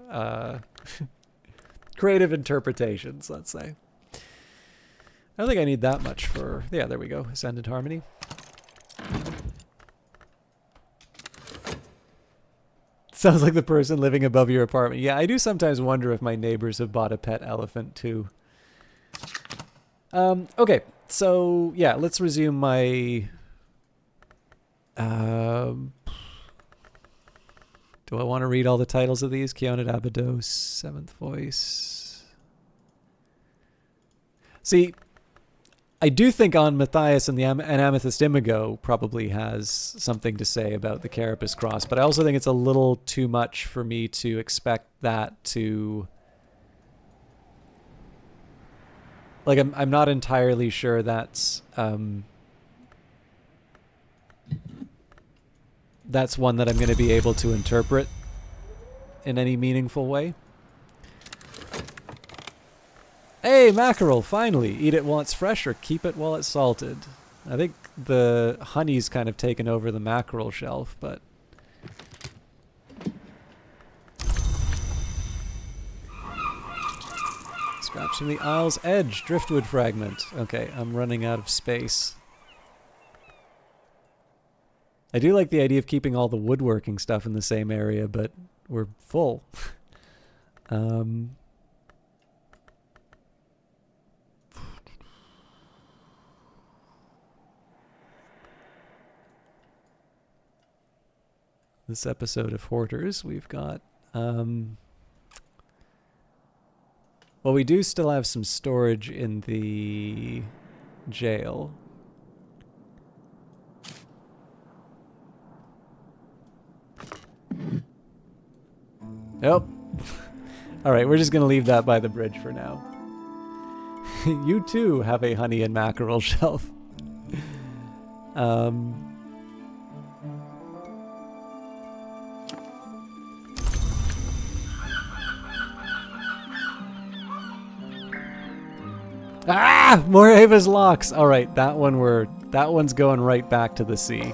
creative interpretations, let's say. I don't think I need that much for... Yeah, there we go. Ascendant Harmony. Sounds like the person living above your apartment. Yeah, I do sometimes wonder if my neighbors have bought a pet elephant too. Okay, so yeah, let's resume my... do I want to read all the titles of these? Keonid Abydos, Seventh Voice. See, I do think On Matthias and Amethyst Imago probably has something to say about the Carapace Cross, but I also think it's a little too much for me to expect that to... Like, I'm not entirely sure that's one that I'm going to be able to interpret in any meaningful way. Hey, mackerel, finally. Eat it while it's fresh or keep it while it's salted. I think the honey's kind of taken over the mackerel shelf, but... Scraps from the Isle's Edge, driftwood fragment. Okay, I'm running out of space. I do like the idea of keeping all the woodworking stuff in the same area, but we're full. This episode of Hoarders, we've got... well, we do still have some storage in the jail. Nope. Alright, we're just going to leave that by the bridge for now. You too have a honey and mackerel shelf. Ah! More Ava's locks! Alright, that one's going right back to the sea.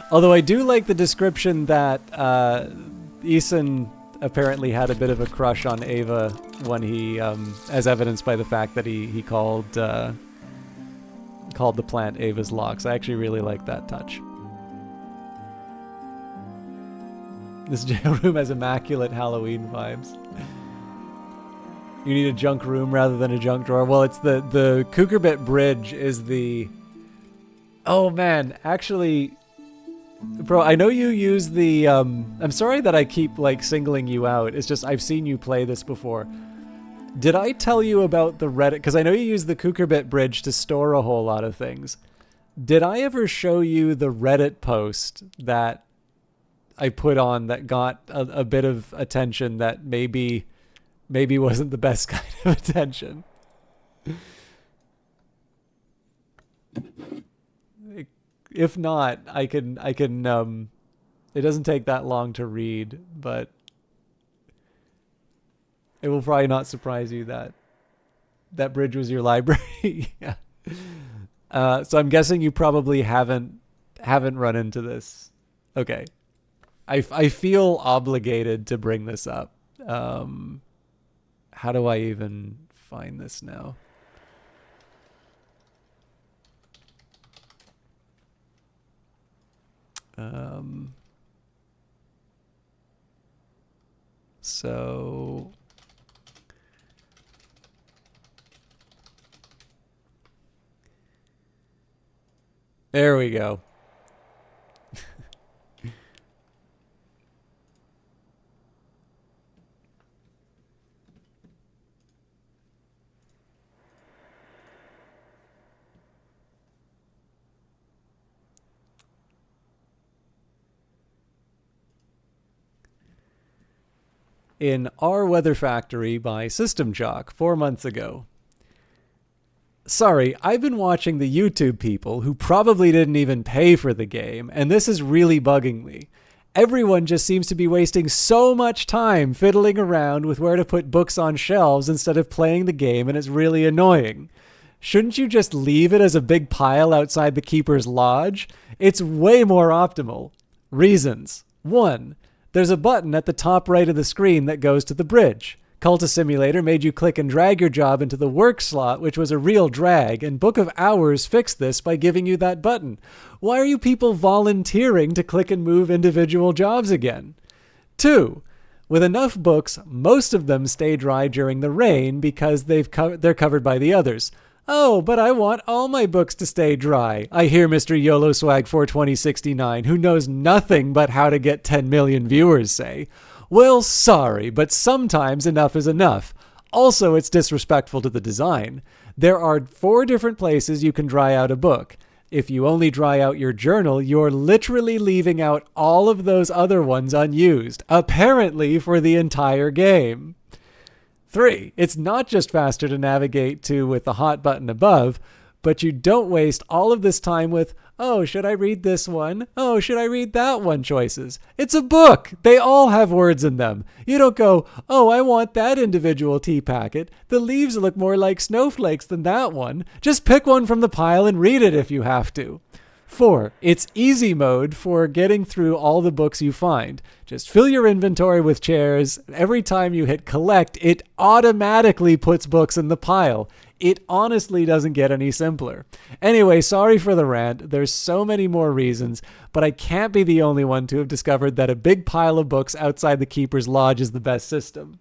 Although I do like the description that Eason apparently had a bit of a crush on Ava when he, as evidenced by the fact that he called the plant Ava's locks. I actually really like that touch. This jail room has immaculate Halloween vibes. You need a junk room rather than a junk drawer. Well, it's the Kukurbit Bridge is the... Oh man, actually... Bro, I know you use the... I'm sorry that I keep like singling you out. It's just I've seen you play this before. Did I tell you about the Reddit? Because I know you use the Kukurbit Bridge to store a whole lot of things. Did I ever show you the Reddit post that I put on that got a bit of attention that maybe wasn't the best kind of attention? If not, I can It doesn't take that long to read, but it will probably not surprise you that that bridge was your library. Yeah. So I'm guessing you probably haven't run into this. Okay. I feel obligated to bring this up. How do I even find this now? So there we go. In Our Weather Factory by System Shock 4 months ago. Sorry, I've been watching the YouTube people who probably didn't even pay for the game, and this is really bugging me. Everyone just seems to be wasting so much time fiddling around with where to put books on shelves instead of playing the game, and it's really annoying. Shouldn't you just leave it as a big pile outside the Keeper's Lodge? It's way more optimal. Reasons. 1. There's a button at the top right of the screen that goes to the bridge. Cultist Simulator made you click and drag your job into the work slot, which was a real drag, and Book of Hours fixed this by giving you that button. Why are you people volunteering to click and move individual jobs again? 2. With enough books, most of them stay dry during the rain because they're covered by the others. Oh, but I want all my books to stay dry, I hear Mr. YOLO Swag 42069, who knows nothing but how to get 10 million viewers, say. Well, sorry, but sometimes enough is enough. Also, it's disrespectful to the design. There are 4 different places you can dry out a book. If you only dry out your journal, you're literally leaving out all of those other ones unused, apparently for the entire game. 3. It's not just faster to navigate to with the hot button above, but you don't waste all of this time with, oh, should I read this one? Oh, should I read that one choices? It's a book. They all have words in them. You don't go, oh, I want that individual tea packet. The leaves look more like snowflakes than that one. Just pick one from the pile and read it if you have to. 4. It's easy mode for getting through all the books you find. Just fill your inventory with chairs. Every time you hit collect, it automatically puts books in the pile. It honestly doesn't get any simpler. Anyway, sorry for the rant. There's so many more reasons, but I can't be the only one to have discovered that a big pile of books outside the Keeper's Lodge is the best system.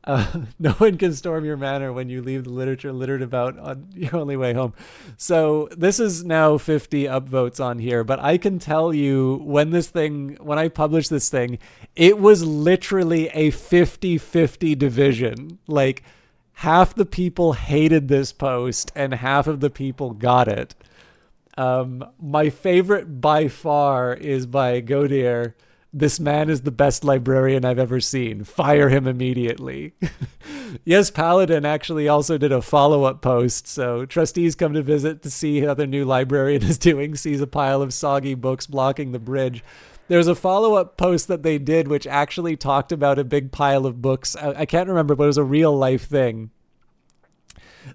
No one can storm your manor when you leave the literature littered about on your only way home. So this is now 50 upvotes on here, but I can tell you when I published this thing, it was literally a 50-50 division. Like, half the people hated this post and half of the people got it. My favorite by far is by Godier. This man is the best librarian I've ever seen. Fire him immediately. Yes, Paladin actually also did a follow-up post, so trustees come to visit to see how their new librarian is doing, sees a pile of soggy books blocking the bridge. There's a follow-up post that they did which actually talked about a big pile of books. I can't remember, but it was a real-life thing.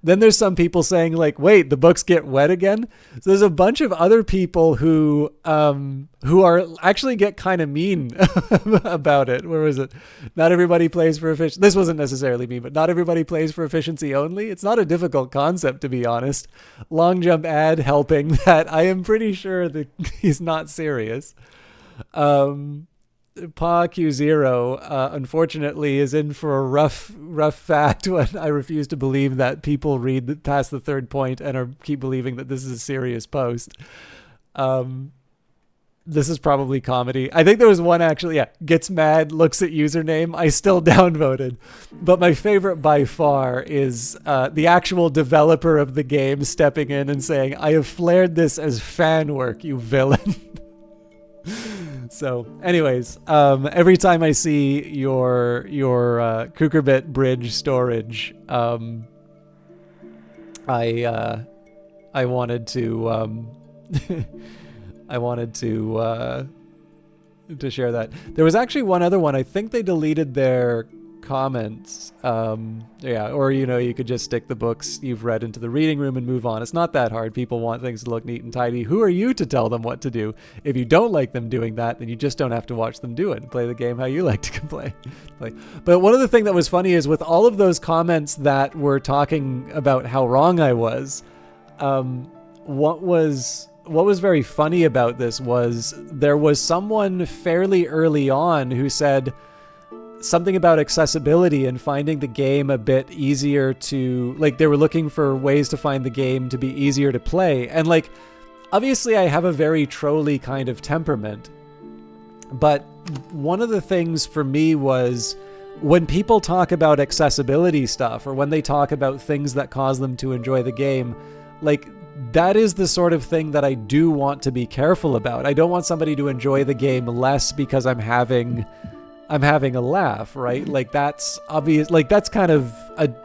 Then there's some people saying, like, wait, the books get wet again? So there's a bunch of other people who are actually get kind of mean about it. Where was it? Not everybody plays for efficiency. This wasn't necessarily me, but not everybody plays for efficiency only. It's not a difficult concept, to be honest. Long jump ad helping that. I am pretty sure that he's not serious. Pa Q0, unfortunately, is in for a rough fact when I refuse to believe that people read past the 3rd point and keep believing that this is a serious post. This is probably comedy. I think there was one actually, gets mad, looks at username. I still downvoted. But my favorite by far is the actual developer of the game stepping in and saying, I have flared this as fan work, you villain. So, anyways, every time I see your Kukerbit bridge storage, I wanted to to share that. There was actually one other one. I think they deleted their comments. Or you could just stick the books you've read into the reading room and move on. It's not that hard. People want things to look neat and tidy. Who are you to tell them what to do? If you don't like them doing that, then you just don't have to watch them do it. Play the game how you like to play. But one of the things that was funny is with all of those comments that were talking about how wrong I was, what was very funny about this was there was someone fairly early on who said something about accessibility and finding the game a bit easier to, like, they were looking for ways to find the game to be easier to play. And like, obviously I have a very trolly kind of temperament, but one of the things for me was when people talk about accessibility stuff or when they talk about things that cause them to enjoy the game, like, that is the sort of thing that I do want to be careful about. I don't want somebody to enjoy the game less because I'm having a laugh, right? Like, that's obvious. Like, that's kind of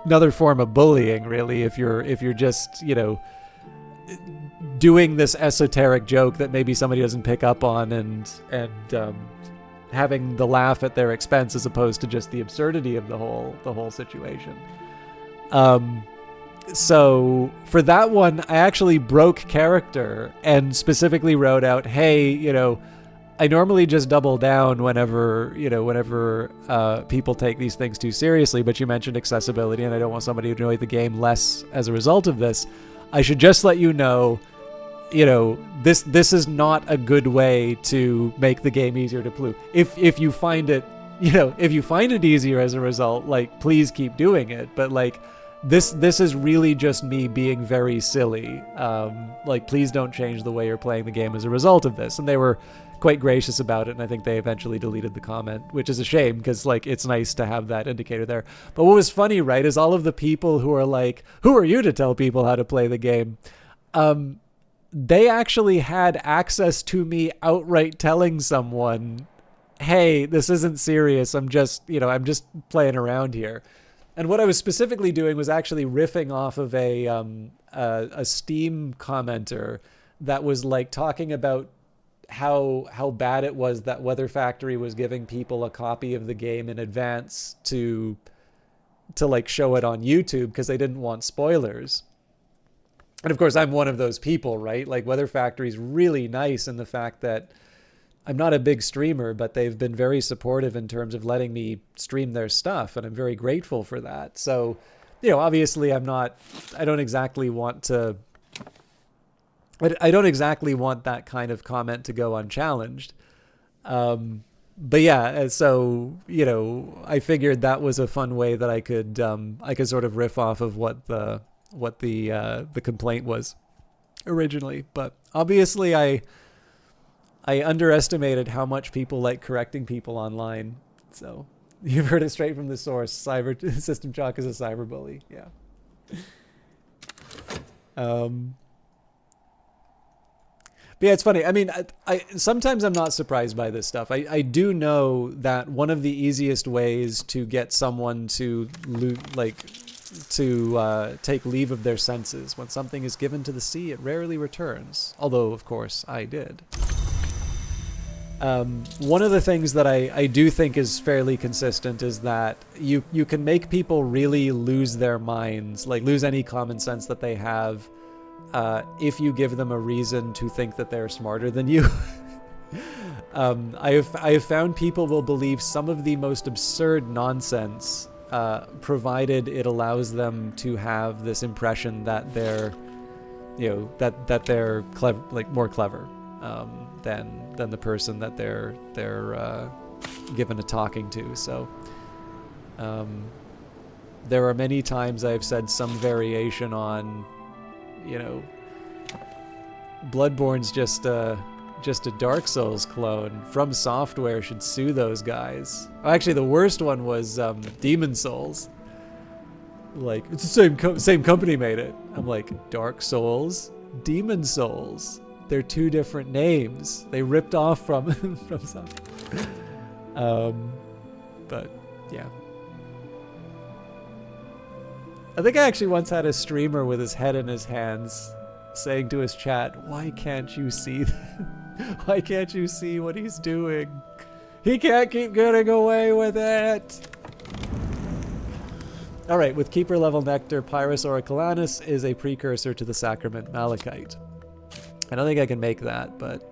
another form of bullying, really, if you're just, doing this esoteric joke that maybe somebody doesn't pick up on and having the laugh at their expense as opposed to just the absurdity of the whole situation. So for that one, I actually broke character and specifically wrote out, hey, I normally just double down whenever people take these things too seriously, but you mentioned accessibility and I don't want somebody to enjoy the game less as a result of this. I should just let you know, this is not a good way to make the game easier to play. If you find it, if you find it easier as a result, like, please keep doing it. But like, this is really just me being very silly. Like, please don't change the way you're playing the game as a result of this. And they were quite gracious about it, and I think they eventually deleted the comment, which is a shame because, like, it's nice to have that indicator there. But what was funny, right, is all of the people who are like, who are you to tell people how to play the game? They actually had access to me outright telling someone, hey, this isn't serious. I'm just playing around here. And what I was specifically doing was actually riffing off of a Steam commenter that was like talking about how bad it was that Weather Factory was giving people a copy of the game in advance to like show it on YouTube because they didn't want spoilers. And of course, I'm one of those people, right? Like, Weather Factory's really nice in the fact that I'm not a big streamer, but they've been very supportive in terms of letting me stream their stuff, and I'm very grateful for that. So, obviously I don't exactly want that kind of comment to go unchallenged. But yeah, so, I figured that was a fun way that I could sort of riff off of what the complaint was originally. But obviously I underestimated how much people like correcting people online. So you've heard it straight from the source. System Shock is a cyberbully. Yeah. But yeah, it's funny. I mean, I sometimes I'm not surprised by this stuff. I do know that one of the easiest ways to get someone to take leave of their senses, when something is given to the sea, it rarely returns. Although, of course, I did. One of the things that I do think is fairly consistent is that you can make people really lose their minds, like lose any common sense that they have, if you give them a reason to think that they're smarter than you. I have found people will believe some of the most absurd nonsense, provided it allows them to have this impression that they're, that they're clever, like more clever, than the person that they're given a talking to. So, there are many times I've said some variation on, Bloodborne's just a Dark Souls clone. From Software should sue those guys. Actually, the worst one was Demon Souls. Like, it's the same company made it. I'm like, Dark Souls, Demon Souls. They're two different names. They ripped off from Software. But yeah. I think I actually once had a streamer with his head in his hands saying to his chat, why can't you see that? Why can't you see what he's doing? He can't keep getting away with it. All right, with Keeper level nectar, Pyrus Auriculanus is a precursor to the Sacrament Malachite. I don't think I can make that, but...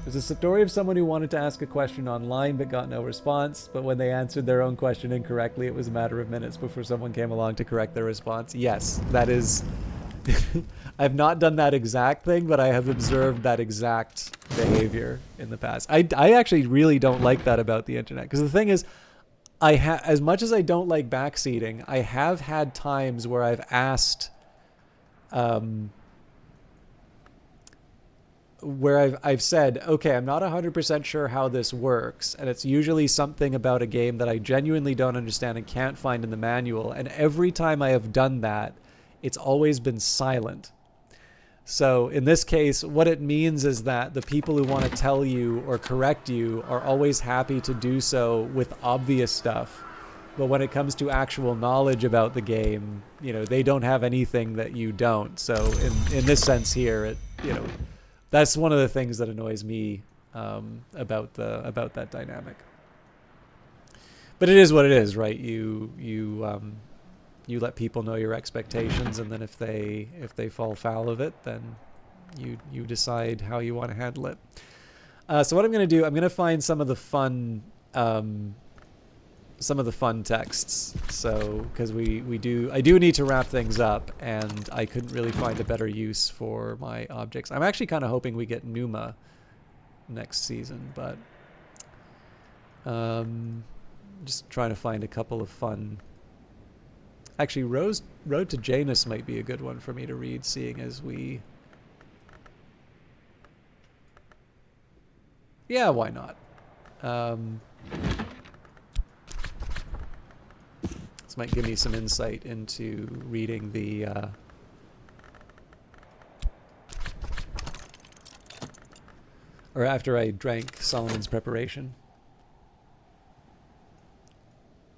There's a story of someone who wanted to ask a question online but got no response, but when they answered their own question incorrectly, it was a matter of minutes before someone came along to correct their response. Yes, that is... I've not done that exact thing, but I have observed that exact behavior in the past. I actually really don't like that about the internet, because the thing is, as much as I don't like backseating, I have had times where I've asked... where I've said, okay, I'm not 100% sure how this works, and it's usually something about a game that I genuinely don't understand and can't find in the manual, and every time I have done that, it's always been silent. So in this case, what it means is that the people who want to tell you or correct you are always happy to do so with obvious stuff, but when it comes to actual knowledge about the game, you know, they don't have anything that you don't. So in this sense here, it, you know, that's one of the things that annoys me about that dynamic. But it is what it is, right? You let people know your expectations, and then if they fall foul of it, then you decide how you want to handle it. So what I'm going to do, I'm going to find some of the fun texts. So because I do need to wrap things up, and I couldn't really find a better use for my objects. I'm actually kind of hoping we get Numa next season, but just trying to find a couple of fun. Actually, Road to Janus might be a good one for me to read, seeing as we... Yeah, why not? This might give me some insight into reading the... or after I drank Solomon's Preparation.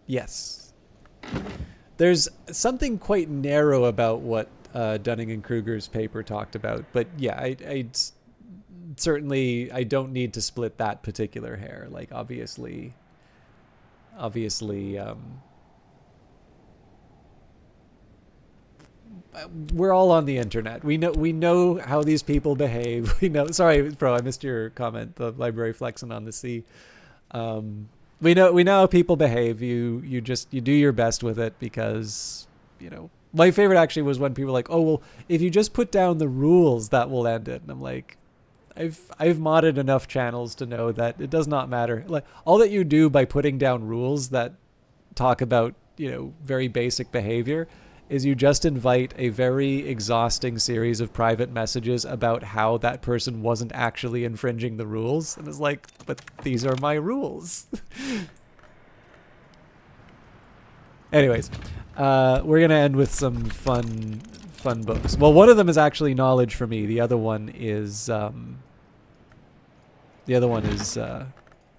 Yes. There's something quite narrow about what Dunning and Kruger's paper talked about, but yeah, I certainly I don't need to split that particular hair. Like obviously, we're all on the internet. We know how these people behave. We know. Sorry, bro, I missed your comment. The library flexing on the sea. We know how people behave. You do your best with it, because, you know, my favorite actually was when people were like, oh, well, if you just put down the rules, that will end it. And I'm like, I've modded enough channels to know that it does not matter. Like, all that you do by putting down rules that talk about, you know, very basic behavior is you just invite a very exhausting series of private messages about how that person wasn't actually infringing the rules. And it's like, but these are my rules. Anyways, we're going to end with some fun books. Well, one of them is actually knowledge for me. The other one is a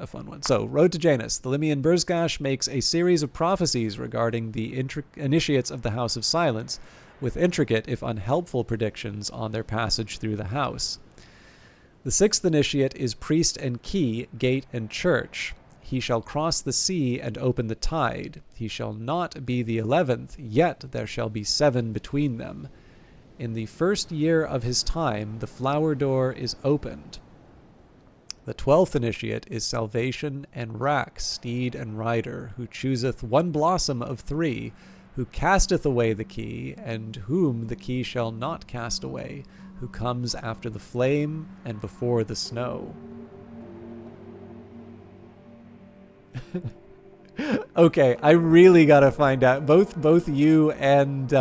fun one. So, Road to Janus. The Limian Burzgash makes a series of prophecies regarding the initiates of the House of Silence, with intricate, if unhelpful, predictions on their passage through the house. The sixth initiate is Priest and Key, Gate and Church. He shall cross the sea and open the tide. He shall not be the 11th, yet there shall be 7 between them. In the first year of his time, the flower door is opened. The 12th initiate is Salvation and Rack, Steed and Rider, who chooseth one blossom of 3, who casteth away the key, and whom the key shall not cast away, who comes after the flame and before the snow. Okay, I really gotta find out. Both you and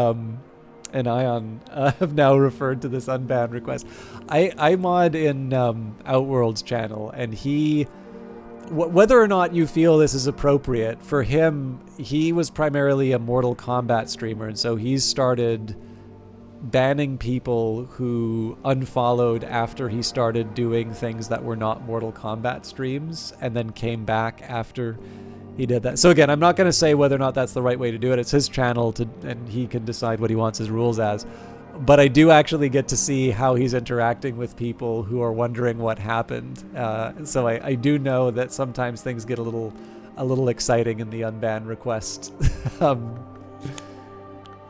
Ion have now referred to this unbanned request. I mod in Outworld's channel, and whether or not you feel this is appropriate, for him, he was primarily a Mortal Kombat streamer, and so he's started banning people who unfollowed after he started doing things that were not Mortal Kombat streams, and then came back after he did that. So again, I'm not going to say whether or not that's the right way to do it. It's his channel, and he can decide what he wants his rules as. but I do actually get to see how he's interacting with people who are wondering what happened. So I do know that sometimes things get a little exciting in the unban request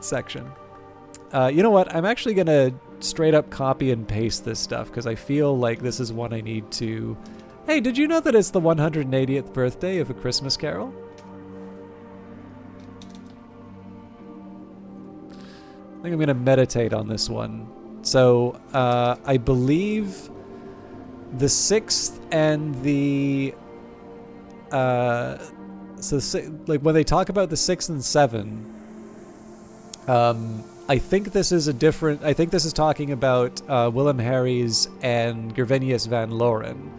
section. You know what? I'm actually gonna straight up copy and paste this stuff because I feel like this is one I need to. Hey, did you know that it's the 180th birthday of A Christmas Carol? I think I'm going to meditate on this one. So, I believe the 6th and the... like, when they talk about the 6 and 7, I think this is a different... I think this is talking about Willem Harries and Gervenius Van Loren.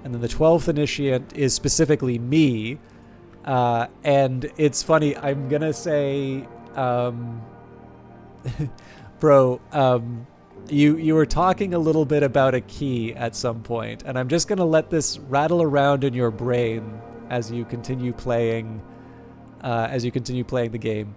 And then the 12th initiate is specifically me. And it's funny, I'm going to say... Bro, you were talking a little bit about a key at some point, and I'm just gonna let this rattle around in your brain as you continue playing the game.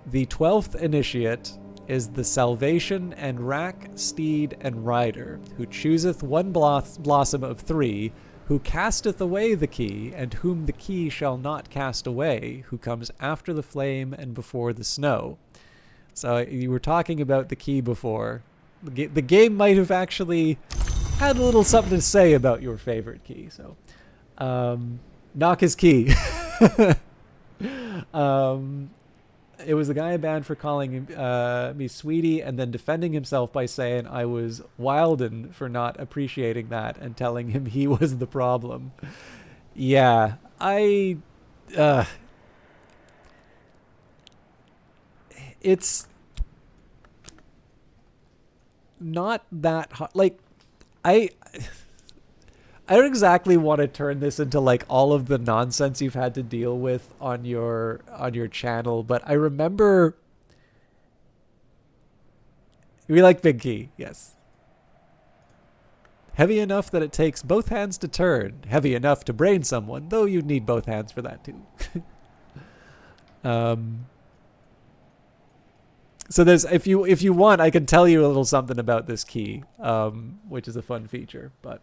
The 12th initiate is the Salvation and Rack, Steed, and Rider, who chooseth one blossom of 3, who casteth away the key, and whom the key shall not cast away, who comes after the flame and before the snow. So you were talking about the key before. The game might have actually had a little something to say about your favorite key. So, knock his key. It was the guy I banned for calling me sweetie and then defending himself by saying I was wildin' for not appreciating that and telling him he was the problem. Yeah, it's not that hard. Like, I don't exactly want to turn this into like all of the nonsense you've had to deal with on your channel, but I remember we like Big Key, yes. Heavy enough that it takes both hands to turn. Heavy enough to brain someone, though you'd need both hands for that too. So there's, if you want, I can tell you a little something about this key, which is a fun feature. But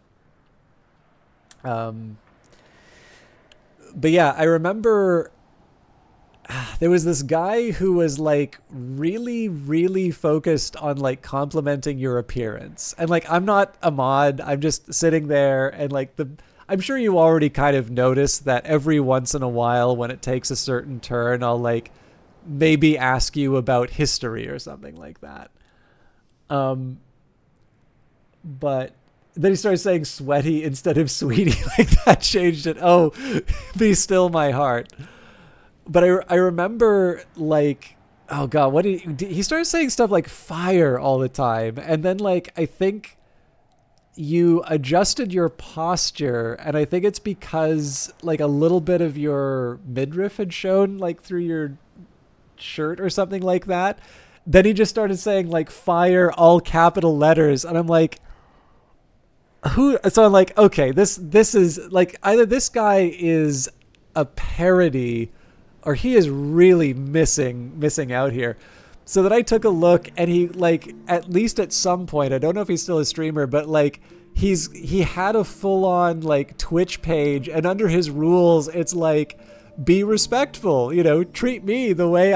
yeah, I remember there was this guy who was like really, really focused on like complimenting your appearance. And like, I'm not a mod. I'm just sitting there and like I'm sure you already kind of noticed that every once in a while when it takes a certain turn, I'll like maybe ask you about history or something like that. But then he started saying sweaty instead of sweetie. Like that changed it. Oh, be still my heart. But I remember like, oh God, what he started saying stuff like fire all the time. And then like, I think you adjusted your posture, and I think it's because like a little bit of your midriff had shown like through your shirt or something like that. Then he just started saying like fire, all capital letters, and I'm like, who? So I'm like, okay, this is like either this guy is a parody or he is really missing out here. So that I took a look, and he like, at least at some point, I don't know if he's still a streamer, but like he had a full on like Twitch page, and under his rules it's like, be respectful, treat me the way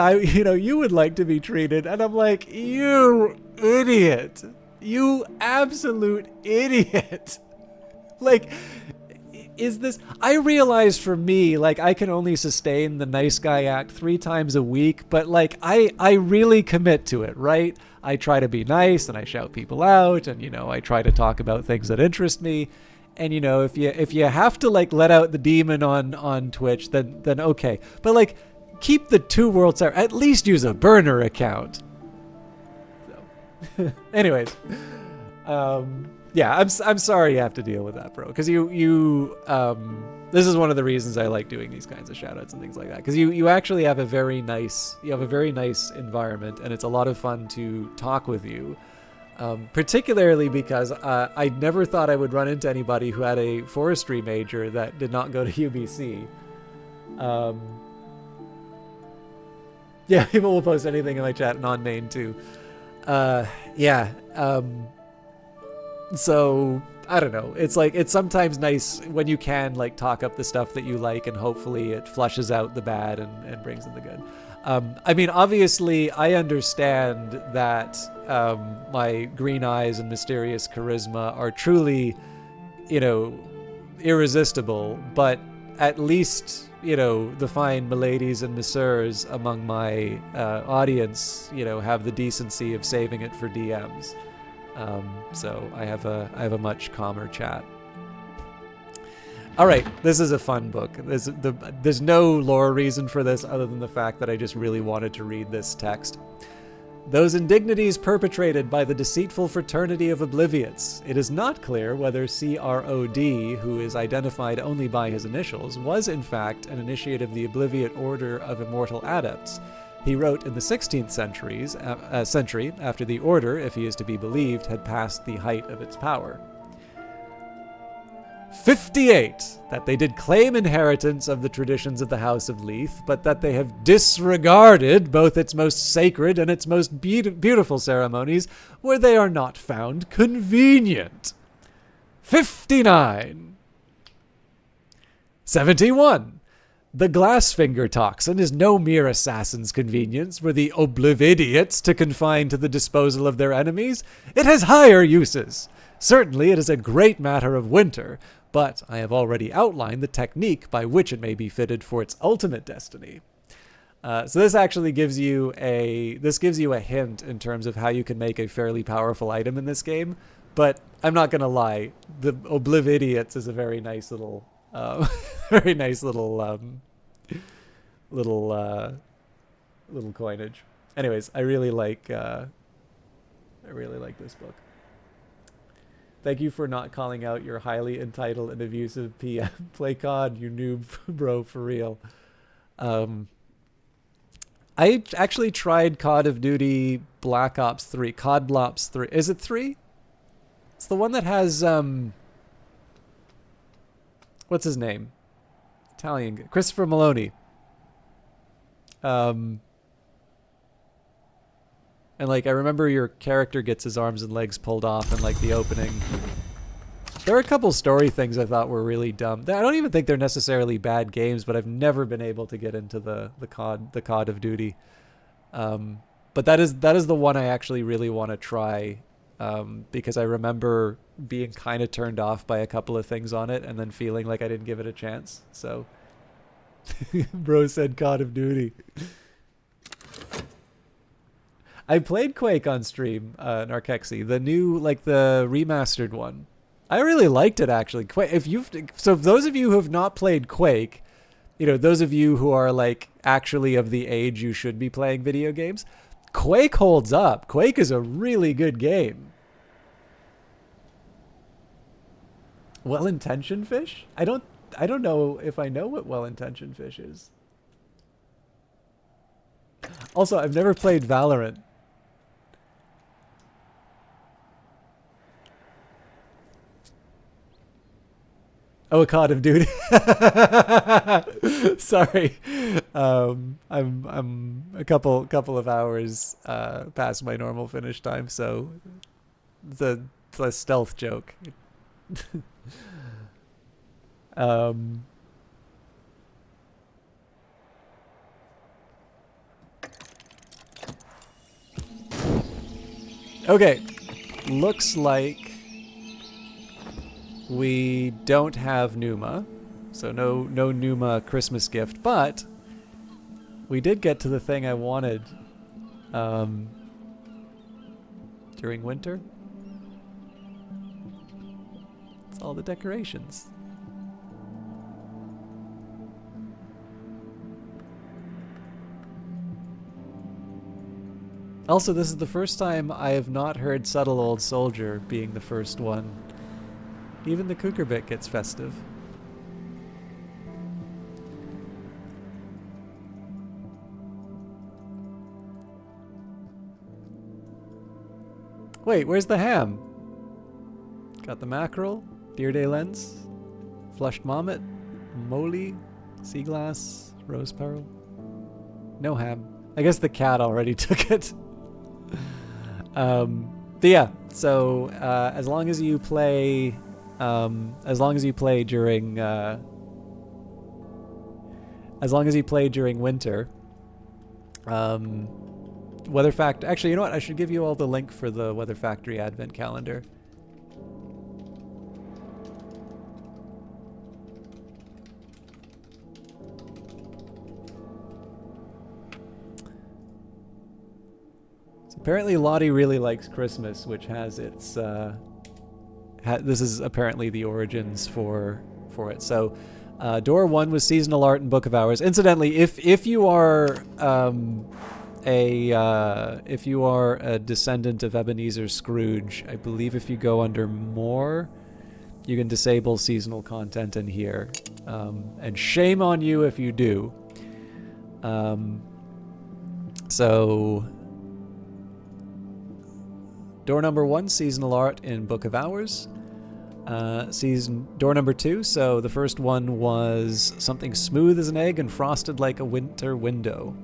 you would like to be treated. And I'm like, you idiot, you absolute idiot. Like, is this, I realize for me, like I can only sustain the nice guy act 3 times a week, but like I really commit to it, right? I try to be nice and I shout people out, and I try to talk about things that interest me. And if you have to like let out the demon on Twitch, then okay. But like, keep the 2 worlds there. At least use a burner account. So, anyways, yeah, I'm sorry you have to deal with that, bro. Because this is one of the reasons I like doing these kinds of shoutouts and things like that. Because you actually have a very nice environment, and it's a lot of fun to talk with you. Particularly because I never thought I would run into anybody who had a forestry major that did not go to UBC. Yeah, people will post anything in my chat, non-main too. Yeah. So I don't know. It's like, it's sometimes nice when you can like talk up the stuff that you like, and hopefully it flushes out the bad and brings in the good. I mean, obviously, I understand that my green eyes and mysterious charisma are truly, irresistible, but at least, the fine miladies and messieurs among my audience, have the decency of saving it for DMs. So I have a much calmer chat. All right, this is a fun book. There's no lore reason for this other than the fact that I just really wanted to read this text. Those indignities perpetrated by the deceitful fraternity of Obliviates. It is not clear whether CROD, who is identified only by his initials, was in fact an initiate of the Obliviate Order of Immortal Adepts. He wrote in the 16th century, after the order, if he is to be believed, had passed the height of its power. 58. That they did claim inheritance of the traditions of the House of Leith, but that they have disregarded both its most sacred and its most beautiful ceremonies, where they are not found convenient. 59. 71. The Glassfinger toxin is no mere assassin's convenience for the Oblividiots to confine to the disposal of their enemies. It has higher uses. Certainly it is a great matter of winter, but I have already outlined the technique by which it may be fitted for its ultimate destiny. So this actually gives you a hint in terms of how you can make a fairly powerful item in this game. But I'm not gonna lie, the Oblividiots is a very nice little, little coinage. Anyways, I really like this book. Thank you for not calling out your highly entitled and abusive PM. Play COD, you noob, bro, for real. I actually tried COD of Duty Black Ops 3. COD Blops 3. Is it 3? It's the one that has, what's his name? Italian. Christopher Maloney. And, like, I remember your character gets his arms and legs pulled off in, like, the opening. There are a couple story things I thought were really dumb. I don't even think they're necessarily bad games, but I've never been able to get into the COD of Duty. But that is the one I actually really want to try, because I remember being kind of turned off by a couple of things on it and then feeling like I didn't give it a chance. So, bro said COD of Duty. I played Quake on stream, Narkexy, the new, like, the remastered one. I really liked it, actually. So those of you who have not played Quake, those of you who are, like, actually of the age you should be playing video games, Quake holds up. Quake is a really good game. Well-intentioned fish? I don't know if I know what well-intentioned fish is. Also, I've never played Valorant. Oh, a COD of Duty. Sorry, I'm a couple of hours past my normal finish time, so the stealth joke. Okay, looks like we don't have Numa, so no Numa Christmas gift, but we did get to the thing I wanted during winter. It's all the decorations. Also, this is the first time I have not heard Subtle Old Soldier being the first one. Even the Kukerbit gets festive. Wait, where's the ham? Got the mackerel, deer day lens, flushed marmot, moly, sea glass, rose pearl. No ham. I guess the cat already took it. But yeah, so as long as you play during winter, Weather Factory. Actually, you know what? I should give you all the link for the Weather Factory Advent Calendar. So apparently, Lottie really likes Christmas, which has its. This is apparently the origins for it. So, Door 1 was seasonal art and Book of Hours. Incidentally, if you are if you are a descendant of Ebenezer Scrooge, I believe if you go under More, you can disable seasonal content in here. And shame on you if you do. So, door number 1, seasonal art in Book of Hours. Door number 2, so the first one was something smooth as an egg and frosted like a winter window.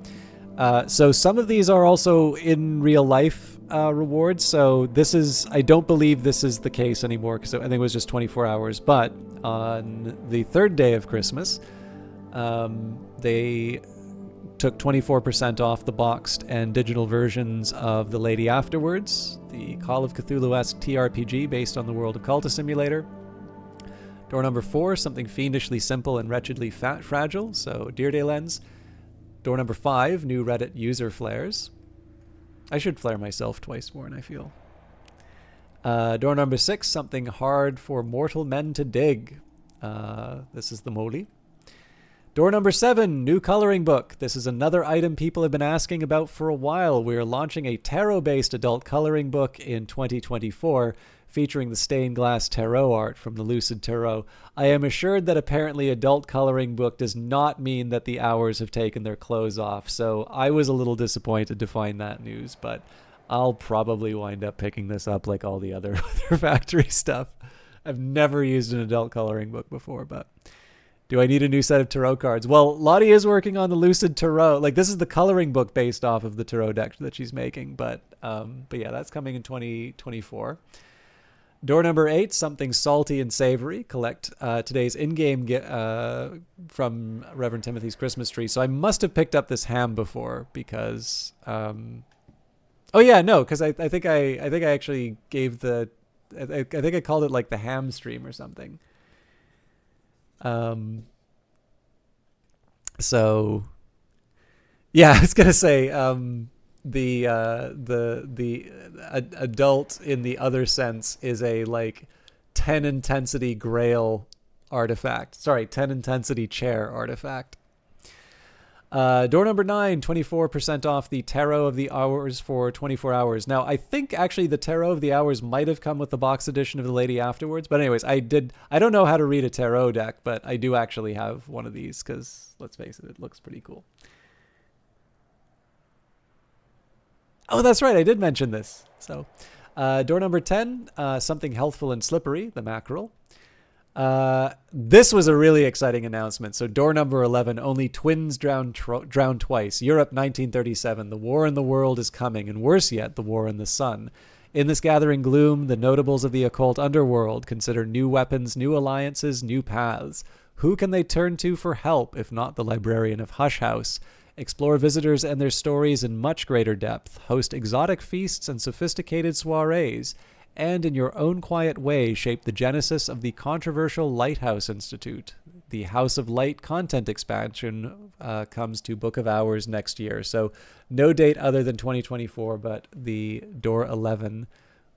So some of these are also in real life rewards. So this is, I don't believe this is the case anymore because I think it was just 24 hours. But on the third day of Christmas, they took 24% off the boxed and digital versions of The Lady Afterwards, the Call of Cthulhu-esque TRPG based on the World of Culta simulator. Door number 4, something fiendishly simple and wretchedly fragile, so Dear Day Lens. Door number 5, new Reddit user flares. I should flare myself twice more, and I feel. Door number 6, something hard for mortal men to dig. This is the Moli. Door number 7, new coloring book. This is another item people have been asking about for a while. We are launching a tarot-based adult coloring book in 2024 featuring the stained glass tarot art from the Lucid Tarot. I am assured that apparently adult coloring book does not mean that the hours have taken their clothes off, so I was a little disappointed to find that news, but I'll probably wind up picking this up like all the other factory stuff. I've never used an adult coloring book before, but do I need a new set of tarot cards? Well, Lottie is working on the Lucid Tarot. Like, this is the coloring book based off of the tarot deck that she's making, but yeah, that's coming in 2024. Door number 8, something salty and savory. Collect today's in-game from Reverend Timothy's Christmas tree. So I must have picked up this ham before because, oh yeah, no, because I think I actually gave I think I called it like the ham stream or something. So yeah, I was gonna say the adult in the other sense is a like 10 intensity grail artifact. Sorry, 10 intensity chair artifact. Door number 9, 24% off the Tarot of the Hours for 24 hours. Now, I think actually the Tarot of the Hours might have come with the box edition of The Lady Afterwards. But anyways, I don't know how to read a tarot deck, but I do actually have one of these because, let's face it looks pretty cool. Oh, that's right. I did mention this. So, door number 10, something healthful and slippery, the mackerel. This was a really exciting announcement. So door number 11, only twins drowned twice. Europe 1937. The war in the world is coming, and worse yet, the war in the sun. In this gathering gloom, the notables of the occult underworld consider new weapons, new alliances, new paths. Who can they turn to for help, if not the librarian of Hush House? Explore visitors and their stories in much greater depth. Host exotic feasts and sophisticated soirees. And in your own quiet way, shape the genesis of the controversial Lighthouse Institute. The House of Light content expansion comes to Book of Hours next year. So no date other than 2024, but the Door 11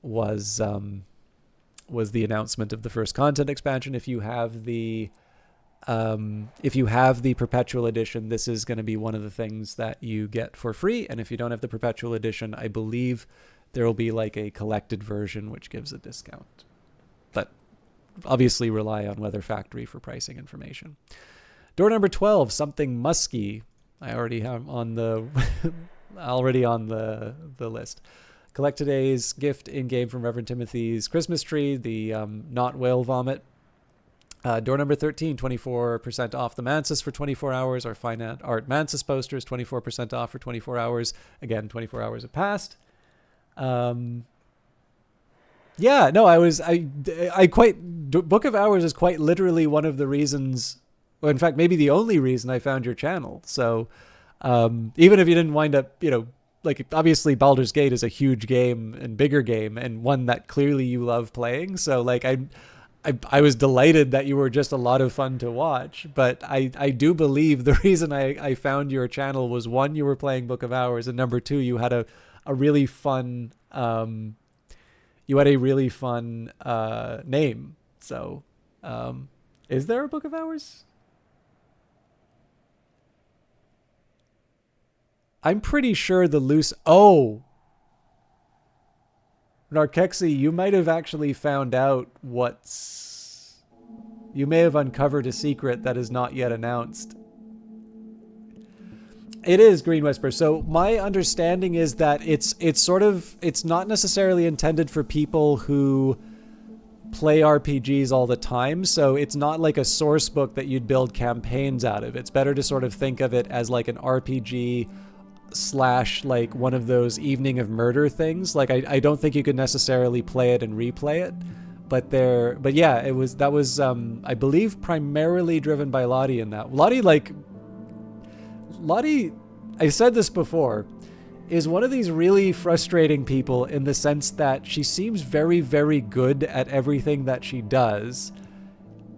was the announcement of the first content expansion. If you have the perpetual edition, this is going to be one of the things that you get for free. And if you don't have the perpetual edition, I believe there will be like a collected version which gives a discount. But obviously rely on Weather Factory for pricing information. Door number 12, something musky. I already have on the list. Collect today's gift in-game from Reverend Timothy's Christmas tree, the Not Whale Vomit. Door number 13, 24% off the Mansis for 24 hours. Our Fine Art Mansis posters, 24% off for 24 hours. Again, 24 hours have passed. Yeah, no, Book of Hours is quite literally one of the reasons, well, in fact, maybe the only reason I found your channel. So, even if you didn't wind up, like obviously Baldur's Gate is a huge game and bigger game and one that clearly you love playing. So like I was delighted that you were just a lot of fun to watch, but I do believe the reason I found your channel was, one, you were playing Book of Hours, and number two, you had a really fun, name. So, is there a Book of Hours? I'm pretty sure the loose... Oh! Narkexi, you might have actually found out what's... You may have uncovered a secret that is not yet announced. It is Green Whisper. So my understanding is that it's not necessarily intended for people who play RPGs all the time. So it's not like a source book that you'd build campaigns out of. It's better to sort of think of it as like an RPG / like one of those Evening of Murder things. Like I don't think you could necessarily play it and replay it, but yeah, that was I believe primarily driven by Lottie in that. Lottie, I've said this before, is one of these really frustrating people in the sense that she seems very, very good at everything that she does.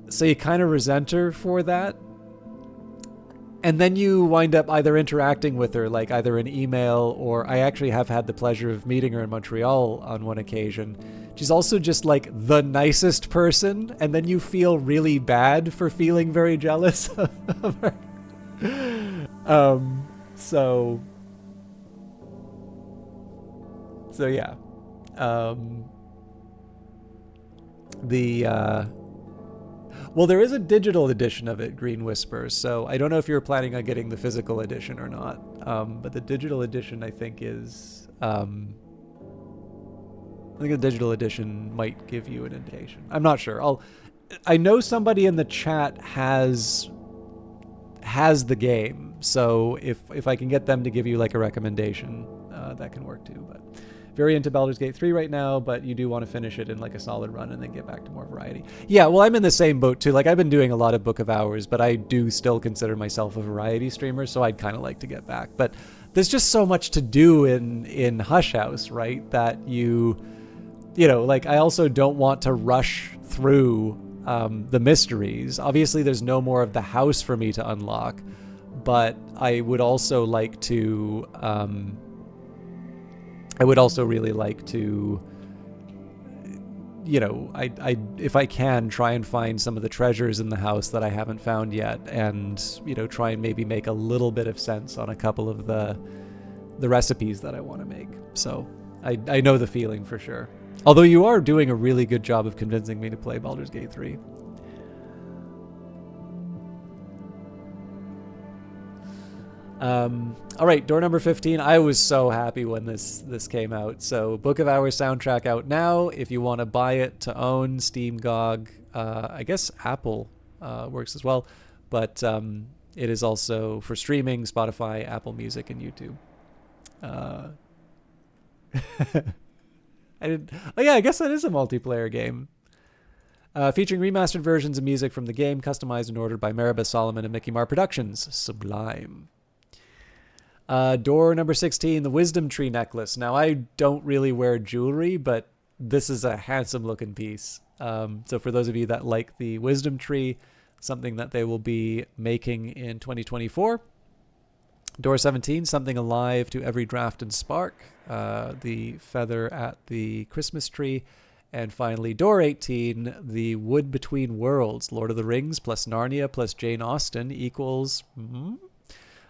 So you kind of resent her for that. And then you wind up either interacting with her, like either in email, or I actually have had the pleasure of meeting her in Montreal on one occasion. She's also just like the nicest person, and then you feel really bad for feeling very jealous of her. So yeah. Well, there is a digital edition of it, Green Whisper, so I don't know if you're planning on getting the physical edition or not. But the digital edition, I think, is... I think the digital edition might give you an indication. I'm not sure. I know somebody in the chat has the game, so if I can get them to give you like a recommendation, that can work too. But very into Baldur's Gate 3 right now, but you do want to finish it in like a solid run and then get back to more variety. Yeah, well, I'm in the same boat too. Like I've been doing a lot of Book of Hours, but I do still consider myself a variety streamer, so I'd kind of like to get back. But there's just so much to do in Hush House, right? That you know, like I also don't want to rush through the mysteries. Obviously, there's no more of the house for me to unlock, but I would also like to... I would also really like to, you know, I if I can, try and find some of the treasures in the house that I haven't found yet, and, you know, try and maybe make a little bit of sense on a couple of the recipes that I want to make. So I know the feeling for sure. Although you are doing a really good job of convincing me to play Baldur's Gate 3. All right, door number 15. I was so happy when this came out. So Book of Hours soundtrack out now. If you want to buy it to own, Steam, GOG, I guess Apple works as well. But it is also for streaming, Spotify, Apple Music, and YouTube. I guess that is a multiplayer game. Featuring remastered versions of music from the game, customized and ordered by Maribeth Solomon and Mickey Mar Productions. Sublime. Door number 16, the Wisdom Tree necklace. Now, I don't really wear jewelry, but this is a handsome looking piece. So for those of you that like the Wisdom Tree, something that they will be making in 2024. Door 17, something alive to every draft and spark. The feather at the Christmas tree. And finally, door 18, the Wood Between Worlds. Lord of the Rings plus Narnia plus Jane Austen equals...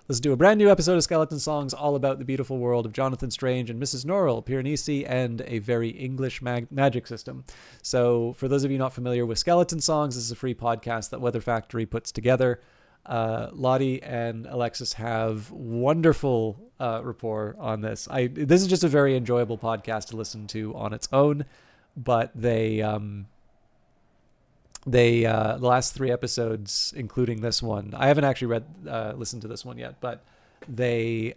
Let's do a brand new episode of Skeleton Songs all about the beautiful world of Jonathan Strange and Mrs. Norrell, Piranesi, and a very English magic system. So for those of you not familiar with Skeleton Songs, this is a free podcast that Weather Factory puts together. Lottie and Alexis have wonderful rapport on this. This is just a very enjoyable podcast to listen to on its own, but the last 3 episodes, including this one, I haven't actually listened to this one yet, but they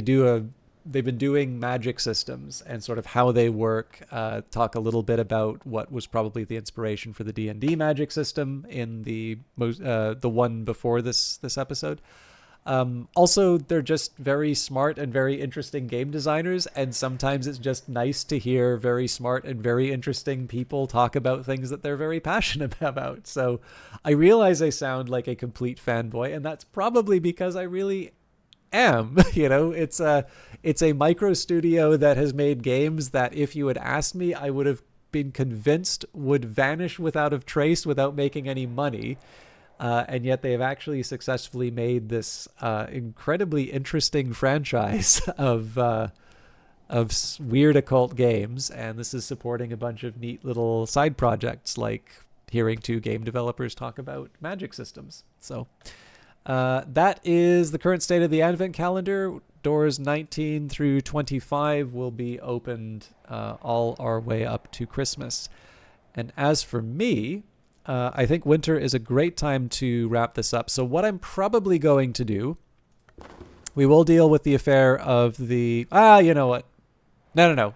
do they've been doing magic systems and sort of how they work. Talk a little bit about what was probably the inspiration for the D&D magic system in the one before this episode. Also, they're just very smart and very interesting game designers, and sometimes it's just nice to hear very smart and very interesting people talk about things that they're very passionate about. So I realize I sound like a complete fanboy, and that's probably because I really am. It's a micro studio that has made games that if you had asked me, I would have been convinced would vanish without a trace without making any money. And yet they have actually successfully made this incredibly interesting franchise of weird occult games. And this is supporting a bunch of neat little side projects, like hearing two game developers talk about magic systems. So that is the current state of the Advent calendar. Doors 19 through 25 will be opened all our way up to Christmas. And as for me, I think winter is a great time to wrap this up. So what I'm probably going to do, we will deal with the affair of the... you know what? No.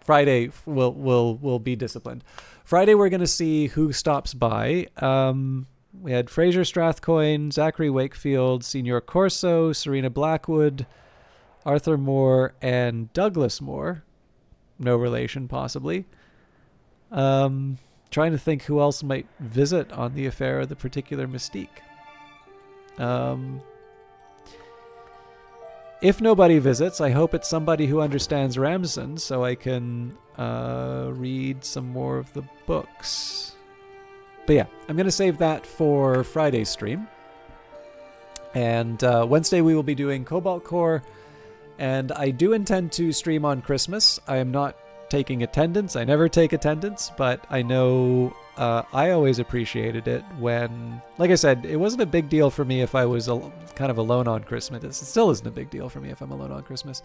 Friday we'll be disciplined. Friday we're going to see who stops by. We had Fraser Strathcoyne, Zachary Wakefield, Senior Corso, Serena Blackwood, Arthur Moore, and Douglas Moore. No relation, possibly. Trying to think who else might visit on the affair of the particular mystique. If nobody visits, I hope it's somebody who understands Ramson, so I can read some more of the books. But yeah, I'm going to save that for Friday's stream. And Wednesday we will be doing Cobalt Core, and I do intend to stream on Christmas. I am not taking attendance. I never take attendance, but I know I always appreciated it when, like I said, it wasn't a big deal for me if I was kind of alone on Christmas. It still isn't a big deal for me if I'm alone on Christmas.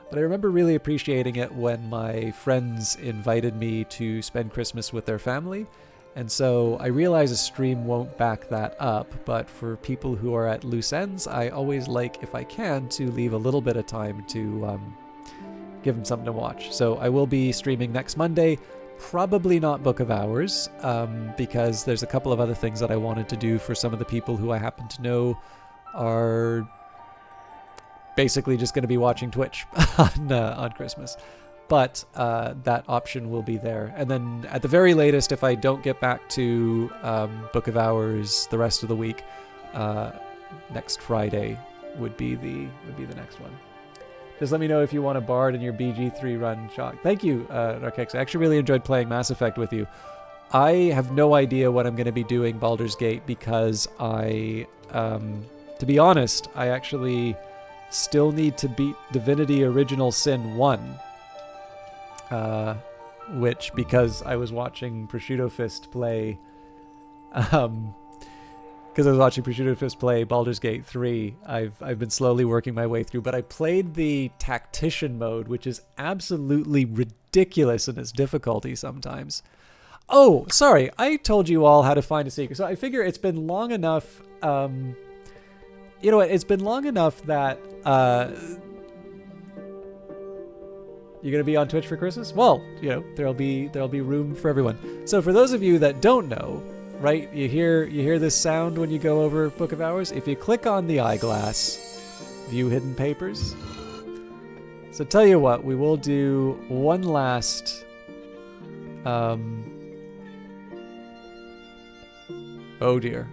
But I remember really appreciating it when my friends invited me to spend Christmas with their family. And so I realize a stream won't back that up, but for people who are at loose ends, I always like, if I can, to leave a little bit of time to give them something to watch. So I will be streaming next Monday, probably not Book of Hours, because there's a couple of other things that I wanted to do for some of the people who I happen to know are basically just going to be watching Twitch on Christmas. But that option will be there. And then at the very latest, if I don't get back to Book of Hours the rest of the week, next Friday would be the next one. Just let me know if you want a Bard in your BG3 run, Shock. Thank you, Narkex. I actually really enjoyed playing Mass Effect with you. I have no idea what I'm going to be doing Baldur's Gate because to be honest, I actually still need to beat Divinity Original Sin 1. Which, because I was watching Prosciutto Fist play, Baldur's Gate 3, I've been slowly working my way through, but I played the Tactician mode, which is absolutely ridiculous in its difficulty sometimes. Oh, sorry, I told you all how to find a secret. So I figure it's been long enough, you know what, it's been long enough that, you're going to be on Twitch for Christmas? Well, you know, there'll be room for everyone. So for those of you that don't know, right, you hear this sound when you go over Book of Hours. If you click on the eyeglass, view hidden papers. So tell you what, we will do one last oh dear.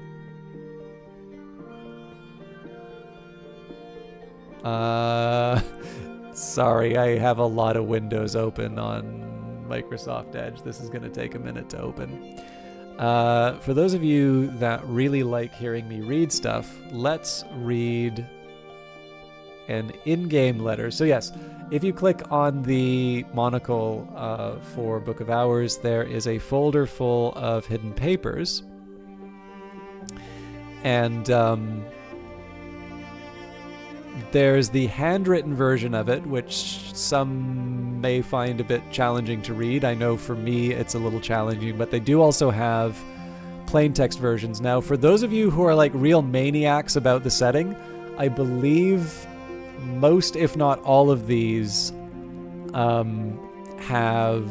Sorry, I have a lot of windows open on Microsoft Edge. This is going to take a minute to open. For those of you that really like hearing me read stuff, let's read an in-game letter. So yes, if you click on the monocle for Book of Hours, there is a folder full of hidden papers. And there's the handwritten version of it, which some may find a bit challenging to read. I know for me it's a little challenging, but they do also have plain text versions. Now, for those of you who are like real maniacs about the setting, I believe most, if not all of these, have...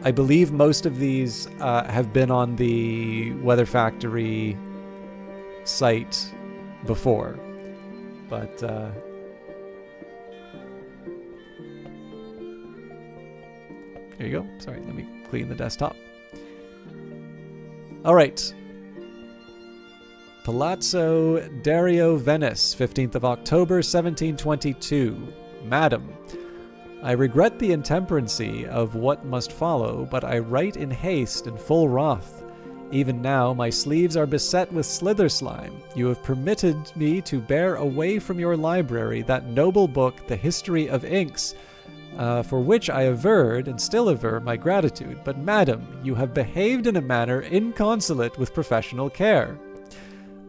I believe most of these have been on the Weather Factory site before. But... here you go. Sorry, let me clean the desktop. All right. Palazzo Dario Venice, 15th of October, 1722. Madam, I regret the intemperancy of what must follow, but I write in haste and full wrath. Even now my sleeves are beset with slither slime. You have permitted me to bear away from your library that noble book, The History of Inks, for which I averred and still aver my gratitude. But madam, you have behaved in a manner inconsolate with professional care.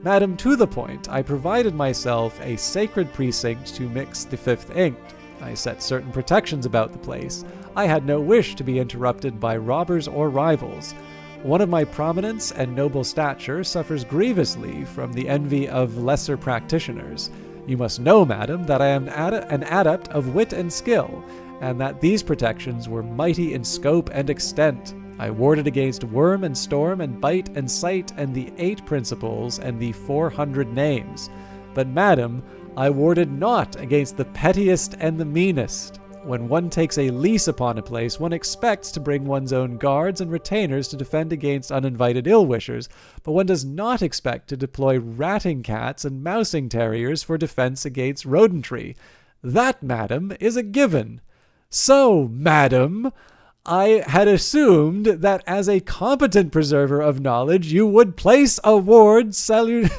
Madam, to the point, I provided myself a sacred precinct to mix the fifth ink. I set certain protections about the place. I had no wish to be interrupted by robbers or rivals. One of my prominence and noble stature suffers grievously from the envy of lesser practitioners. You must know, madam, that I am an adept of wit and skill, and that these protections were mighty in scope and extent. I warded against worm and storm and bite and sight and the 8 principles and the 400 names. But, madam, I warded not against the pettiest and the meanest. When one takes a lease upon a place, one expects to bring one's own guards and retainers to defend against uninvited ill-wishers, but one does not expect to deploy ratting cats and mousing terriers for defense against rodentry. That, madam, is a given. So, madam, I had assumed that as a competent preserver of knowledge, you would place a ward salutaire.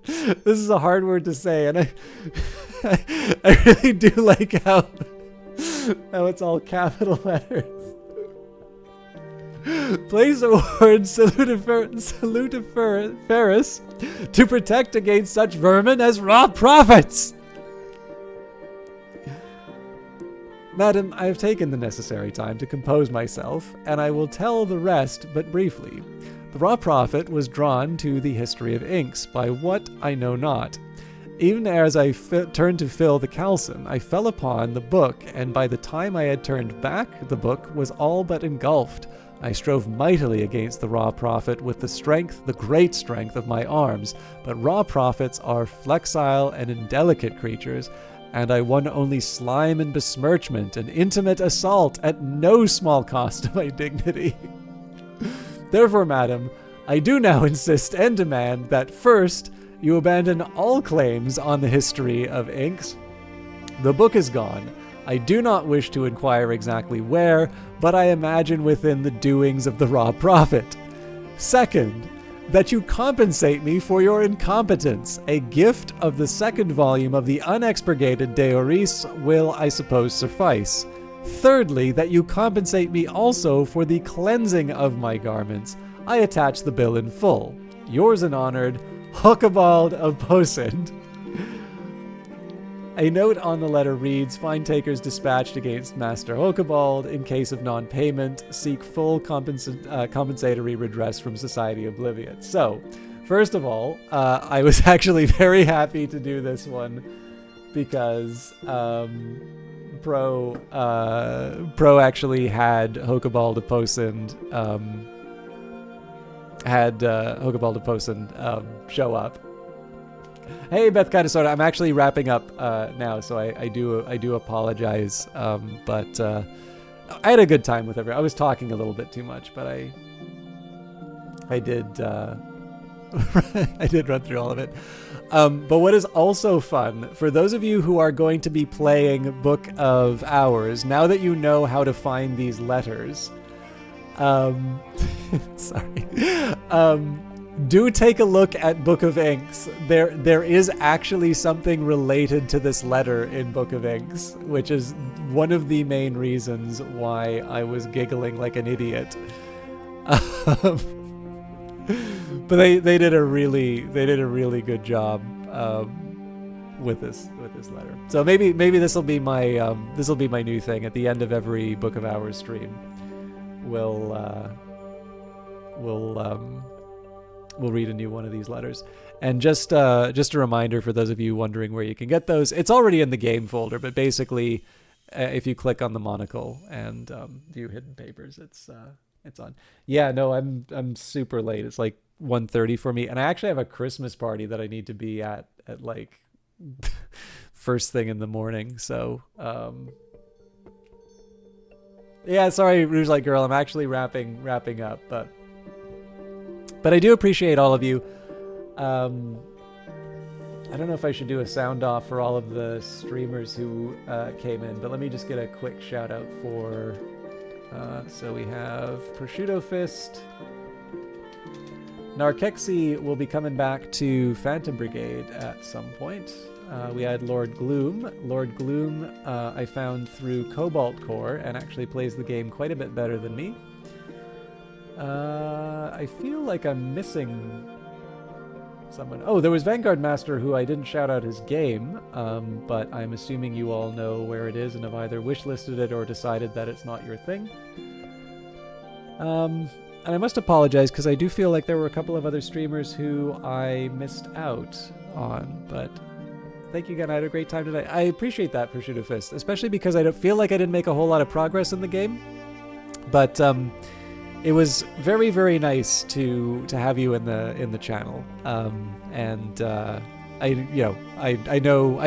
This is a hard word to say, and I really do like how it's all capital letters. Place a ward salutiferous to protect against such vermin as raw prophets. Madam, I have taken the necessary time to compose myself, and I will tell the rest but briefly. The raw prophet was drawn to the history of inks, by what I know not. Even as I turned to fill the calson, I fell upon the book, and by the time I had turned back, the book was all but engulfed. I strove mightily against the raw prophet with the great strength of my arms, but raw prophets are flexile and indelicate creatures, and I won only slime and besmirchment and intimate assault at no small cost to my dignity. Therefore, madam, I do now insist and demand that first, you abandon all claims on the history of inks. The book is gone. I do not wish to inquire exactly where, but I imagine within the doings of the raw prophet. Second, that you compensate me for your incompetence. A gift of the second volume of the unexpurgated De Oris will, I suppose, suffice. Thirdly, that you compensate me also for the cleansing of my garments. I attach the bill in full. Yours in honored, Hucabald of Posend. A note on the letter reads, fine takers dispatched against Master Hucabald. In case of non-payment, seek full compensatory redress from Society Oblivion. So, first of all, I was actually very happy to do this one because Pro actually had Hucabald of Posend show up. Hey, Beth Kaitasora, I'm actually wrapping up now, so I do apologize. But I had a good time with everyone. I was talking a little bit too much, but I did I did run through all of it. But what is also fun, for those of you who are going to be playing Book of Hours, now that you know how to find these letters, sorry, do take a look at Book of Inks. There is actually something related to this letter in Book of Inks, which is one of the main reasons why I was giggling like an idiot. But they did a really good job with this letter. So maybe this will be my new thing at the end of every Book of Hours stream. We'll we'll read a new one of these letters. And just a reminder for those of you wondering where you can get those, it's already in the game folder, but basically if you click on the monocle and view hidden papers, it's on. Yeah, no, I'm super late. It's like 1:30 for me, and I actually have a Christmas party that I need to be at like first thing in the morning. So yeah, sorry, Rouge Light Girl, I'm actually wrapping up, but I do appreciate all of you. I don't know if I should do a sound off for all of the streamers who came in, but let me just get a quick shout out for so we have Prosciutto Fist. Narkexi will be coming back to Phantom Brigade at some point. We had Lord Gloom. Lord Gloom I found through Cobalt Core and actually plays the game quite a bit better than me. I feel like I'm missing someone. Oh, there was Vanguard Master, who I didn't shout out his game, but I'm assuming you all know where it is and have either wishlisted it or decided that it's not your thing. And I must apologize because I do feel like there were a couple of other streamers who I missed out on, but thank you again. I had a great time tonight. I appreciate that, Prosciutto Fist, especially because I don't feel like I didn't make a whole lot of progress in the game, but it was very, very nice to have you in the channel, and I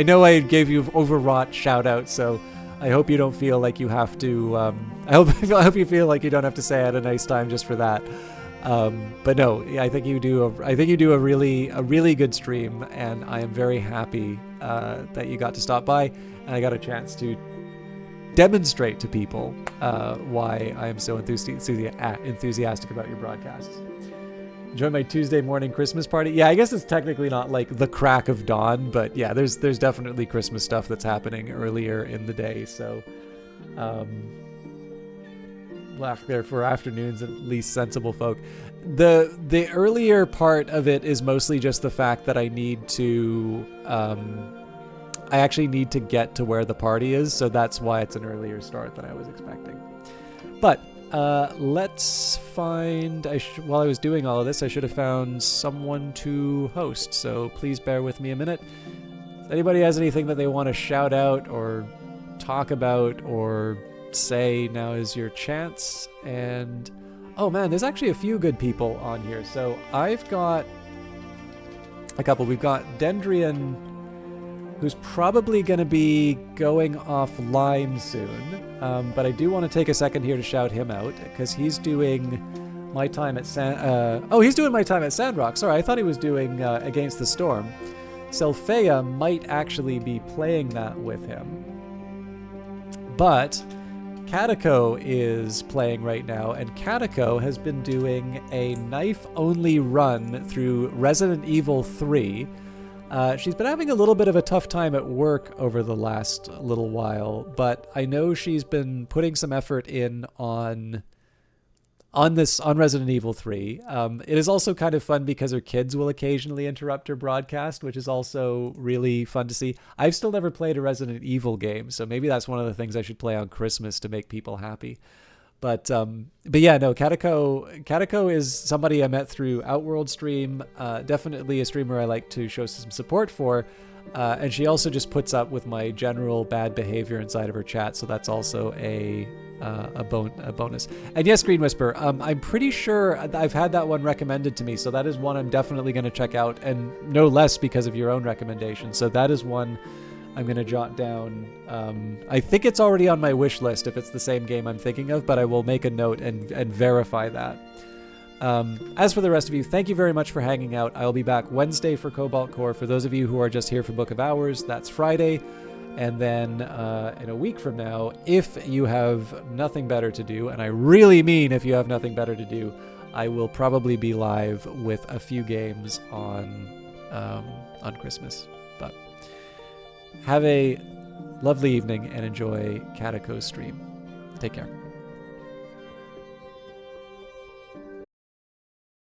know I gave you overwrought shout out, so I hope you don't feel like you have to. I hope you feel like you don't have to say I had a nice time just for that. But no, yeah, I think you do a really good stream, and I am very happy that you got to stop by, and I got a chance to demonstrate to people why I am so enthusiastic about your broadcasts. Enjoy my Tuesday morning Christmas party. Yeah, I guess it's technically not like the crack of dawn, but yeah, there's definitely Christmas stuff that's happening earlier in the day. So, there for afternoons, at least sensible folk. The earlier part of it is mostly just the fact that I need to. I actually need to get to where the party is, so that's why it's an earlier start than I was expecting. But let's find. While I was doing all of this, I should have found someone to host. So please bear with me a minute. If anybody has anything that they want to shout out or talk about or say, now is your chance. And oh man, there's actually a few good people on here. So I've got a couple. We've got Dendrian, who's probably going to be going offline soon. But I do want to take a second here to shout him out, because he's doing my time at he's doing my time at Sandrock. Sorry, I thought he was doing Against the Storm. Selphea might actually be playing that with him. But Katako is playing right now, and Katako has been doing a knife-only run through Resident Evil 3. She's been having a little bit of a tough time at work over the last little while, but I know she's been putting some effort in on Resident Evil 3. It is also kind of fun because her kids will occasionally interrupt her broadcast, which is also really fun to see. I've still never played a Resident Evil game, so maybe that's one of the things I should play on Christmas to make people happy. But yeah, no, Katako is somebody I met through Outworld stream. Definitely a streamer I like to show some support for. And she also just puts up with my general bad behavior inside of her chat, so that's also a bonus. And yes, Green Whisper, I'm pretty sure I've had that one recommended to me, so that is one I'm definitely going to check out, and no less because of your own recommendation. So that is one I'm going to jot down. I think it's already on my wish list if it's the same game I'm thinking of, but I will make a note and verify that. As for the rest of you, thank you very much for hanging out. I'll be back Wednesday for Cobalt Core. For those of you who are just here for Book of Hours, that's Friday. And then in a week from now, if you have nothing better to do, and I really mean if you have nothing better to do, I will probably be live with a few games on Christmas. But have a lovely evening and enjoy Katako's stream. Take care.